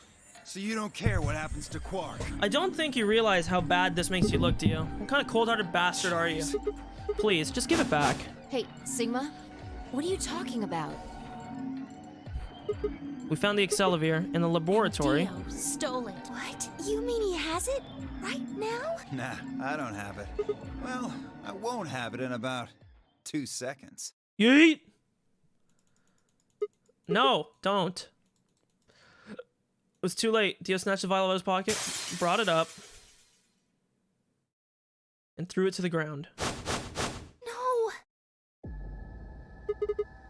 Speaker 5: so you don't care what happens to Quark?
Speaker 1: I don't think you realize how bad this makes you look to you. What kind of cold-hearted bastard are you? Please, just give it back.
Speaker 2: Hey, Sigma, what are you talking about?
Speaker 1: We found the Accelavir in the laboratory.
Speaker 4: Dio stole it.
Speaker 6: What? You mean he has it right now?
Speaker 5: Nah, I don't have it. Well, I won't have it in about 2 seconds.
Speaker 1: Yeet! No, don't. It was too late. Dio snatched the vial out of his pocket, brought it up, and threw it to the ground.
Speaker 4: No!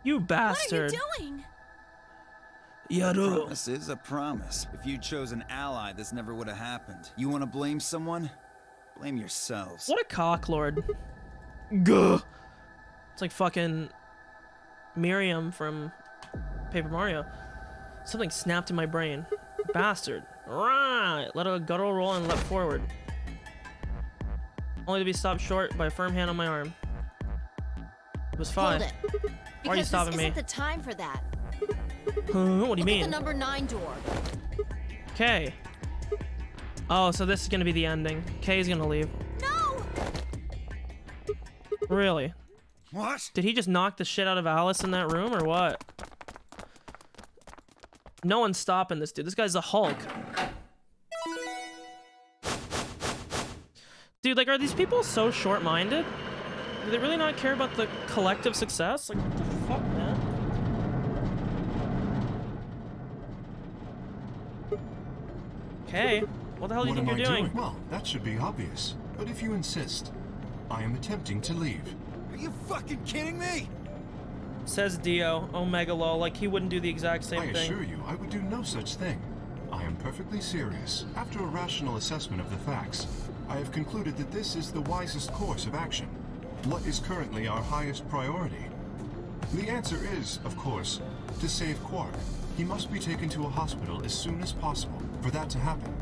Speaker 1: You bastard.
Speaker 4: What are you doing?
Speaker 5: A promise is a promise. If you chose an ally, this never would have happened. You want to blame someone? Blame yourselves.
Speaker 1: What a cocklord. Gah! It's like fucking Miriam from Paper Mario. Something snapped in my brain. Bastard. Right. Let a guttural roll and leapt forward. Only to be stopped short by a firm hand on my arm. It was fine.
Speaker 2: Hold it.
Speaker 1: Why are you stopping
Speaker 2: this
Speaker 1: me?
Speaker 2: isn't the time for that.
Speaker 1: Huh, what do you
Speaker 2: Look
Speaker 1: mean?
Speaker 2: at the number 9 door.
Speaker 1: Okay. Oh, so this is gonna be the ending. Kay's gonna leave.
Speaker 4: No!
Speaker 1: Really?
Speaker 5: What?
Speaker 1: Did he just knock the shit out of Alice in that room, or what? No one's stopping this dude. This guy's a Hulk. Dude, like, are these people so short-minded? Do they really not care about the collective success? Like, what the fuck, man? Okay. What the hell do you think you're doing?
Speaker 3: Well, that should be obvious. But if you insist, I am attempting to leave.
Speaker 5: Are you fucking kidding me?
Speaker 1: Says Dio, Omega Lol, like he wouldn't do the exact same
Speaker 3: I
Speaker 1: thing.
Speaker 3: assure you, I would do no such thing. I am perfectly serious. After a rational assessment of the facts, I have concluded that this is the wisest course of action. What is currently our highest priority? The answer is, of course, to save Quark. He must be taken to a hospital as soon as possible. For that to happen,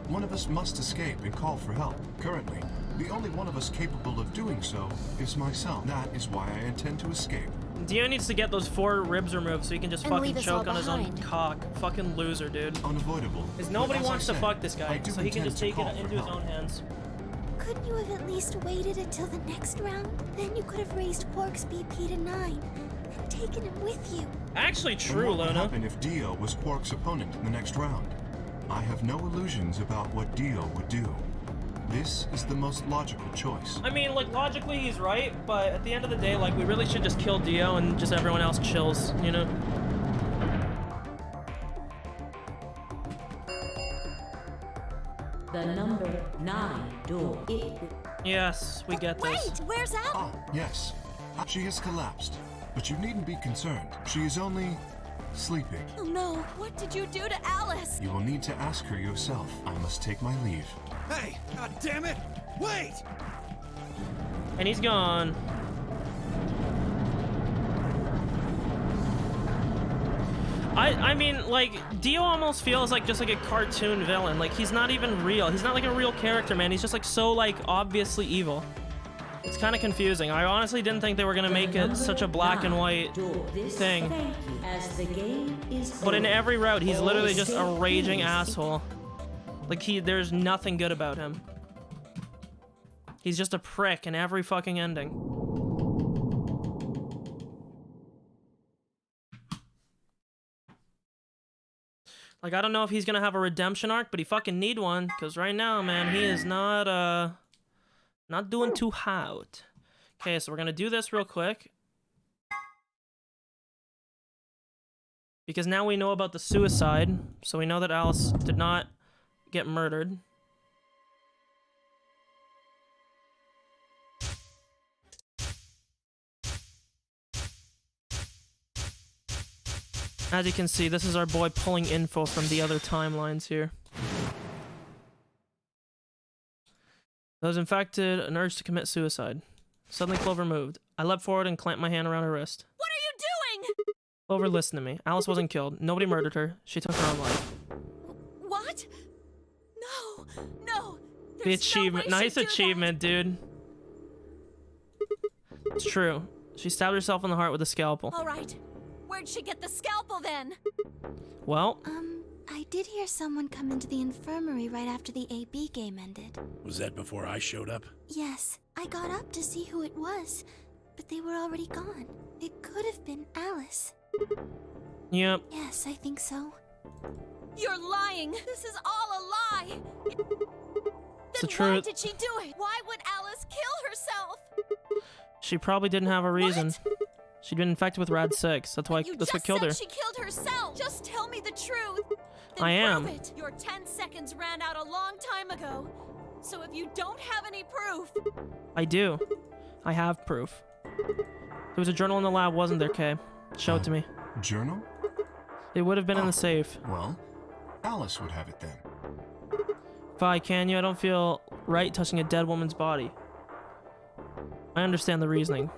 Speaker 3: one of us must escape and call for help. Currently, the only one of us capable of doing so is myself. That is why I intend to escape.
Speaker 1: Dio needs to get those 4 ribs removed so he can just
Speaker 2: And
Speaker 1: fucking
Speaker 2: leave us
Speaker 1: choke
Speaker 2: all
Speaker 1: on his own
Speaker 2: behind.
Speaker 1: cock. Fucking loser, dude.
Speaker 3: Unavoidable.
Speaker 1: Because nobody
Speaker 3: But as
Speaker 1: wants
Speaker 3: I
Speaker 1: to
Speaker 3: said,
Speaker 1: fuck this
Speaker 3: I
Speaker 1: guy,
Speaker 3: do
Speaker 1: so he can
Speaker 3: intend
Speaker 1: just
Speaker 3: to
Speaker 1: take
Speaker 3: call
Speaker 1: it
Speaker 3: for
Speaker 1: into his
Speaker 3: help.
Speaker 1: own hands.
Speaker 4: Couldn't you have at least waited until the next round? Then you could have raised Quark's BP to 9 and taken him with you.
Speaker 1: Actually
Speaker 3: And
Speaker 1: true,
Speaker 3: what would
Speaker 1: Luna.
Speaker 3: happen if Dio was Quark's opponent in the next round? I have no illusions about what Dio would do. This is the most logical choice.
Speaker 1: I mean, like, logically he's right, but at the end of the day, like, we really should just kill Dio and just everyone else chills, you know?
Speaker 9: The number 9 door.
Speaker 1: Yes, we get this.
Speaker 4: Wait, where's Alice?
Speaker 3: Ah, yes. She has collapsed. But you needn't be concerned. She is only sleeping.
Speaker 4: Oh no, what did you do to Alice?
Speaker 3: You will need to ask her yourself. I must take my leave.
Speaker 5: Hey, god damn it! Wait!
Speaker 1: And he's gone. I mean, like, Dio almost feels like just like a cartoon villain. Like, he's not even real. He's not like a real character, man. He's just like so like obviously evil. It's kind of confusing. I honestly didn't think they were gonna make it such a black and white thing.
Speaker 9: As the game is
Speaker 1: But in
Speaker 9: over.
Speaker 1: every route, he's literally just a
Speaker 9: Escape
Speaker 1: raging
Speaker 9: is-
Speaker 1: asshole. Like, there's nothing good about him. He's just a prick in every fucking ending. Like, I don't know if he's gonna have a redemption arc, but he fucking need one, because right now, man, he is not doing too hot. Okay, so we're gonna do this real quick. Because now we know about the suicide, so we know that Alice did not get murdered. As you can see, this is our boy pulling info from the other timelines here. Those infected, an urge to commit suicide. Suddenly Clover moved. I leapt forward and clamped my hand around her wrist.
Speaker 4: What are you doing?
Speaker 1: Clover, listen to me. Alice wasn't killed. Nobody murdered her. She took her own life.
Speaker 4: What? No, no.
Speaker 1: The
Speaker 4: There's
Speaker 1: achievement.
Speaker 4: no way
Speaker 1: Nice
Speaker 4: she'd do
Speaker 1: achievement, dude. It's true. She stabbed herself in the heart with a scalpel.
Speaker 4: All right. Where'd she get the scalpel then?
Speaker 1: Well,
Speaker 4: I did hear someone come into the infirmary right after the AB game ended.
Speaker 7: Was that before I showed up?
Speaker 4: Yes, I got up to see who it was, but they were already gone. It could have been Alice.
Speaker 1: yep.
Speaker 4: Yes, I think so. You're lying! This is all a lie!
Speaker 1: It's the
Speaker 4: Then why
Speaker 1: truth.
Speaker 4: did she do it? Why would Alice kill herself?
Speaker 1: She probably didn't have a reason. She'd been infected with Rad-6. That's why.
Speaker 4: You
Speaker 1: That's what
Speaker 4: just
Speaker 1: killed
Speaker 4: said
Speaker 1: her.
Speaker 4: she killed herself! Just tell me the truth! Then
Speaker 1: I am.
Speaker 4: prove it. Your 10 seconds ran out a long time ago. So if you don't have any proof...
Speaker 1: I do. I have proof. There was a journal in the lab, wasn't there, Kay? Show it to me.
Speaker 3: Journal?
Speaker 1: It would have been in the safe.
Speaker 3: Well, Alice would have it then.
Speaker 1: Vi, can you? I don't feel right touching a dead woman's body. I understand the reasoning.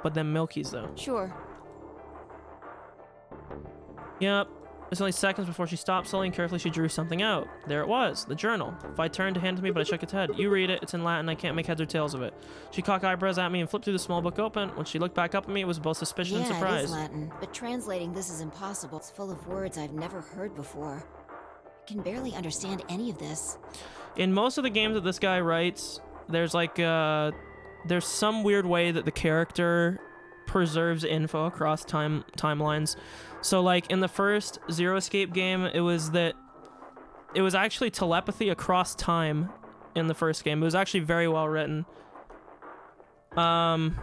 Speaker 1: But then Milky's, though.
Speaker 2: Sure.
Speaker 1: Yep. It's only seconds before she stopped. Slowly and carefully, she drew something out. There it was, the journal. I turned to hand it to me, but I shook its head. You read it. It's in Latin. I can't make heads or tails of it. She cocked eyebrows at me and flipped through the small book open. When she looked back up at me, it was both suspicion and surprise.
Speaker 2: Yeah, it is Latin, but translating this is impossible. It's full of words I've never heard before. I can barely understand any of this.
Speaker 1: In most of the games that this guy writes, there's like, there's some weird way that the character preserves info across timelines. So like in the first Zero Escape game, it was actually telepathy across time in the first game. It was actually very well written. In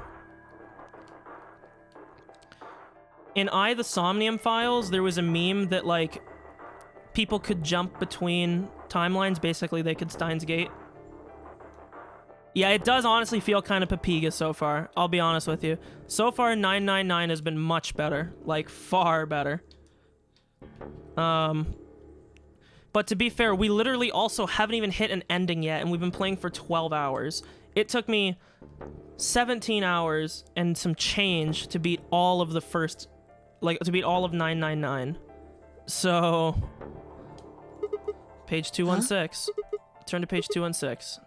Speaker 1: the Somnium Files, there was a meme that like people could jump between timelines. Basically, they could Steins Gate. Yeah, it does honestly feel kind of Papiga so far. I'll be honest with you. So far, 999 has been much better. Like, far better. But to be fair, we literally also haven't even hit an ending yet, and we've been playing for 12 hours. It took me 17 hours and some change to beat all of the first... Like, to beat all of 999. So... Page 216. Huh? Turn to page 216.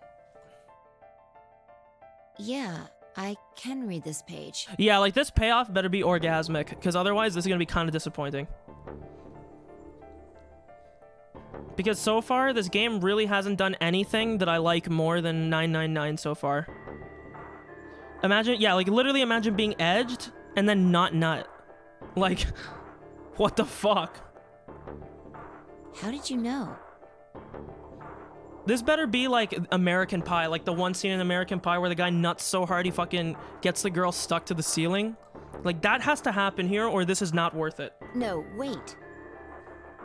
Speaker 2: Yeah, I can read this page.
Speaker 1: Yeah, like this payoff better be orgasmic, because otherwise this is going to be kind of disappointing. Because so far, this game really hasn't done anything that I like more than 999 so far. Imagine, yeah, like literally imagine being edged and then not nut. Like, what the fuck?
Speaker 2: How did you know?
Speaker 1: This better be like American Pie, like the one scene in American Pie where the guy nuts so hard he fucking gets the girl stuck to the ceiling. Like, that has to happen here or this is not worth it.
Speaker 2: No, wait.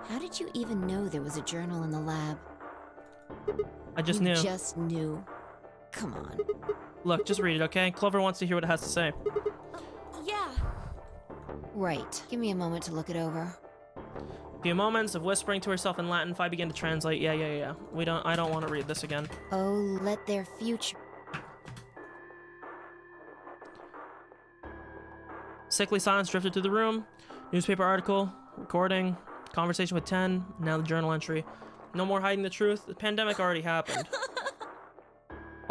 Speaker 2: How did you even know there was a journal in the lab?
Speaker 1: I just knew.
Speaker 2: You just knew. Come on.
Speaker 1: Look, just read it, okay? Clover wants to hear what it has to say.
Speaker 4: Yeah.
Speaker 2: Right. Give me a moment to look it over.
Speaker 1: Few moments of whispering to herself in Latin. I began to translate. Yeah. I don't want to read this again.
Speaker 2: Oh, let their future...
Speaker 1: Sickly silence drifted through the room. Newspaper article, recording, conversation with 10, now the journal entry. No more hiding the truth. The pandemic already happened.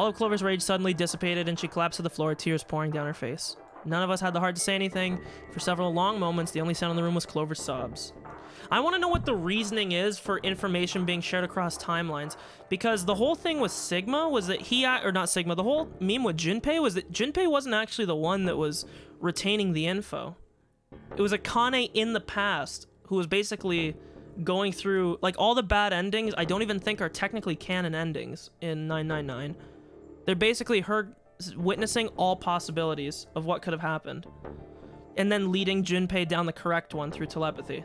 Speaker 1: All of Clover's rage suddenly dissipated and she collapsed to the floor, tears pouring down her face. None of us had the heart to say anything. For several long moments, the only sound in the room was Clover's sobs. I want to know what the reasoning is for information being shared across timelines, because the whole thing with Sigma was that the whole meme with Junpei was that Junpei wasn't actually the one that was retaining the info. It was Akane in the past who was basically going through, like, all the bad endings I don't even think are technically canon endings in 999. They're basically her witnessing all possibilities of what could have happened, and then leading Junpei down the correct one through telepathy.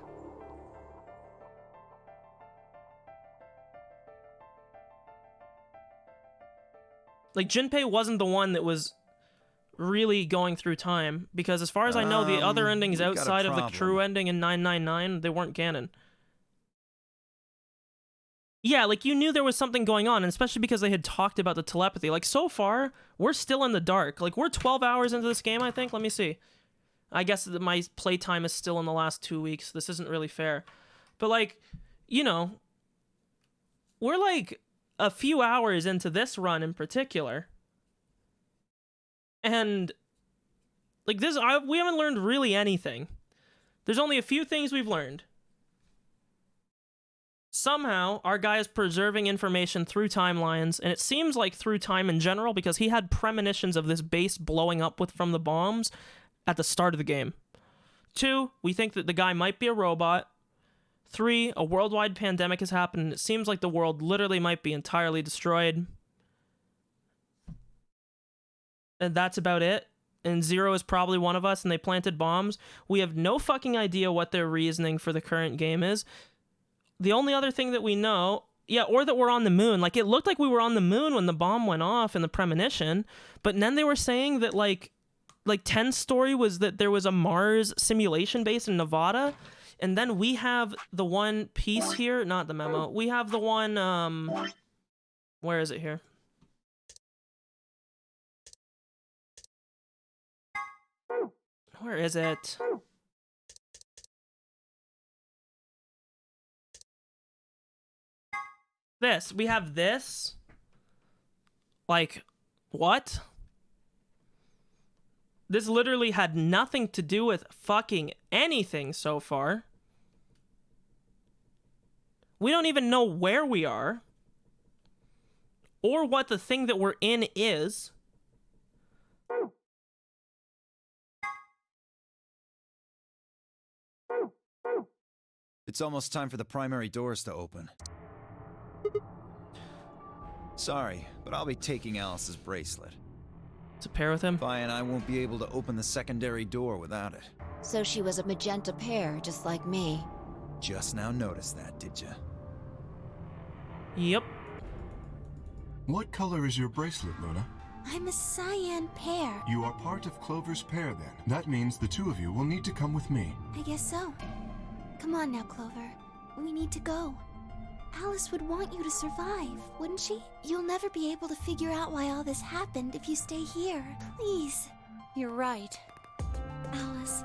Speaker 1: Like, Junpei wasn't the one that was really going through time, because as far as I know, the other endings outside of the true ending in 999, they weren't canon. Yeah, like, you knew there was something going on, and especially because they had talked about the telepathy. Like, so far, we're still in the dark. Like, we're 12 hours into this game, I think. Let me see. I guess that my playtime is still in the last 2 weeks. This isn't really fair. But, like, you know, we're, like, a few hours into this run in particular. And, like, we haven't learned really anything. There's only a few things we've learned. Somehow, our guy is preserving information through timelines, and it seems like through time in general, because he had premonitions of this base blowing up from the bombs at the start of the game. 2, we think that the guy might be a robot. 3, a worldwide pandemic has happened, and it seems like the world literally might be entirely destroyed. And that's about it. And 0 is probably one of us, and they planted bombs. We have no fucking idea what their reasoning for the current game is. The only other thing that we know, yeah, or that we're on the moon. Like, it looked like we were on the moon when the bomb went off in the premonition, but then they were saying that, like 10's story was that there was a Mars simulation base in Nevada, and then we have the one piece here, not the memo, we have the one, where is it here? Where is it? this. We have this. Like, what? This literally had nothing to do with fucking anything so far. We don't even know where we are. Or what the thing that we're in is.
Speaker 5: It's almost time for the primary doors to open. Sorry, but I'll be taking Alice's bracelet.
Speaker 1: To pair with him?
Speaker 5: Vi and I won't be able to open the secondary door without it.
Speaker 2: So she was a magenta pear, just like me.
Speaker 5: Just now noticed that, did ya?
Speaker 1: Yep.
Speaker 3: What color is your bracelet, Luna?
Speaker 4: I'm a cyan pear.
Speaker 3: You are part of Clover's pair, then. That means the two of you will need to come with me.
Speaker 4: I guess so. Come on now, Clover. We need to go. Alice would want you to survive, wouldn't she? You'll never be able to figure out why all this happened if you stay here. Please. You're right. Alice,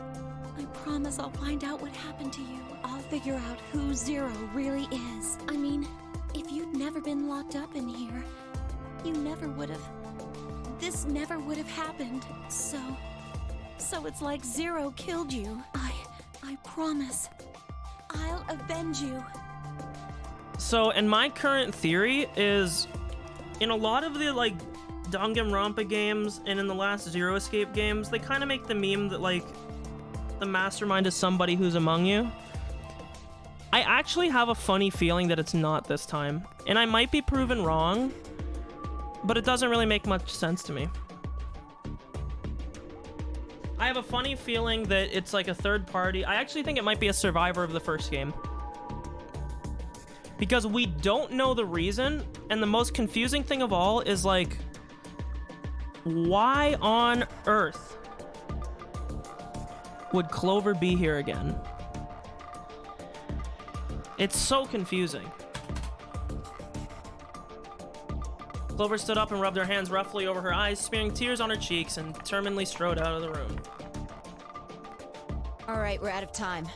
Speaker 4: I promise I'll find out what happened to you. I'll figure out who Zero really is. I mean, if you'd never been locked up in here, you never would have... This never would have happened. So it's like Zero killed you. I promise. I'll avenge you.
Speaker 1: So, and my current theory is, in a lot of the, like, Danganronpa games and in the last Zero Escape games, they kind of make the meme that, like, the mastermind is somebody who's among you. I actually have a funny feeling that it's not this time. And I might be proven wrong, but it doesn't really make much sense to me. I have a funny feeling that it's like a third party. I actually think it might be a survivor of the first game. Because we don't know the reason, and the most confusing thing of all is, like, why on earth would Clover be here again? It's so confusing. Clover stood up and rubbed her hands roughly over her eyes, smearing tears on her cheeks, and determinedly strode out of the room.
Speaker 2: All right, we're out of time.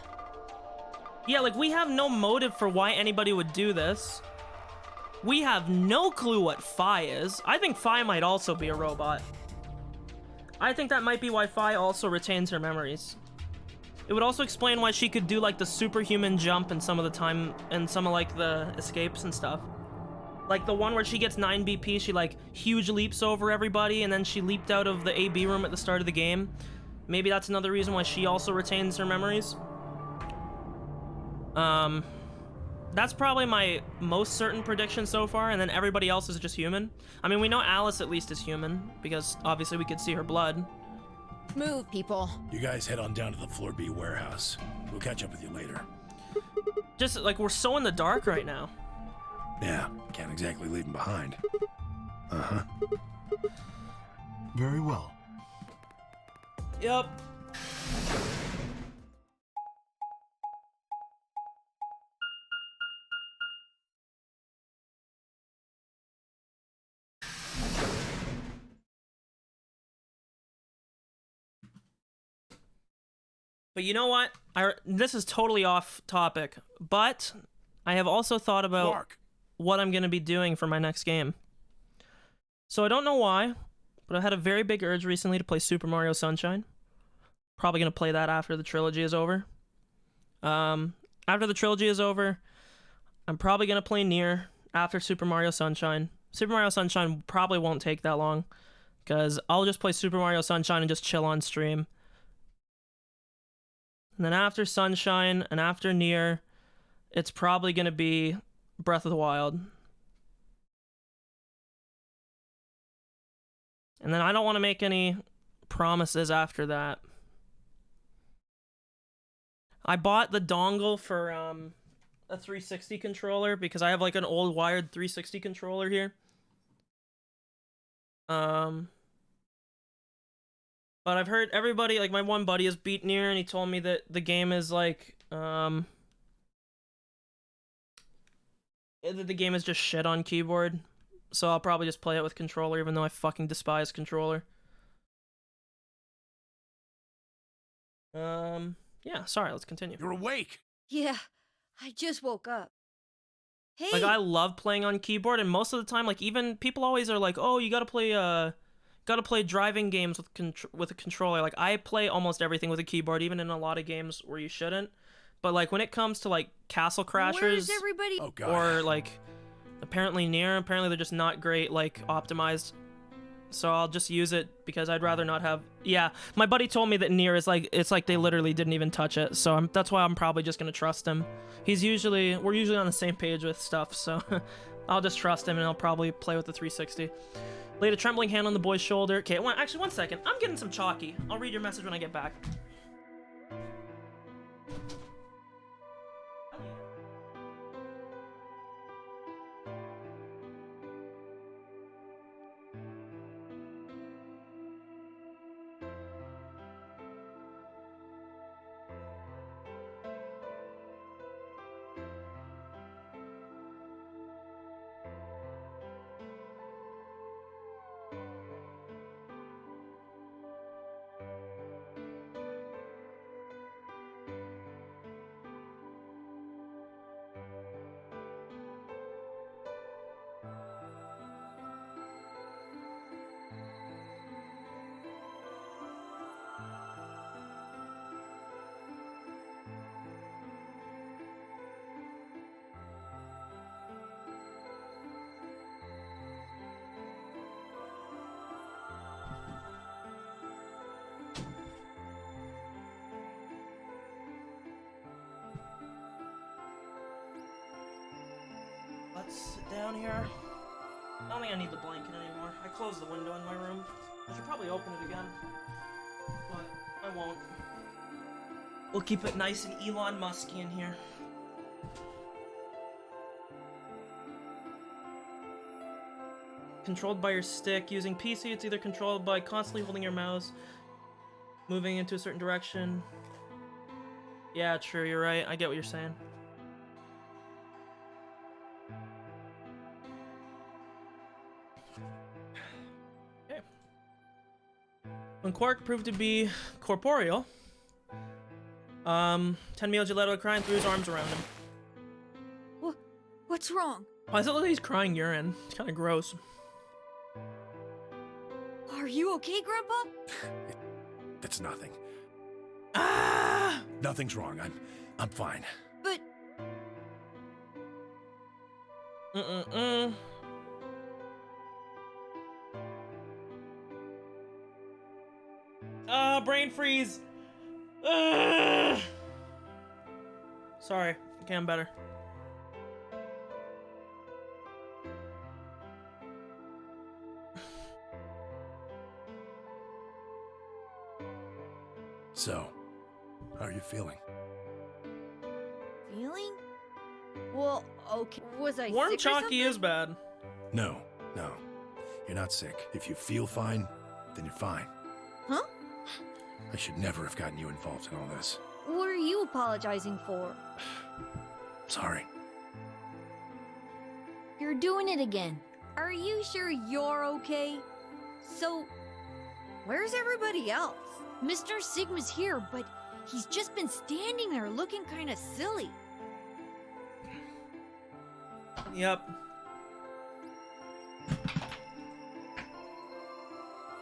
Speaker 1: Yeah, like, we have no motive for why anybody would do this. We have no clue what Phi is. I think Phi might also be a robot. I think that might be why Phi also retains her memories. It would also explain why she could do, like, the superhuman jump and some of the time, and some of, like, the escapes and stuff. Like, the one where she gets 9 BP, she, like, huge leaps over everybody, and then she leaped out of the AB room at the start of the game. Maybe that's another reason why she also retains her memories. That's probably my most certain prediction so far, and then everybody else is just human. I mean, we know Alice at least is human, because obviously we could see her blood.
Speaker 2: Move, people.
Speaker 7: You guys head on down to the Floor B warehouse. We'll catch up with you later.
Speaker 1: Just, like, we're so in the dark right now.
Speaker 7: Yeah, can't exactly leave them behind. Uh-huh.
Speaker 3: Very well.
Speaker 1: Yep. But you know what? This is totally off topic, but I have also thought about what I'm going to be doing for my next game. So I don't know why, but I had a very big urge recently to play Super Mario Sunshine. Probably going to play that after the trilogy is over. After the trilogy is over, I'm probably going to play Nier after Super Mario Sunshine. Super Mario Sunshine probably won't take that long, because I'll just play Super Mario Sunshine and just chill on stream. And then after Sunshine and after Nier, it's probably going to be Breath of the Wild. And then I don't want to make any promises after that. I bought the dongle for a 360 controller because I have like an old wired 360 controller here. But I've heard everybody, like my one buddy has beat Nier, and he told me that the game is like, that the game is just shit on keyboard. So I'll probably just play it with controller, even though I fucking despise controller. Yeah, sorry, let's continue.
Speaker 7: You're awake!
Speaker 11: Yeah, I just woke up. Hey.
Speaker 1: Like, I love playing on keyboard, and most of the time, like, even people always are like, oh, you gotta play driving games with a controller. Like, I play almost everything with a keyboard, even in a lot of games where you shouldn't. But, like, when it comes to, like, Castle Crashers...
Speaker 11: Where's everybody?
Speaker 7: Oh, God.
Speaker 1: Or, like, apparently they're just not great, like, optimized. So I'll just use it because I'd rather not have... Yeah, my buddy told me that Nier is like... It's like they literally didn't even touch it. So that's why I'm probably just going to trust him. We're usually on the same page with stuff, so... I'll just trust him and I'll probably play with the 360. Laid a trembling hand on the boy's shoulder. Okay, actually, one second. I'm getting some chalky. I'll read your message when I get back. Let's sit down here. I don't think I need the blanket anymore. I closed the window in my room. I should probably open it again, but I won't. We'll keep it nice and Elon Musky in here. Controlled by your stick. Using PC, it's either controlled by constantly holding your mouse, moving into a certain direction. Yeah, true, you're right. I get what you're saying. Okay. When Quark proved to be corporeal, 10 Meals let out a cry and threw his arms around him.
Speaker 11: What's wrong?
Speaker 1: Why does it look like he's crying urine? It's kind of gross.
Speaker 11: Are you okay, Grandpa?
Speaker 7: That's nothing.
Speaker 1: Ah!
Speaker 7: Nothing's wrong. I'm fine.
Speaker 11: But...
Speaker 1: Brain freeze! Sorry. Okay, I'm better.
Speaker 7: So, how are you feeling?
Speaker 11: Feeling? Well, okay. Was I
Speaker 1: Warm
Speaker 11: sick or
Speaker 1: chalky
Speaker 11: something?
Speaker 1: is bad.
Speaker 7: No. You're not sick. If you feel fine, then you're fine.
Speaker 11: Huh?
Speaker 7: I should never have gotten you involved in all this.
Speaker 11: What are you apologizing for?
Speaker 7: Sorry.
Speaker 11: You're doing it again. Are you sure you're okay? So, where's everybody else? Mr. Sigma's here, but he's just been standing there looking kind of silly.
Speaker 1: Yep.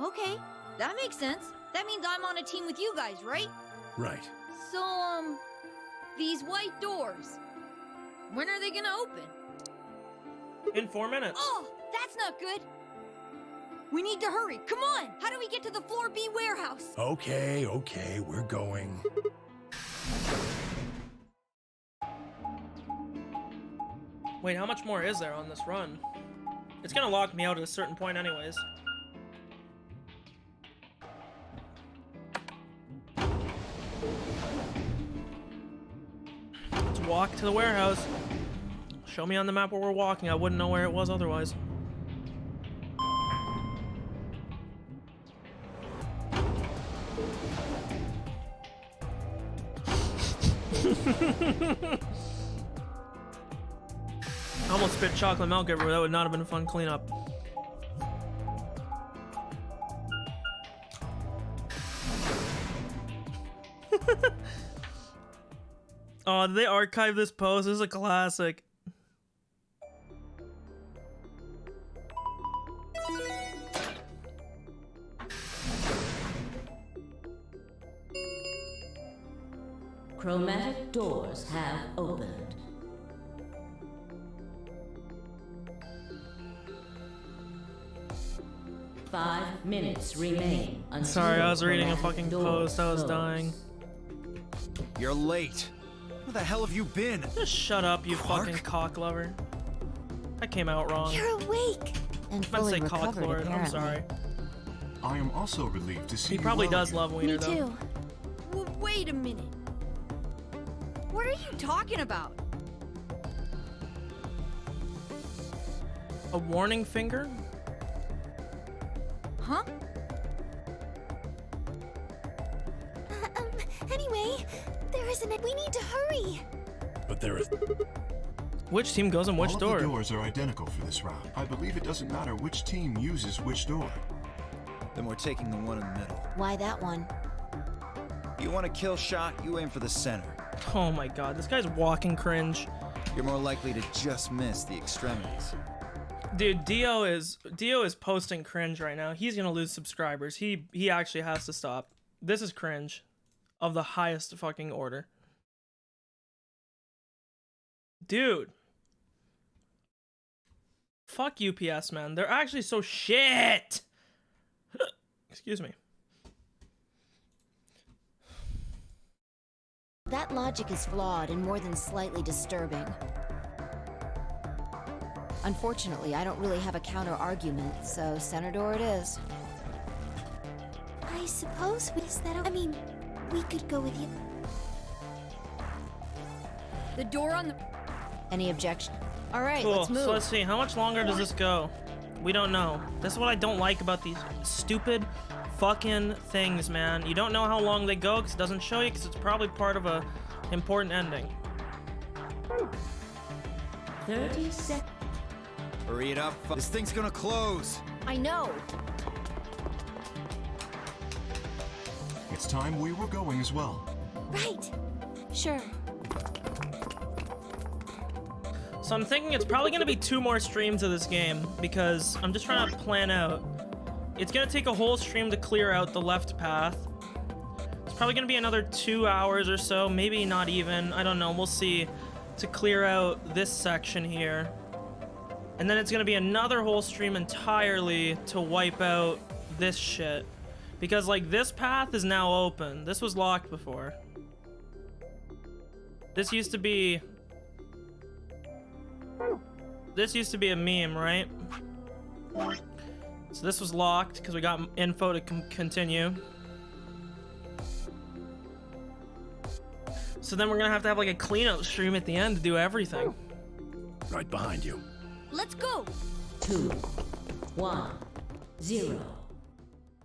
Speaker 11: Okay, that makes sense. That means I'm on a team with you guys, right?
Speaker 7: Right.
Speaker 11: So, these white doors, when are they gonna open?
Speaker 1: In 4 minutes.
Speaker 11: Oh, that's not good. We need to hurry. Come on. How do we get to the Floor B warehouse?
Speaker 7: Okay, we're going.
Speaker 1: Wait, how much more is there on this run? It's gonna lock me out at a certain point anyways. Let's walk to the warehouse. Show me on the map where we're walking. I wouldn't know where it was otherwise. I almost spit chocolate milk everywhere. That would not have been a fun cleanup. Oh, did they archive this post? This is a classic.
Speaker 9: Chromatic doors have opened. Five minutes remain until
Speaker 1: Sorry, I was reading a
Speaker 9: chromatic
Speaker 1: fucking
Speaker 9: doors
Speaker 1: post. I was
Speaker 9: close.
Speaker 1: dying.
Speaker 5: You're late. Where the hell have you been?
Speaker 1: Just shut up, you
Speaker 5: Clark?
Speaker 1: fucking cock lover. That came out wrong.
Speaker 4: You're awake!
Speaker 2: And
Speaker 1: I meant to
Speaker 2: fully
Speaker 1: say cock
Speaker 2: recovered,
Speaker 1: lord. I'm
Speaker 2: apparently.
Speaker 1: sorry.
Speaker 3: I am also relieved to see
Speaker 1: He
Speaker 3: you
Speaker 1: probably
Speaker 3: well
Speaker 1: does
Speaker 3: again.
Speaker 1: love Wiener
Speaker 4: Me
Speaker 1: though.
Speaker 4: too.
Speaker 11: Wait a minute. What are you talking about?
Speaker 1: A warning finger?
Speaker 11: Huh?
Speaker 4: Anyway, there isn't it. We need to hurry.
Speaker 7: But there is.
Speaker 1: Which team goes in which
Speaker 3: All
Speaker 1: door?
Speaker 3: of the doors are identical for this round. I believe it doesn't matter which team uses which door.
Speaker 5: Then we're taking the one in the middle.
Speaker 2: Why that one?
Speaker 5: You want a kill shot, you aim for the center.
Speaker 1: Oh my god, this guy's walking cringe.
Speaker 5: You're more likely to just miss the extremities.
Speaker 1: Dude, Dio is posting cringe right now. He's gonna lose subscribers. He actually has to stop. This is cringe of the highest fucking order. Dude. Fuck UPS, man. They're actually so shit. Excuse me.
Speaker 2: That logic is flawed and more than slightly disturbing. Unfortunately, I don't really have a counter-argument, so center door it is.
Speaker 4: I suppose we could go with you.
Speaker 11: The door on the...
Speaker 2: Any objection? All right,
Speaker 1: Cool.
Speaker 2: let's move.
Speaker 1: So let's see. How much longer does this go? We don't know. This is what I don't like about these stupid fucking things, man. You don't know how long they go because it doesn't show you because it's probably part of a important ending.
Speaker 9: 30 seconds.
Speaker 5: Hurry it up. This thing's gonna close.
Speaker 2: I know.
Speaker 3: It's time we were going as well.
Speaker 4: Right. Sure.
Speaker 1: So I'm thinking it's probably gonna be 2 more streams of this game because I'm just trying to plan out. It's gonna take a whole stream to clear out the left path. It's probably gonna be another 2 hours or so, maybe not even. I don't know. We'll see. To clear out this section here. And then it's gonna be another whole stream entirely to wipe out this shit. Because, like, this path is now open. This was locked before. This used to be a meme, right? So this was locked because we got info to continue. So then we're gonna have like a cleanup stream at the end to do everything.
Speaker 7: Right behind you.
Speaker 11: Let's go!
Speaker 9: 2, 1, 0.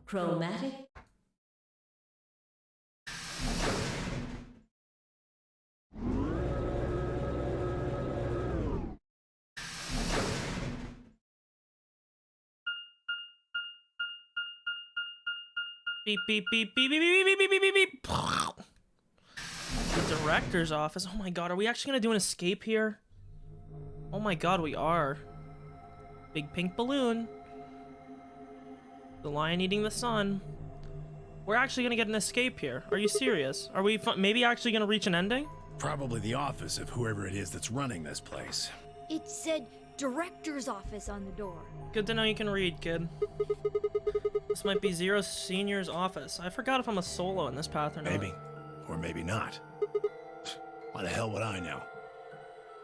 Speaker 9: Chromatic.
Speaker 1: Beep beep beep beep beep beep beep beep beep beep beep. The director's office. Oh my god, are we actually gonna do an escape here? Oh my god, we are. Big pink balloon. The lion eating the sun. We're actually gonna get an escape here. Are you serious? Are we maybe actually gonna reach an ending?
Speaker 7: Probably the office of whoever it is that's running this place.
Speaker 11: It said director's office on the door.
Speaker 1: Good to know you can read, kid. This might be Zero Senior's office. I forgot if I'm a solo in this path or not.
Speaker 7: Maybe. Or maybe not. Why the hell would I know?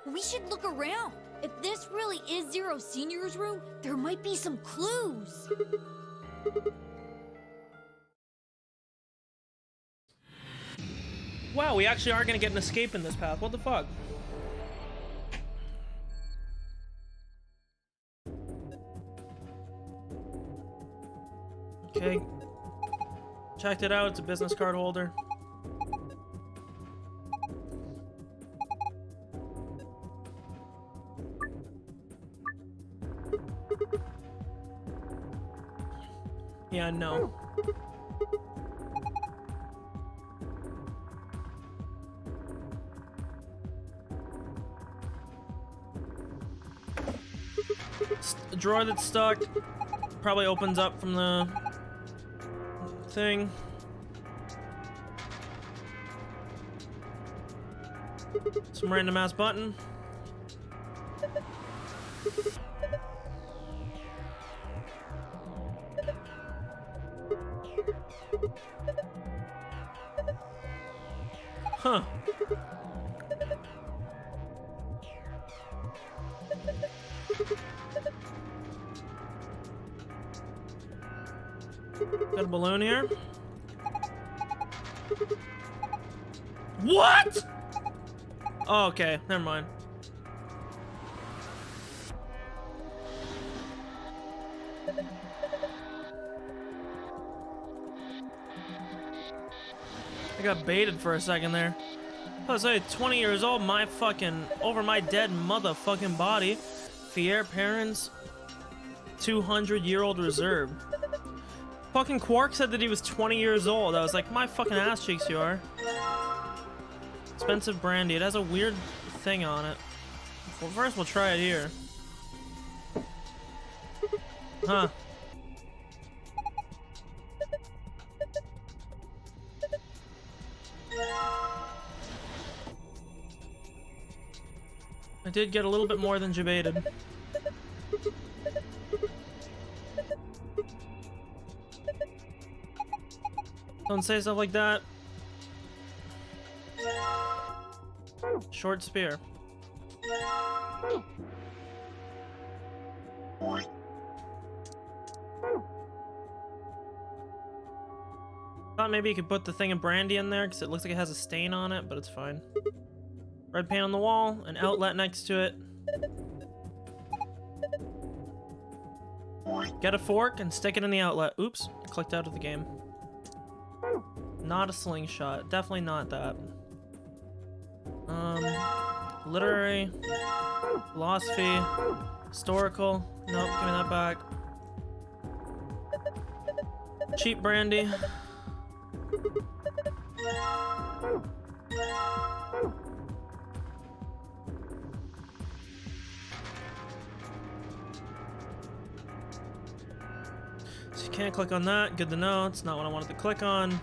Speaker 11: We should look around. If this really is Zero Senior's room, there might be some clues.
Speaker 1: Wow, we actually are gonna get an escape in this path. What the fuck? Okay. Checked it out. It's a business card holder. Yeah, no. A drawer that's stuck probably opens up from the thing. Some random ass button. Huh. Got a balloon here. What? Oh, okay, never mind. I got baited for a second there. I was like 20 years old, my fucking over my dead motherfucking body. Fier parents 200-year-old reserve. Fucking Quark said that he was 20 years old. I was like, my fucking ass cheeks you are. Expensive brandy. It has a weird thing on it. Well, first we'll try it here. Huh. I did get a little bit more than debated. Don't say stuff like that. Short spear. Thought maybe you could put the thing of brandy in there because it looks like it has a stain on it, but it's fine. Red paint on the wall, an outlet next to it. Get a fork and stick it in the outlet. Oops, clicked out of the game. Not a slingshot. Definitely not that. Literary. Philosophy. Historical. Nope, give me that back. Cheap brandy. So you can't click on that. Good to know. It's not what I wanted to click on.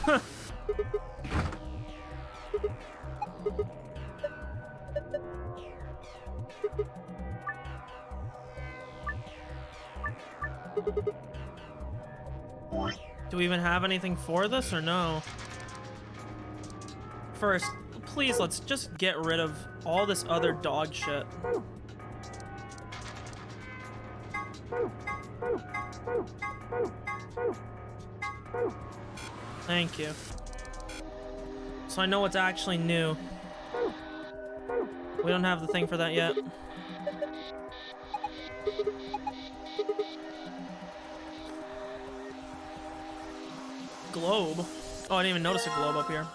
Speaker 1: Huh. Do we even have anything for this or no? First, please let's just get rid of all this other dog shit. Thank you. So I know what's actually new. We don't have the thing for that yet. Globe? Oh, I didn't even notice a globe up here.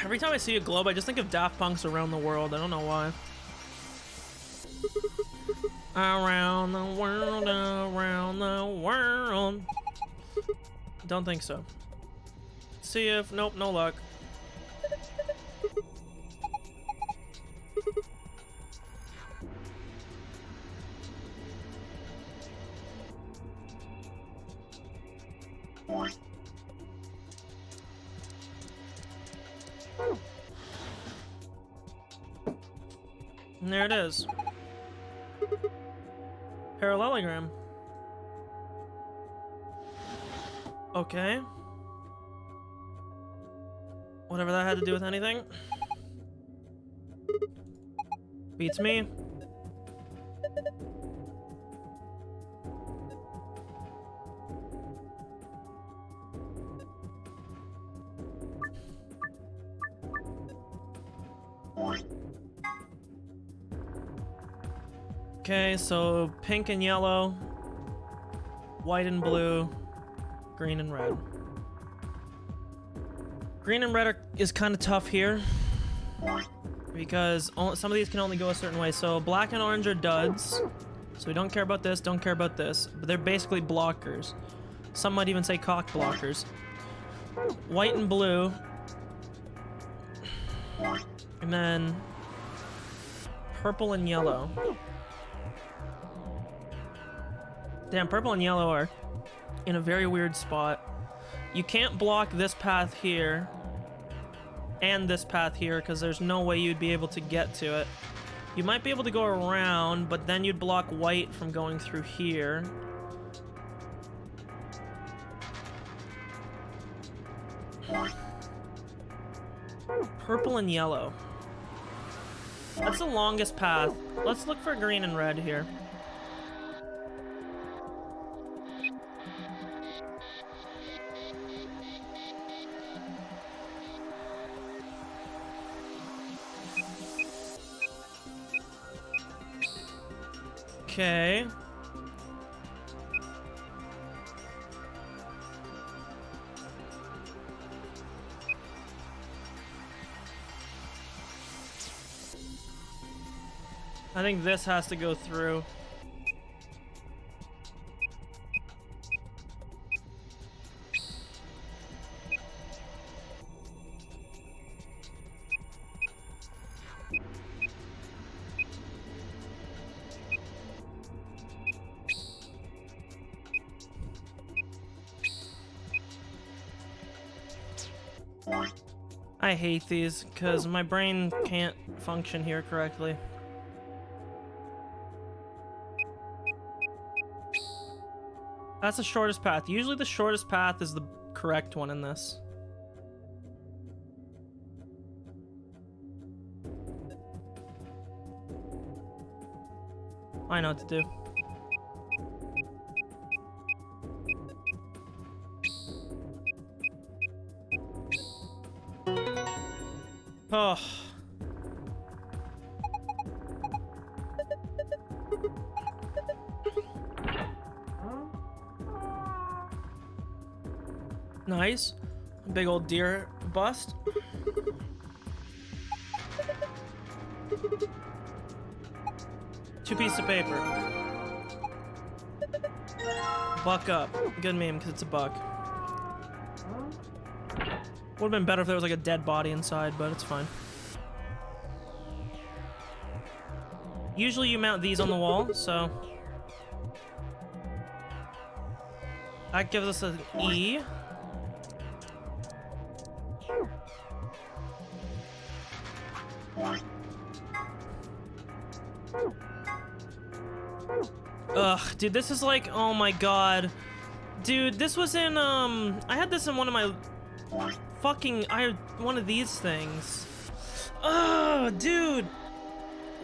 Speaker 1: Every time I see a globe, I just think of Daft Punk's Around the World. I don't know why. Around the world, around the world. Don't think so. See if... Nope, no luck. And there it is. Parallelogram. Okay. Whatever that had to do with anything. Beats me. Okay, so pink and yellow, white and blue, green and red. Green and red is kind of tough here because some of these can only go a certain way. So black and orange are duds. So we don't care about this, don't care about this, but they're basically blockers. Some might even say cock blockers. White and blue. And then purple and yellow. Damn, purple and yellow are in a very weird spot. You can't block this path here and this path here because there's no way you'd be able to get to it. You might be able to go around, but then you'd block white from going through here. Purple and yellow. That's the longest path. Let's look for green and red here. Okay. I think this has to go through. I hate these because my brain can't function here correctly. That's the shortest path. Usually the shortest path is the correct one in this. I know what to do. Oh. Nice. Big old deer bust. Two pieces of paper. Buck up. Good meme because it's a buck. Would have been better if there was like a dead body inside, but it's fine. Usually you mount these on the wall, so that gives us an E. Ugh, dude, this is like, oh my god. Dude, this was in, I had this in one of my fucking, one of these things. Ugh, dude.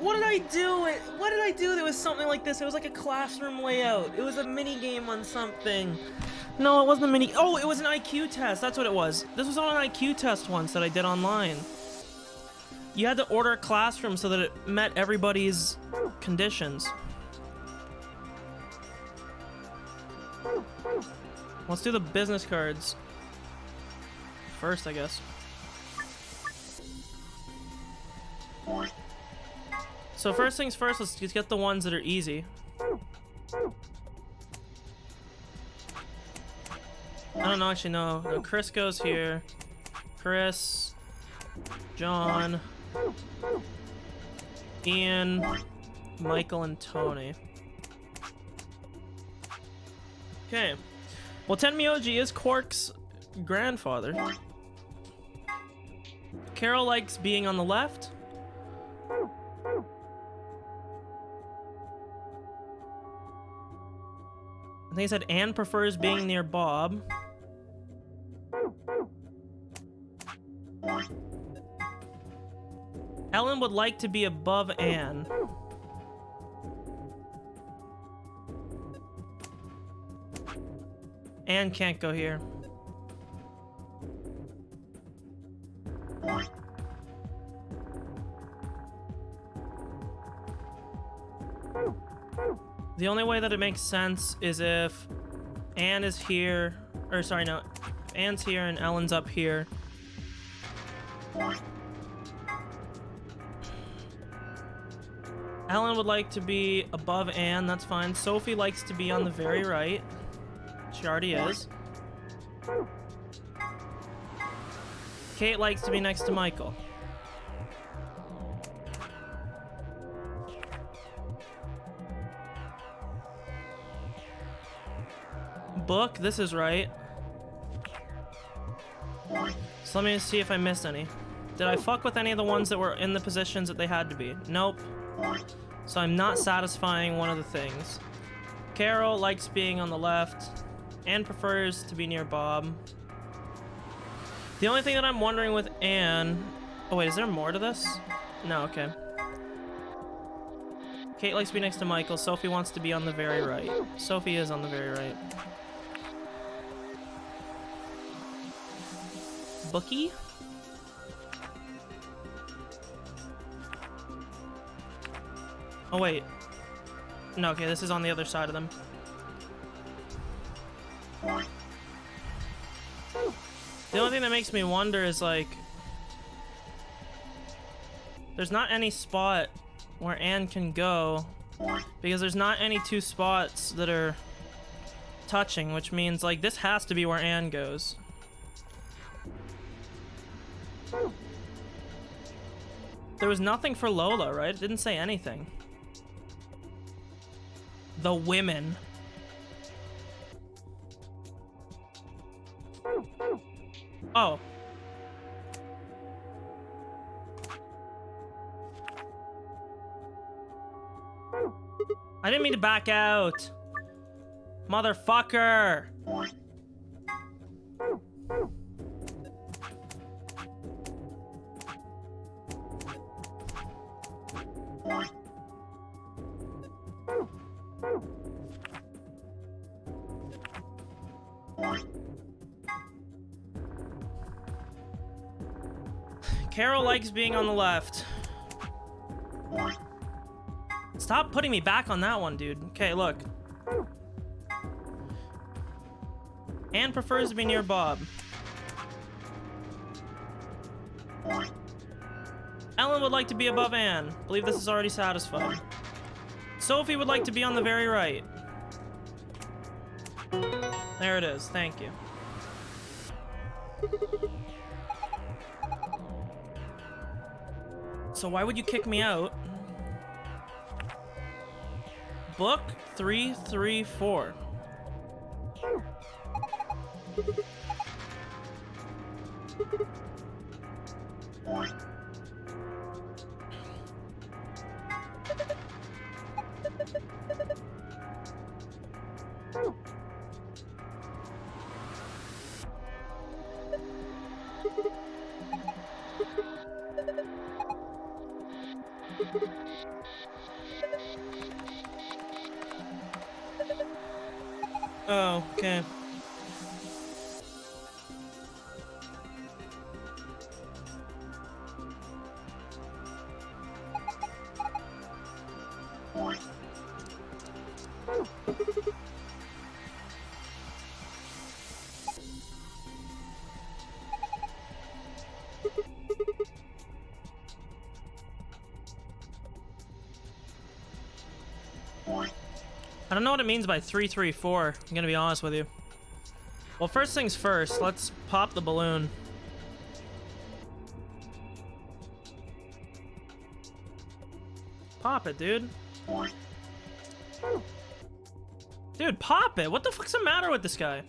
Speaker 1: What did I do? What did I do that was something like this? It was like a classroom layout. It was a mini game on something. No, it wasn't a mini, oh, it was an IQ test. That's what it was. This was on an IQ test once that I did online. You had to order a classroom so that it met everybody's conditions. Let's do the business cards first, I guess. So first things first, let's just get the ones that are easy. I don't know, actually, no. No, Chris goes here. Chris, John, Ian, Michael, and Tony. Okay. Well, Tenmyoji is Quark's grandfather. Carol likes being on the left. I think he said Anne prefers being near Bob. Ellen would like to be above Anne. Anne can't go here. The only way that it makes sense is if Anne is here, or sorry, no, Anne's here and Ellen's up here. Ellen would like to be above Anne, that's fine. Sophie likes to be on the very right. She already is. Kate likes to be next to Michael. book. This is right. So let me see if I missed any. Did I fuck with any of the ones that were in the positions that they had to be? Nope. So I'm not satisfying one of the things. Carol likes being on the left and prefers to be near Bob. The only thing that I'm wondering with Anne... Oh wait, is there more to this? No, okay. Kate likes to be next to Michael. Sophie wants to be on the very right. Sophie is on the very right. Bookie? Oh wait. No, okay, this is on the other side of them. The only thing that makes me wonder is, like... There's not any spot where Anne can go, because there's not any two spots that are touching, which means, like, this has to be where Anne goes. There was nothing for Lola, right? It didn't say anything. The women. Oh. I didn't mean to back out. Motherfucker. Carol likes being on the left. Stop putting me back on that one, dude. Okay, look. Anne prefers to be near Bob. Ellen would like to be above Anne. Believe this is already satisfied. Sophie would like to be on the very right. There it is. Thank you. So why would you kick me out? Book 334. Oh, okay. I don't know what it means by 334. I'm gonna be honest with you. Well, first things first, let's pop the balloon. Pop it, dude. Dude, pop it! What the fuck's the matter with this guy?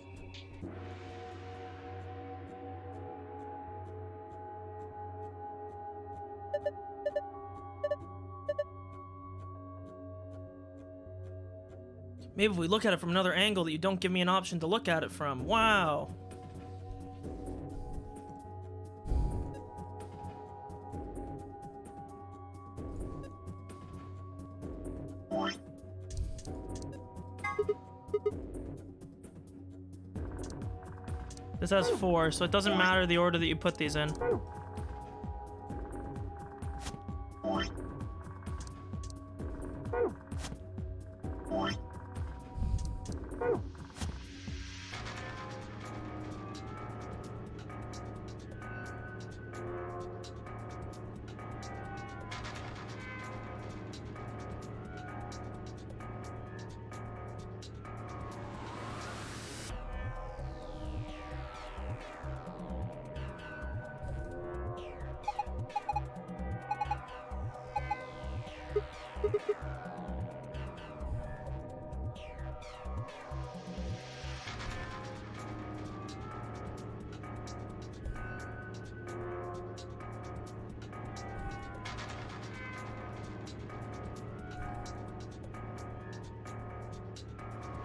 Speaker 1: Maybe if we look at it from another angle that you don't give me an option to look at it from. Wow. This has 4, so it doesn't matter the order that you put these in.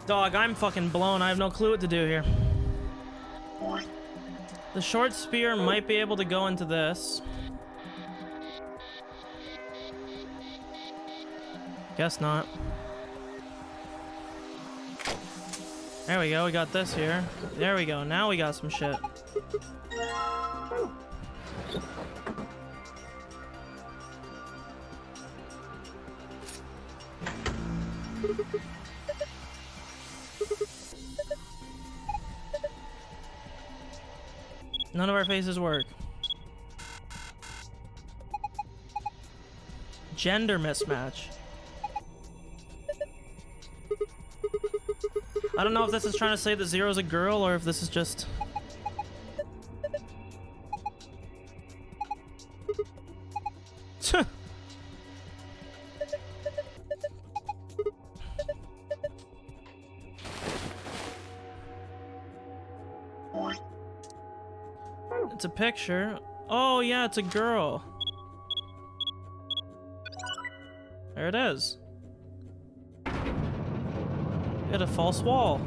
Speaker 1: Dog, I'm fucking blown. I have no clue what to do here. The short spear might be able to go into this. Guess not. There we go, we got this here. There we go, now we got some shit. None of our faces work. Gender mismatch. I don't know if this is trying to say that Zero's a girl or if this is just... It's a picture. Oh yeah, it's a girl. There it is. We got a false wall.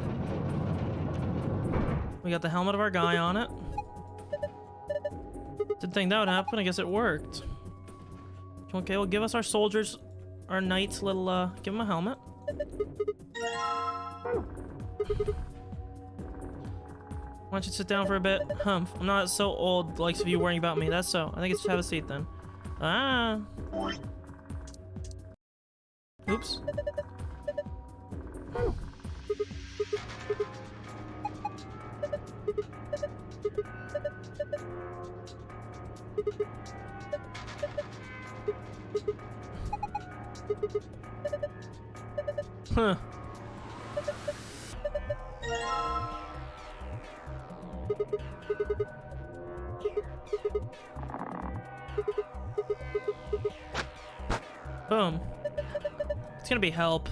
Speaker 1: We got the helmet of our guy on it. Didn't think that would happen. I guess it worked. Okay, well, give us our soldiers, our knights, little, give them a helmet. Why don't you sit down for a bit? Humph. I'm not so old, the likes of you worrying about me. That's so. I think it's just have a seat then. Ah. Oops. Huh. Boom. It's gonna be help.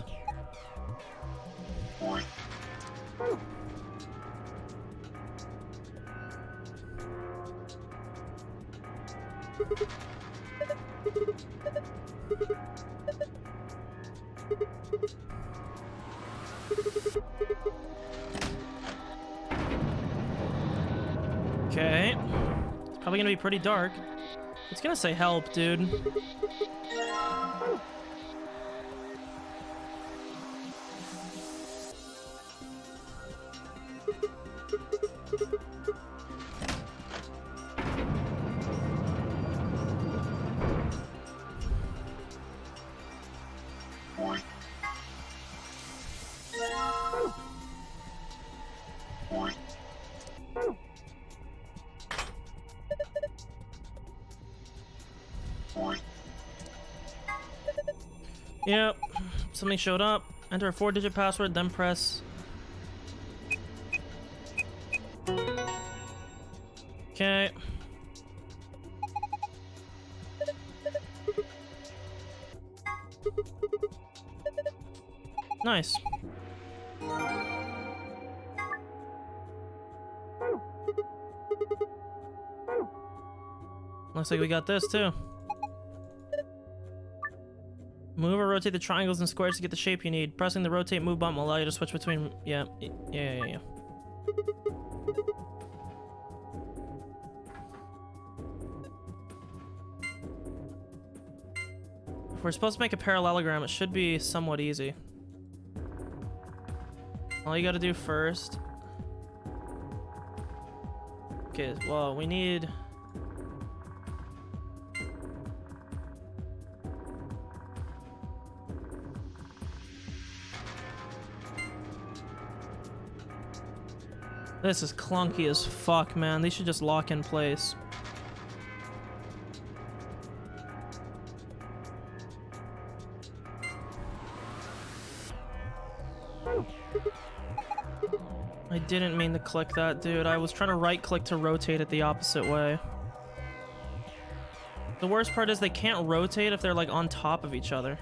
Speaker 1: Okay. It's probably gonna be pretty dark. It's gonna say help, dude. Yep, something showed up. Enter a 4-digit password, then press. Okay. Nice. Looks like we got this too. Move or rotate the triangles and squares to get the shape you need. Pressing the rotate move button will allow you to switch between... Yeah. If we're supposed to make a parallelogram, it should be somewhat easy. All you gotta do first... Okay, well, we need... This is clunky as fuck, man. These should just lock in place. I didn't mean to click that, dude. I was trying to right-click to rotate it the opposite way. The worst part is they can't rotate if they're, like, on top of each other.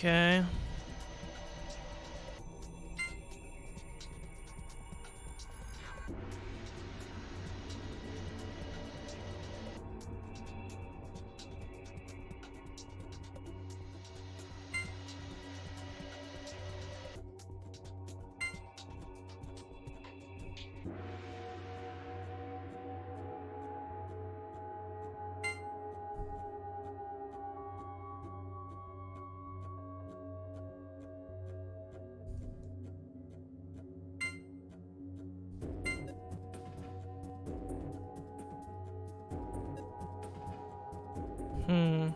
Speaker 1: Okay. Hmm.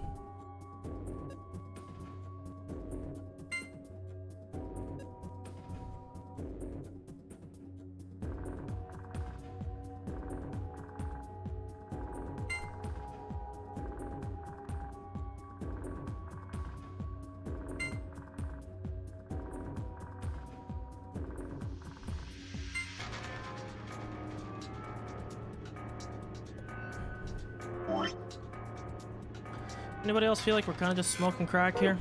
Speaker 1: Anybody else feel like we're kind of just smoking crack here?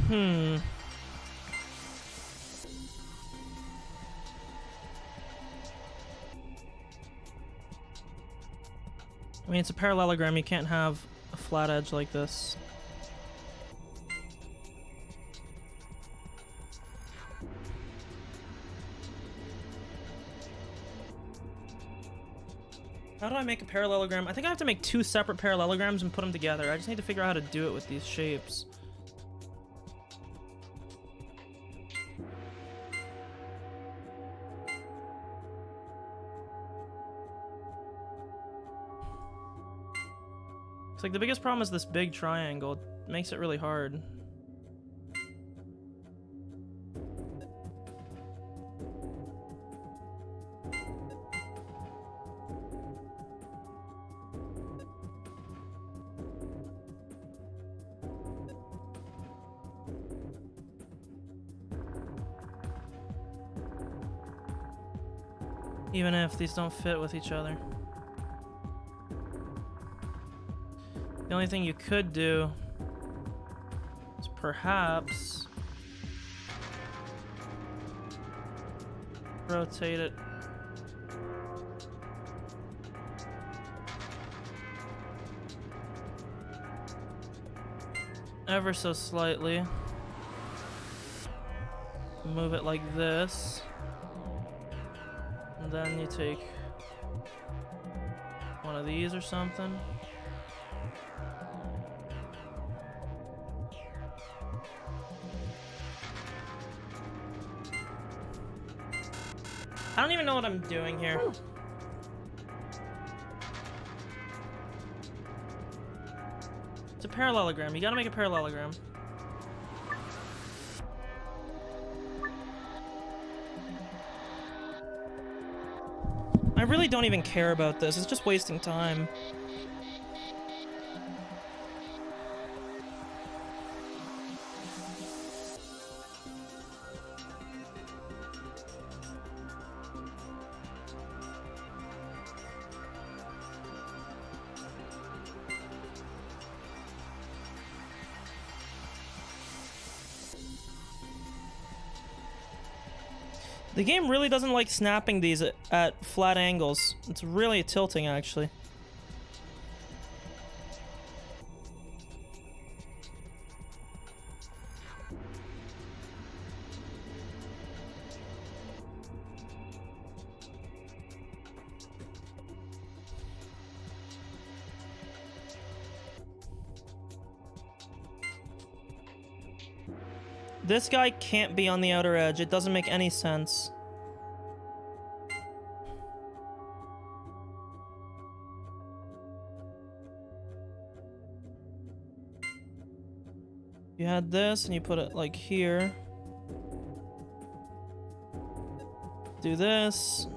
Speaker 1: Hmm. I mean, it's a parallelogram. You can't have a flat edge like this. How do I make a parallelogram? I think I have to make two separate parallelograms and put them together. I just need to figure out how to do it with these shapes. It's like the biggest problem is this big triangle. It makes it really hard. Even if these don't fit with each other. The only thing you could do is perhaps rotate it. Ever so slightly. Move it like this. And then you take one of these or something. I don't even know what I'm doing here. It's a parallelogram. You gotta make a parallelogram. I really don't even care about this. It's just wasting time. The game really doesn't like snapping these at flat angles. It's really tilting, actually. This guy can't be on the outer edge. It doesn't make any sense. You had this and you put it like here. Do this.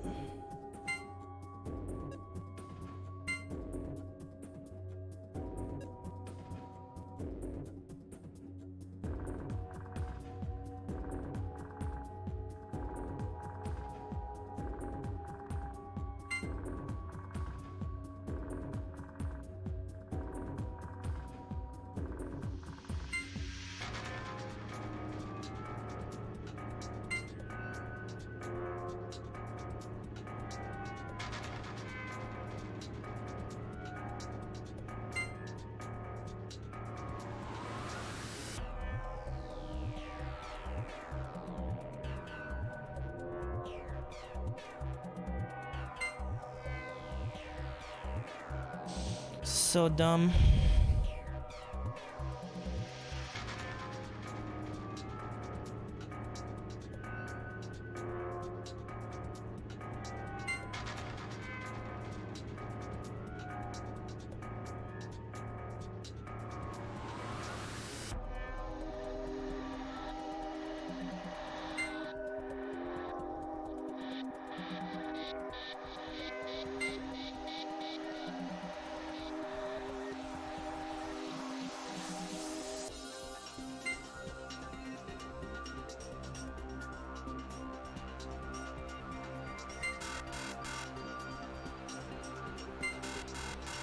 Speaker 1: So dumb.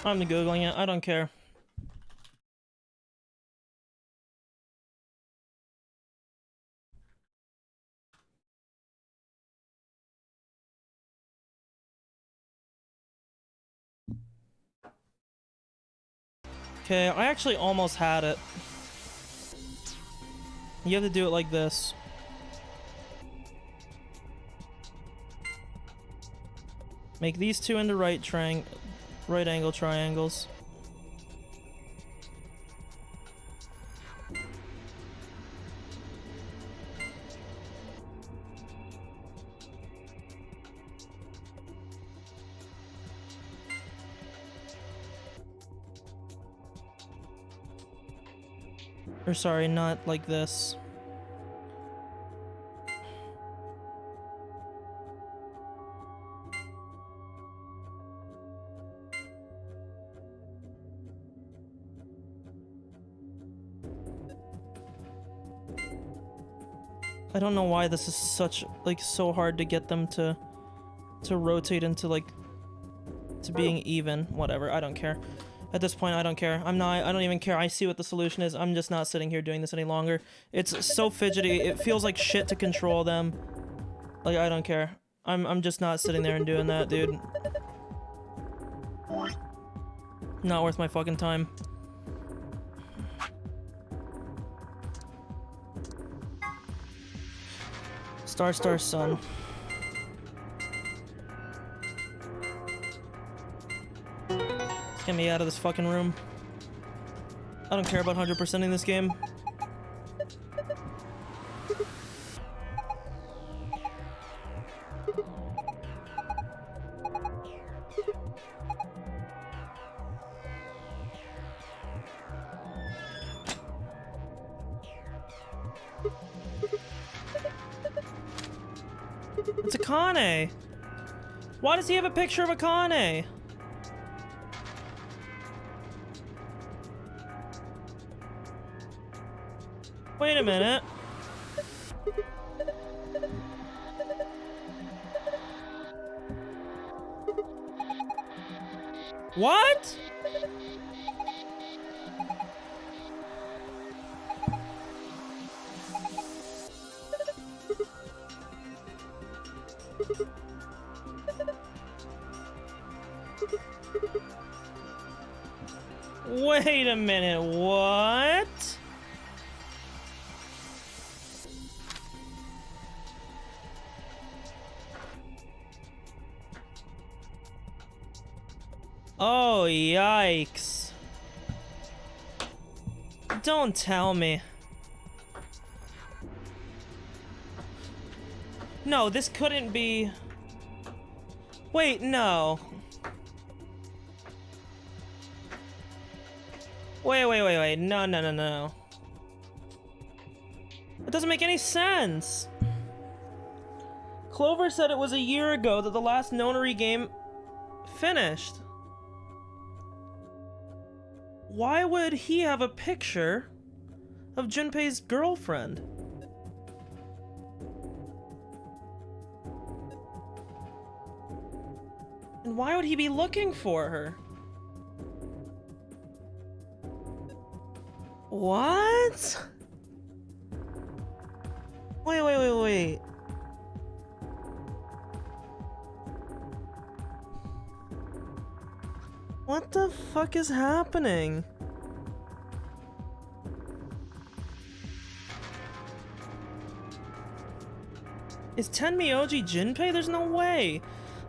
Speaker 1: I'm Googling it. I don't care. Okay, I actually almost had it. You have to do it like this. Make these two into right angle triangles. Or sorry, not like this. I don't know why this is so hard to get them to rotate into to being even. Whatever, I don't care. At this point, I don't care. I don't even care. I see what the solution is. I'm just not sitting here doing this any longer. It's so fidgety. It feels like shit to control them. Like, I don't care. I'm just not sitting there and doing that, dude. Not worth my fucking time. Star, star, sun. Get me out of this fucking room. I don't care about 100%ing this game. It's Akane! Why does he have a picture of Akane? Wait a minute. What? Wait a minute, what? Oh, yikes. Don't tell me. No, this couldn't be... Wait, no. Wait. No. It doesn't make any sense. Clover said it was a year ago that the last nonary game finished. Why would he have a picture of Junpei's girlfriend? And why would he be looking for her? What? Wait. What the fuck is happening? Is Tenmyoji Junpei? There's no way.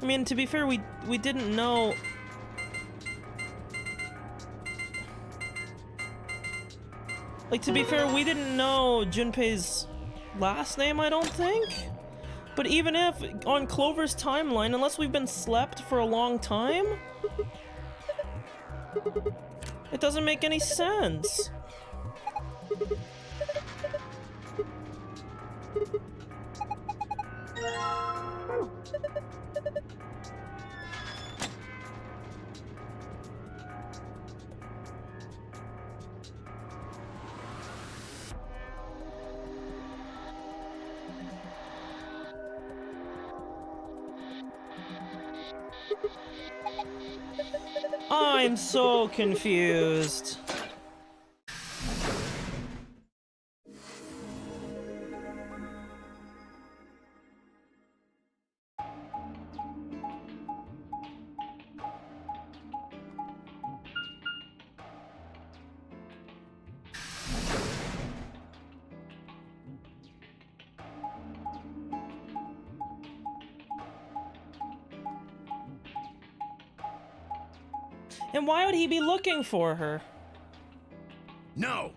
Speaker 1: I mean, to be fair, we didn't know. Like, to be fair, we didn't know Junpei's last name, I don't think. But even if, on Clover's timeline, unless we've been slept for a long time, it doesn't make any sense. I'm so confused. And why would he be looking for her?
Speaker 7: No!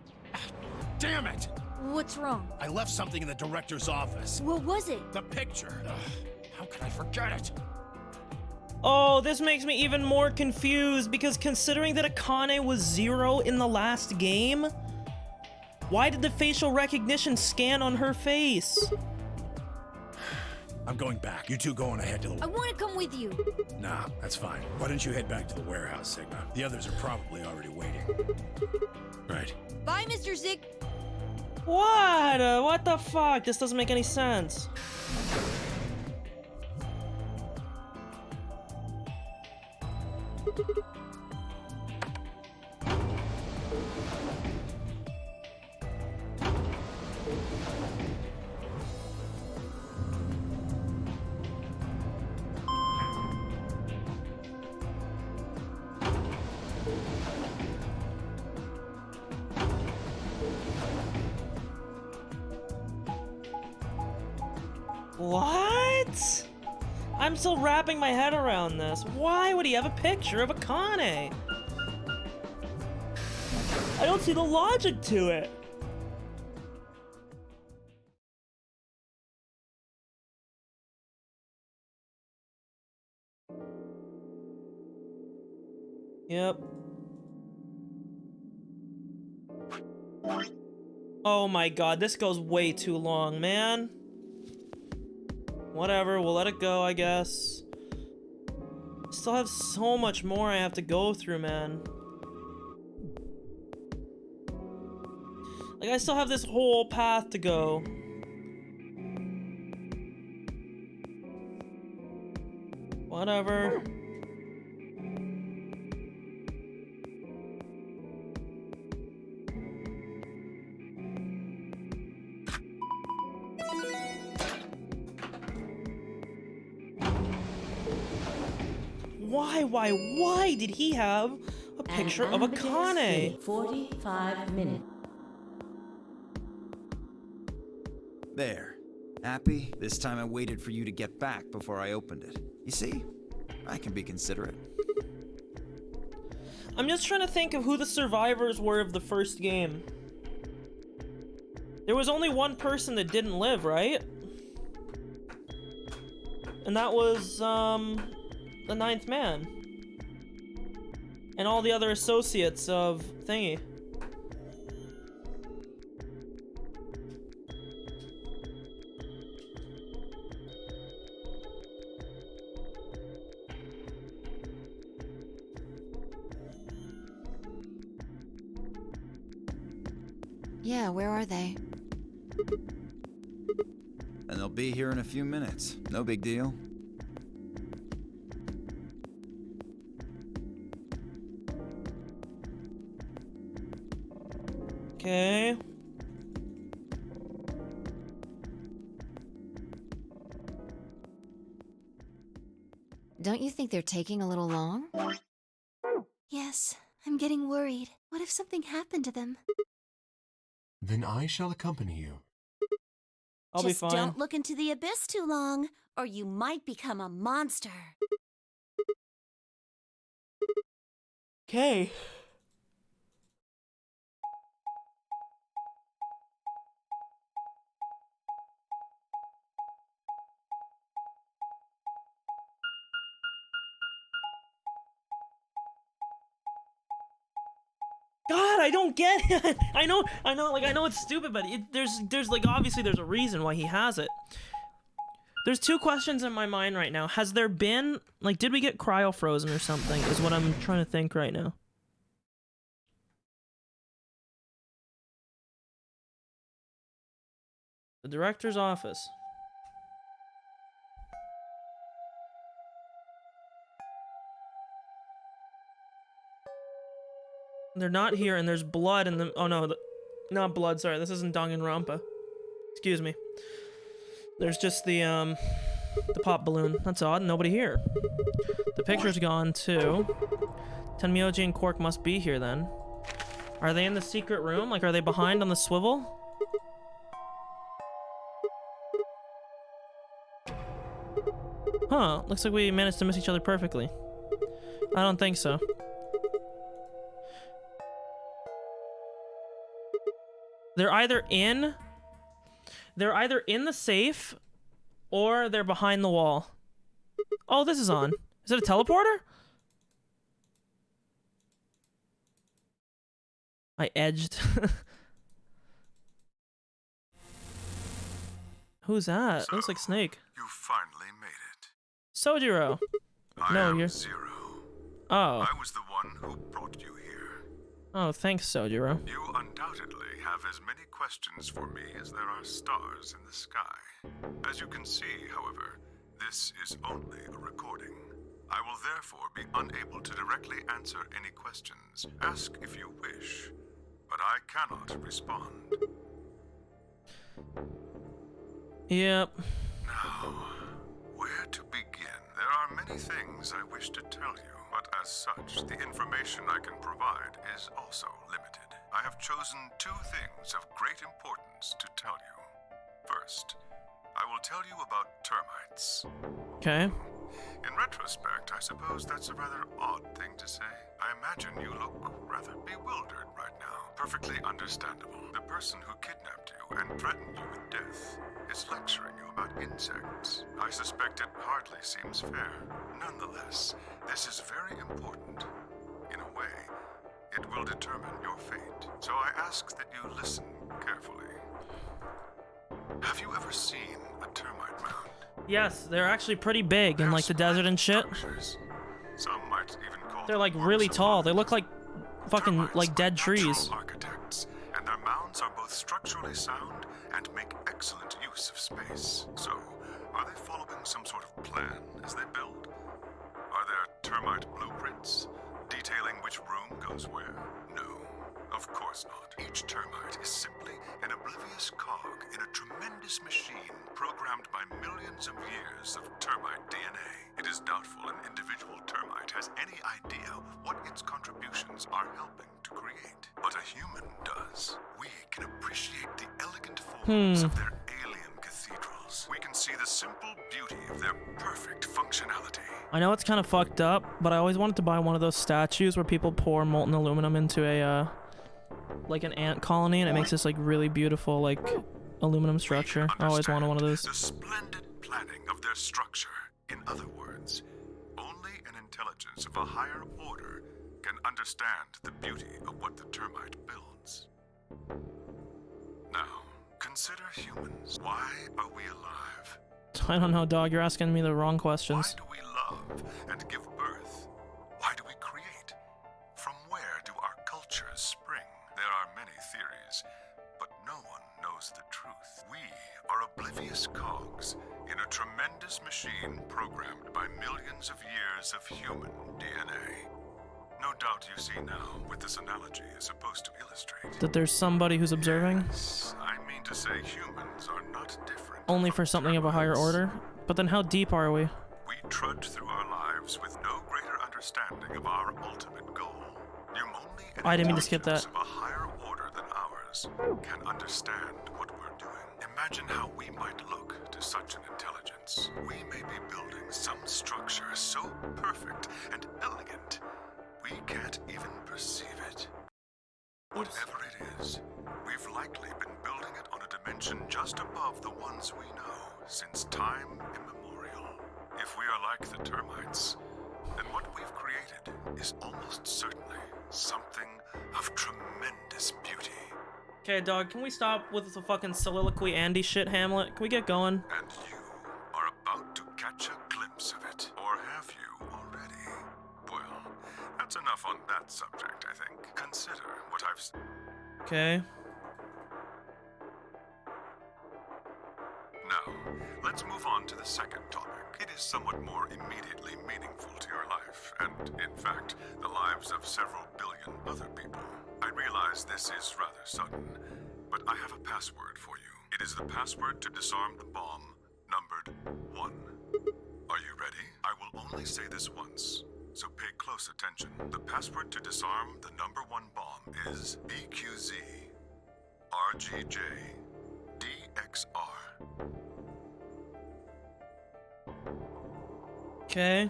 Speaker 7: Damn it!
Speaker 11: What's wrong?
Speaker 7: I left something in the director's office.
Speaker 11: What was it?
Speaker 7: The picture. How could I forget it?
Speaker 1: Oh, this makes me even more confused, because considering that Akane was 0 in the last game, why did the facial recognition scan on her face?
Speaker 7: I'm going back. You two go on ahead to the...
Speaker 11: I want to come with you.
Speaker 7: Nah, that's fine. Why don't you head back to the warehouse, Sigma? The others are probably already waiting. Right.
Speaker 11: Bye, Mr. Zig.
Speaker 1: What? What the fuck? This doesn't make any sense. What? I'm still wrapping my head around this. Why would he have a picture of Akane? I don't see the logic to it. Yep. Oh my god, this goes way too long, man. Whatever, we'll let it go, I guess. Still have so much more I have to go through, man. Like, I still have this whole path to go. Whatever. Why did he have a picture of Akane?
Speaker 9: 45 minutes.
Speaker 5: There. Happy? This time I waited for you to get back before I opened it. You see? I can be considerate.
Speaker 1: I'm just trying to think of who the survivors were of the first game. There was only one person that didn't live, right? And that was, the Ninth Man. And all the other associates of Thingy.
Speaker 2: Yeah, where are they?
Speaker 5: And they'll be here in a few minutes. No big deal.
Speaker 1: Okay.
Speaker 2: Don't you think they're taking a little long?
Speaker 4: Yes, I'm getting worried. What if something happened to them?
Speaker 3: Then I shall accompany you.
Speaker 1: I'll be
Speaker 11: Just
Speaker 1: fine.
Speaker 11: don't look into the abyss too long, or you might become a monster.
Speaker 1: Okay. God, I don't get it. I know, I know it's stupid, but there's like, obviously there's a reason why he has it. There's two questions in my mind right now. Has there been, like, did we get cryo frozen or something, is what I'm trying to think right now. The director's office. They're not here, and there's blood in the, oh no, not blood, sorry, this isn't Danganronpa. Excuse me. There's just the pop balloon. That's odd, nobody here. The picture's gone too. Tenmyoji and Quark must be here then. Are they in the secret room? Like, are they behind on the swivel? Huh, looks like we managed to miss each other perfectly. I don't think so. They're either in the safe or they're behind the wall. Oh, this is on. Is it a teleporter? I edged. Who's that?
Speaker 13: So,
Speaker 1: Looks like Snake.
Speaker 13: You finally made it.
Speaker 1: Sojiro.
Speaker 13: I
Speaker 1: No,
Speaker 13: am
Speaker 1: you're...
Speaker 13: Zero.
Speaker 1: Oh.
Speaker 13: I was the one who brought you here.
Speaker 1: Oh, thanks, Sojiro.
Speaker 13: You undoubtedly have as many questions for me as there are stars in the sky. As you can see, however, this is only a recording. I will therefore be unable to directly answer any questions. Ask if you wish, but I cannot respond.
Speaker 1: Yep.
Speaker 13: Now, where to begin? There are many things I wish to tell you, but as such, the information I can provide is also limited. I have chosen two things of great importance to tell you. First, I will tell you about termites.
Speaker 1: Okay.
Speaker 13: In retrospect, I suppose that's a rather odd thing to say. I imagine you look rather bewildered right now. Perfectly understandable. The person who kidnapped you and threatened you with death is lecturing you about insects. I suspect it hardly seems fair. Nonetheless, this is very important. In a way, it will determine your fate. So I ask that you listen carefully. Have you ever seen a termite mound?
Speaker 1: Yes, they're actually pretty big in like the desert and shit.
Speaker 13: Some might even call
Speaker 1: They're like really tall. They look like fucking like dead trees.
Speaker 13: architects, and their mounds are both structurally sound and make excellent use of space. So, are they following some sort of plan as they build? Are there termite blueprints detailing which room goes where? No, of course not. Each termite is simply an oblivious cog in a tremendous machine programmed by millions of years of termite DNA. It is doubtful an individual termite has any idea what its contributions are helping to create. But a human does. We can appreciate the elegant forms of their alien cathedrals. We can see the simple beauty of their perfect functionality.
Speaker 1: I know it's kind of fucked up, but I always wanted to buy one of those statues where people pour molten aluminum into a, like an ant colony, and it makes this like really beautiful like aluminum structure. I always wanted one of those.
Speaker 13: The splendid planning of their structure. In other words, only an intelligence of a higher order can understand the beauty of what the termite builds. Now, consider humans. Why are we alive?
Speaker 1: I don't know, dog. You're asking me the wrong questions.
Speaker 13: Why do we love and give birth? Why do we create? From where do our cultures spring? There are many theories, but no one knows the truth. We are oblivious cogs in a tremendous machine programmed by millions of years of human DNA. No doubt you see now what this analogy is supposed to illustrate.
Speaker 1: That there's somebody who's observing?
Speaker 13: Yes, I mean to say humans are not different.
Speaker 1: Only for something of a higher order? But then how deep are we?
Speaker 13: We trudge through our lives with no greater understanding of our ultimate goal. Only an
Speaker 1: I didn't mean to skip that.
Speaker 13: intelligence of a higher order than ours can understand what we're doing. Imagine how we might look to such an intelligence. We may be building some structure so perfect and elegant, we can't even perceive it. Whatever it is, we've likely been building it on a dimension just above the ones we know since time immemorial. If we are like the termites, then what we've created is almost certainly something of tremendous beauty.
Speaker 1: Okay, dog, can we stop with the fucking soliloquy Andy shit, Hamlet? Can we get going?
Speaker 13: And you are about to catch a glimpse of it. Or have you already? Well, that's enough on that subject, I think. Consider what I've...
Speaker 1: Okay.
Speaker 13: Now, let's move on to the second topic. It is somewhat more immediately meaningful to your life, and, in fact, the lives of several billion other people. I realize this is rather sudden, but I have a password for you. It is the password to disarm the bomb, numbered 1. Are you ready? I will only say this once, so pay close attention. The password to disarm the number 1 bomb is BQZ RGJ DXR.
Speaker 1: Okay.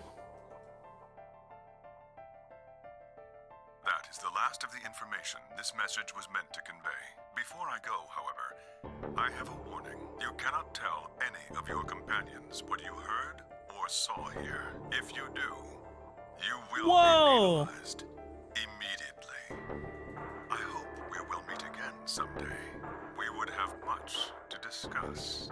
Speaker 13: That is the last of the information this message was meant to convey. Before I go, however, I have a warning. You cannot tell any of your companions what you heard or saw here. If you do, you will be penalized immediately. I hope we will meet again someday. We would have much to discuss.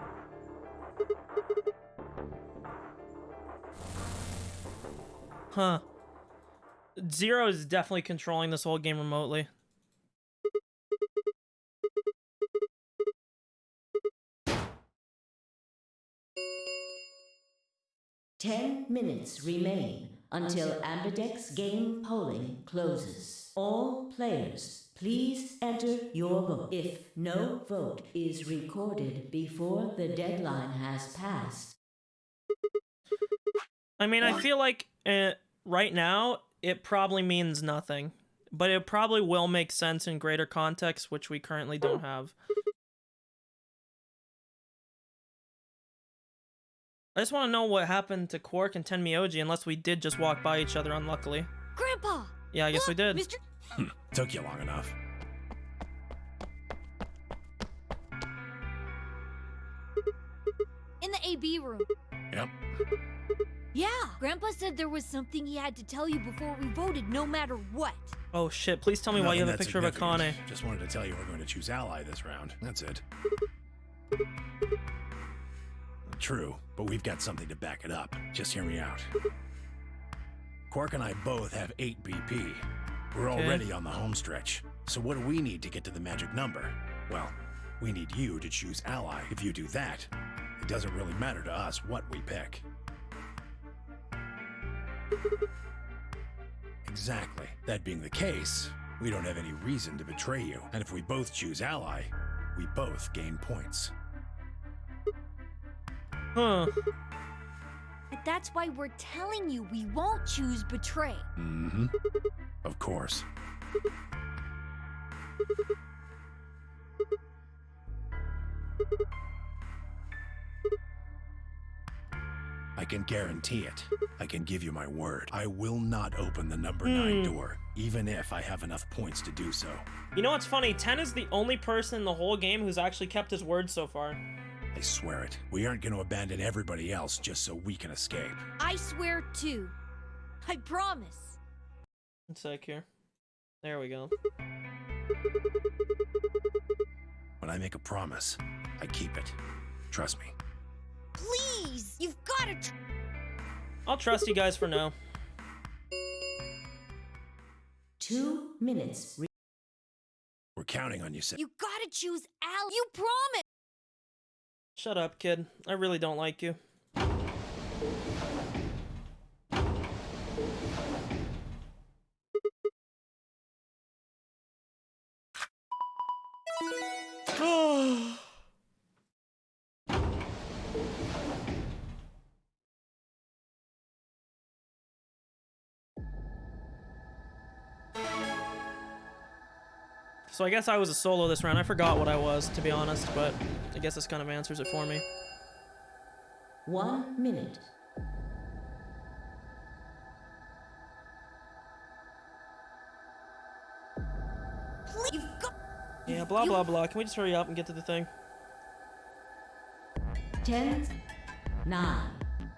Speaker 1: Huh. Zero is definitely controlling this whole game remotely.
Speaker 9: Ten minutes remain until Ambidex game polling closes. All players, please enter your vote. If no vote is recorded before the deadline has passed.
Speaker 1: I mean, I feel like right now, it probably means nothing. But it probably will make sense in greater context, which we currently don't have. I just want to know what happened to Quark and Tenmyoji, unless we did just walk by each other unluckily.
Speaker 11: Grandpa!
Speaker 1: Yeah, I guess we did.
Speaker 11: Mr.
Speaker 7: Took you long enough.
Speaker 11: In the AB room.
Speaker 7: Yep.
Speaker 11: Yeah, Grandpa said there was something he had to tell you before we voted, no matter what.
Speaker 1: Oh shit, please tell me why you have a picture of Akane.
Speaker 7: Just wanted to tell you we're going to choose Ally this round. That's it. True, but we've got something to back it up. Just hear me out. Quark and I both have 8 BP. We're already on the home stretch. So what do we need to get to the magic number? Well, we need you to choose Ally. If you do that, it doesn't really matter to us what we pick. Exactly. That being the case, we don't have any reason to betray you. And if we both choose Ally, we both gain points.
Speaker 1: Huh.
Speaker 11: But that's why we're telling you we won't choose betray.
Speaker 7: Mm-hmm. Of course. I can guarantee it. I can give you my word. I will not open the number 9 door, even if I have enough points to do so.
Speaker 1: You know what's funny? Ten is the only person in the whole game who's actually kept his word so far.
Speaker 7: I swear it. We aren't going to abandon everybody else just so we can escape.
Speaker 11: I swear too. I promise.
Speaker 1: One sec here. There we go.
Speaker 7: When I make a promise, I keep it. Trust me.
Speaker 11: Please, you've got to.
Speaker 1: I'll trust you guys for now.
Speaker 9: 2 minutes.
Speaker 7: We're counting on you, Sid.
Speaker 11: You gotta choose Al. You promise.
Speaker 1: Shut up, kid. I really don't like you. So I guess I was a solo this round. I forgot what I was, to be honest, but I guess this kind of answers it for me.
Speaker 9: 1 minute.
Speaker 11: Please,
Speaker 1: Yeah, blah, blah, blah. Can we just hurry up and get to the thing?
Speaker 9: 10, 9,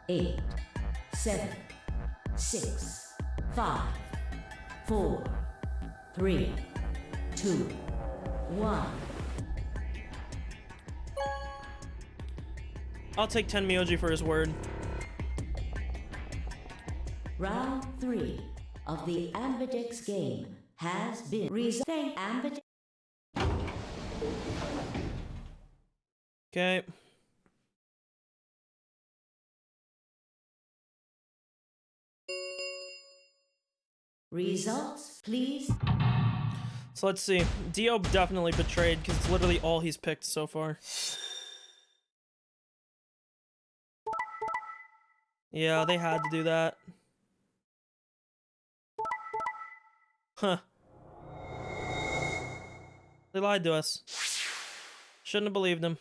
Speaker 9: 8, 7, 6, 5, 4, 3, 2, 1.
Speaker 1: I'll take 10 Myoji for his word.
Speaker 9: Round 3 of the Ambidex game has been resolved. Ambidex.
Speaker 1: Okay.
Speaker 9: Results, please.
Speaker 1: So let's see. Dio definitely betrayed because it's literally all he's picked so far. Yeah, they had to do that. Huh. They lied to us. Shouldn't have believed them.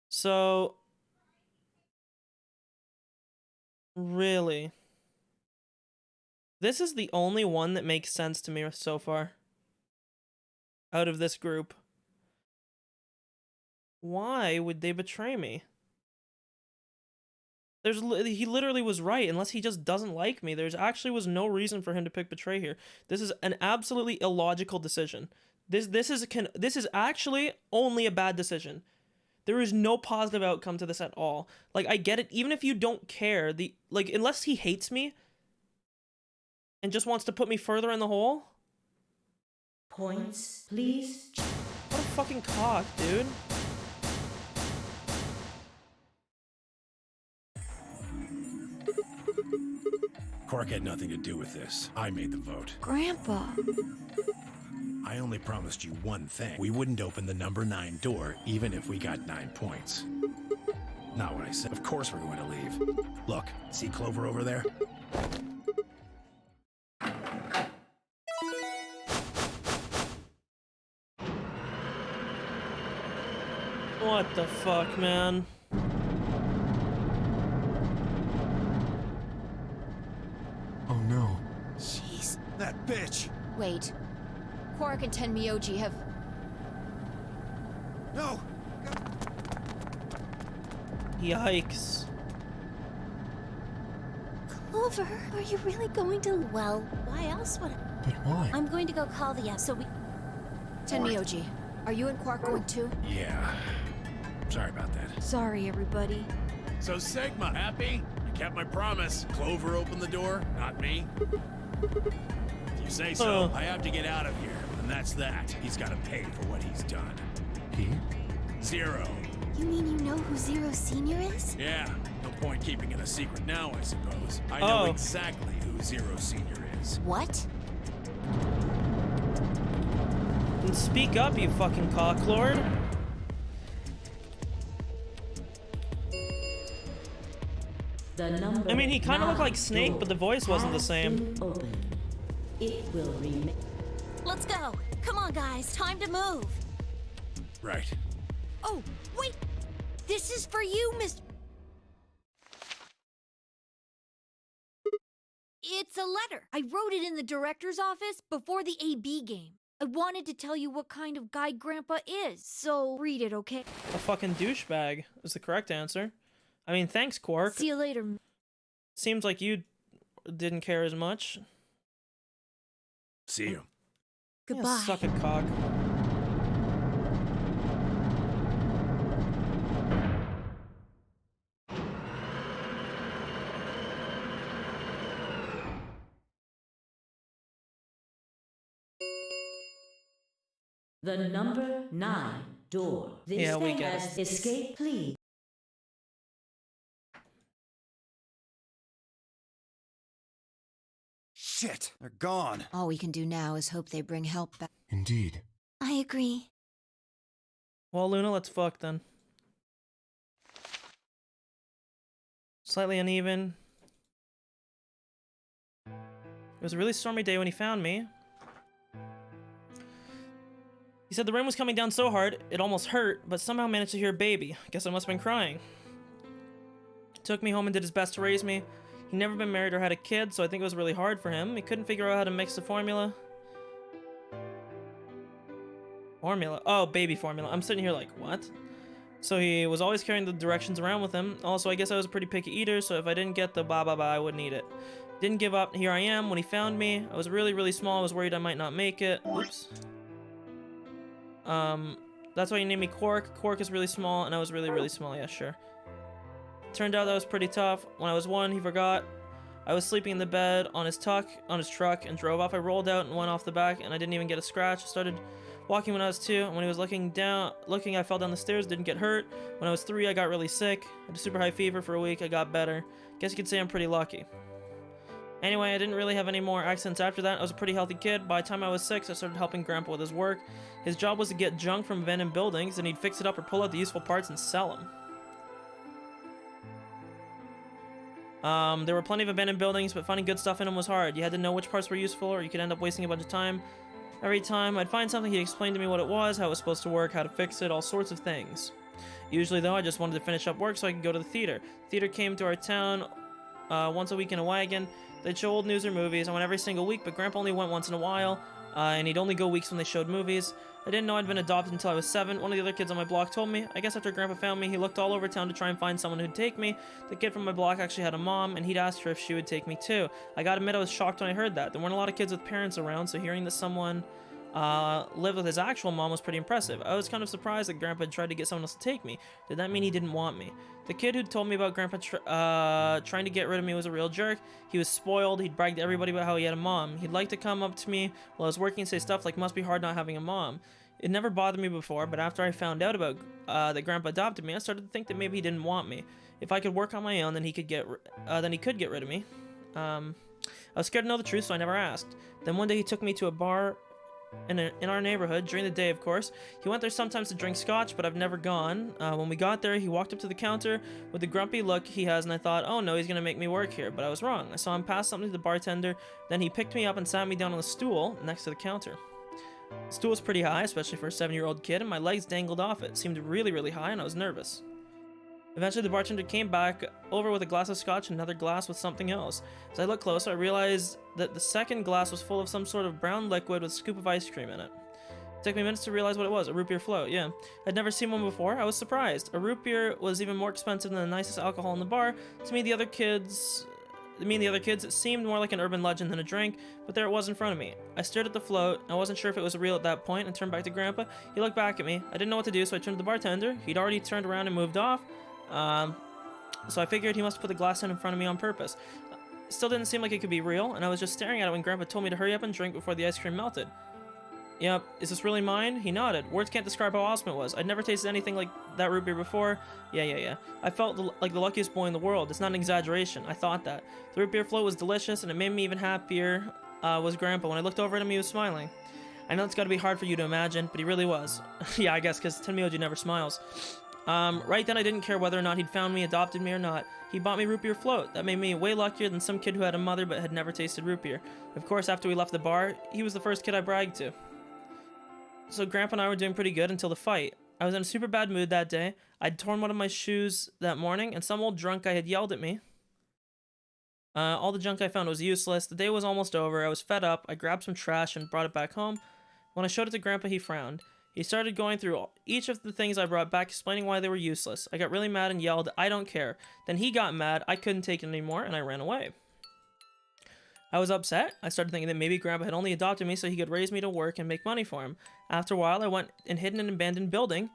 Speaker 1: So... Really? This is the only one that makes sense to me so far. Out of this group. Why would they betray me? He literally was right. Unless he just doesn't like me, there's actually was no reason for him to pick betray here. This is an absolutely illogical decision. This is actually only a bad decision. There is no positive outcome to this at all. Like, I get it. Even if you don't care, unless he hates me and just wants to put me further in the hole.
Speaker 9: Points, please.
Speaker 1: What a fucking cock, dude.
Speaker 7: Quark had nothing to do with this. I made the vote.
Speaker 11: Grandpa.
Speaker 7: I only promised you one thing. We wouldn't open the number 9 door, even if we got 9 points. Not what I said. Of course we're going to leave. Look, see Clover over there?
Speaker 1: What the fuck, man?
Speaker 3: Oh no.
Speaker 11: Jeez.
Speaker 7: That bitch!
Speaker 2: Wait. Quark and Tenmyoji have...
Speaker 7: No!
Speaker 1: Yikes.
Speaker 4: Clover, are you really going to? Well, why else would I?
Speaker 3: But why?
Speaker 4: I'm going to go call the so we.
Speaker 2: Tenmyoji, are you and Quark going too?
Speaker 7: Yeah. Sorry about that.
Speaker 11: Sorry, everybody.
Speaker 7: So Sigma, happy? You kept my promise. Clover opened the door, not me. If you say so, I have to get out of here. And that's that. He's got to pay for what he's done.
Speaker 3: He?
Speaker 7: Zero.
Speaker 4: You mean you know who Zero Senior is?
Speaker 7: Yeah. No point keeping it a secret now, I suppose. I know exactly who Zero Senior is.
Speaker 4: What?
Speaker 1: Then speak up, you fucking cocklord.
Speaker 9: The number
Speaker 1: I mean, he kind of looked like Snake, but the voice wasn't the same.
Speaker 9: It will remain.
Speaker 4: Let's go. Come on, guys. Time to move.
Speaker 7: Right.
Speaker 11: Oh, wait! This is for you, Mr. It's a letter. I wrote it in the director's office before the AB game. I wanted to tell you what kind of guy Grandpa is, so read it, okay?
Speaker 1: A fucking douchebag is the correct answer. I mean, thanks, Quark.
Speaker 11: See you later.
Speaker 1: Seems like you didn't care as much.
Speaker 7: See you.
Speaker 11: Goodbye.
Speaker 1: Yeah, suck it, cock.
Speaker 9: The number 9 door. This
Speaker 1: Yeah, we
Speaker 9: thing
Speaker 1: get
Speaker 9: has
Speaker 1: it.
Speaker 9: escape, please.
Speaker 5: Shit, they're gone.
Speaker 2: All we can do now is hope they bring help back.
Speaker 3: Indeed.
Speaker 4: I agree.
Speaker 1: Well, Luna, let's fuck then. Slightly uneven. It was a really stormy day when he found me. He said the rain was coming down so hard, it almost hurt, but somehow managed to hear a baby. Guess I must have been crying. Took me home and did his best to raise me. He'd never been married or had a kid, so I think it was really hard for him. He couldn't figure out how to mix the formula. Formula? Oh, baby formula. I'm sitting here like, what? So he was always carrying the directions around with him. Also, I guess I was a pretty picky eater, so if I didn't get the ba ba ba, I wouldn't eat it. Didn't give up. Here I am. When he found me, I was really, really small. I was worried I might not make it. Oops. That's why you named me Quark. Quark is really small, and I was really, really small. Yeah, sure. Turned out that was pretty tough. When I was 1, he forgot. I was sleeping in the bed on his truck, and drove off. I rolled out and went off the back, and I didn't even get a scratch. I started walking when I was 2, and when he was looking, I fell down the stairs, didn't get hurt. When I was 3, I got really sick. I had a super high fever for a week. I got better. Guess you could say I'm pretty lucky. Anyway, I didn't really have any more accidents after that. I was a pretty healthy kid. By the time I was 6, I started helping Grandpa with his work. His job was to get junk from abandoned buildings, and he'd fix it up or pull out the useful parts and sell them. There were plenty of abandoned buildings, but finding good stuff in them was hard. You had to know which parts were useful, or you could end up wasting a bunch of time. Every time I'd find something, he'd explain to me what it was, how it was supposed to work, how to fix it, all sorts of things. Usually, though, I just wanted to finish up work so I could go to the theater. Theater came to our town once a week in a wagon. They'd show old news or movies. I went every single week, but Grandpa only went once in a while, and he'd only go weeks when they showed movies. I didn't know I'd been adopted until I was 7. One of the other kids on my block told me. I guess after Grandpa found me, he looked all over town to try and find someone who'd take me. The kid from my block actually had a mom, and he'd asked her if she would take me too. I gotta admit I was shocked when I heard that. There weren't a lot of kids with parents around, so hearing that someone lived with his actual mom was pretty impressive. I was kind of surprised that Grandpa had tried to get someone else to take me. Did that mean he didn't want me? The kid who told me about Grandpa trying to get rid of me was a real jerk. He was spoiled. He'd brag to everybody about how he had a mom. He'd like to come up to me while I was working and say stuff like, must be hard not having a mom. It never bothered me before, but after I found out about that Grandpa adopted me, I started to think that maybe he didn't want me. If I could work on my own, then he could get rid of me. I was scared to know the truth, so I never asked. Then one day he took me to a bar in our neighborhood, during the day, of course. He went there sometimes to drink scotch, but I've never gone. When we got there, he walked up to the counter with the grumpy look he has, and I thought, oh no, he's gonna make me work here, but I was wrong. I saw him pass something to the bartender, then he picked me up and sat me down on the stool next to the counter. The stool was pretty high, especially for a 7-year-old kid, and my legs dangled off it. It seemed really, really high, and I was nervous. Eventually, the bartender came back over with a glass of scotch and another glass with something else. As I looked closer, I realized that the second glass was full of some sort of brown liquid with a scoop of ice cream in it. It took me minutes to realize what it was. A root beer float, yeah. I'd never seen one before. I was surprised. A root beer was even more expensive than the nicest alcohol in the bar. To me and the other kids, it seemed more like an urban legend than a drink, but there it was in front of me. I stared at the float. I wasn't sure if it was real at that point and turned back to Grandpa. He looked back at me. I didn't know what to do, so I turned to the bartender. He'd already turned around and moved off. So I figured he must have put the glass down in front of me on purpose. It still didn't seem like it could be real, and I was just staring at it when Grandpa told me to hurry up and drink before the ice cream melted. Yep, is this really mine? He nodded. Words can't describe how awesome it was. I'd never tasted anything like that root beer before. Yeah. I felt like the luckiest boy in the world. It's not an exaggeration. I thought that. The root beer float was delicious, and it made me even happier was Grandpa. When I looked over at him, he was smiling. I know it's got to be hard for you to imagine, but he really was. Yeah, I guess, because Tenmyoji never smiles. Right then I didn't care whether or not he'd found me, adopted me or not. He bought me root beer float. That made me way luckier than some kid who had a mother but had never tasted root beer. Of course, after we left the bar, he was the first kid I bragged to. So Grandpa and I were doing pretty good until the fight. I was in a super bad mood that day. I'd torn one of my shoes that morning, and some old drunk guy had yelled at me. All the junk I found was useless. The day was almost over. I was fed up. I grabbed some trash and brought it back home. When I showed it to Grandpa, he frowned. He started going through each of the things I brought back, explaining why they were useless. I got really mad and yelled, "I don't care." Then he got mad, I couldn't take it anymore, and I ran away. I was upset. I started thinking that maybe Grandpa had only adopted me so he could raise me to work and make money for him. After a while, I went and hid in an abandoned building,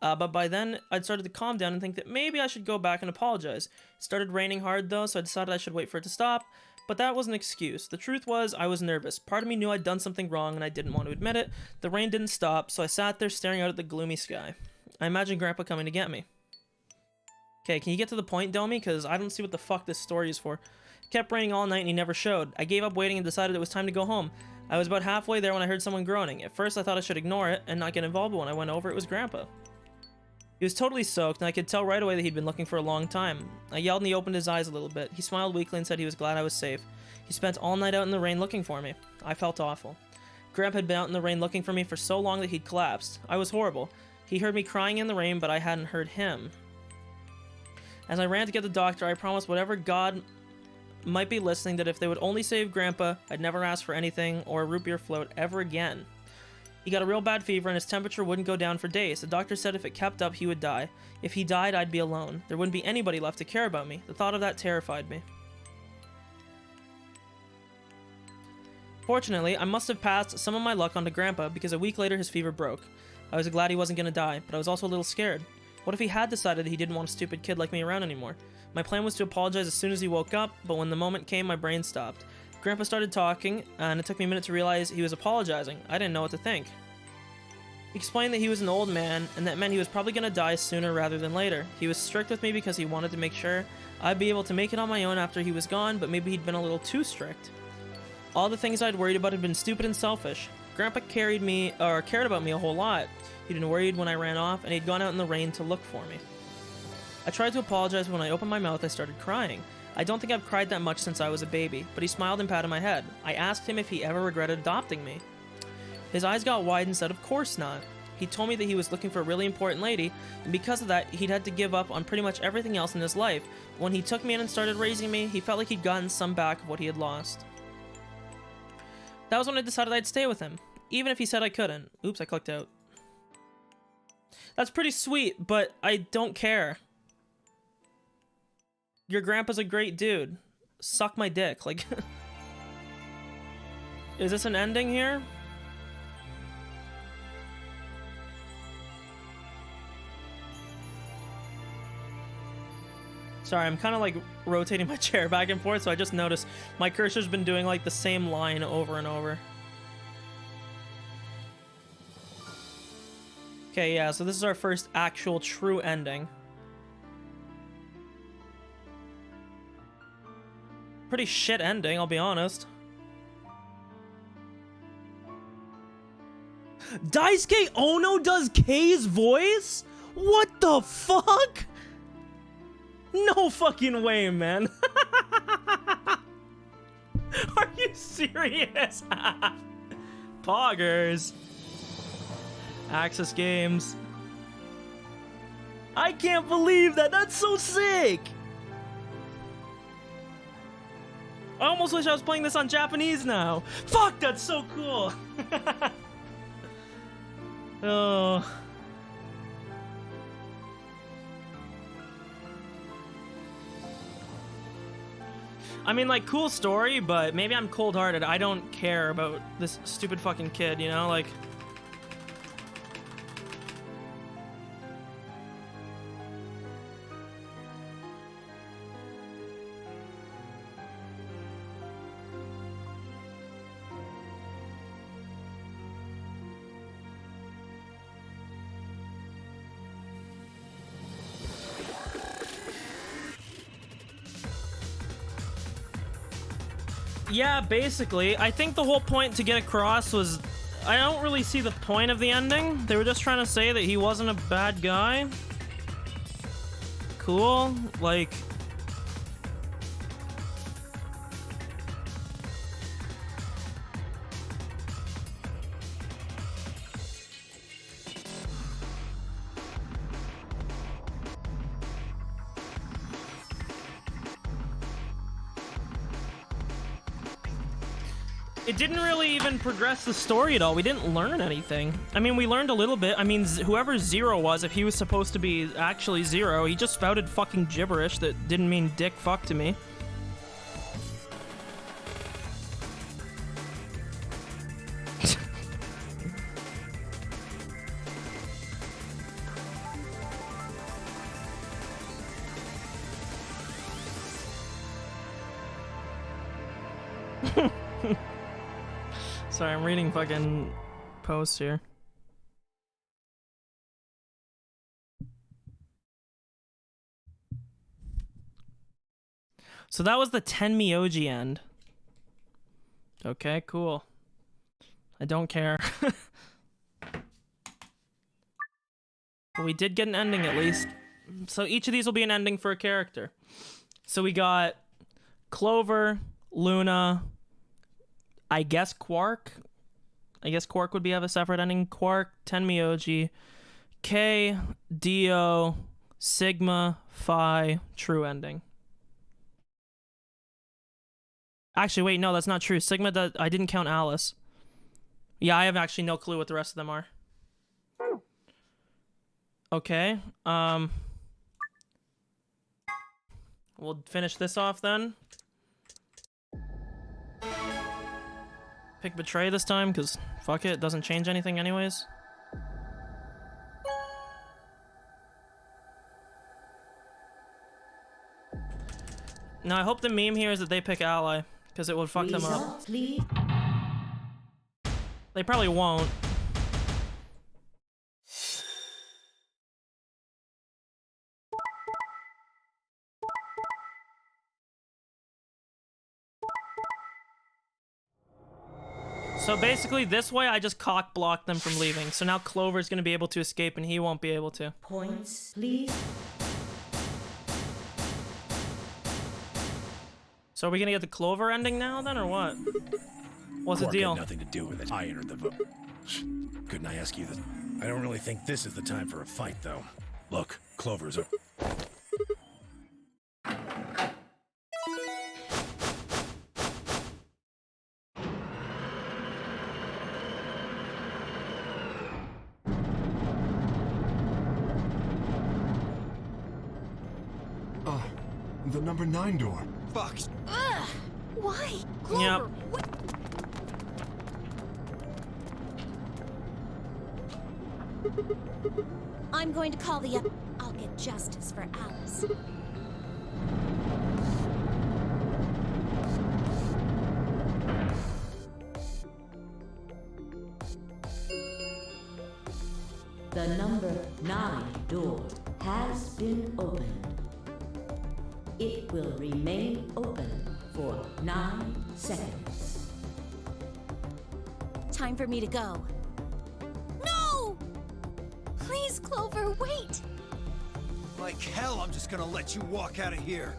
Speaker 1: but by then, I'd started to calm down and think that maybe I should go back and apologize. It started raining hard though, so I decided I should wait for it to stop. But that was an excuse. The truth was, I was nervous. Part of me knew I'd done something wrong and I didn't want to admit it. The rain didn't stop, so I sat there staring out at the gloomy sky. I imagined Grandpa coming to get me. Okay, can you get to the point, Domi? Because I don't see what the fuck this story is for. It kept raining all night and he never showed. I gave up waiting and decided it was time to go home. I was about halfway there when I heard someone groaning. At first I thought I should ignore it and not get involved, but when I went over, it was Grandpa. He was totally soaked, and I could tell right away that he'd been looking for a long time. I yelled and he opened his eyes a little bit. He smiled weakly and said he was glad I was safe. He spent all night out in the rain looking for me. I felt awful. Grandpa had been out in the rain looking for me for so long that he'd collapsed. I was horrible. He heard me crying in the rain, but I hadn't heard him. As I ran to get the doctor, I promised whatever God might be listening that if they would only save Grandpa, I'd never ask for anything or a root beer float ever again. He got a real bad fever and his temperature wouldn't go down for days. The doctor said if it kept up, he would die. If he died, I'd be alone. There wouldn't be anybody left to care about me. The thought of that terrified me. Fortunately, I must have passed some of my luck onto Grandpa because a week later his fever broke. I was glad he wasn't going to die, but I was also a little scared. What if he had decided that he didn't want a stupid kid like me around anymore? My plan was to apologize as soon as he woke up, but when the moment came, my brain stopped. Grandpa started talking, and it took me a minute to realize he was apologizing. I didn't know what to think. He explained that he was an old man, and that meant he was probably going to die sooner rather than later. He was strict with me because he wanted to make sure I'd be able to make it on my own after he was gone, but maybe he'd been a little too strict. All the things I'd worried about had been stupid and selfish. Grandpa cared about me a whole lot. He'd been worried when I ran off, and he'd gone out in the rain to look for me. I tried to apologize, but when I opened my mouth, I started crying. I don't think I've cried that much since I was a baby, but he smiled and patted my head. I asked him if he ever regretted adopting me. His eyes got wide and said, of course not. He told me that he was looking for a really important lady, and because of that, he'd had to give up on pretty much everything else in his life. When he took me in and started raising me, he felt like he'd gotten some back of what he had lost. That was when I decided I'd stay with him, even if he said I couldn't. Oops, I clicked out. That's pretty sweet, but I don't care. Your grandpa's a great dude. Suck my dick. Like, is this an ending here? Sorry, I'm kind of like rotating my chair back and forth, so I just noticed my cursor's been doing like the same line over and over. Okay, yeah, so this is our first actual true ending. Pretty shit ending, I'll be honest. Daisuke Ono does Kei's voice? What the fuck? No fucking way, man. Are you serious? Poggers. Access Games. I can't believe that. That's so sick. I almost wish I was playing this on Japanese now. Fuck, that's so cool. Oh. I mean, like, cool story, but maybe I'm cold-hearted. I don't care about this stupid fucking kid, you know? Like... Yeah, basically. I think the whole point to get across was... I don't really see the point of the ending. They were just trying to say that he wasn't a bad guy. Cool. Like... It didn't really even progress the story at all. We didn't learn anything. I mean, we learned a little bit. I mean, whoever Zero was, if he was supposed to be actually Zero, he just spouted fucking gibberish that didn't mean dick fuck to me. Sorry, I'm reading fucking posts here. So that was the Tenmyoji end. Okay, cool. I don't care. But we did get an ending at least. So each of these will be an ending for a character. So we got Clover, Luna, I guess Quark. I guess Quark would have a separate ending. Quark, Tenmyoji, K, Dio, Sigma, Phi, true ending. Actually, wait, no, that's not true. Sigma, I didn't count Alice. Yeah, I have actually no clue what the rest of them are. Okay, we'll finish this off then. Pick Betray this time, because fuck it doesn't change anything anyways. Now, I hope the meme here is that they pick Ally, because it would fuck them up. They probably won't. So basically, this way I just cock blocked them from leaving. So now Clover's gonna be able to escape and he won't be able to.
Speaker 9: Points, please.
Speaker 1: So are we gonna get the Clover ending now then, or what? What's the
Speaker 7: Quark
Speaker 1: deal?
Speaker 7: had nothing to do with it. I entered the vote. Couldn't I ask you this? I don't really think this is the time for a fight, though. Look, Clover's a...
Speaker 3: The number 9 door.
Speaker 12: Fuck.
Speaker 4: Ugh! Why? Clover,
Speaker 1: Yep.
Speaker 4: what? I'm going to call the I'll get justice for Alice.
Speaker 9: The number 9 door has been opened. It will remain open for 9 seconds.
Speaker 4: Time for me to go. No! Please, Clover, wait!
Speaker 12: Like hell, I'm just gonna let you walk out of here.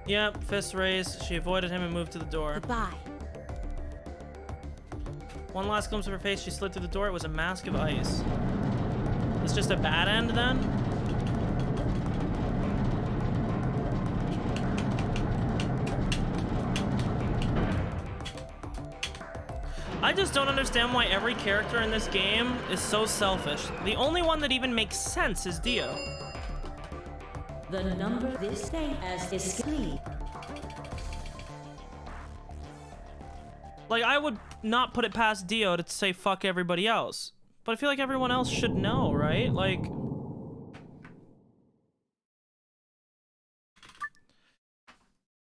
Speaker 1: Yep, fist raised. She avoided him and moved to the door.
Speaker 4: Goodbye.
Speaker 1: One last glimpse of her face, she slid through the door. It was a mask of ice. It's just a bad end then? I just don't understand why every character in this game is so selfish. The only one that even makes sense is Dio.
Speaker 9: The number this thing as escape.
Speaker 1: Like, I would not put it past Dio to say fuck everybody else. But I feel like everyone else should know, right? Like...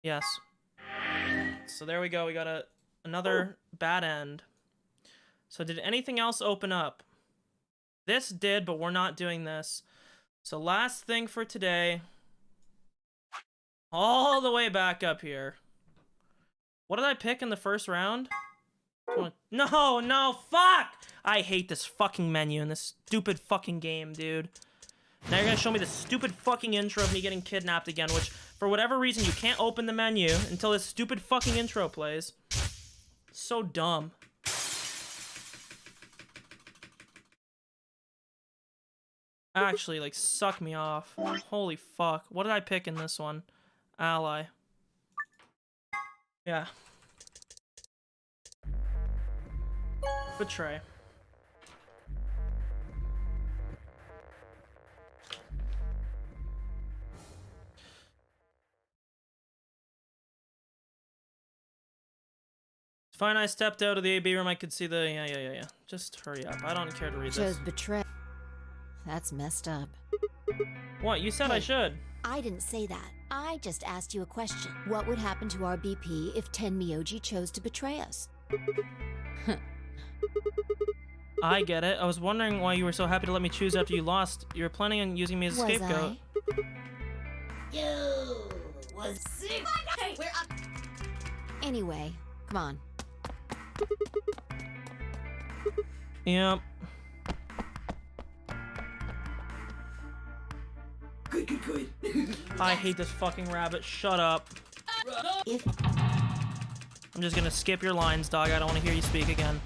Speaker 1: Yes. So there we go, we got another bad end. So did anything else open up? This did, but we're not doing this. So last thing for today. All the way back up here. What did I pick in the first round? No, fuck! I hate this fucking menu in this stupid fucking game, dude. Now you're gonna show me the stupid fucking intro of me getting kidnapped again, which, for whatever reason, you can't open the menu until this stupid fucking intro plays. So dumb. Actually, like, suck me off. Holy fuck. What did I pick in this one? Ally. Yeah. Betray. It's fine, I stepped out of the AB room. I could see the... Yeah. Just hurry up. I don't care to read this.
Speaker 2: Chose betray. That's messed up.
Speaker 1: What? You said I should.
Speaker 2: I didn't say that. I just asked you a question. What would happen to our BP if Tenmyoji chose to betray us?
Speaker 1: I get it. I was wondering why you were so happy to let me choose after you lost. You were planning on using me as a scapegoat.
Speaker 6: You was sick. Hey, we're up.
Speaker 2: Anyway, come on.
Speaker 1: Yep.
Speaker 10: Good.
Speaker 1: I hate this fucking rabbit. Shut up. I'm just gonna skip your lines, dog. I don't want to hear you speak again.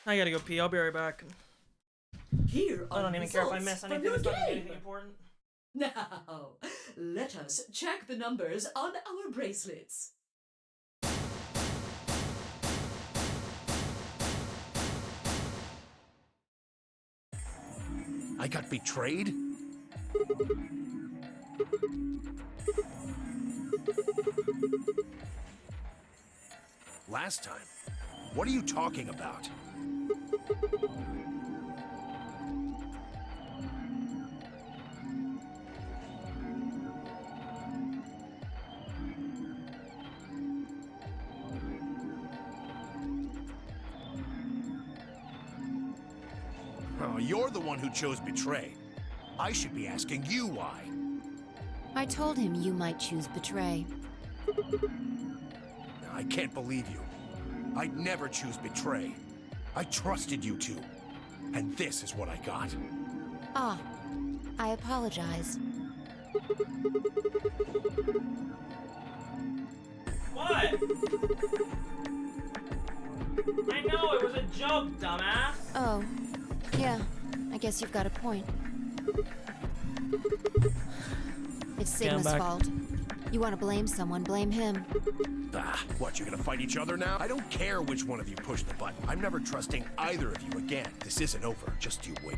Speaker 1: I gotta go pee. I'll be right back.
Speaker 10: Here
Speaker 1: I don't even care if I miss anything. It's not gonna be anything important.
Speaker 10: Now, let us check the numbers on our bracelets.
Speaker 7: I got betrayed? Last time? What are you talking about? Oh, you're the one who chose betray. I should be asking you why.
Speaker 2: I told him you might choose betray.
Speaker 7: I can't believe you. I'd never choose betray. I trusted you two. And this is what I got.
Speaker 2: Ah, I apologize.
Speaker 1: What? I know, it was a joke, dumbass.
Speaker 2: Oh, yeah. I guess you've got a point. It's Sigma's fault. You want to blame someone, blame him.
Speaker 7: Ah, what, you're gonna fight each other now? I don't care which one of you pushed the button. I'm never trusting either of you again. This isn't over, just you wait.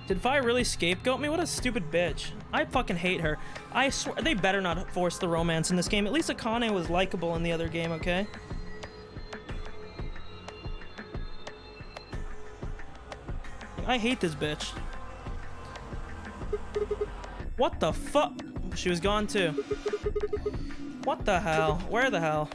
Speaker 1: Did Vi really scapegoat me? What a stupid bitch. I fucking hate her. I swear, they better not force the romance in this game. At least Akane was likable in the other game, okay? I hate this bitch. What the fuck? She was gone too. What the hell? Where the hell?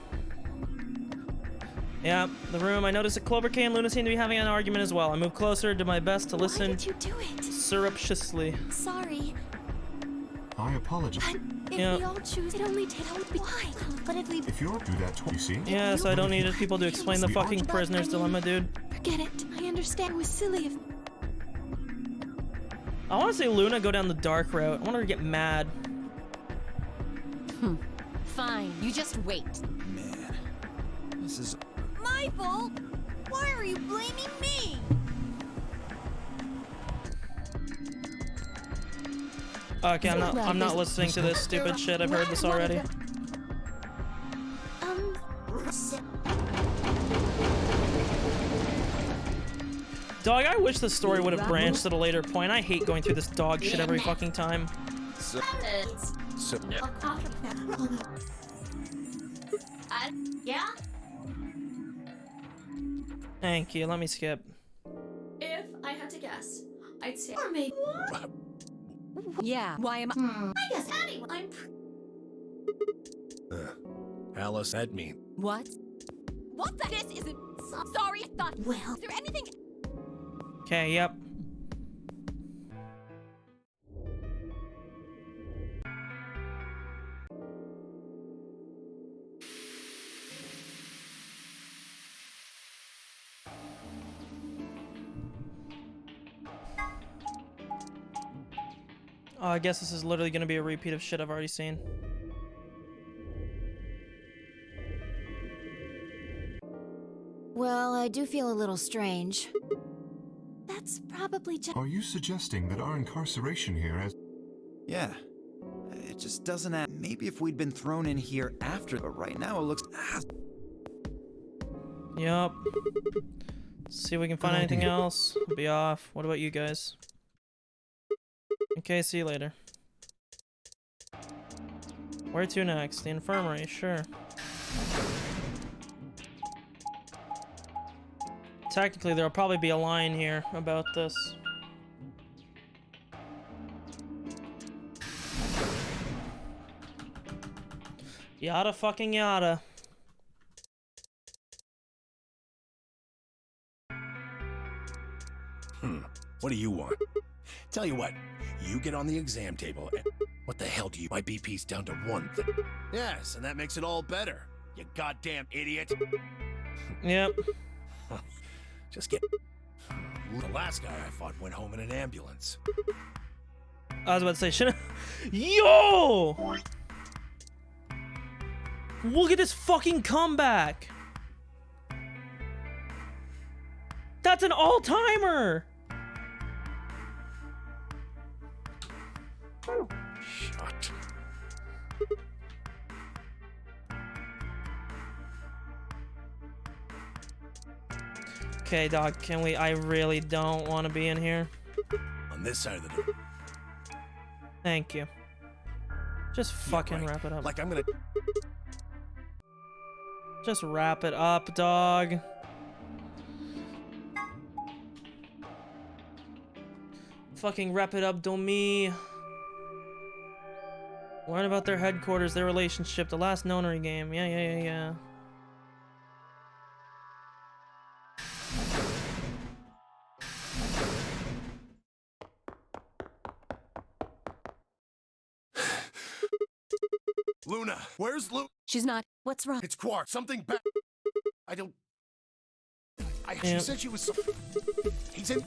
Speaker 1: Yeah, the room. I noticed that Clover K and Luna seem to be having an argument as well. I moved closer, did my best to listen.
Speaker 4: Why did you do it?
Speaker 1: Surreptitiously.
Speaker 4: Sorry.
Speaker 3: I apologize.
Speaker 4: But if we all choose, it only takes why? But if we
Speaker 3: If you're do that twice, you see?
Speaker 1: Yes, I don't need people to explain the fucking prisoner's dilemma, dude.
Speaker 4: forget it. I understand it was silly of
Speaker 1: I want to see Luna go down the dark route. I want her to get mad.
Speaker 11: Fine, you just wait.
Speaker 5: Man, this is...
Speaker 4: my fault. Why are you blaming me?
Speaker 1: Okay, I'm not listening to this stupid shit. I've heard this already. Dog, I wish the story would have branched at a later point. I hate going through this dog shit every fucking time.
Speaker 6: Yeah?
Speaker 1: Thank you. Let me skip.
Speaker 10: If I had to guess, I'd say, or maybe.
Speaker 11: Yeah, why am I?
Speaker 6: I guess anyway.
Speaker 7: Alice had me.
Speaker 11: What? What the? This isn't. Sorry, I thought.
Speaker 6: Well,
Speaker 11: Is there anything?
Speaker 1: Okay, yep. I guess this is literally gonna be a repeat of shit I've already seen.
Speaker 2: Well, I do feel a little strange.
Speaker 4: That's probably just.
Speaker 3: Are you suggesting that our incarceration here has...
Speaker 5: Yeah. It just doesn't add. Maybe if we'd been thrown in here after, but right now it looks.
Speaker 1: Yup. See if we can find anything else. I'll be off. What about you guys? Okay, see you later. Where to next? The infirmary, sure. Technically, there'll probably be a line here about this. Yada fucking yada.
Speaker 7: What do you want? Tell you what, you get on the exam table and... What the hell do you... My BP's down to 1 thing. Yes, and that makes it all better. You goddamn idiot.
Speaker 1: Yep.
Speaker 7: Just get... The last guy I fought went home in an ambulance.
Speaker 1: I was about to say, should've... Yo! Look at this fucking comeback! That's an all-timer!
Speaker 7: Shut.
Speaker 1: Okay, dog, can we... I really don't want to be in here.
Speaker 7: On this side of the door.
Speaker 1: Thank you. Just fucking
Speaker 7: right.
Speaker 1: wrap it up.
Speaker 7: Like I'm gonna...
Speaker 1: Just wrap it up, dog. Fucking wrap it up, Domi. Learn about their headquarters, their relationship, the last nonary game. Yeah.
Speaker 7: Luna, where's Lu?
Speaker 8: She's not. What's wrong?
Speaker 7: It's Quark. Something bad. I don't... She
Speaker 1: Yeah.
Speaker 7: said she was... He's in...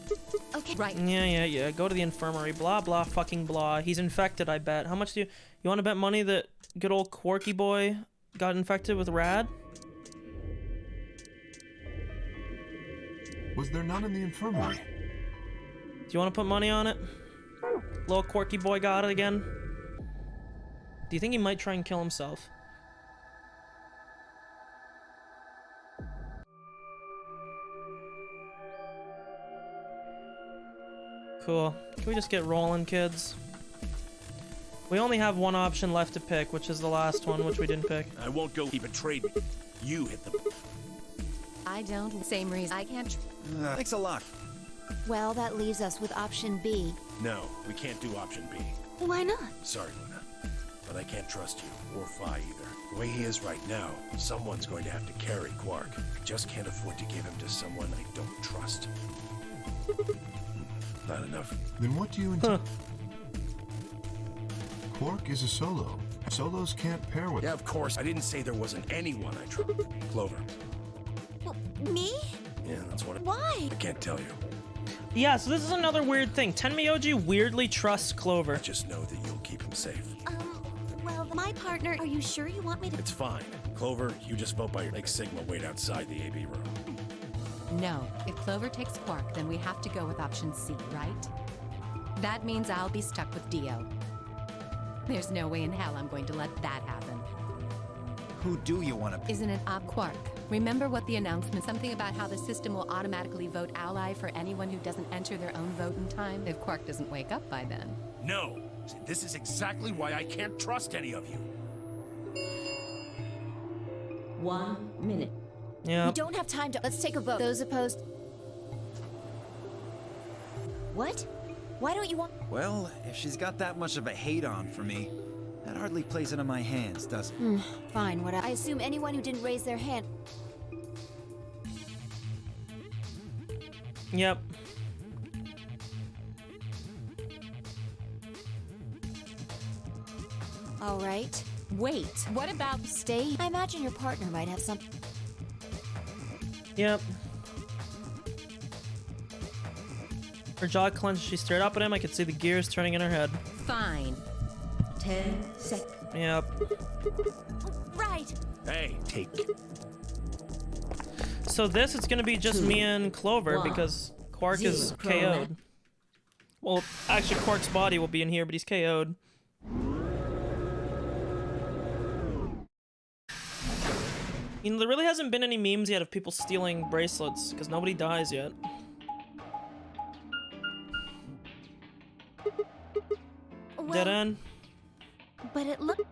Speaker 8: Okay, right.
Speaker 1: Yeah. Go to the infirmary. Blah, blah, fucking blah. He's infected, I bet. How much do you... You want to bet money that good old Quarky boy got infected with Rad?
Speaker 3: Was there none in the infirmary?
Speaker 1: Do you want to put money on it? Little Quirky boy got it again? Do you think he might try and kill himself? Cool. Can we just get rolling, kids? We only have one option left to pick, which is the last one, which we didn't pick.
Speaker 7: I won't go. He betrayed me. You hit the...
Speaker 8: I don't. Same reason. I can't.
Speaker 5: Thanks a lot.
Speaker 2: Well, that leaves us with option B.
Speaker 7: No, we can't do option B.
Speaker 4: Why not?
Speaker 7: Sorry, Luna. But I can't trust you, or Phi either. The way he is right now, someone's going to have to carry Quark. I just can't afford to give him to someone I don't trust. Not enough.
Speaker 3: Then what do you intend? Quark is a solo. Solos can't pair with...
Speaker 7: Yeah, of course. I didn't say there wasn't anyone I trust. Clover.
Speaker 4: Well, me?
Speaker 7: Yeah, that's what...
Speaker 4: Why?
Speaker 7: I can't tell you.
Speaker 1: Yeah, so this is another weird thing. Tenmyoji weirdly trusts Clover.
Speaker 7: I just know that you'll keep him safe.
Speaker 4: Well, my partner, are you sure you want me to?
Speaker 7: It's fine. Clover, you just vote by your... Make Sigma wait outside the AB room.
Speaker 8: No. If Clover takes Quark, then we have to go with option C, right? That means I'll be stuck with Dio. There's no way in hell I'm going to let that happen.
Speaker 5: Who do you want to...
Speaker 8: Isn't it Quark? Remember what the announcement, something about how the system will automatically vote ally for anyone who doesn't enter their own vote in time if Quark doesn't wake up by then.
Speaker 7: No! This is exactly why I can't trust any of you.
Speaker 9: 1 minute.
Speaker 1: Yeah.
Speaker 2: We don't have time to... Let's take a vote. Those opposed... What? Why don't you want...
Speaker 5: Well, if she's got that much of a hate on for me, that hardly plays into my hands, does it?
Speaker 2: Fine, whatever. I assume anyone who didn't raise their hand...
Speaker 1: Yep.
Speaker 2: All right.
Speaker 8: Wait, what about...
Speaker 2: Stay? I imagine your partner might have some...
Speaker 1: Yep. Her jaw clenched. She stared up at him. I could see the gears turning in her head.
Speaker 8: Fine.
Speaker 9: 10 seconds.
Speaker 1: Yep.
Speaker 4: Right.
Speaker 7: Hey, take...
Speaker 1: so this it's gonna be just me and Clover
Speaker 9: 1.
Speaker 1: because Quark is
Speaker 9: 0 program.
Speaker 1: KO'd. Well, actually, Quark's body will be in here, but he's KO'd. You know, there really hasn't been any memes yet of people stealing bracelets, because nobody dies yet.
Speaker 4: Well,
Speaker 1: Dead end?
Speaker 4: but it look.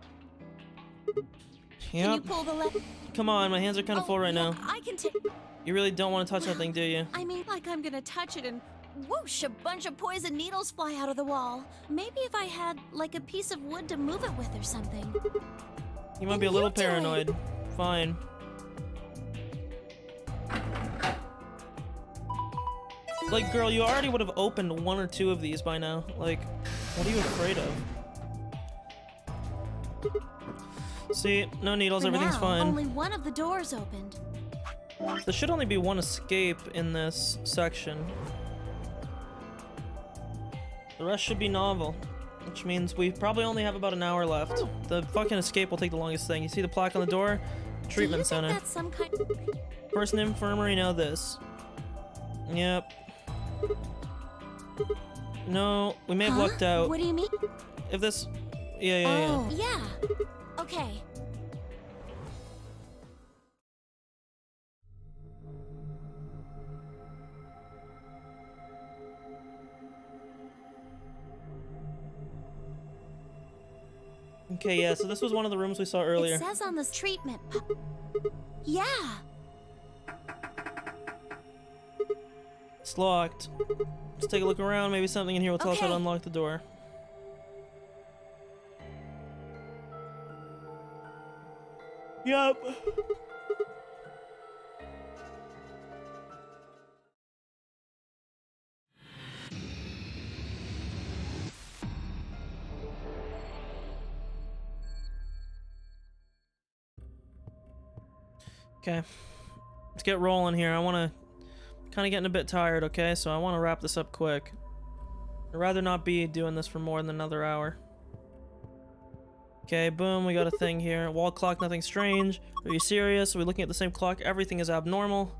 Speaker 4: Can you
Speaker 1: Yep.
Speaker 4: pull the lever?
Speaker 1: Come on, my hands are kind of full right
Speaker 4: yeah,
Speaker 1: now.
Speaker 4: I can take.
Speaker 1: You really don't want to touch that thing, do you?
Speaker 4: I mean, like I'm gonna touch it and whoosh, a bunch of poison needles fly out of the wall. Maybe if I had, like, a piece of wood to move it with or something.
Speaker 1: You might be a little
Speaker 4: do it.
Speaker 1: paranoid. Fine. Like, girl, you already would have opened 1 or 2 of these by now. Like, what are you afraid of? See, no needles,
Speaker 4: For
Speaker 1: everything's
Speaker 4: now,
Speaker 1: fine.
Speaker 4: Only one of the doors opened.
Speaker 1: There should only be 1 escape in this section. The rest should be novel, which means we probably only have about an hour left. The fucking escape will take the longest thing. You see the plaque on the door? Treatment center.
Speaker 4: That's some kind.
Speaker 1: Person in infirmary, know this. Yep. No, we may have lucked out.
Speaker 4: What do you mean?
Speaker 1: If this... Yeah.
Speaker 4: Oh, yeah. Okay.
Speaker 1: Okay, yeah, so this was one of the rooms we saw earlier.
Speaker 4: It says on this treatment. Yeah.
Speaker 1: It's locked. Let's take a look around. Maybe something in here will tell us how to
Speaker 4: Okay.
Speaker 1: unlock the door. Yep. Okay. Let's get rolling here. I want to... kind of getting a bit tired, okay? So I want to wrap this up quick. I'd rather not be doing this for more than another hour. Okay, boom, we got a thing here. Wall clock, nothing strange. Are you serious? Are we looking at the same clock? Everything is abnormal.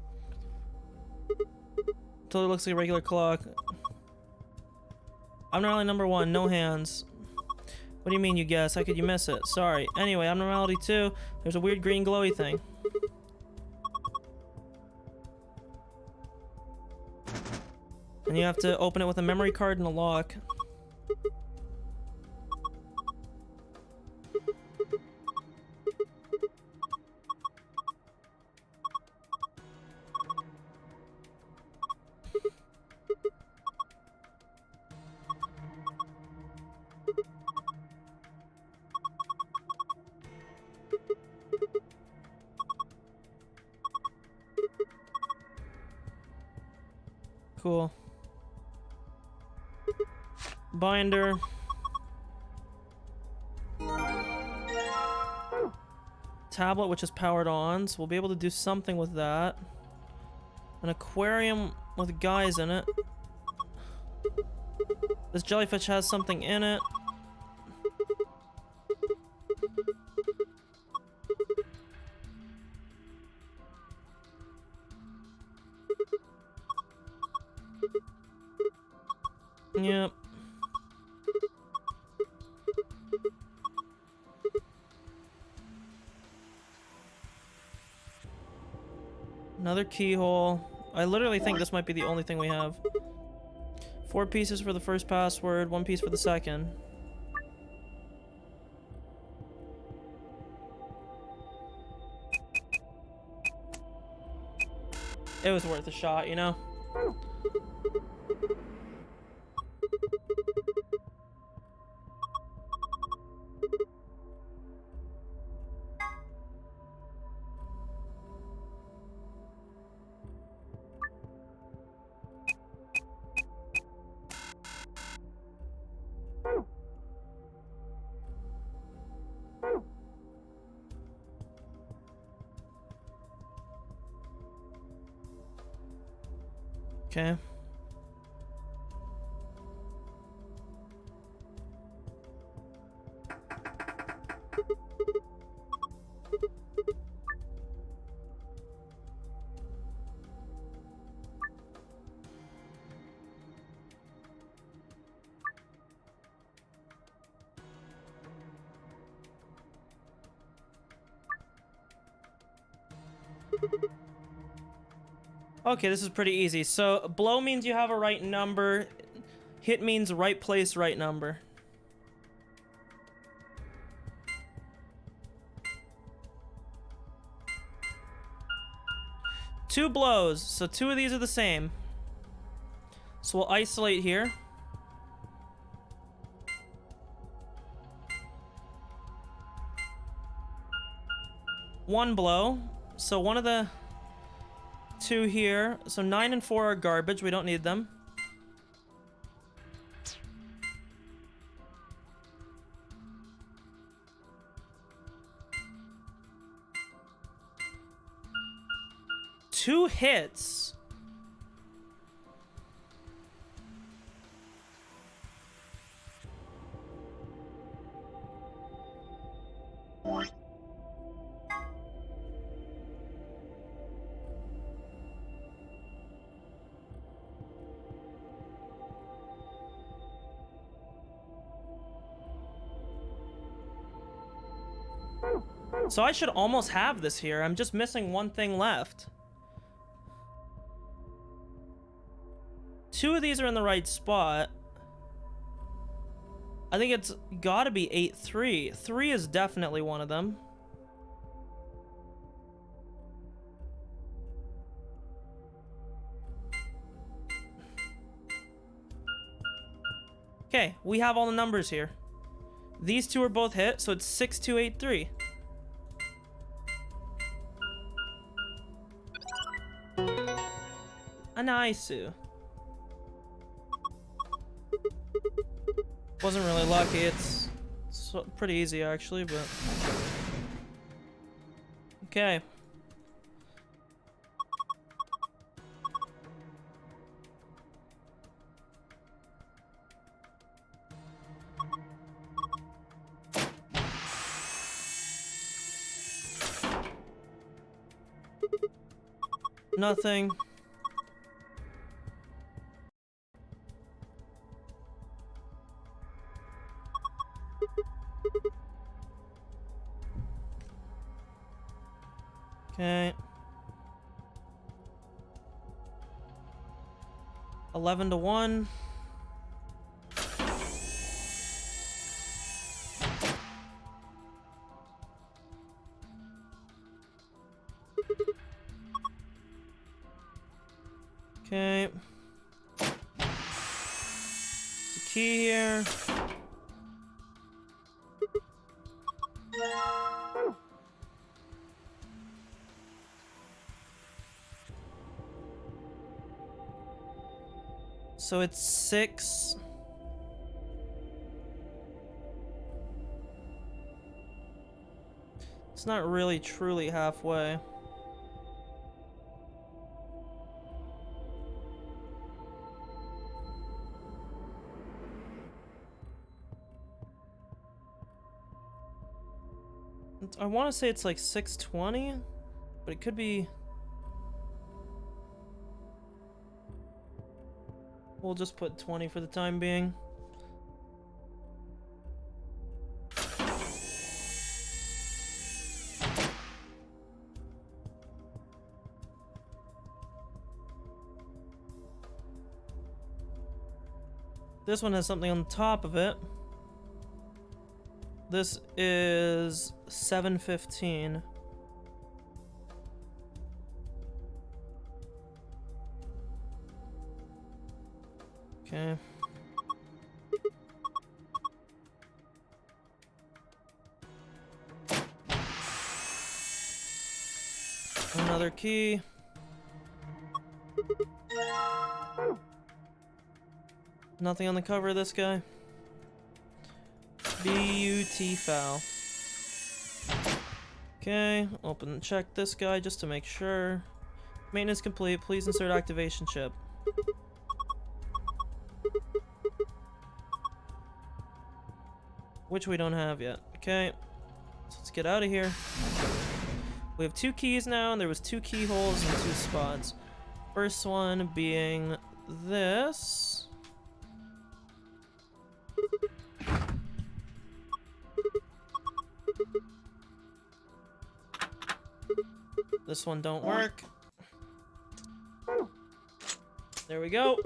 Speaker 1: Totally looks like a regular clock. Abnormality number 1, no hands. What do you mean you guess? How could you miss it? Sorry. Anyway, abnormality 2, there's a weird green glowy thing. And you have to open it with a memory card and a lock. Cool. Binder. Tablet, which is powered on, so we'll be able to do something with that. An aquarium with guys in it. This jellyfish has something in it. Yep. Another keyhole. I literally think this might be the only thing we have. 4 pieces for the first password, 1 piece for the second. It was worth a shot, you know? Okay. Okay, this is pretty easy. So, blow means you have a right number. Hit means right place, right number. Two blows, so two of these are the same. So we'll isolate here. One blow, so one of the two here. So 9 and 4 are garbage, we don't need them. Two hits. So I should almost have this here. I'm just missing one thing left. Two of these are in the right spot. I think it's gotta be 8-3. 3 is definitely one of them. Okay, we have all the numbers here. These two are both hit, so it's 6-2-8-3. Anaisu. Wasn't really lucky, it's pretty easy actually, but... Okay. Nothing. Okay. 11-1. Okay. There's a key here. So it's 6. It's not really truly halfway. I want to say it's like 620, but it could be... We'll just put 20 for the time being. This one has something on the top of it. This is 715. Okay. Another key. Nothing on the cover of this guy. BUT foul. Okay, open and check this guy just to make sure. Maintenance complete. Please insert activation chip. Which we don't have yet. Okay, so let's get out of here. We have 2 keys now, and there was 2 keyholes and 2 spots. First one being this. The This one don't work. There we go.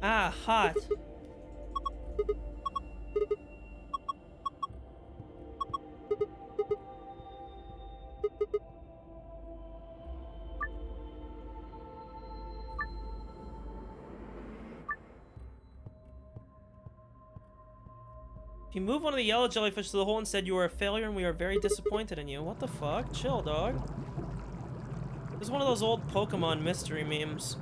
Speaker 1: Ah, hot. If you move one of the yellow jellyfish to the hole instead, you are a failure and we are very disappointed in you. What the fuck? Chill, dog. This is one of those old Pokemon mystery memes.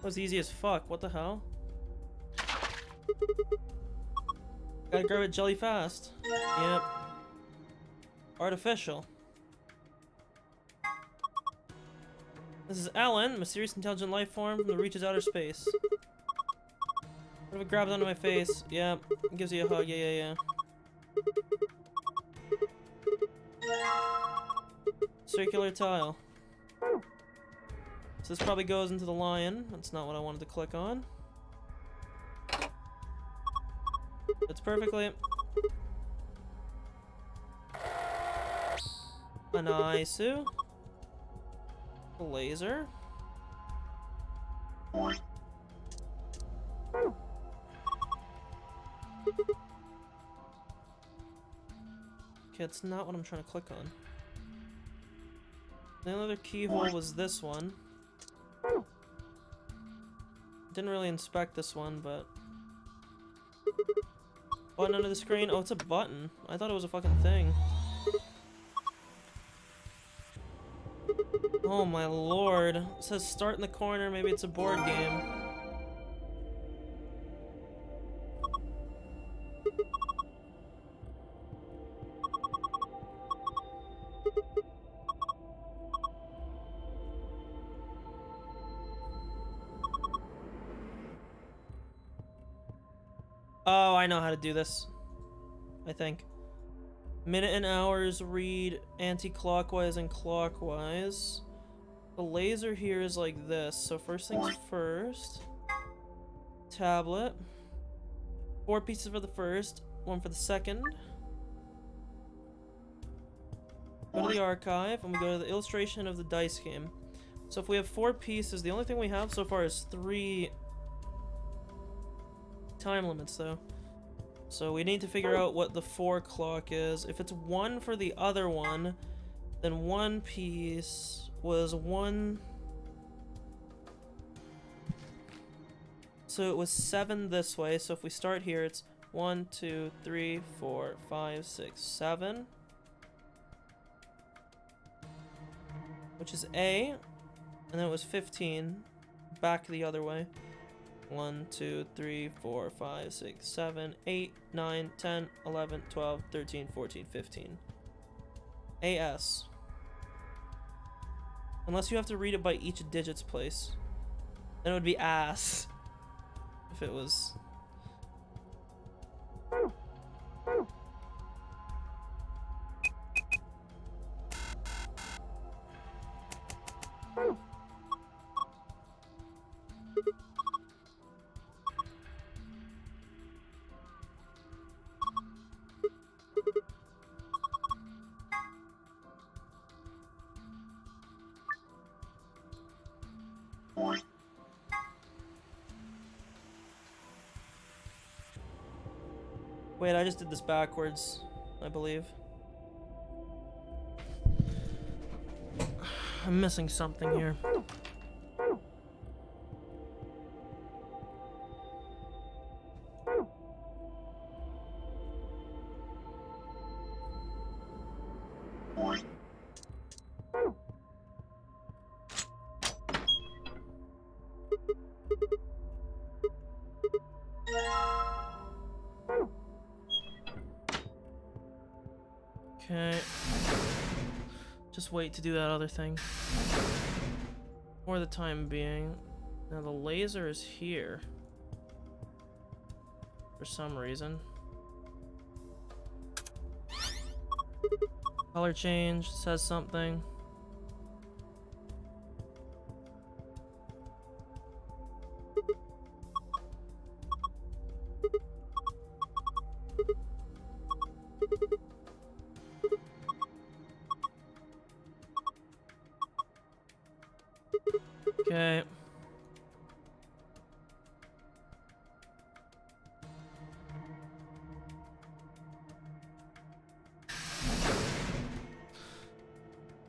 Speaker 1: That was easy as fuck. What the hell? Gotta grab it jelly fast. Yep. Artificial. This is Ellen, mysterious intelligent life form from the reaches outer space. What if it grabs onto my face? Yep. Gives you a hug. Yeah. Circular tile. So this probably goes into the lion. That's not what I wanted to click on. Fits perfectly. An Isu. A laser. Okay, it's not what I'm trying to click on. The other keyhole was this one. Didn't really inspect this one, but... Button under the screen? Oh, it's a button. I thought it was a fucking thing. Oh my lord. It says start in the corner, maybe it's a board game. Oh, I know how to do this. I think. Minute and hours read anti-clockwise and clockwise. The laser here is like this. So first things first. Tablet. 4 pieces for the first, 1 for the second. Go to the archive and we go to the illustration of the dice game. So if we have 4 pieces, the only thing we have so far is 3 time limits though. So we need to figure out what the 4 clock is. If it's 1 for the other one, then 1 piece was 1. So it was 7 this way. So if we start here, it's 1, 2, 3, 4, 5, 6, 7. Which is A. And then it was 15. Back the other way. 1, 2, 3, 4, 5, 6, 7, 8, 9, 10, 11, 12, 13, 14, 15. AS. Unless you have to read it by each digit's place. Then it would be ass. If it was... Wait, I just did this backwards, I believe. I'm missing something here. Okay. Just wait to do that other thing. For the time being. Now the laser is here. For some reason. Color change says something. Okay.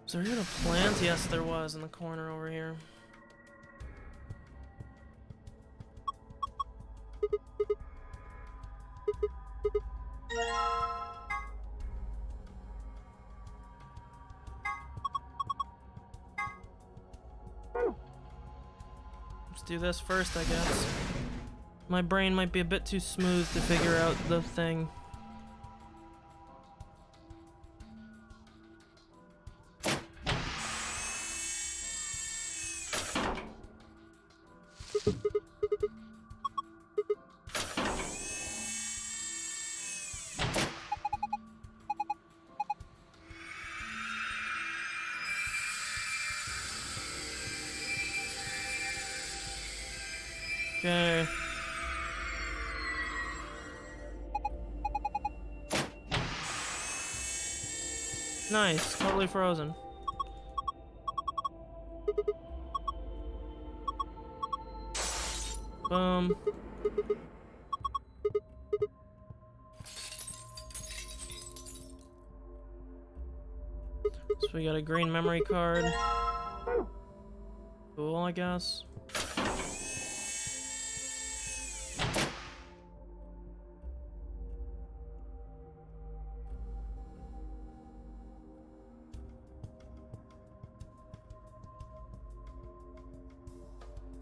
Speaker 1: Was there even a plant? Yes, there was in the corner over here. Let's do this first, I guess. My brain might be a bit too smooth to figure out the thing. Okay. Nice, totally frozen. Boom. So we got a green memory card. Cool, I guess.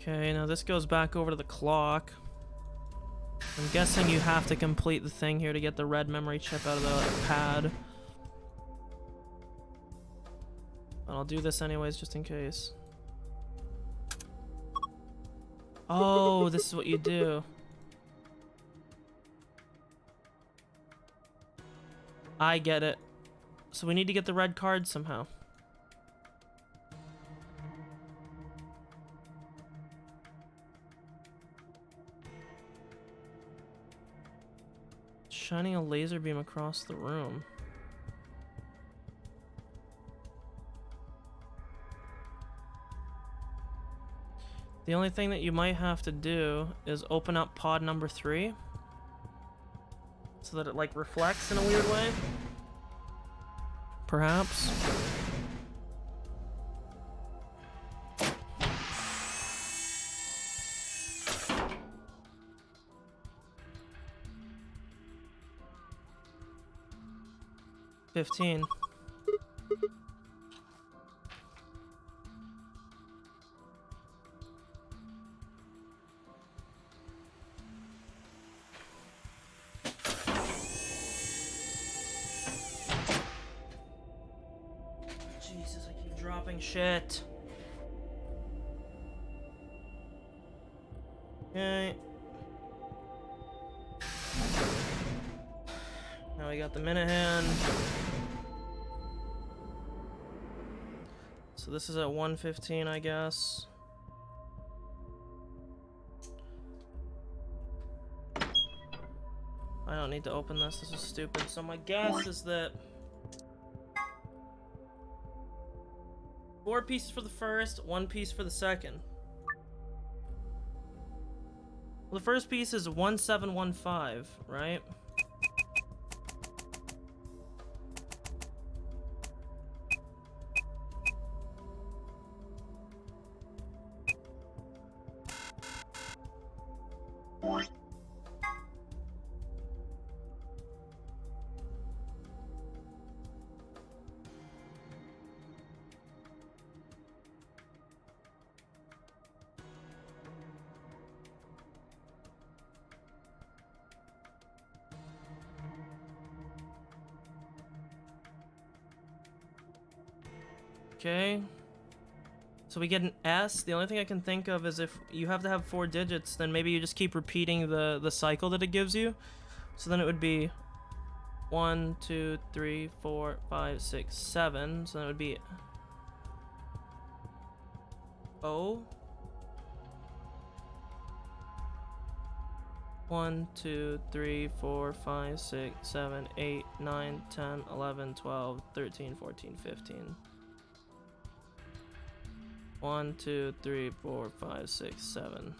Speaker 1: Okay, now this goes back over to the clock. I'm guessing you have to complete the thing here to get the red memory chip out of the pad. But I'll do this anyways, just in case. Oh, this is what you do. I get it. So we need to get the red card somehow. Shining a laser beam across the room. The only thing that you might have to do is open up pod number 3 so that it like reflects in a weird way. Perhaps. $15. Jesus, I keep dropping shit. Okay. Now we got the minute hand. So this is at 1:15, I guess. I don't need to open this. This is stupid. So my guess is that 4 pieces for the first, 1 piece for the second. Well, the first piece is 1715, right? Okay. So we get an S. The only thing I can think of is if you have to have 4 digits, then maybe you just keep repeating the cycle that it gives you. So then it would be 1, 2, 3, 4, 5, 6, 7. So then it would be O. 1, 2, 3, 4, 5, 6, 7, 8, 9, 10, 11, 12, 13, 14, 15. 1, 2, 3, 4, 5, 6, 7.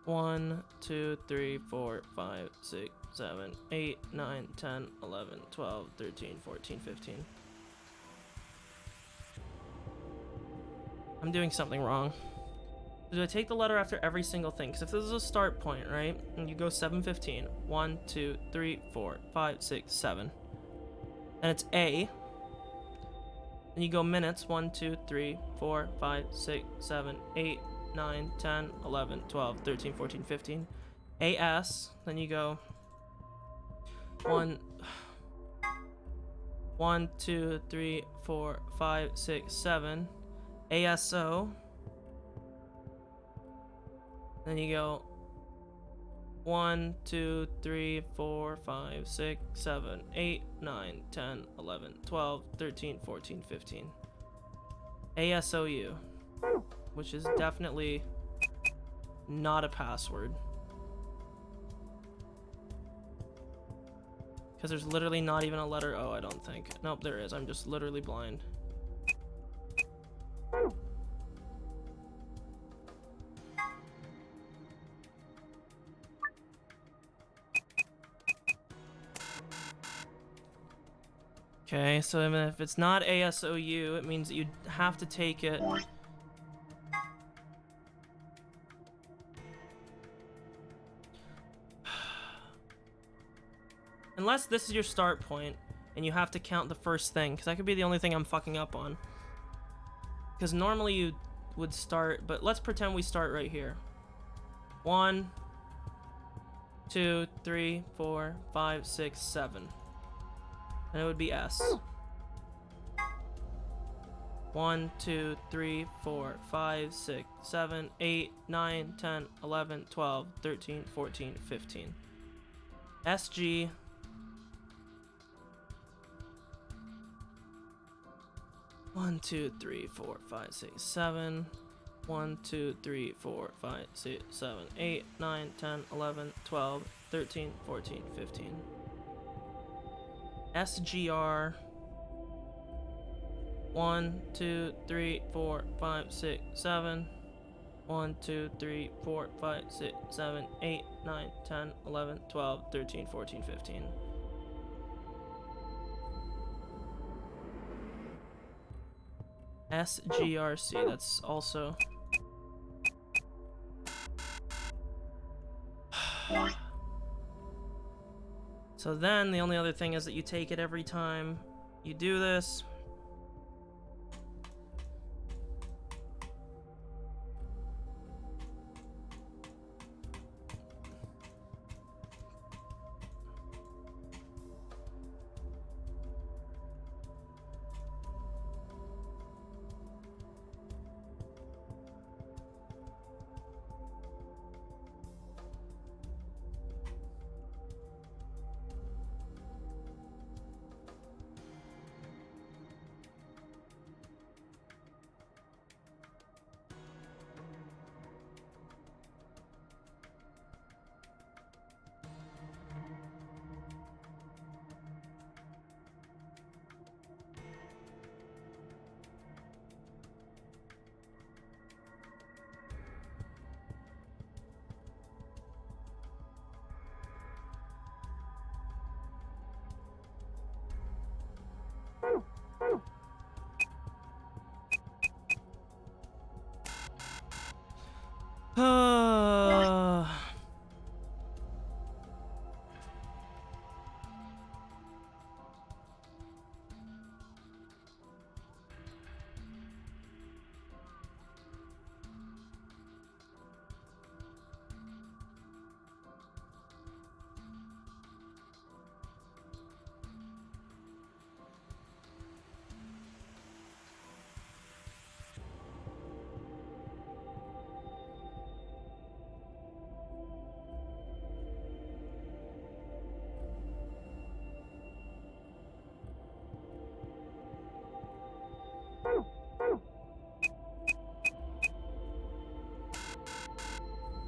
Speaker 1: 1, 2, 3, 4, 5, 6, 7, 8, 9, 10, 11, 12, 13, 14, 15. I'm doing something wrong. Do I take the letter after every single thing? Because if this is a start point, right? And you go 715. 1, 2, 3, 4, 5, 6, 7. And it's A. Then you go minutes. 1, 2, 3, 4, 5, 6, 7, 8, 9, 10, 11, 12, 13, 14, 15. AS. Then you go 1, 2, 3, 4, 5, 6, 7. ASO. Then you go 1, 2, 3, 4, 5, 6, 7, 8, 9, 10, 11, 12, 13, 14, 15. ASOU, which is definitely not a password. Because there's literally not even a letter O, I don't think. Nope, there is. I'm just literally blind. Okay, so if it's not ASOU, it means that you'd have to take it. Unless this is your start point, and you have to count the first thing, because that could be the only thing I'm fucking up on. Because normally you would start, but let's pretend we start right here. 1, 2, 3, 4, 5, 6, 7. And it would be S. 1, 2, 3, 4, 5, 6, 7, 8, 9, 10, 11, 12, 13, 14, 15. SG. One, 2, 3, 4, 5, 6, 7. 1, 2, 3, 4, 5, 6, 7, 8, 9, 10, 11, 12, 13, 14, 15. SGR. 1, 2, 3, 4, 5, 6, 7. 1, 2, 3, 4, 5, 6, 7, 8, 9, 10, 11, 12, 13, 14, 15. SGRC, that's also... So then the only other thing is that you take it every time you do this.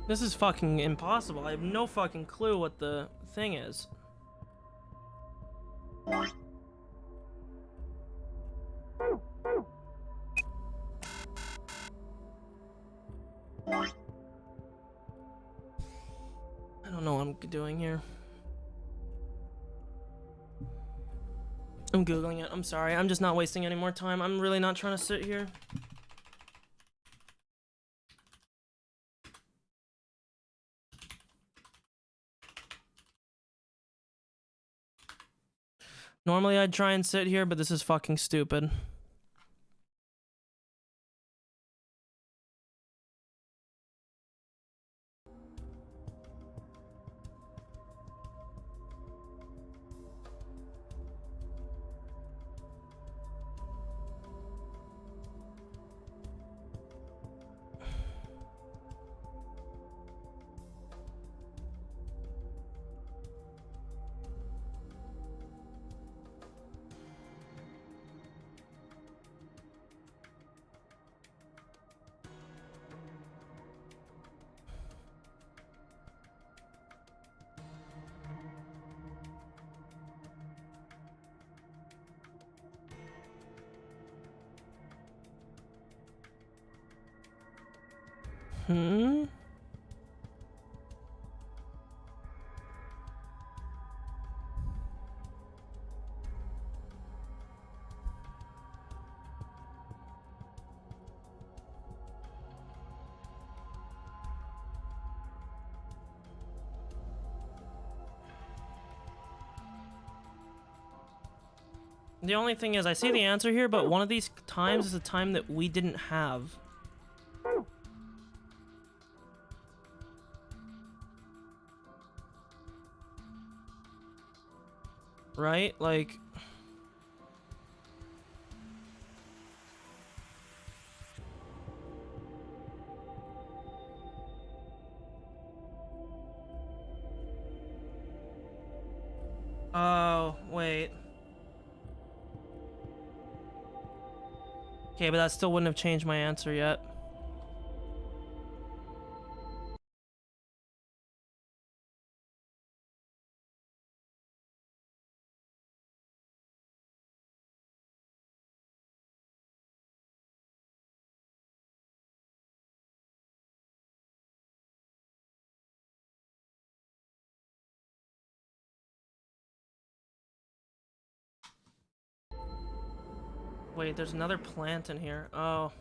Speaker 1: This is fucking impossible. I have no fucking clue what the thing is. I don't know what I'm doing here. I'm Googling it. I'm sorry. I'm just not wasting any more time. I'm really not trying to sit here. Normally I'd try and sit here, but this is fucking stupid. Hmm? The only thing is, I see the answer here, but one of these times is a time that we didn't have. Right? Like... Oh, wait. Okay, but that still wouldn't have changed my answer yet. Wait, there's another plant in here. Oh.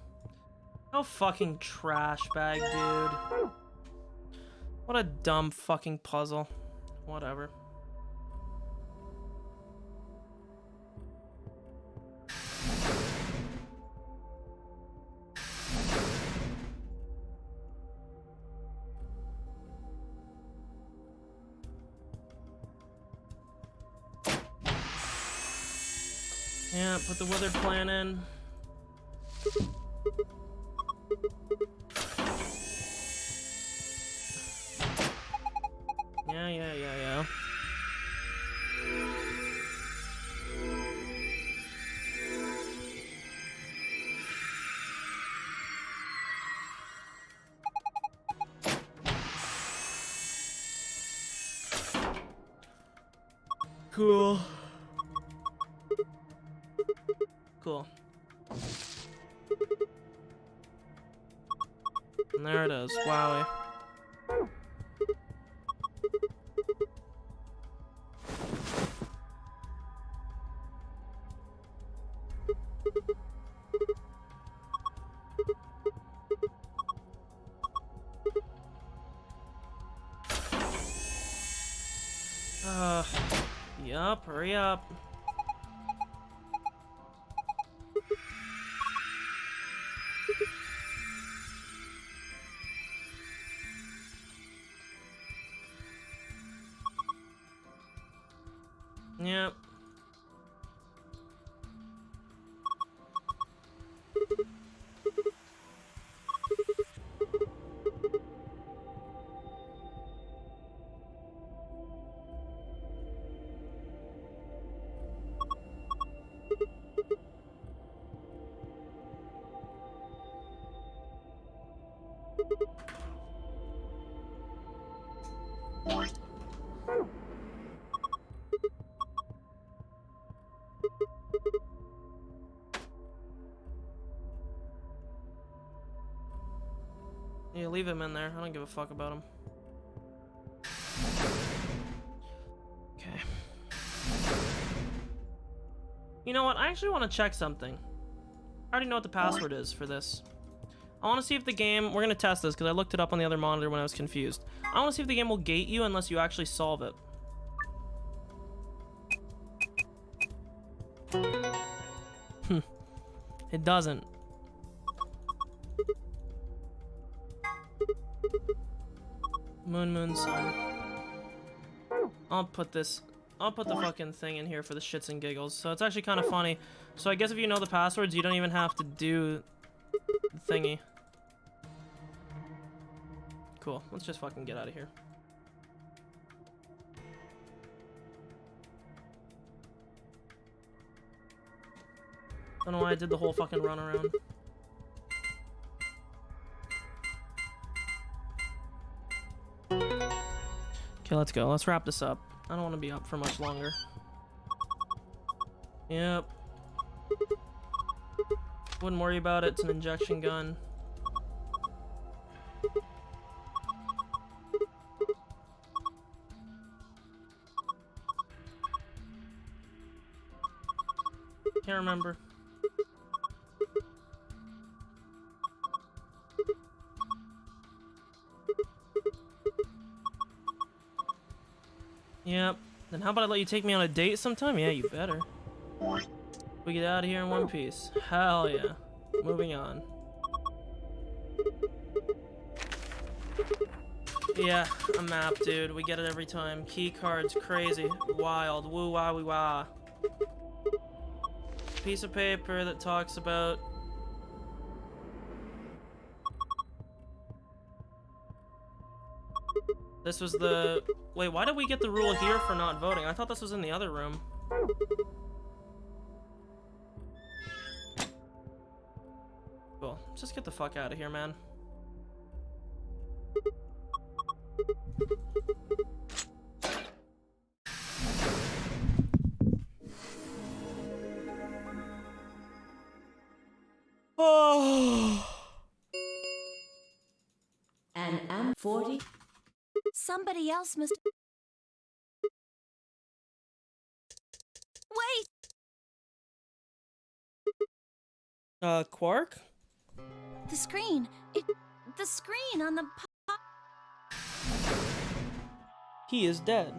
Speaker 1: How fucking trash bag, dude. What a dumb fucking puzzle. Whatever. Yeah, put the withered plant in. Yeah. Cool. Cool. And there it is. Wowie. Yup, hurry up. Yep. Yeah, leave him in there. I don't give a fuck about him. Okay. You know what? I actually want to check something. I already know what the password is for this. I want to see if the game... We're going to test this because I looked it up on the other monitor when I was confused. I want to see if the game will gate you unless you actually solve it. It doesn't. Moon, sun. I'll put the fucking thing in here for the shits and giggles. So it's actually kind of funny. So I guess if you know the passwords, you don't even have to do the thingy. Cool. Let's just fucking get out of here. Don't know why I did the whole fucking run around. Okay, let's go. Let's wrap this up. I don't want to be up for much longer. Yep. Wouldn't worry about it. It's an injection gun. Can't remember. Yep. Then how about I let you take me on a date sometime? Yeah, you better. We get out of here in one piece. Hell yeah. Moving on. Yeah, a map, dude. We get it every time. Key cards, crazy, wild, woo wah wee wah. Piece of paper that talks about... This was the... Wait, why did we get the rule here for not voting? I thought this was in the other room. Cool. Let's just get the fuck out of here, man. Oh.
Speaker 9: And I'm 40.
Speaker 4: Somebody else must... Wait!
Speaker 1: Quark?
Speaker 4: The screen. The screen on the...
Speaker 1: He is dead.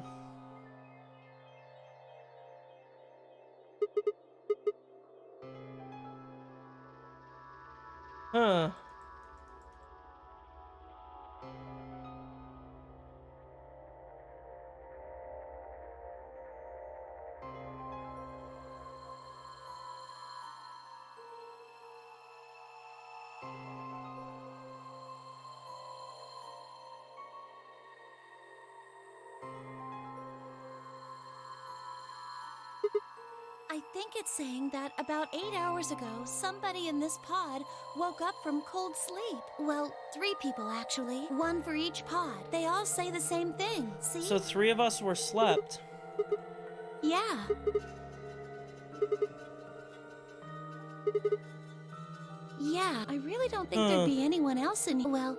Speaker 1: Huh.
Speaker 4: I think it's saying that about 8 hours ago, somebody in this pod woke up from cold sleep. Well, 3 people actually. 1 for each pod. They all say the same thing, see?
Speaker 1: So 3 of us were slept.
Speaker 4: Yeah. Yeah, I really don't think there'd be anyone else in... Well,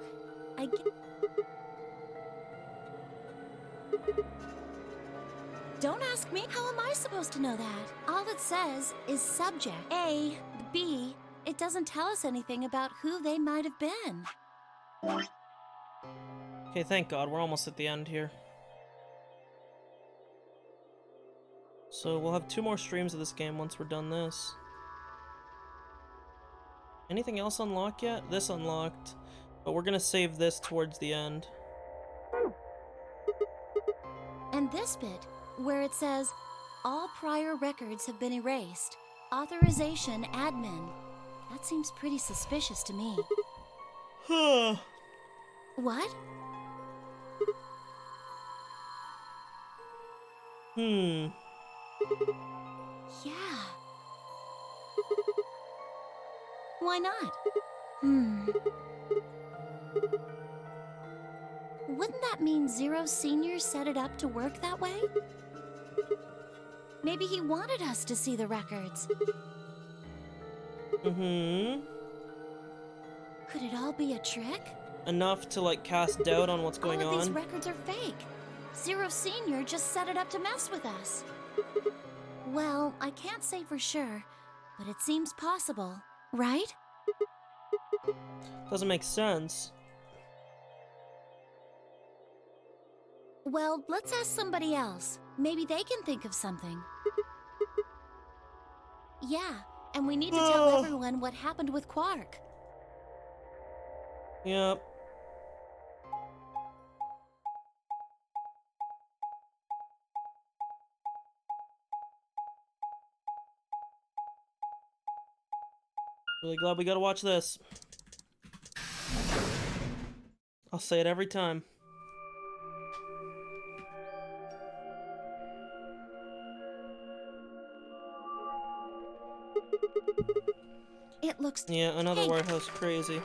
Speaker 4: Don't ask me. How am I supposed to know that? All it says is subject. A, B. It doesn't tell us anything about who they might have been.
Speaker 1: Okay, thank God. We're almost at the end here. So we'll have 2 more streams of this game once we're done this. Anything else unlocked yet? This unlocked. But we're gonna save this towards the end.
Speaker 4: And this bit, where it says, all prior records have been erased. Authorization admin. That seems pretty suspicious to me. What? Yeah. Why not? Wouldn't that mean Zero Senior set it up to work that way? Maybe he wanted us to see the records.
Speaker 1: Mm-hmm.
Speaker 4: Could it all be a trick?
Speaker 1: Enough to, like, cast doubt on what's going
Speaker 4: All of these
Speaker 1: on.
Speaker 4: records are fake. Zero Senior just set it up to mess with us. Well, I can't say for sure, but it seems possible, right?
Speaker 1: Doesn't make sense.
Speaker 4: Well, let's ask somebody else. Maybe they can think of something. Yeah, and we need to tell everyone what happened with Quark.
Speaker 1: Yep. Really glad we gotta watch this. I'll say it every time.
Speaker 4: It looks...
Speaker 1: Yeah, another
Speaker 4: pink.
Speaker 1: warehouse crazy.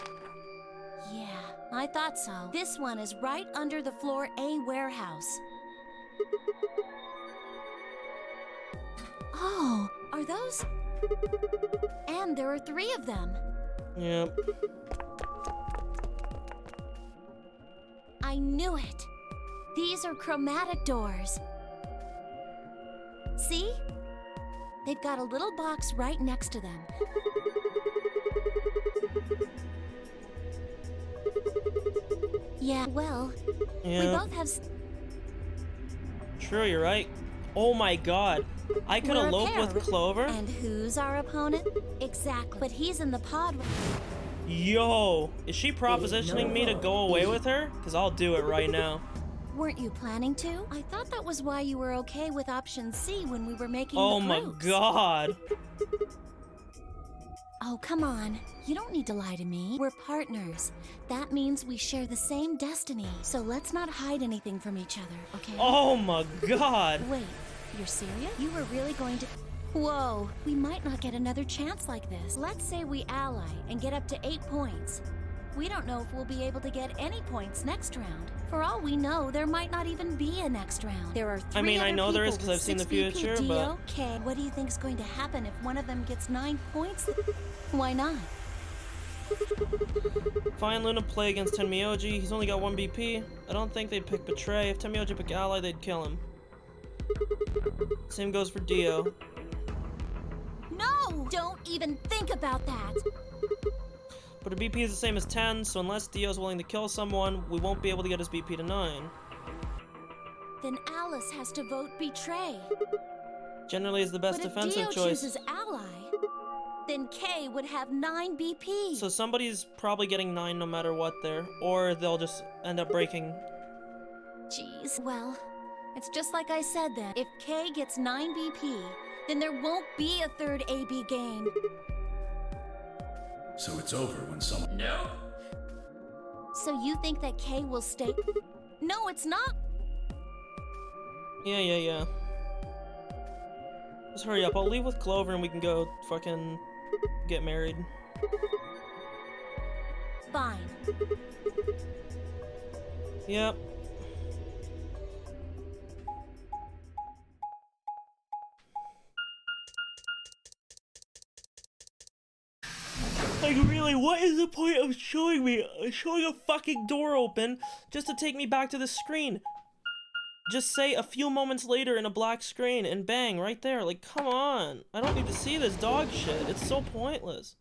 Speaker 4: Yeah, I thought so. This one is right under the floor A warehouse. Oh, are those? And there are 3 of them.
Speaker 1: Yep.
Speaker 4: I knew it. These are chromatic doors. See? They've got a little box right next to them. Yeah, well,
Speaker 1: Yeah.
Speaker 4: we both have...
Speaker 1: True, you're right. Oh my god. I could
Speaker 4: We're a
Speaker 1: elope
Speaker 4: pair.
Speaker 1: with Clover?
Speaker 4: And who's our opponent? Exactly. But he's in the pod with...
Speaker 1: Yo, is she propositioning me to go away with her? Because I'll do it right now.
Speaker 4: Weren't you planning to? I thought that was why you were okay with option C when we were making
Speaker 1: Oh
Speaker 4: the
Speaker 1: my
Speaker 4: groups.
Speaker 1: god.
Speaker 4: Oh, come on. You don't need to lie to me. We're partners. That means we share the same destiny. So let's not hide anything from each other, okay?
Speaker 1: Oh my god.
Speaker 4: Wait, you're serious? You were really going to... Whoa, we might not get another chance like this. Let's say we ally and get up to 8 points. We don't know if we'll be able to get any points next round. For all we know, there might not even be a next round. There are 3
Speaker 1: I mean, I
Speaker 4: other
Speaker 1: know there is
Speaker 4: people
Speaker 1: because I've
Speaker 4: with
Speaker 1: seen the
Speaker 4: 6 BP,
Speaker 1: future,
Speaker 4: Dio,
Speaker 1: but...
Speaker 4: K. What do you think is going to happen if one of them gets 9 points? Why not?
Speaker 1: Fine Luna play against Tenmyoji. He's only got 1 BP. I don't think they'd pick Betray. If Tenmyoji pick Ally, they'd kill him. Same goes for Dio.
Speaker 4: No! Don't even think about that!
Speaker 1: But her BP is the same as 10, so unless Dio's willing to kill someone, we won't be able to get his BP to 9.
Speaker 4: Then Alice has to vote Betray.
Speaker 1: Generally is the best
Speaker 4: But if
Speaker 1: defensive
Speaker 4: Dio
Speaker 1: choice.
Speaker 4: chooses Ally, then K would have 9 BP.
Speaker 1: So somebody's probably getting 9 no matter what there, or they'll just end up breaking.
Speaker 4: Jeez. Well, it's just like I said then. If K gets 9 BP, then there won't be a third AB game.
Speaker 7: So it's over when someone... No!
Speaker 4: So you think that K will stay? No, it's not.
Speaker 1: Yeah. Just hurry up. I'll leave with Clover and we can go fucking get married.
Speaker 4: Fine.
Speaker 1: Yep. Like, really, what is the point of showing a fucking door open just to take me back to the screen? Just say a few moments later in a black screen and bang, right there. Like, come on. I don't need to see this dog shit. It's so pointless.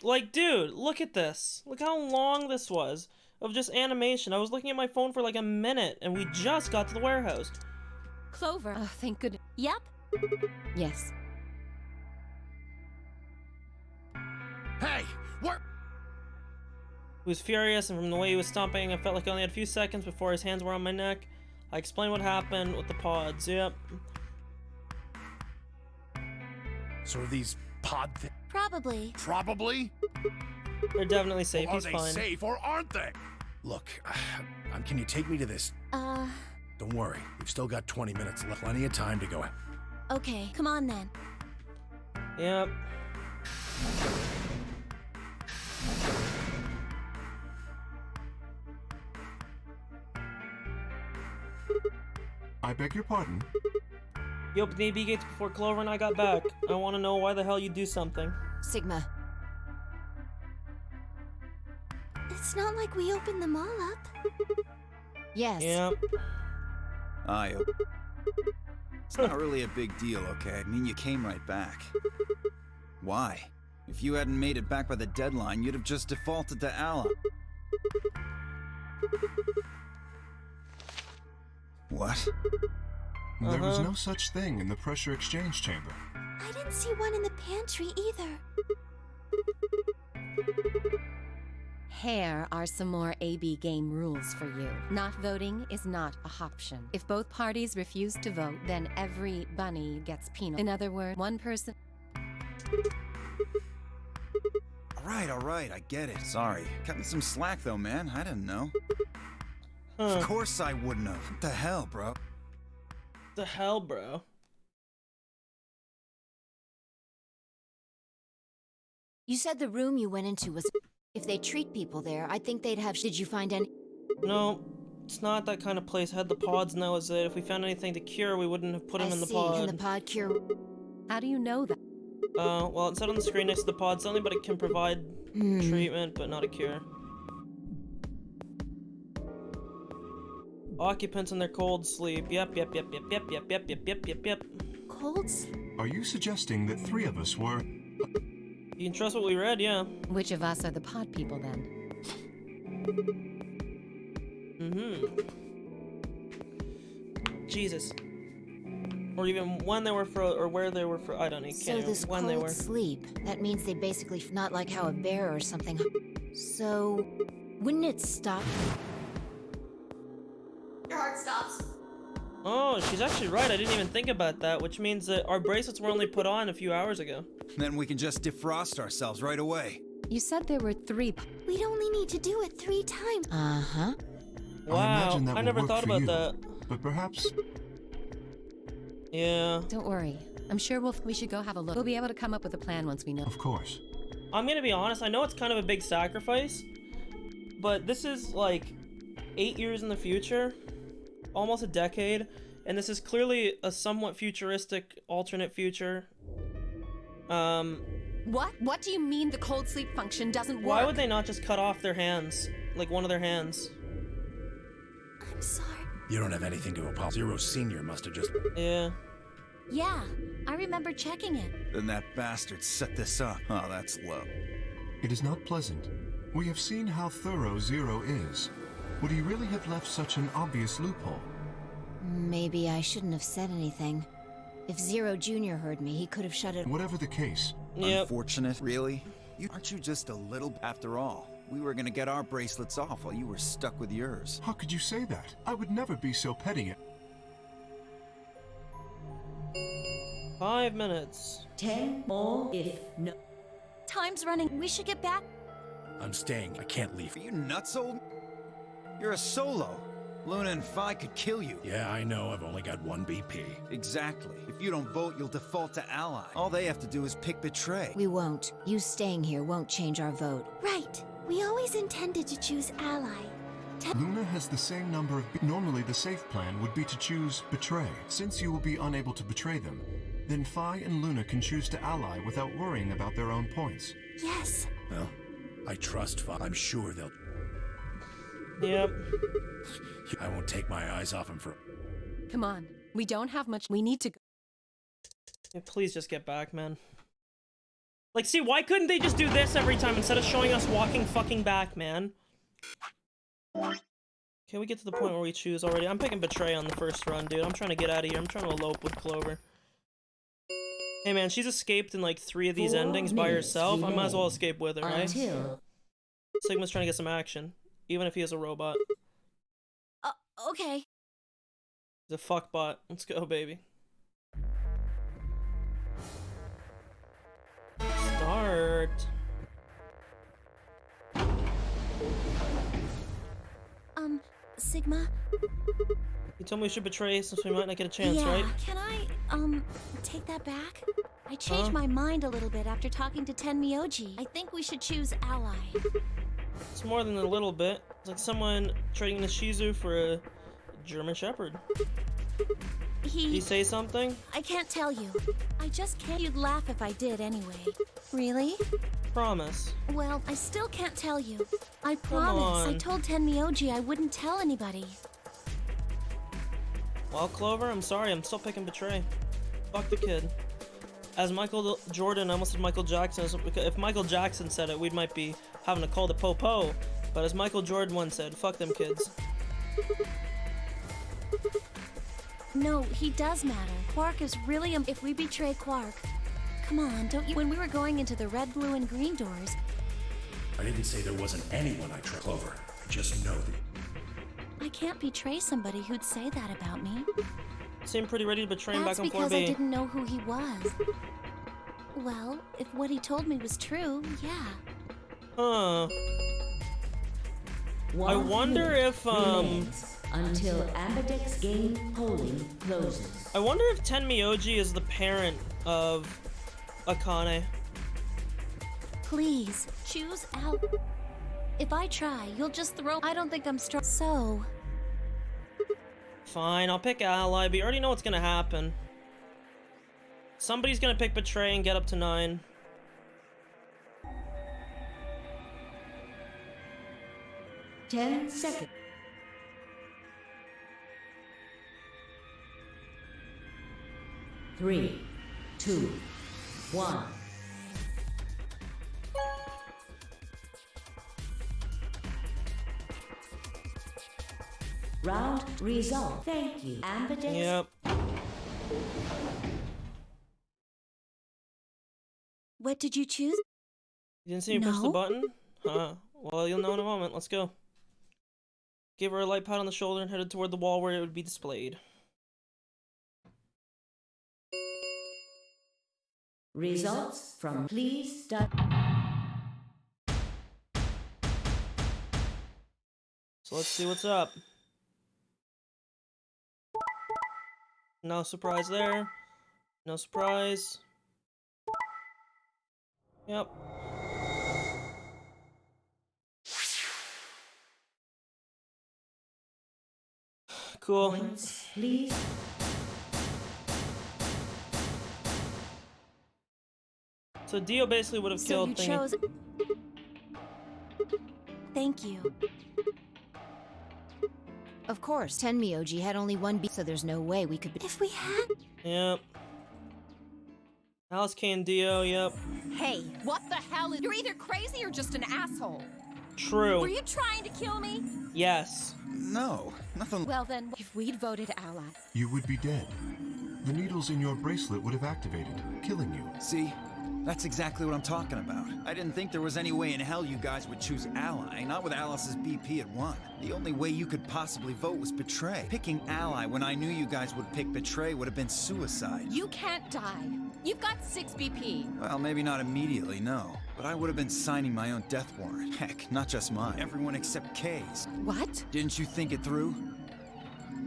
Speaker 1: Like, dude, look at this. Look how long this was of just animation. I was looking at my phone for like a minute, and we just got to the warehouse.
Speaker 8: Clover. Oh, thank goodness.
Speaker 4: Yep.
Speaker 11: Yes.
Speaker 7: Hey! Where...
Speaker 1: He was furious, and from the way he was stomping, I felt like I only had a few seconds before his hands were on my neck. I explained what happened with the pods. Yep.
Speaker 7: So are these pod
Speaker 4: Probably.
Speaker 7: Probably?
Speaker 1: They're definitely safe.
Speaker 7: Well,
Speaker 1: He's
Speaker 7: are they
Speaker 1: fine.
Speaker 7: safe or aren't they? Look, can you take me to this? Don't worry, we've still got 20 minutes left. Plenty of time to go.
Speaker 4: Okay, come on then.
Speaker 1: Yep.
Speaker 3: I beg your pardon?
Speaker 1: You opened the AB gates before Clover and I got back. I want to know why the hell you do something.
Speaker 2: Sigma.
Speaker 4: It's not like we opened them all up.
Speaker 2: Yes.
Speaker 1: Yep.
Speaker 5: It's not really a big deal, okay? I mean, you came right back. Why? If you hadn't made it back by the deadline, you'd have just defaulted to Ally. What?
Speaker 3: There was no such thing in the pressure exchange chamber.
Speaker 4: I didn't see one in the pantry either.
Speaker 8: Here are some more AB game rules for you. Not voting is not a option. If both parties refuse to vote, then every bunny gets penalized. In other words, one person...
Speaker 5: All right, I get it. Sorry. Cut me some slack though, man. I didn't know.
Speaker 1: Huh.
Speaker 5: Of course I wouldn't have. What the hell, bro?
Speaker 1: The hell, bro?
Speaker 2: You said the room you went into was... If they treat people there, I think they'd have... Did you find any...
Speaker 1: No, it's not that kind of place. Had the pods know is that if we found anything to cure, we wouldn't have put him in the pod.
Speaker 2: In the pod cure...
Speaker 8: How do you know that?
Speaker 1: Well, it said on the screen next to the pod something, but it can provide treatment, but not a cure. Occupants in their cold sleep. Yep.
Speaker 4: Cold sleep?
Speaker 3: Are you suggesting that 3 of us were...
Speaker 1: You can trust what we read, yeah.
Speaker 8: Which of us are the pod people then?
Speaker 1: Jesus. Or even when they were for, or where they were for, I don't know.
Speaker 2: So this
Speaker 1: when they were.
Speaker 2: cold sleep, that means they basically... Not like how a bear or something... So... Wouldn't it stop...
Speaker 6: Your heart stops.
Speaker 1: Oh, she's actually right. I didn't even think about that, which means that our bracelets were only put on a few hours ago.
Speaker 5: Then we can just defrost ourselves right away.
Speaker 8: You said there were 3...
Speaker 4: We'd only need to do it 3 times.
Speaker 2: Uh-huh.
Speaker 1: Wow, I never thought about that.
Speaker 3: But perhaps...
Speaker 1: Yeah.
Speaker 8: Don't worry. I'm sure we should go have a look. We'll be able to come up with a plan once we know.
Speaker 3: Of course.
Speaker 1: I'm gonna be honest, I know it's kind of a big sacrifice, but this is like 8 years in the future, almost a decade, and this is clearly a somewhat futuristic alternate future.
Speaker 8: What? What do you mean the cold sleep function doesn't work?
Speaker 1: Why would they not just cut off their hands? Like one of their hands?
Speaker 4: I'm sorry.
Speaker 7: You don't have anything to apologize. Zero Senior must have just...
Speaker 1: Yeah.
Speaker 4: Yeah, I remember checking it.
Speaker 5: Then that bastard set this up. Oh, that's low.
Speaker 3: It is not pleasant. We have seen how thorough Zero is. Would he really have left such an obvious loophole?
Speaker 2: Maybe I shouldn't have said anything. If Zero Jr. heard me, he could have shut it...
Speaker 3: Whatever the case.
Speaker 1: Yep.
Speaker 5: Unfortunate, really? Aren't you just a little... After all, we were gonna get our bracelets off while you were stuck with yours.
Speaker 3: How could you say that? I would never be so petty.
Speaker 1: 5 minutes.
Speaker 9: 10 more if no...
Speaker 4: Time's running. We should get back.
Speaker 7: I'm staying. I can't leave.
Speaker 5: Are you nuts, old? You're a solo. Luna and Phi could kill you.
Speaker 7: Yeah, I know. I've only got 1 BP.
Speaker 5: Exactly. If you don't vote, you'll default to Ally. All they have to do is pick Betray.
Speaker 2: We won't. You staying here won't change our vote.
Speaker 4: Right. We always intended to choose Ally.
Speaker 3: Luna has the same number of... Normally, the safe plan would be to choose Betray. Since you will be unable to betray them, then Phi and Luna can choose to ally without worrying about their own points.
Speaker 4: Yes.
Speaker 7: Well, I trust Phi. I'm sure they'll...
Speaker 1: Yep.
Speaker 7: I won't take my eyes off him for...
Speaker 8: Come on. We don't have much. We need to go.
Speaker 1: Yeah, please just get back, man. Like, see, why couldn't they just do this every time instead of showing us walking fucking back, man? Can we get to the point where we choose already? I'm picking Betray on the first run, dude. I'm trying to get out of here. I'm trying to elope with Clover. Hey, man, she's escaped in like 3 of these
Speaker 9: 4
Speaker 1: endings by
Speaker 9: minutes
Speaker 1: herself. I might as well
Speaker 9: remain
Speaker 1: escape with her, right?
Speaker 9: Until
Speaker 1: Sigma's trying to get some action, even if he is a robot.
Speaker 4: Okay.
Speaker 1: He's a fuckbot. Let's go, baby. Start.
Speaker 4: Sigma?
Speaker 1: You told me we should betray since we might not get a chance,
Speaker 4: yeah,
Speaker 1: right?
Speaker 4: Can I, take that back? I changed my mind a little bit after talking to Tenmyoji. I think we should choose ally.
Speaker 1: It's more than a little bit. It's like someone trading a Shih Tzu for a German Shepherd. Did he say something?
Speaker 4: I can't tell you. I just can't. You'd laugh if I did anyway. Really?
Speaker 1: Promise.
Speaker 4: Well, I still can't tell you. I promise. I told Tenmyoji I wouldn't tell anybody.
Speaker 1: Well, Clover, I'm sorry. I'm still picking Betray. Fuck the kid. As Michael Jordan, I almost said Michael Jackson. If Michael Jackson said it, we might be having to call the po-po. But as Michael Jordan once said, fuck them kids.
Speaker 4: No, he does matter. Quark is really if we betray Quark. Come on, don't you? When we were going into the red, blue, and green doors...
Speaker 7: I didn't say there wasn't anyone I trust, Clover. I just know that.
Speaker 4: I can't betray somebody who'd say that about me.
Speaker 1: Seemed pretty ready to betray him back on 4B.
Speaker 4: That's because I didn't know who he was. Well, if what he told me was true, yeah.
Speaker 1: Huh. I wonder if,
Speaker 9: until Ambidex game polling closes.
Speaker 1: I wonder if Tenmyoji is the parent of Akane.
Speaker 4: Please, choose out. If I try, you'll just throw. I don't think I'm strong. So.
Speaker 1: Fine, I'll pick ally, but you already know what's gonna happen. Somebody's gonna pick betray and get up to 9.
Speaker 9: Ten seconds. Three, 2, 1. Round result. Thank you. Ambidex.
Speaker 1: Yep.
Speaker 4: What did you choose?
Speaker 1: You didn't see me push the button? Huh. Well, you'll know in a moment. Let's go. Gave her a light pat on the shoulder and headed toward the wall where it would be displayed.
Speaker 9: Results from please.
Speaker 1: So let's see what's up. No surprise there. No surprise. Yep. Cool.
Speaker 9: Points, please.
Speaker 1: So Dio basically would have killed
Speaker 4: you
Speaker 1: Thingy.
Speaker 4: chose. Thank you.
Speaker 2: Of course, Tenmyoji had only one B, so there's no way we could be.
Speaker 4: If we had.
Speaker 1: Yep. Alice Kane Dio, yep.
Speaker 8: Hey, what the hell? You're either crazy or just an asshole.
Speaker 1: True.
Speaker 8: Were you trying to kill me?
Speaker 1: Yes.
Speaker 12: No, nothing.
Speaker 8: Well then, if we'd voted ally.
Speaker 3: You would be dead. The needles in your bracelet would have activated, killing you.
Speaker 5: See? That's exactly what I'm talking about. I didn't think there was any way in hell you guys would choose ally, not with Alice's BP at 1. The only way you could possibly vote was betray. Picking ally when I knew you guys would pick betray would have been suicide.
Speaker 8: You can't die. You've got 6 BP.
Speaker 5: Well, maybe not immediately, no. But I would have been signing my own death warrant. Heck, not just mine. Everyone except Kay's.
Speaker 8: What?
Speaker 5: Didn't you think it through?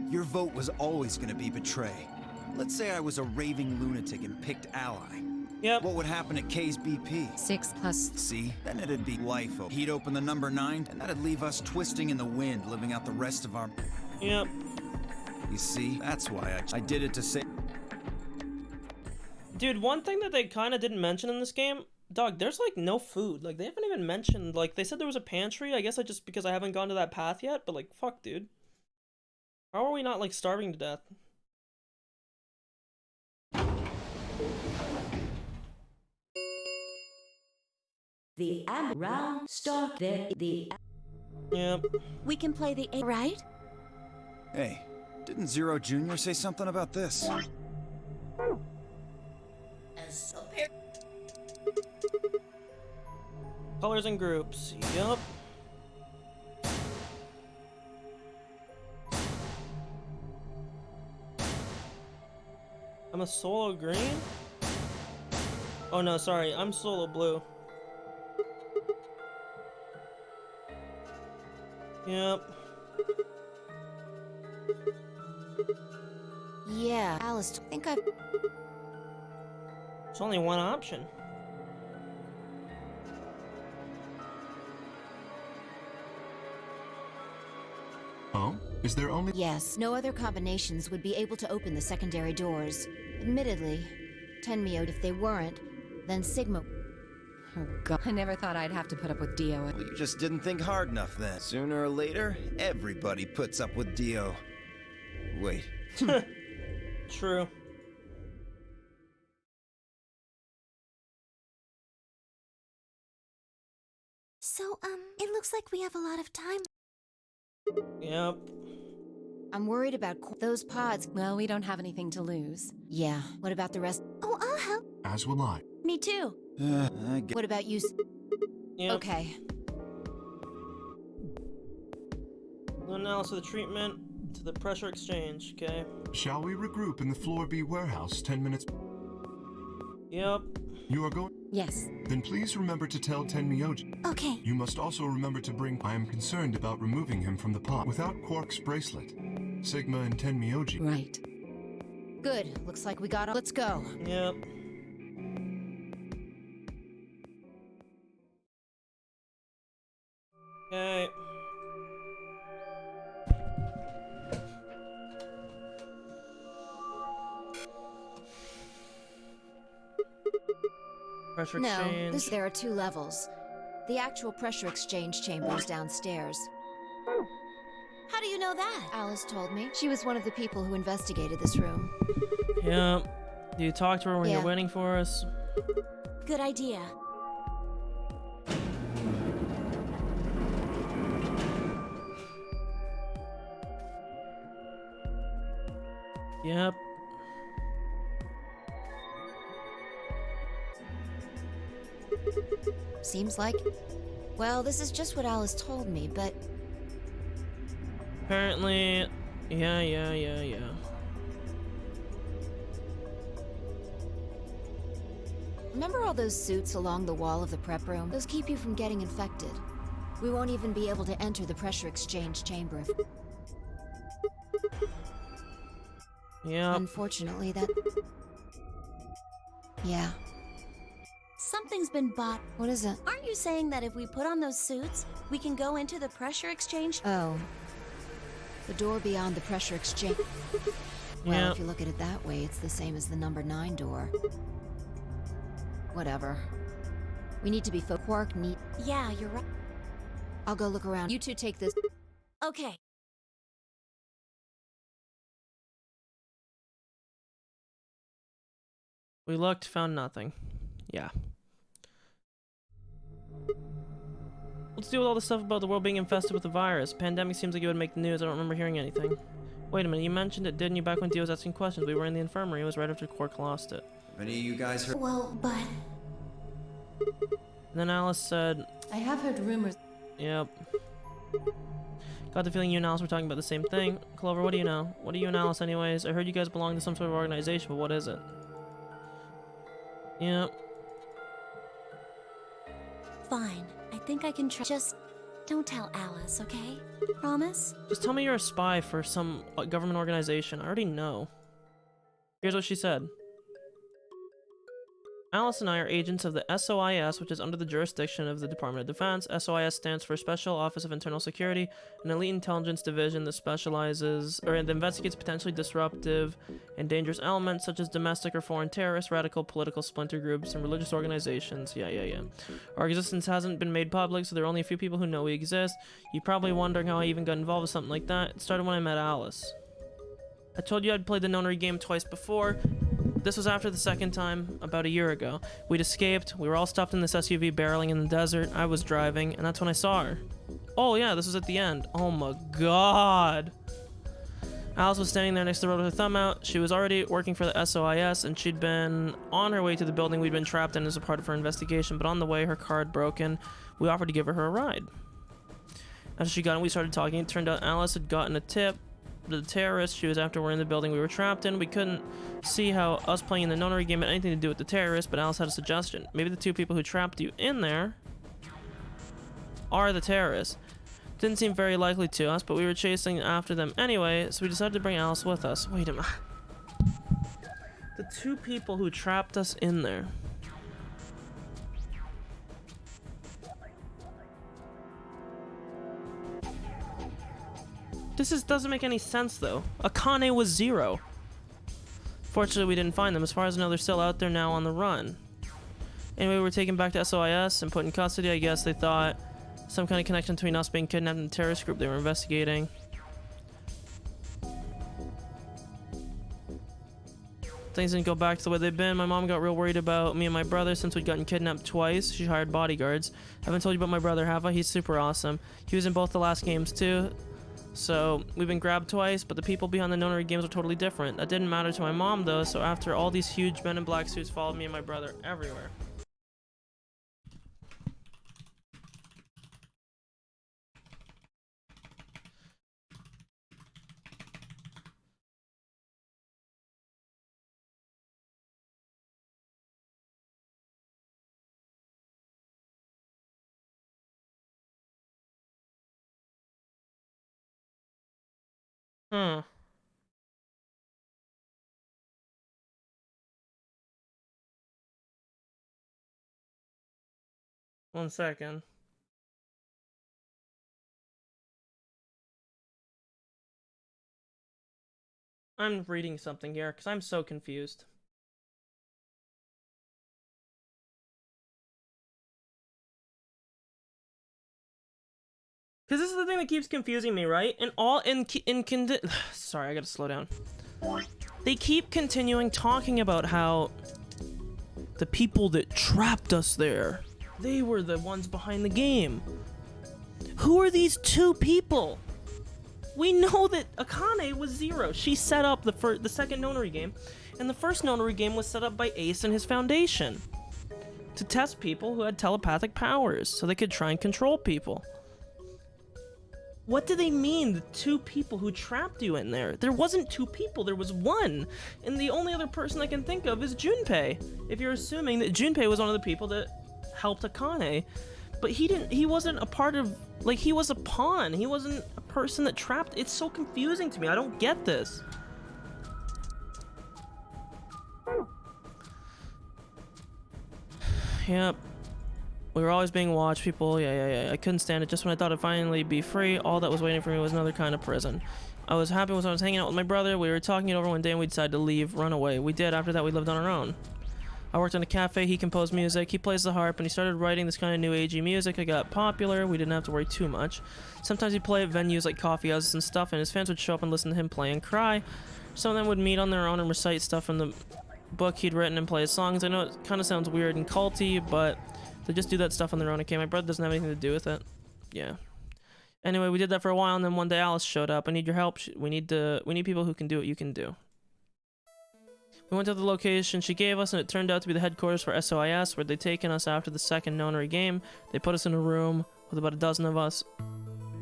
Speaker 5: Your vote was always gonna be betray. Let's say I was a raving lunatic and picked ally.
Speaker 1: Yep.
Speaker 5: What would happen at Kay's BP?
Speaker 11: 6 plus.
Speaker 5: See? Then it'd be life. He'd open the number 9, and that'd leave us twisting in the wind, living out the rest of our...
Speaker 1: Yep.
Speaker 5: You see? That's why I did it to say...
Speaker 1: Dude, one thing that they kind of didn't mention in this game, dog, there's like no food. Like, they haven't even mentioned, like, they said there was a pantry. I guess just because I haven't gone to that path yet, but like, fuck, dude. How are we not, like, starving to death?
Speaker 9: The round start there.
Speaker 1: Yep.
Speaker 4: We can play the A, right?
Speaker 5: Hey, didn't Zero Jr. say something about this?
Speaker 1: Colors and groups. Yep. I'm a solo green? Oh no, sorry, I'm solo blue. Yep.
Speaker 2: Yeah, Alice, I think I've...
Speaker 1: There's only one option.
Speaker 3: Oh? Is there only...
Speaker 2: Yes, no other combinations would be able to open the secondary doors. Admittedly, Tenmyo, if they weren't, then Sigma...
Speaker 8: Oh god, I never thought I'd have to put up with Dio.
Speaker 5: Well, you just didn't think hard enough then. Sooner or later, everybody puts up with Dio. Wait.
Speaker 1: True.
Speaker 4: So, it looks like we have a lot of time.
Speaker 1: Yep.
Speaker 2: I'm worried about those pods.
Speaker 8: Well, we don't have anything to lose.
Speaker 2: Yeah, what about the rest?
Speaker 4: Oh, I'll help.
Speaker 3: As will I.
Speaker 4: Me too.
Speaker 2: What about you?
Speaker 1: Yep.
Speaker 2: Okay.
Speaker 1: Analysis of the treatment to the pressure exchange, okay?
Speaker 3: Shall we regroup in the Floor B warehouse 10 minutes?
Speaker 1: Yep.
Speaker 3: You are going?
Speaker 8: Yes.
Speaker 3: Then please remember to tell Tenmyoji.
Speaker 4: Okay.
Speaker 3: You must also remember to bring... I am concerned about removing him from the pod. Without Quark's bracelet, Sigma and Tenmyoji...
Speaker 8: Right.
Speaker 2: Good. Looks like we got... Let's go.
Speaker 1: Yep. Okay. Pressure
Speaker 2: No,
Speaker 1: exchange.
Speaker 2: there are 2 levels. The actual pressure exchange chamber is downstairs.
Speaker 4: How do you know that?
Speaker 2: Alice told me. She was one of the people who investigated this room.
Speaker 1: Yep. Do you talk to her when
Speaker 2: Yeah.
Speaker 1: you're waiting for us?
Speaker 4: Good idea.
Speaker 1: Yep.
Speaker 2: Seems like... Well, this is just what Alice told me, but...
Speaker 1: Apparently... Yeah.
Speaker 2: Remember all those suits along the wall of the prep room? Those keep you from getting infected. We won't even be able to enter the pressure exchange chamber.
Speaker 1: Yep.
Speaker 2: Unfortunately, that... Yeah.
Speaker 4: Something's been bought.
Speaker 2: What is it?
Speaker 4: Aren't you saying that if we put on those suits, we can go into the pressure exchange?
Speaker 2: Oh. The door beyond the pressure exchange... Well,
Speaker 1: Yeah.
Speaker 2: if you look at it that way, it's the same as the number 9 door. Whatever. We need to be Quark need...
Speaker 4: Yeah, you're right.
Speaker 2: I'll go look around. You two take this...
Speaker 4: Okay.
Speaker 1: We looked, found nothing. Yeah. Let's deal with all the stuff about the world being infested with the virus. Pandemic seems like it would make the news. I don't remember hearing anything. Wait a minute, you mentioned it, didn't you, back when Dio was asking questions? We were in the infirmary. It was right after Quark lost it.
Speaker 5: Have any of you guys heard?
Speaker 4: Well, but...
Speaker 1: And then Alice said...
Speaker 8: I have heard rumors.
Speaker 1: Yep. Got the feeling you and Alice were talking about the same thing. Clover, what do you know? What are you and Alice anyways? I heard you guys belong to some sort of organization, but what is it? Yep.
Speaker 4: Fine. I think I can try. Just don't tell Alice, okay? Promise?
Speaker 1: Just tell me you're a spy for some government organization. I already know. Here's what she said. Alice and I are agents of the SOIS, which is under the jurisdiction of the Department of Defense. SOIS stands for Special Office of Internal Security, an elite intelligence division that specializes or that investigates potentially disruptive and dangerous elements such as domestic or foreign terrorists, radical political splinter groups, and religious organizations. Yeah. Our existence hasn't been made public, so there are only a few people who know we exist. You're probably wondering how I even got involved with something like that. It started when I met Alice. I told you I'd played the nonary game twice before. This was after the second time, about a year ago. We'd escaped, we were all stuffed in this SUV barreling in the desert, I was driving, and that's when I saw her. Oh yeah, this was at the end. Oh my god. Alice was standing there next to the road with her thumb out. She was already working for the SOIS, and she'd been on her way to the building we'd been trapped in as a part of her investigation, but on the way, her car had broken. We offered to give her a ride. After she got in, we started talking. It turned out Alice had gotten a tip the terrorists she was after were in the building we were trapped in. We couldn't see how us playing in the nunnery game had anything to do with the terrorists, but Alice had a suggestion. Maybe the two people who trapped you in there are the terrorists. Didn't seem very likely to us, but we were chasing after them anyway, so we decided to bring Alice with us. Wait a minute. The two people who trapped us in there. Doesn't make any sense though. Akane was 0. Fortunately, we didn't find them. As far as I know, they're still out there now on the run. Anyway, we were taken back to SOIS and put in custody. I guess they thought some kind of connection between us being kidnapped and the terrorist group they were investigating. Things didn't go back to the way they've been. My mom got real worried about me and my brother since we'd gotten kidnapped twice. She hired bodyguards. Haven't told you about my brother, have I? He's super awesome. He was in both the last games too. So we've been grabbed twice, but the people behind the nunnery games are totally different. That didn't matter to my mom though, so after all these huge men in black suits followed me and my brother everywhere. Hmm. One second. I'm reading something here because I'm so confused. Because this is the thing that keeps confusing me, right? Sorry, I gotta slow down. They keep continuing talking about how the people that trapped us there, they were the ones behind the game. Who are these two people? We know that Akane was 0. She set up the second nonary game, and the first nonary game was set up by Ace and his foundation to test people who had telepathic powers so they could try and control people. What do they mean, the two people who trapped you in there? There wasn't two people, there was one. And the only other person I can think of is Junpei. If you're assuming that Junpei was one of the people that helped Akane. But he wasn't a part of, like, he was a pawn. He wasn't a person that trapped. It's so confusing to me. I don't get this. Yep. We were always being watched, people. Yeah. I couldn't stand it. Just when I thought I'd finally be free, all that was waiting for me was another kind of prison. I was happy when I was hanging out with my brother. We were talking it over one day and we decided to leave, run away. We did. After that, we lived on our own. I worked in a cafe. He composed music. He plays the harp, and he started writing this kind of new agey music. It got popular. We didn't have to worry too much. Sometimes he'd play at venues like coffee houses and stuff, and his fans would show up and listen to him play and cry. Some of them would meet on their own and recite stuff from the book he'd written and play his songs. I know it kind of sounds weird and culty, but they just do that stuff on their own. Okay, my brother doesn't have anything to do with it. Yeah. Anyway, we did that for a while, and then one day Alice showed up. I need your help. We need people who can do what you can do. We went to the location she gave us, and it turned out to be the headquarters for SOIS, where they'd taken us after the second nonary game. They put us in a room with about a dozen of us.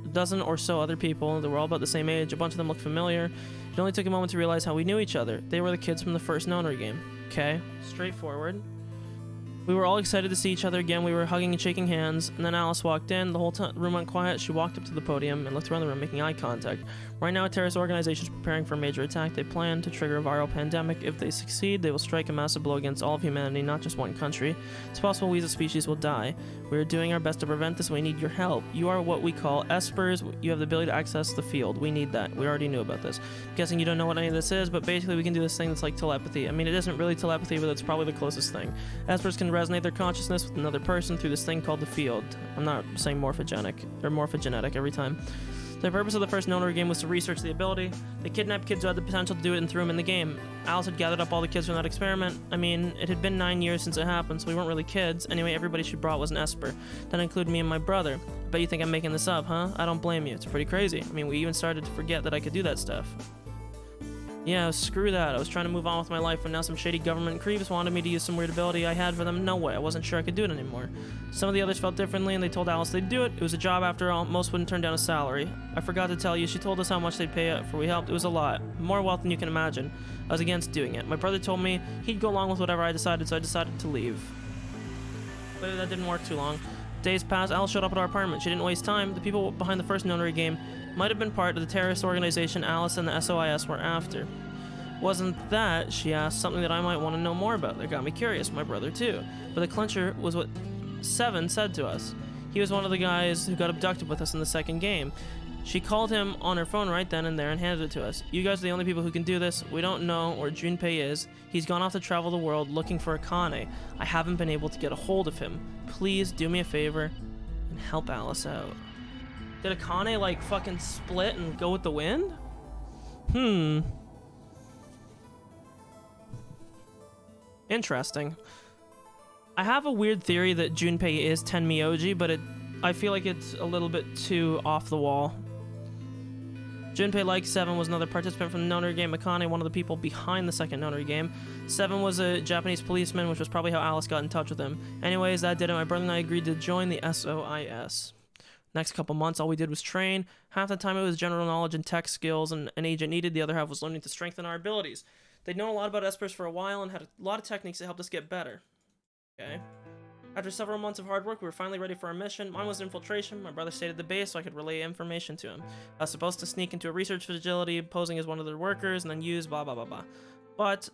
Speaker 1: A dozen or so other people. They were all about the same age. A bunch of them looked familiar. It only took a moment to realize how we knew each other. They were the kids from the first nonary game. Okay, straightforward. We were all excited to see each other again. We were hugging and shaking hands, and then Alice walked in. The whole room went quiet. She walked up to the podium and looked around the room, making eye contact. Right now, a terrorist organization is preparing for a major attack. They plan to trigger a viral pandemic. If they succeed, they will strike a massive blow against all of humanity, not just one country. It's possible we as a species will die. We are doing our best to prevent this. We need your help. You are what we call espers. You have the ability to access the field. We need that. We already knew about this. I'm guessing you don't know what any of this is, but basically we can do this thing that's like telepathy. I mean, it isn't really telepathy, but it's probably the closest thing. Espers can resonate their consciousness with another person through this thing called the field. I'm not saying morphogenic or morphogenetic every time. The purpose of the first nonary game was to research the ability. They kidnapped kids who had the potential to do it and threw them in the game. Alice had gathered up all the kids from that experiment. I mean, it had been 9 years since it happened, so we weren't really kids. Anyway, everybody she brought was an Esper. That included me and my brother. I bet you think I'm making this up, huh? I don't blame you. It's pretty crazy. I mean, we even started to forget that I could do that stuff. Yeah, screw that. I was trying to move on with my life, and now some shady government creeps wanted me to use some weird ability I had for them. No way, I wasn't sure I could do it anymore. Some of the others felt differently, and they told Alice they'd do it. It was a job after all. Most wouldn't turn down a salary. I forgot to tell you, she told us how much they'd pay for we helped. It was a lot. More wealth than you can imagine. I was against doing it. My brother told me he'd go along with whatever I decided, so I decided to leave. But that didn't work too long. Days passed, Alice showed up at our apartment. She didn't waste time. The people behind the first nonary game might have been part of the terrorist organization Alice and the SOIS were after. Wasn't that, she asked, something that I might want to know more about? That got me curious, my brother too. But the clincher was what Seven said to us. He was one of the guys who got abducted with us in the second game. She called him on her phone right then and there and handed it to us. You guys are the only people who can do this. We don't know where Junpei is. He's gone off to travel the world looking for Akane. I haven't been able to get a hold of him. Please do me a favor and help Alice out. Did Akane like fucking split and go with the wind? Interesting. I have a weird theory that Junpei is Tenmyoji, but I feel like it's a little bit too off the wall. Junpei, like Seven, was another participant from the Nonary game. Akane, one of the people behind the second Nonary game. Seven was a Japanese policeman, which was probably how Alice got in touch with him. Anyways, that did it. My brother and I agreed to join the SOIS. Next couple months, all we did was train. Half the time it was general knowledge and tech skills an agent needed. The other half was learning to strengthen our abilities. They'd known a lot about espers for a while and had a lot of techniques that helped us get better. Okay. After several months of hard work, we were finally ready for our mission. Mine was infiltration. My brother stayed at the base so I could relay information to him. I was supposed to sneak into a research facility, posing as one of their workers, and then use blah blah blah blah. But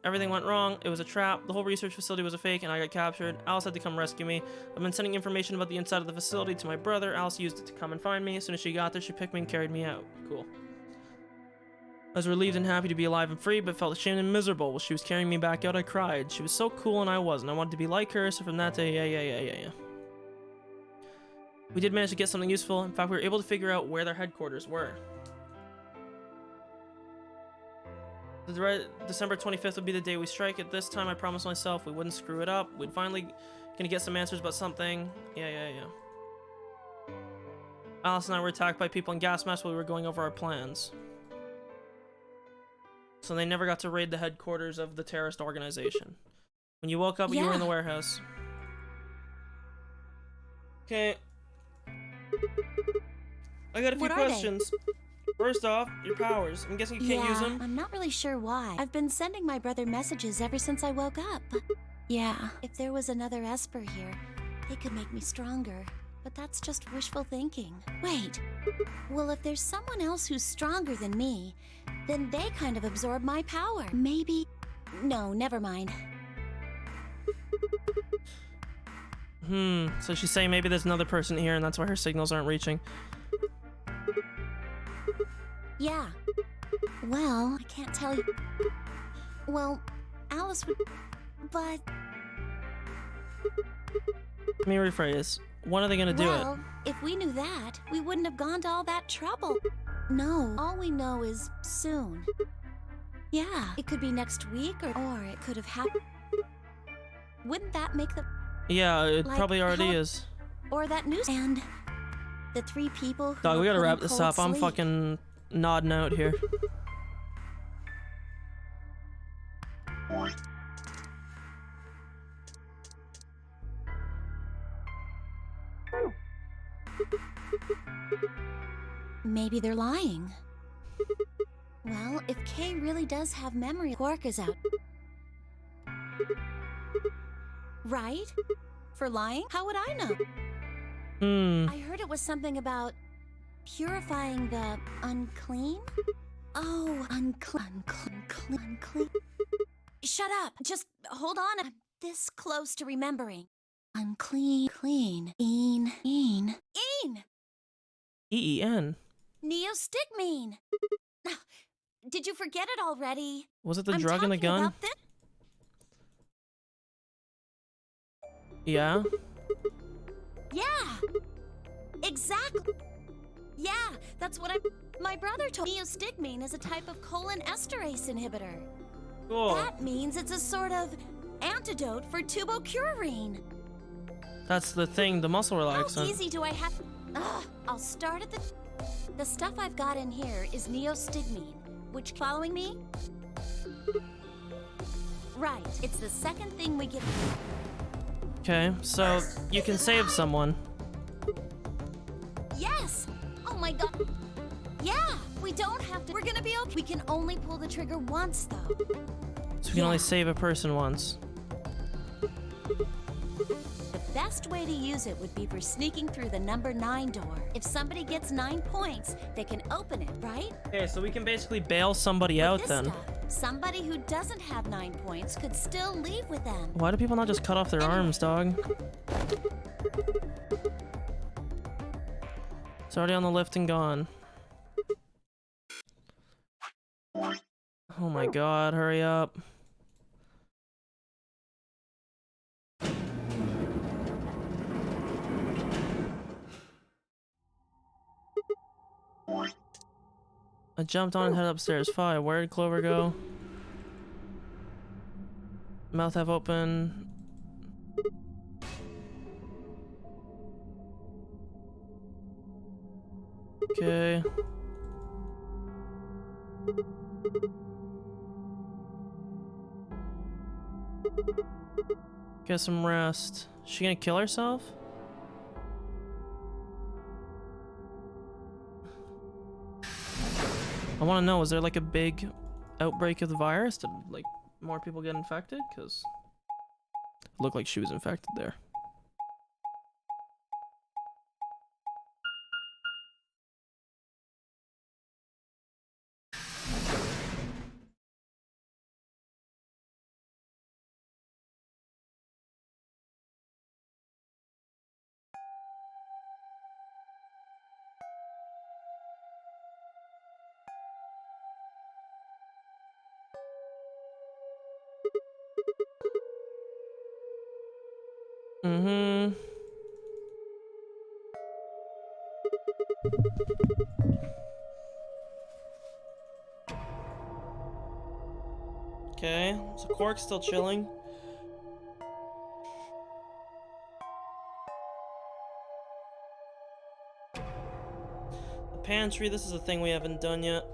Speaker 1: everything went wrong. It was a trap. The whole research facility was a fake, and I got captured. Alice had to come rescue me. I've been sending information about the inside of the facility to my brother. Alice used it to come and find me. As soon as she got there, she picked me and carried me out. Cool. I was relieved and happy to be alive and free, but felt ashamed and miserable. While she was carrying me back out, I cried. She was so cool and I wasn't. I wanted to be like her, so from that day, yeah. We did manage to get something useful. In fact, we were able to figure out where their headquarters were. December 25th would be the day we strike. At this time, I promised myself we wouldn't screw it up. We'd finally gonna get some answers about something. Yeah. Alice and I were attacked by people in gas masks while we were going over our plans. So they never got to raid the headquarters of the terrorist organization. When you woke up, you were in the warehouse. Okay. I got a few questions. First off, your powers. I'm guessing you can't use them?
Speaker 4: I'm not really sure why. I've been sending my brother messages ever since I woke up. Yeah, if there was another Esper here, they could make me stronger. But that's just wishful thinking. Wait. Well, if there's someone else who's stronger than me, then they kind of absorb my power. Maybe... No, never mind.
Speaker 1: So she's saying maybe there's another person here and that's why her signals aren't reaching.
Speaker 4: Yeah. Well, I can't tell you... Well, Alice would... But...
Speaker 1: Let me rephrase. When are they gonna do it?
Speaker 4: Well, if we knew that, we wouldn't have gone to all that trouble. No, all we know is soon. Yeah, it could be next week or it could have happened. Wouldn't that make the...
Speaker 1: Yeah, it probably already is.
Speaker 4: Or that news... And the three people who...
Speaker 1: Dog, we gotta wrap this up. I'm fucking nodding out here.
Speaker 4: Maybe they're lying. Well, if Kay really does have memory, Quark is out. Right? For lying? How would I know? I heard it was something about purifying the unclean? Oh, unclean. Shut up! Just hold on. I'm this close to remembering. Unclean, clean, een.
Speaker 1: E-E-N.
Speaker 4: Neostigmine! Did you forget it already?
Speaker 1: Was it the drug in the gun? Yeah?
Speaker 4: Yeah! Exactly! Yeah, that's what my brother told me. Neostigmine is a type of colon esterase inhibitor.
Speaker 1: Cool.
Speaker 4: That means it's a sort of antidote for tubocurarine.
Speaker 1: That's the thing, the muscle relaxant.
Speaker 4: How easy do I have... I'll start at the stuff I've got in here is neostigmine,
Speaker 15: Which following me? Right. It's the second thing we get.
Speaker 1: Okay, so you can save someone.
Speaker 15: Yes! Oh my god. Yeah, we don't have to. We're gonna be okay. We can only pull the trigger once, though.
Speaker 1: So we can only save a person once.
Speaker 15: The best way to use it would be for sneaking through the number 9 door. If somebody gets 9 points, they can open it, right?
Speaker 1: Okay, so we can basically bail somebody out
Speaker 15: This
Speaker 1: then.
Speaker 15: stuff, somebody who doesn't have 9 points could still leave with them.
Speaker 1: Why do people not just cut off their arms, dog? It's already on the lift and gone. Oh my god, hurry up. I jumped on and headed upstairs. Fine, where did Clover go? Mouth half open. Okay. Get some rest. Is she gonna kill herself? I want to know, is there like a big outbreak of the virus? Did like more people get infected? Because it looked like she was infected there. Mm-hmm. Okay, so Quark's still chilling. The pantry, this is a thing we haven't done yet.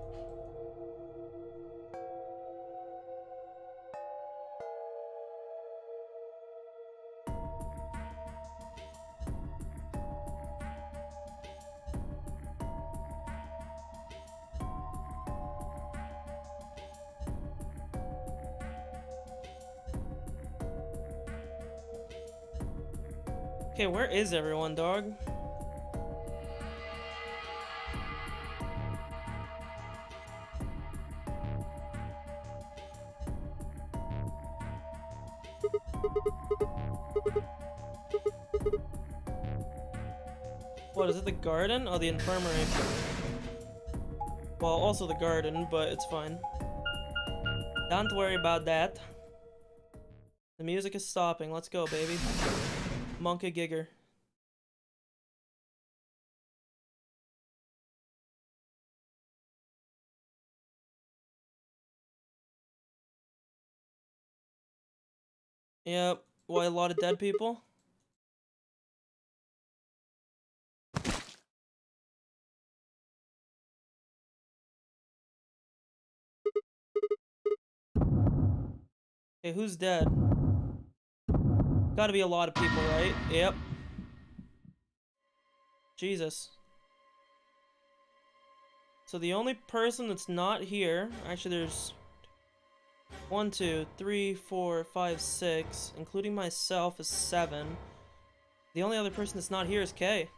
Speaker 1: Okay, where is everyone, dog? What, is it the garden? Oh, the infirmary. Well, also the garden, but it's fine. Don't worry about that. The music is stopping. Let's go, baby. Monka Gigger. Yep. Why, a lot of dead people? Okay, who's dead? Gotta be a lot of people, right? Yep. Jesus. So the only person that's not here, actually there's 1, 2, 3, 4, 5, 6, including myself is 7. The only other person that's not here is Kay.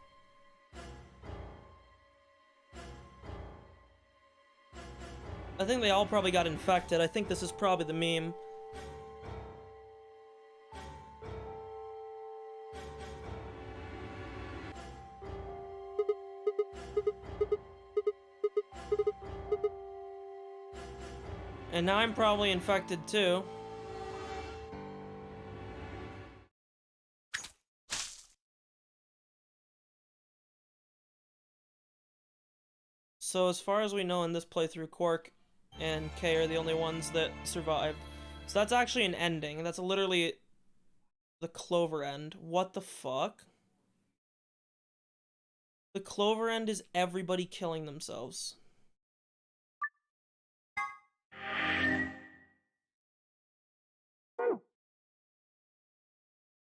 Speaker 1: I think they all probably got infected. I think this is probably the meme. And now I'm probably infected too. So as far as we know in this playthrough, Quark and Kay are the only ones that survived. So that's actually an ending. That's literally the Clover end. What the fuck? The Clover end is everybody killing themselves.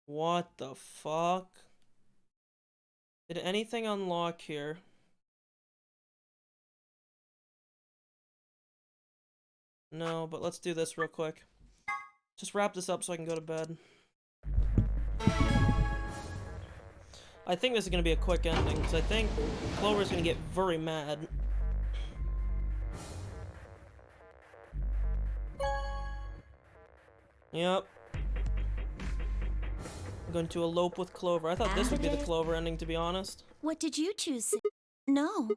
Speaker 1: What the fuck? Did anything unlock here? No, but let's do this real quick. Just wrap this up so I can go to bed. I think this is gonna be a quick ending, because I think Clover's gonna get very mad. Yep. I'm going to elope with Clover. I thought this would be the Clover ending, to be honest.
Speaker 15: What did you choose? No.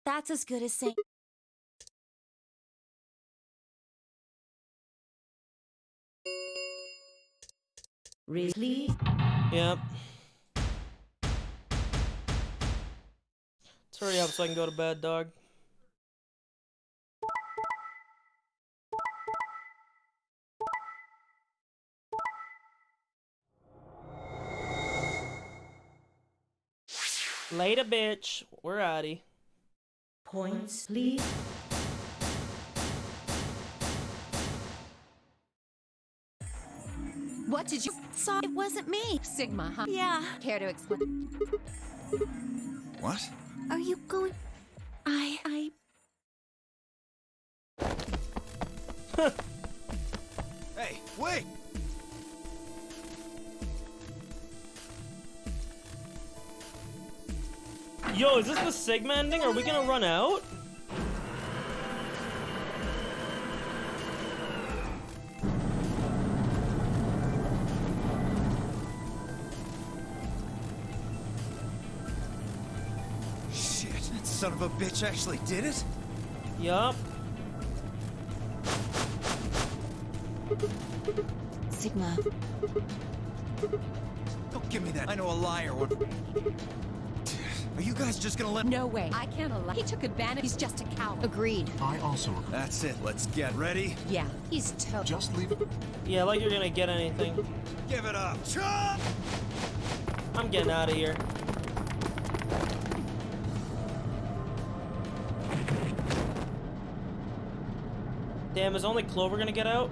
Speaker 15: That's as good as saying.
Speaker 9: Please.
Speaker 1: Yep. Let's hurry up so I can go to bed, dog. Later, bitch. We're outie.
Speaker 9: Points, please.
Speaker 8: What did you
Speaker 15: Sorry, it wasn't me.
Speaker 8: Sigma, huh?
Speaker 15: Yeah.
Speaker 8: Care to explain?
Speaker 12: What?
Speaker 15: Are you going? I.
Speaker 12: Hey, wait!
Speaker 1: Yo, is this the Sigma ending? Are we gonna run out?
Speaker 12: Shit, that son of a bitch actually did it?
Speaker 1: Yup.
Speaker 2: Sigma.
Speaker 12: Don't give me that. I know a liar would. Are you guys just gonna let?
Speaker 8: No way. I can't allow. He took advantage. He's just a coward.
Speaker 2: Agreed.
Speaker 3: I also agree.
Speaker 12: That's it. Let's get ready.
Speaker 8: Yeah.
Speaker 2: He's
Speaker 3: Just leave it.
Speaker 1: Yeah, like you're gonna get anything.
Speaker 12: Give it up. Chop!
Speaker 1: I'm getting out of here. Damn, is only Clover gonna get out?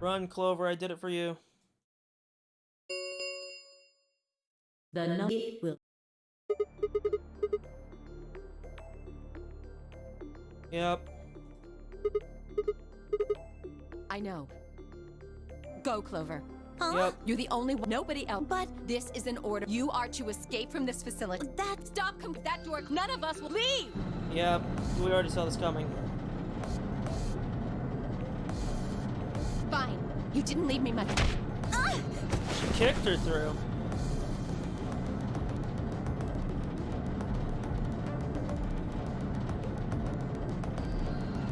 Speaker 1: Run, Clover, I did it for you.
Speaker 9: The number will.
Speaker 1: Yep.
Speaker 8: I know. Go, Clover.
Speaker 15: Huh?
Speaker 1: Yep.
Speaker 8: You're the only one. Nobody else. But this is an order. You are to escape from this facility. Stop that door. None of us will leave.
Speaker 1: Yep. We already saw this coming.
Speaker 8: Fine. You didn't leave me much.
Speaker 1: She kicked her through.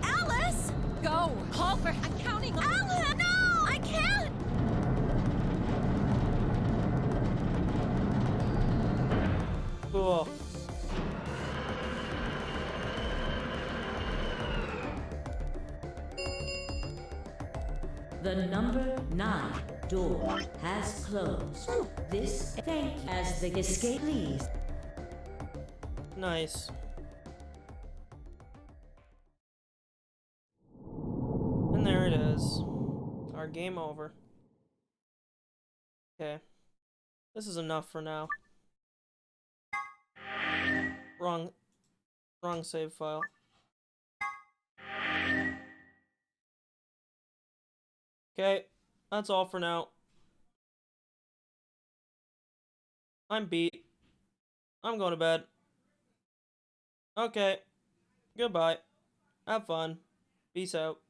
Speaker 15: Alice!
Speaker 8: Go. Call for. I'm counting on.
Speaker 15: Alice! No! I can't!
Speaker 1: Cool.
Speaker 9: The number 9 door has closed. This thank you as the escape please.
Speaker 1: Nice. And there it is. Our game over. Okay. This is enough for now. Wrong save file. Okay, that's all for now. I'm beat. I'm going to bed. Okay. Goodbye. Have fun. Peace out.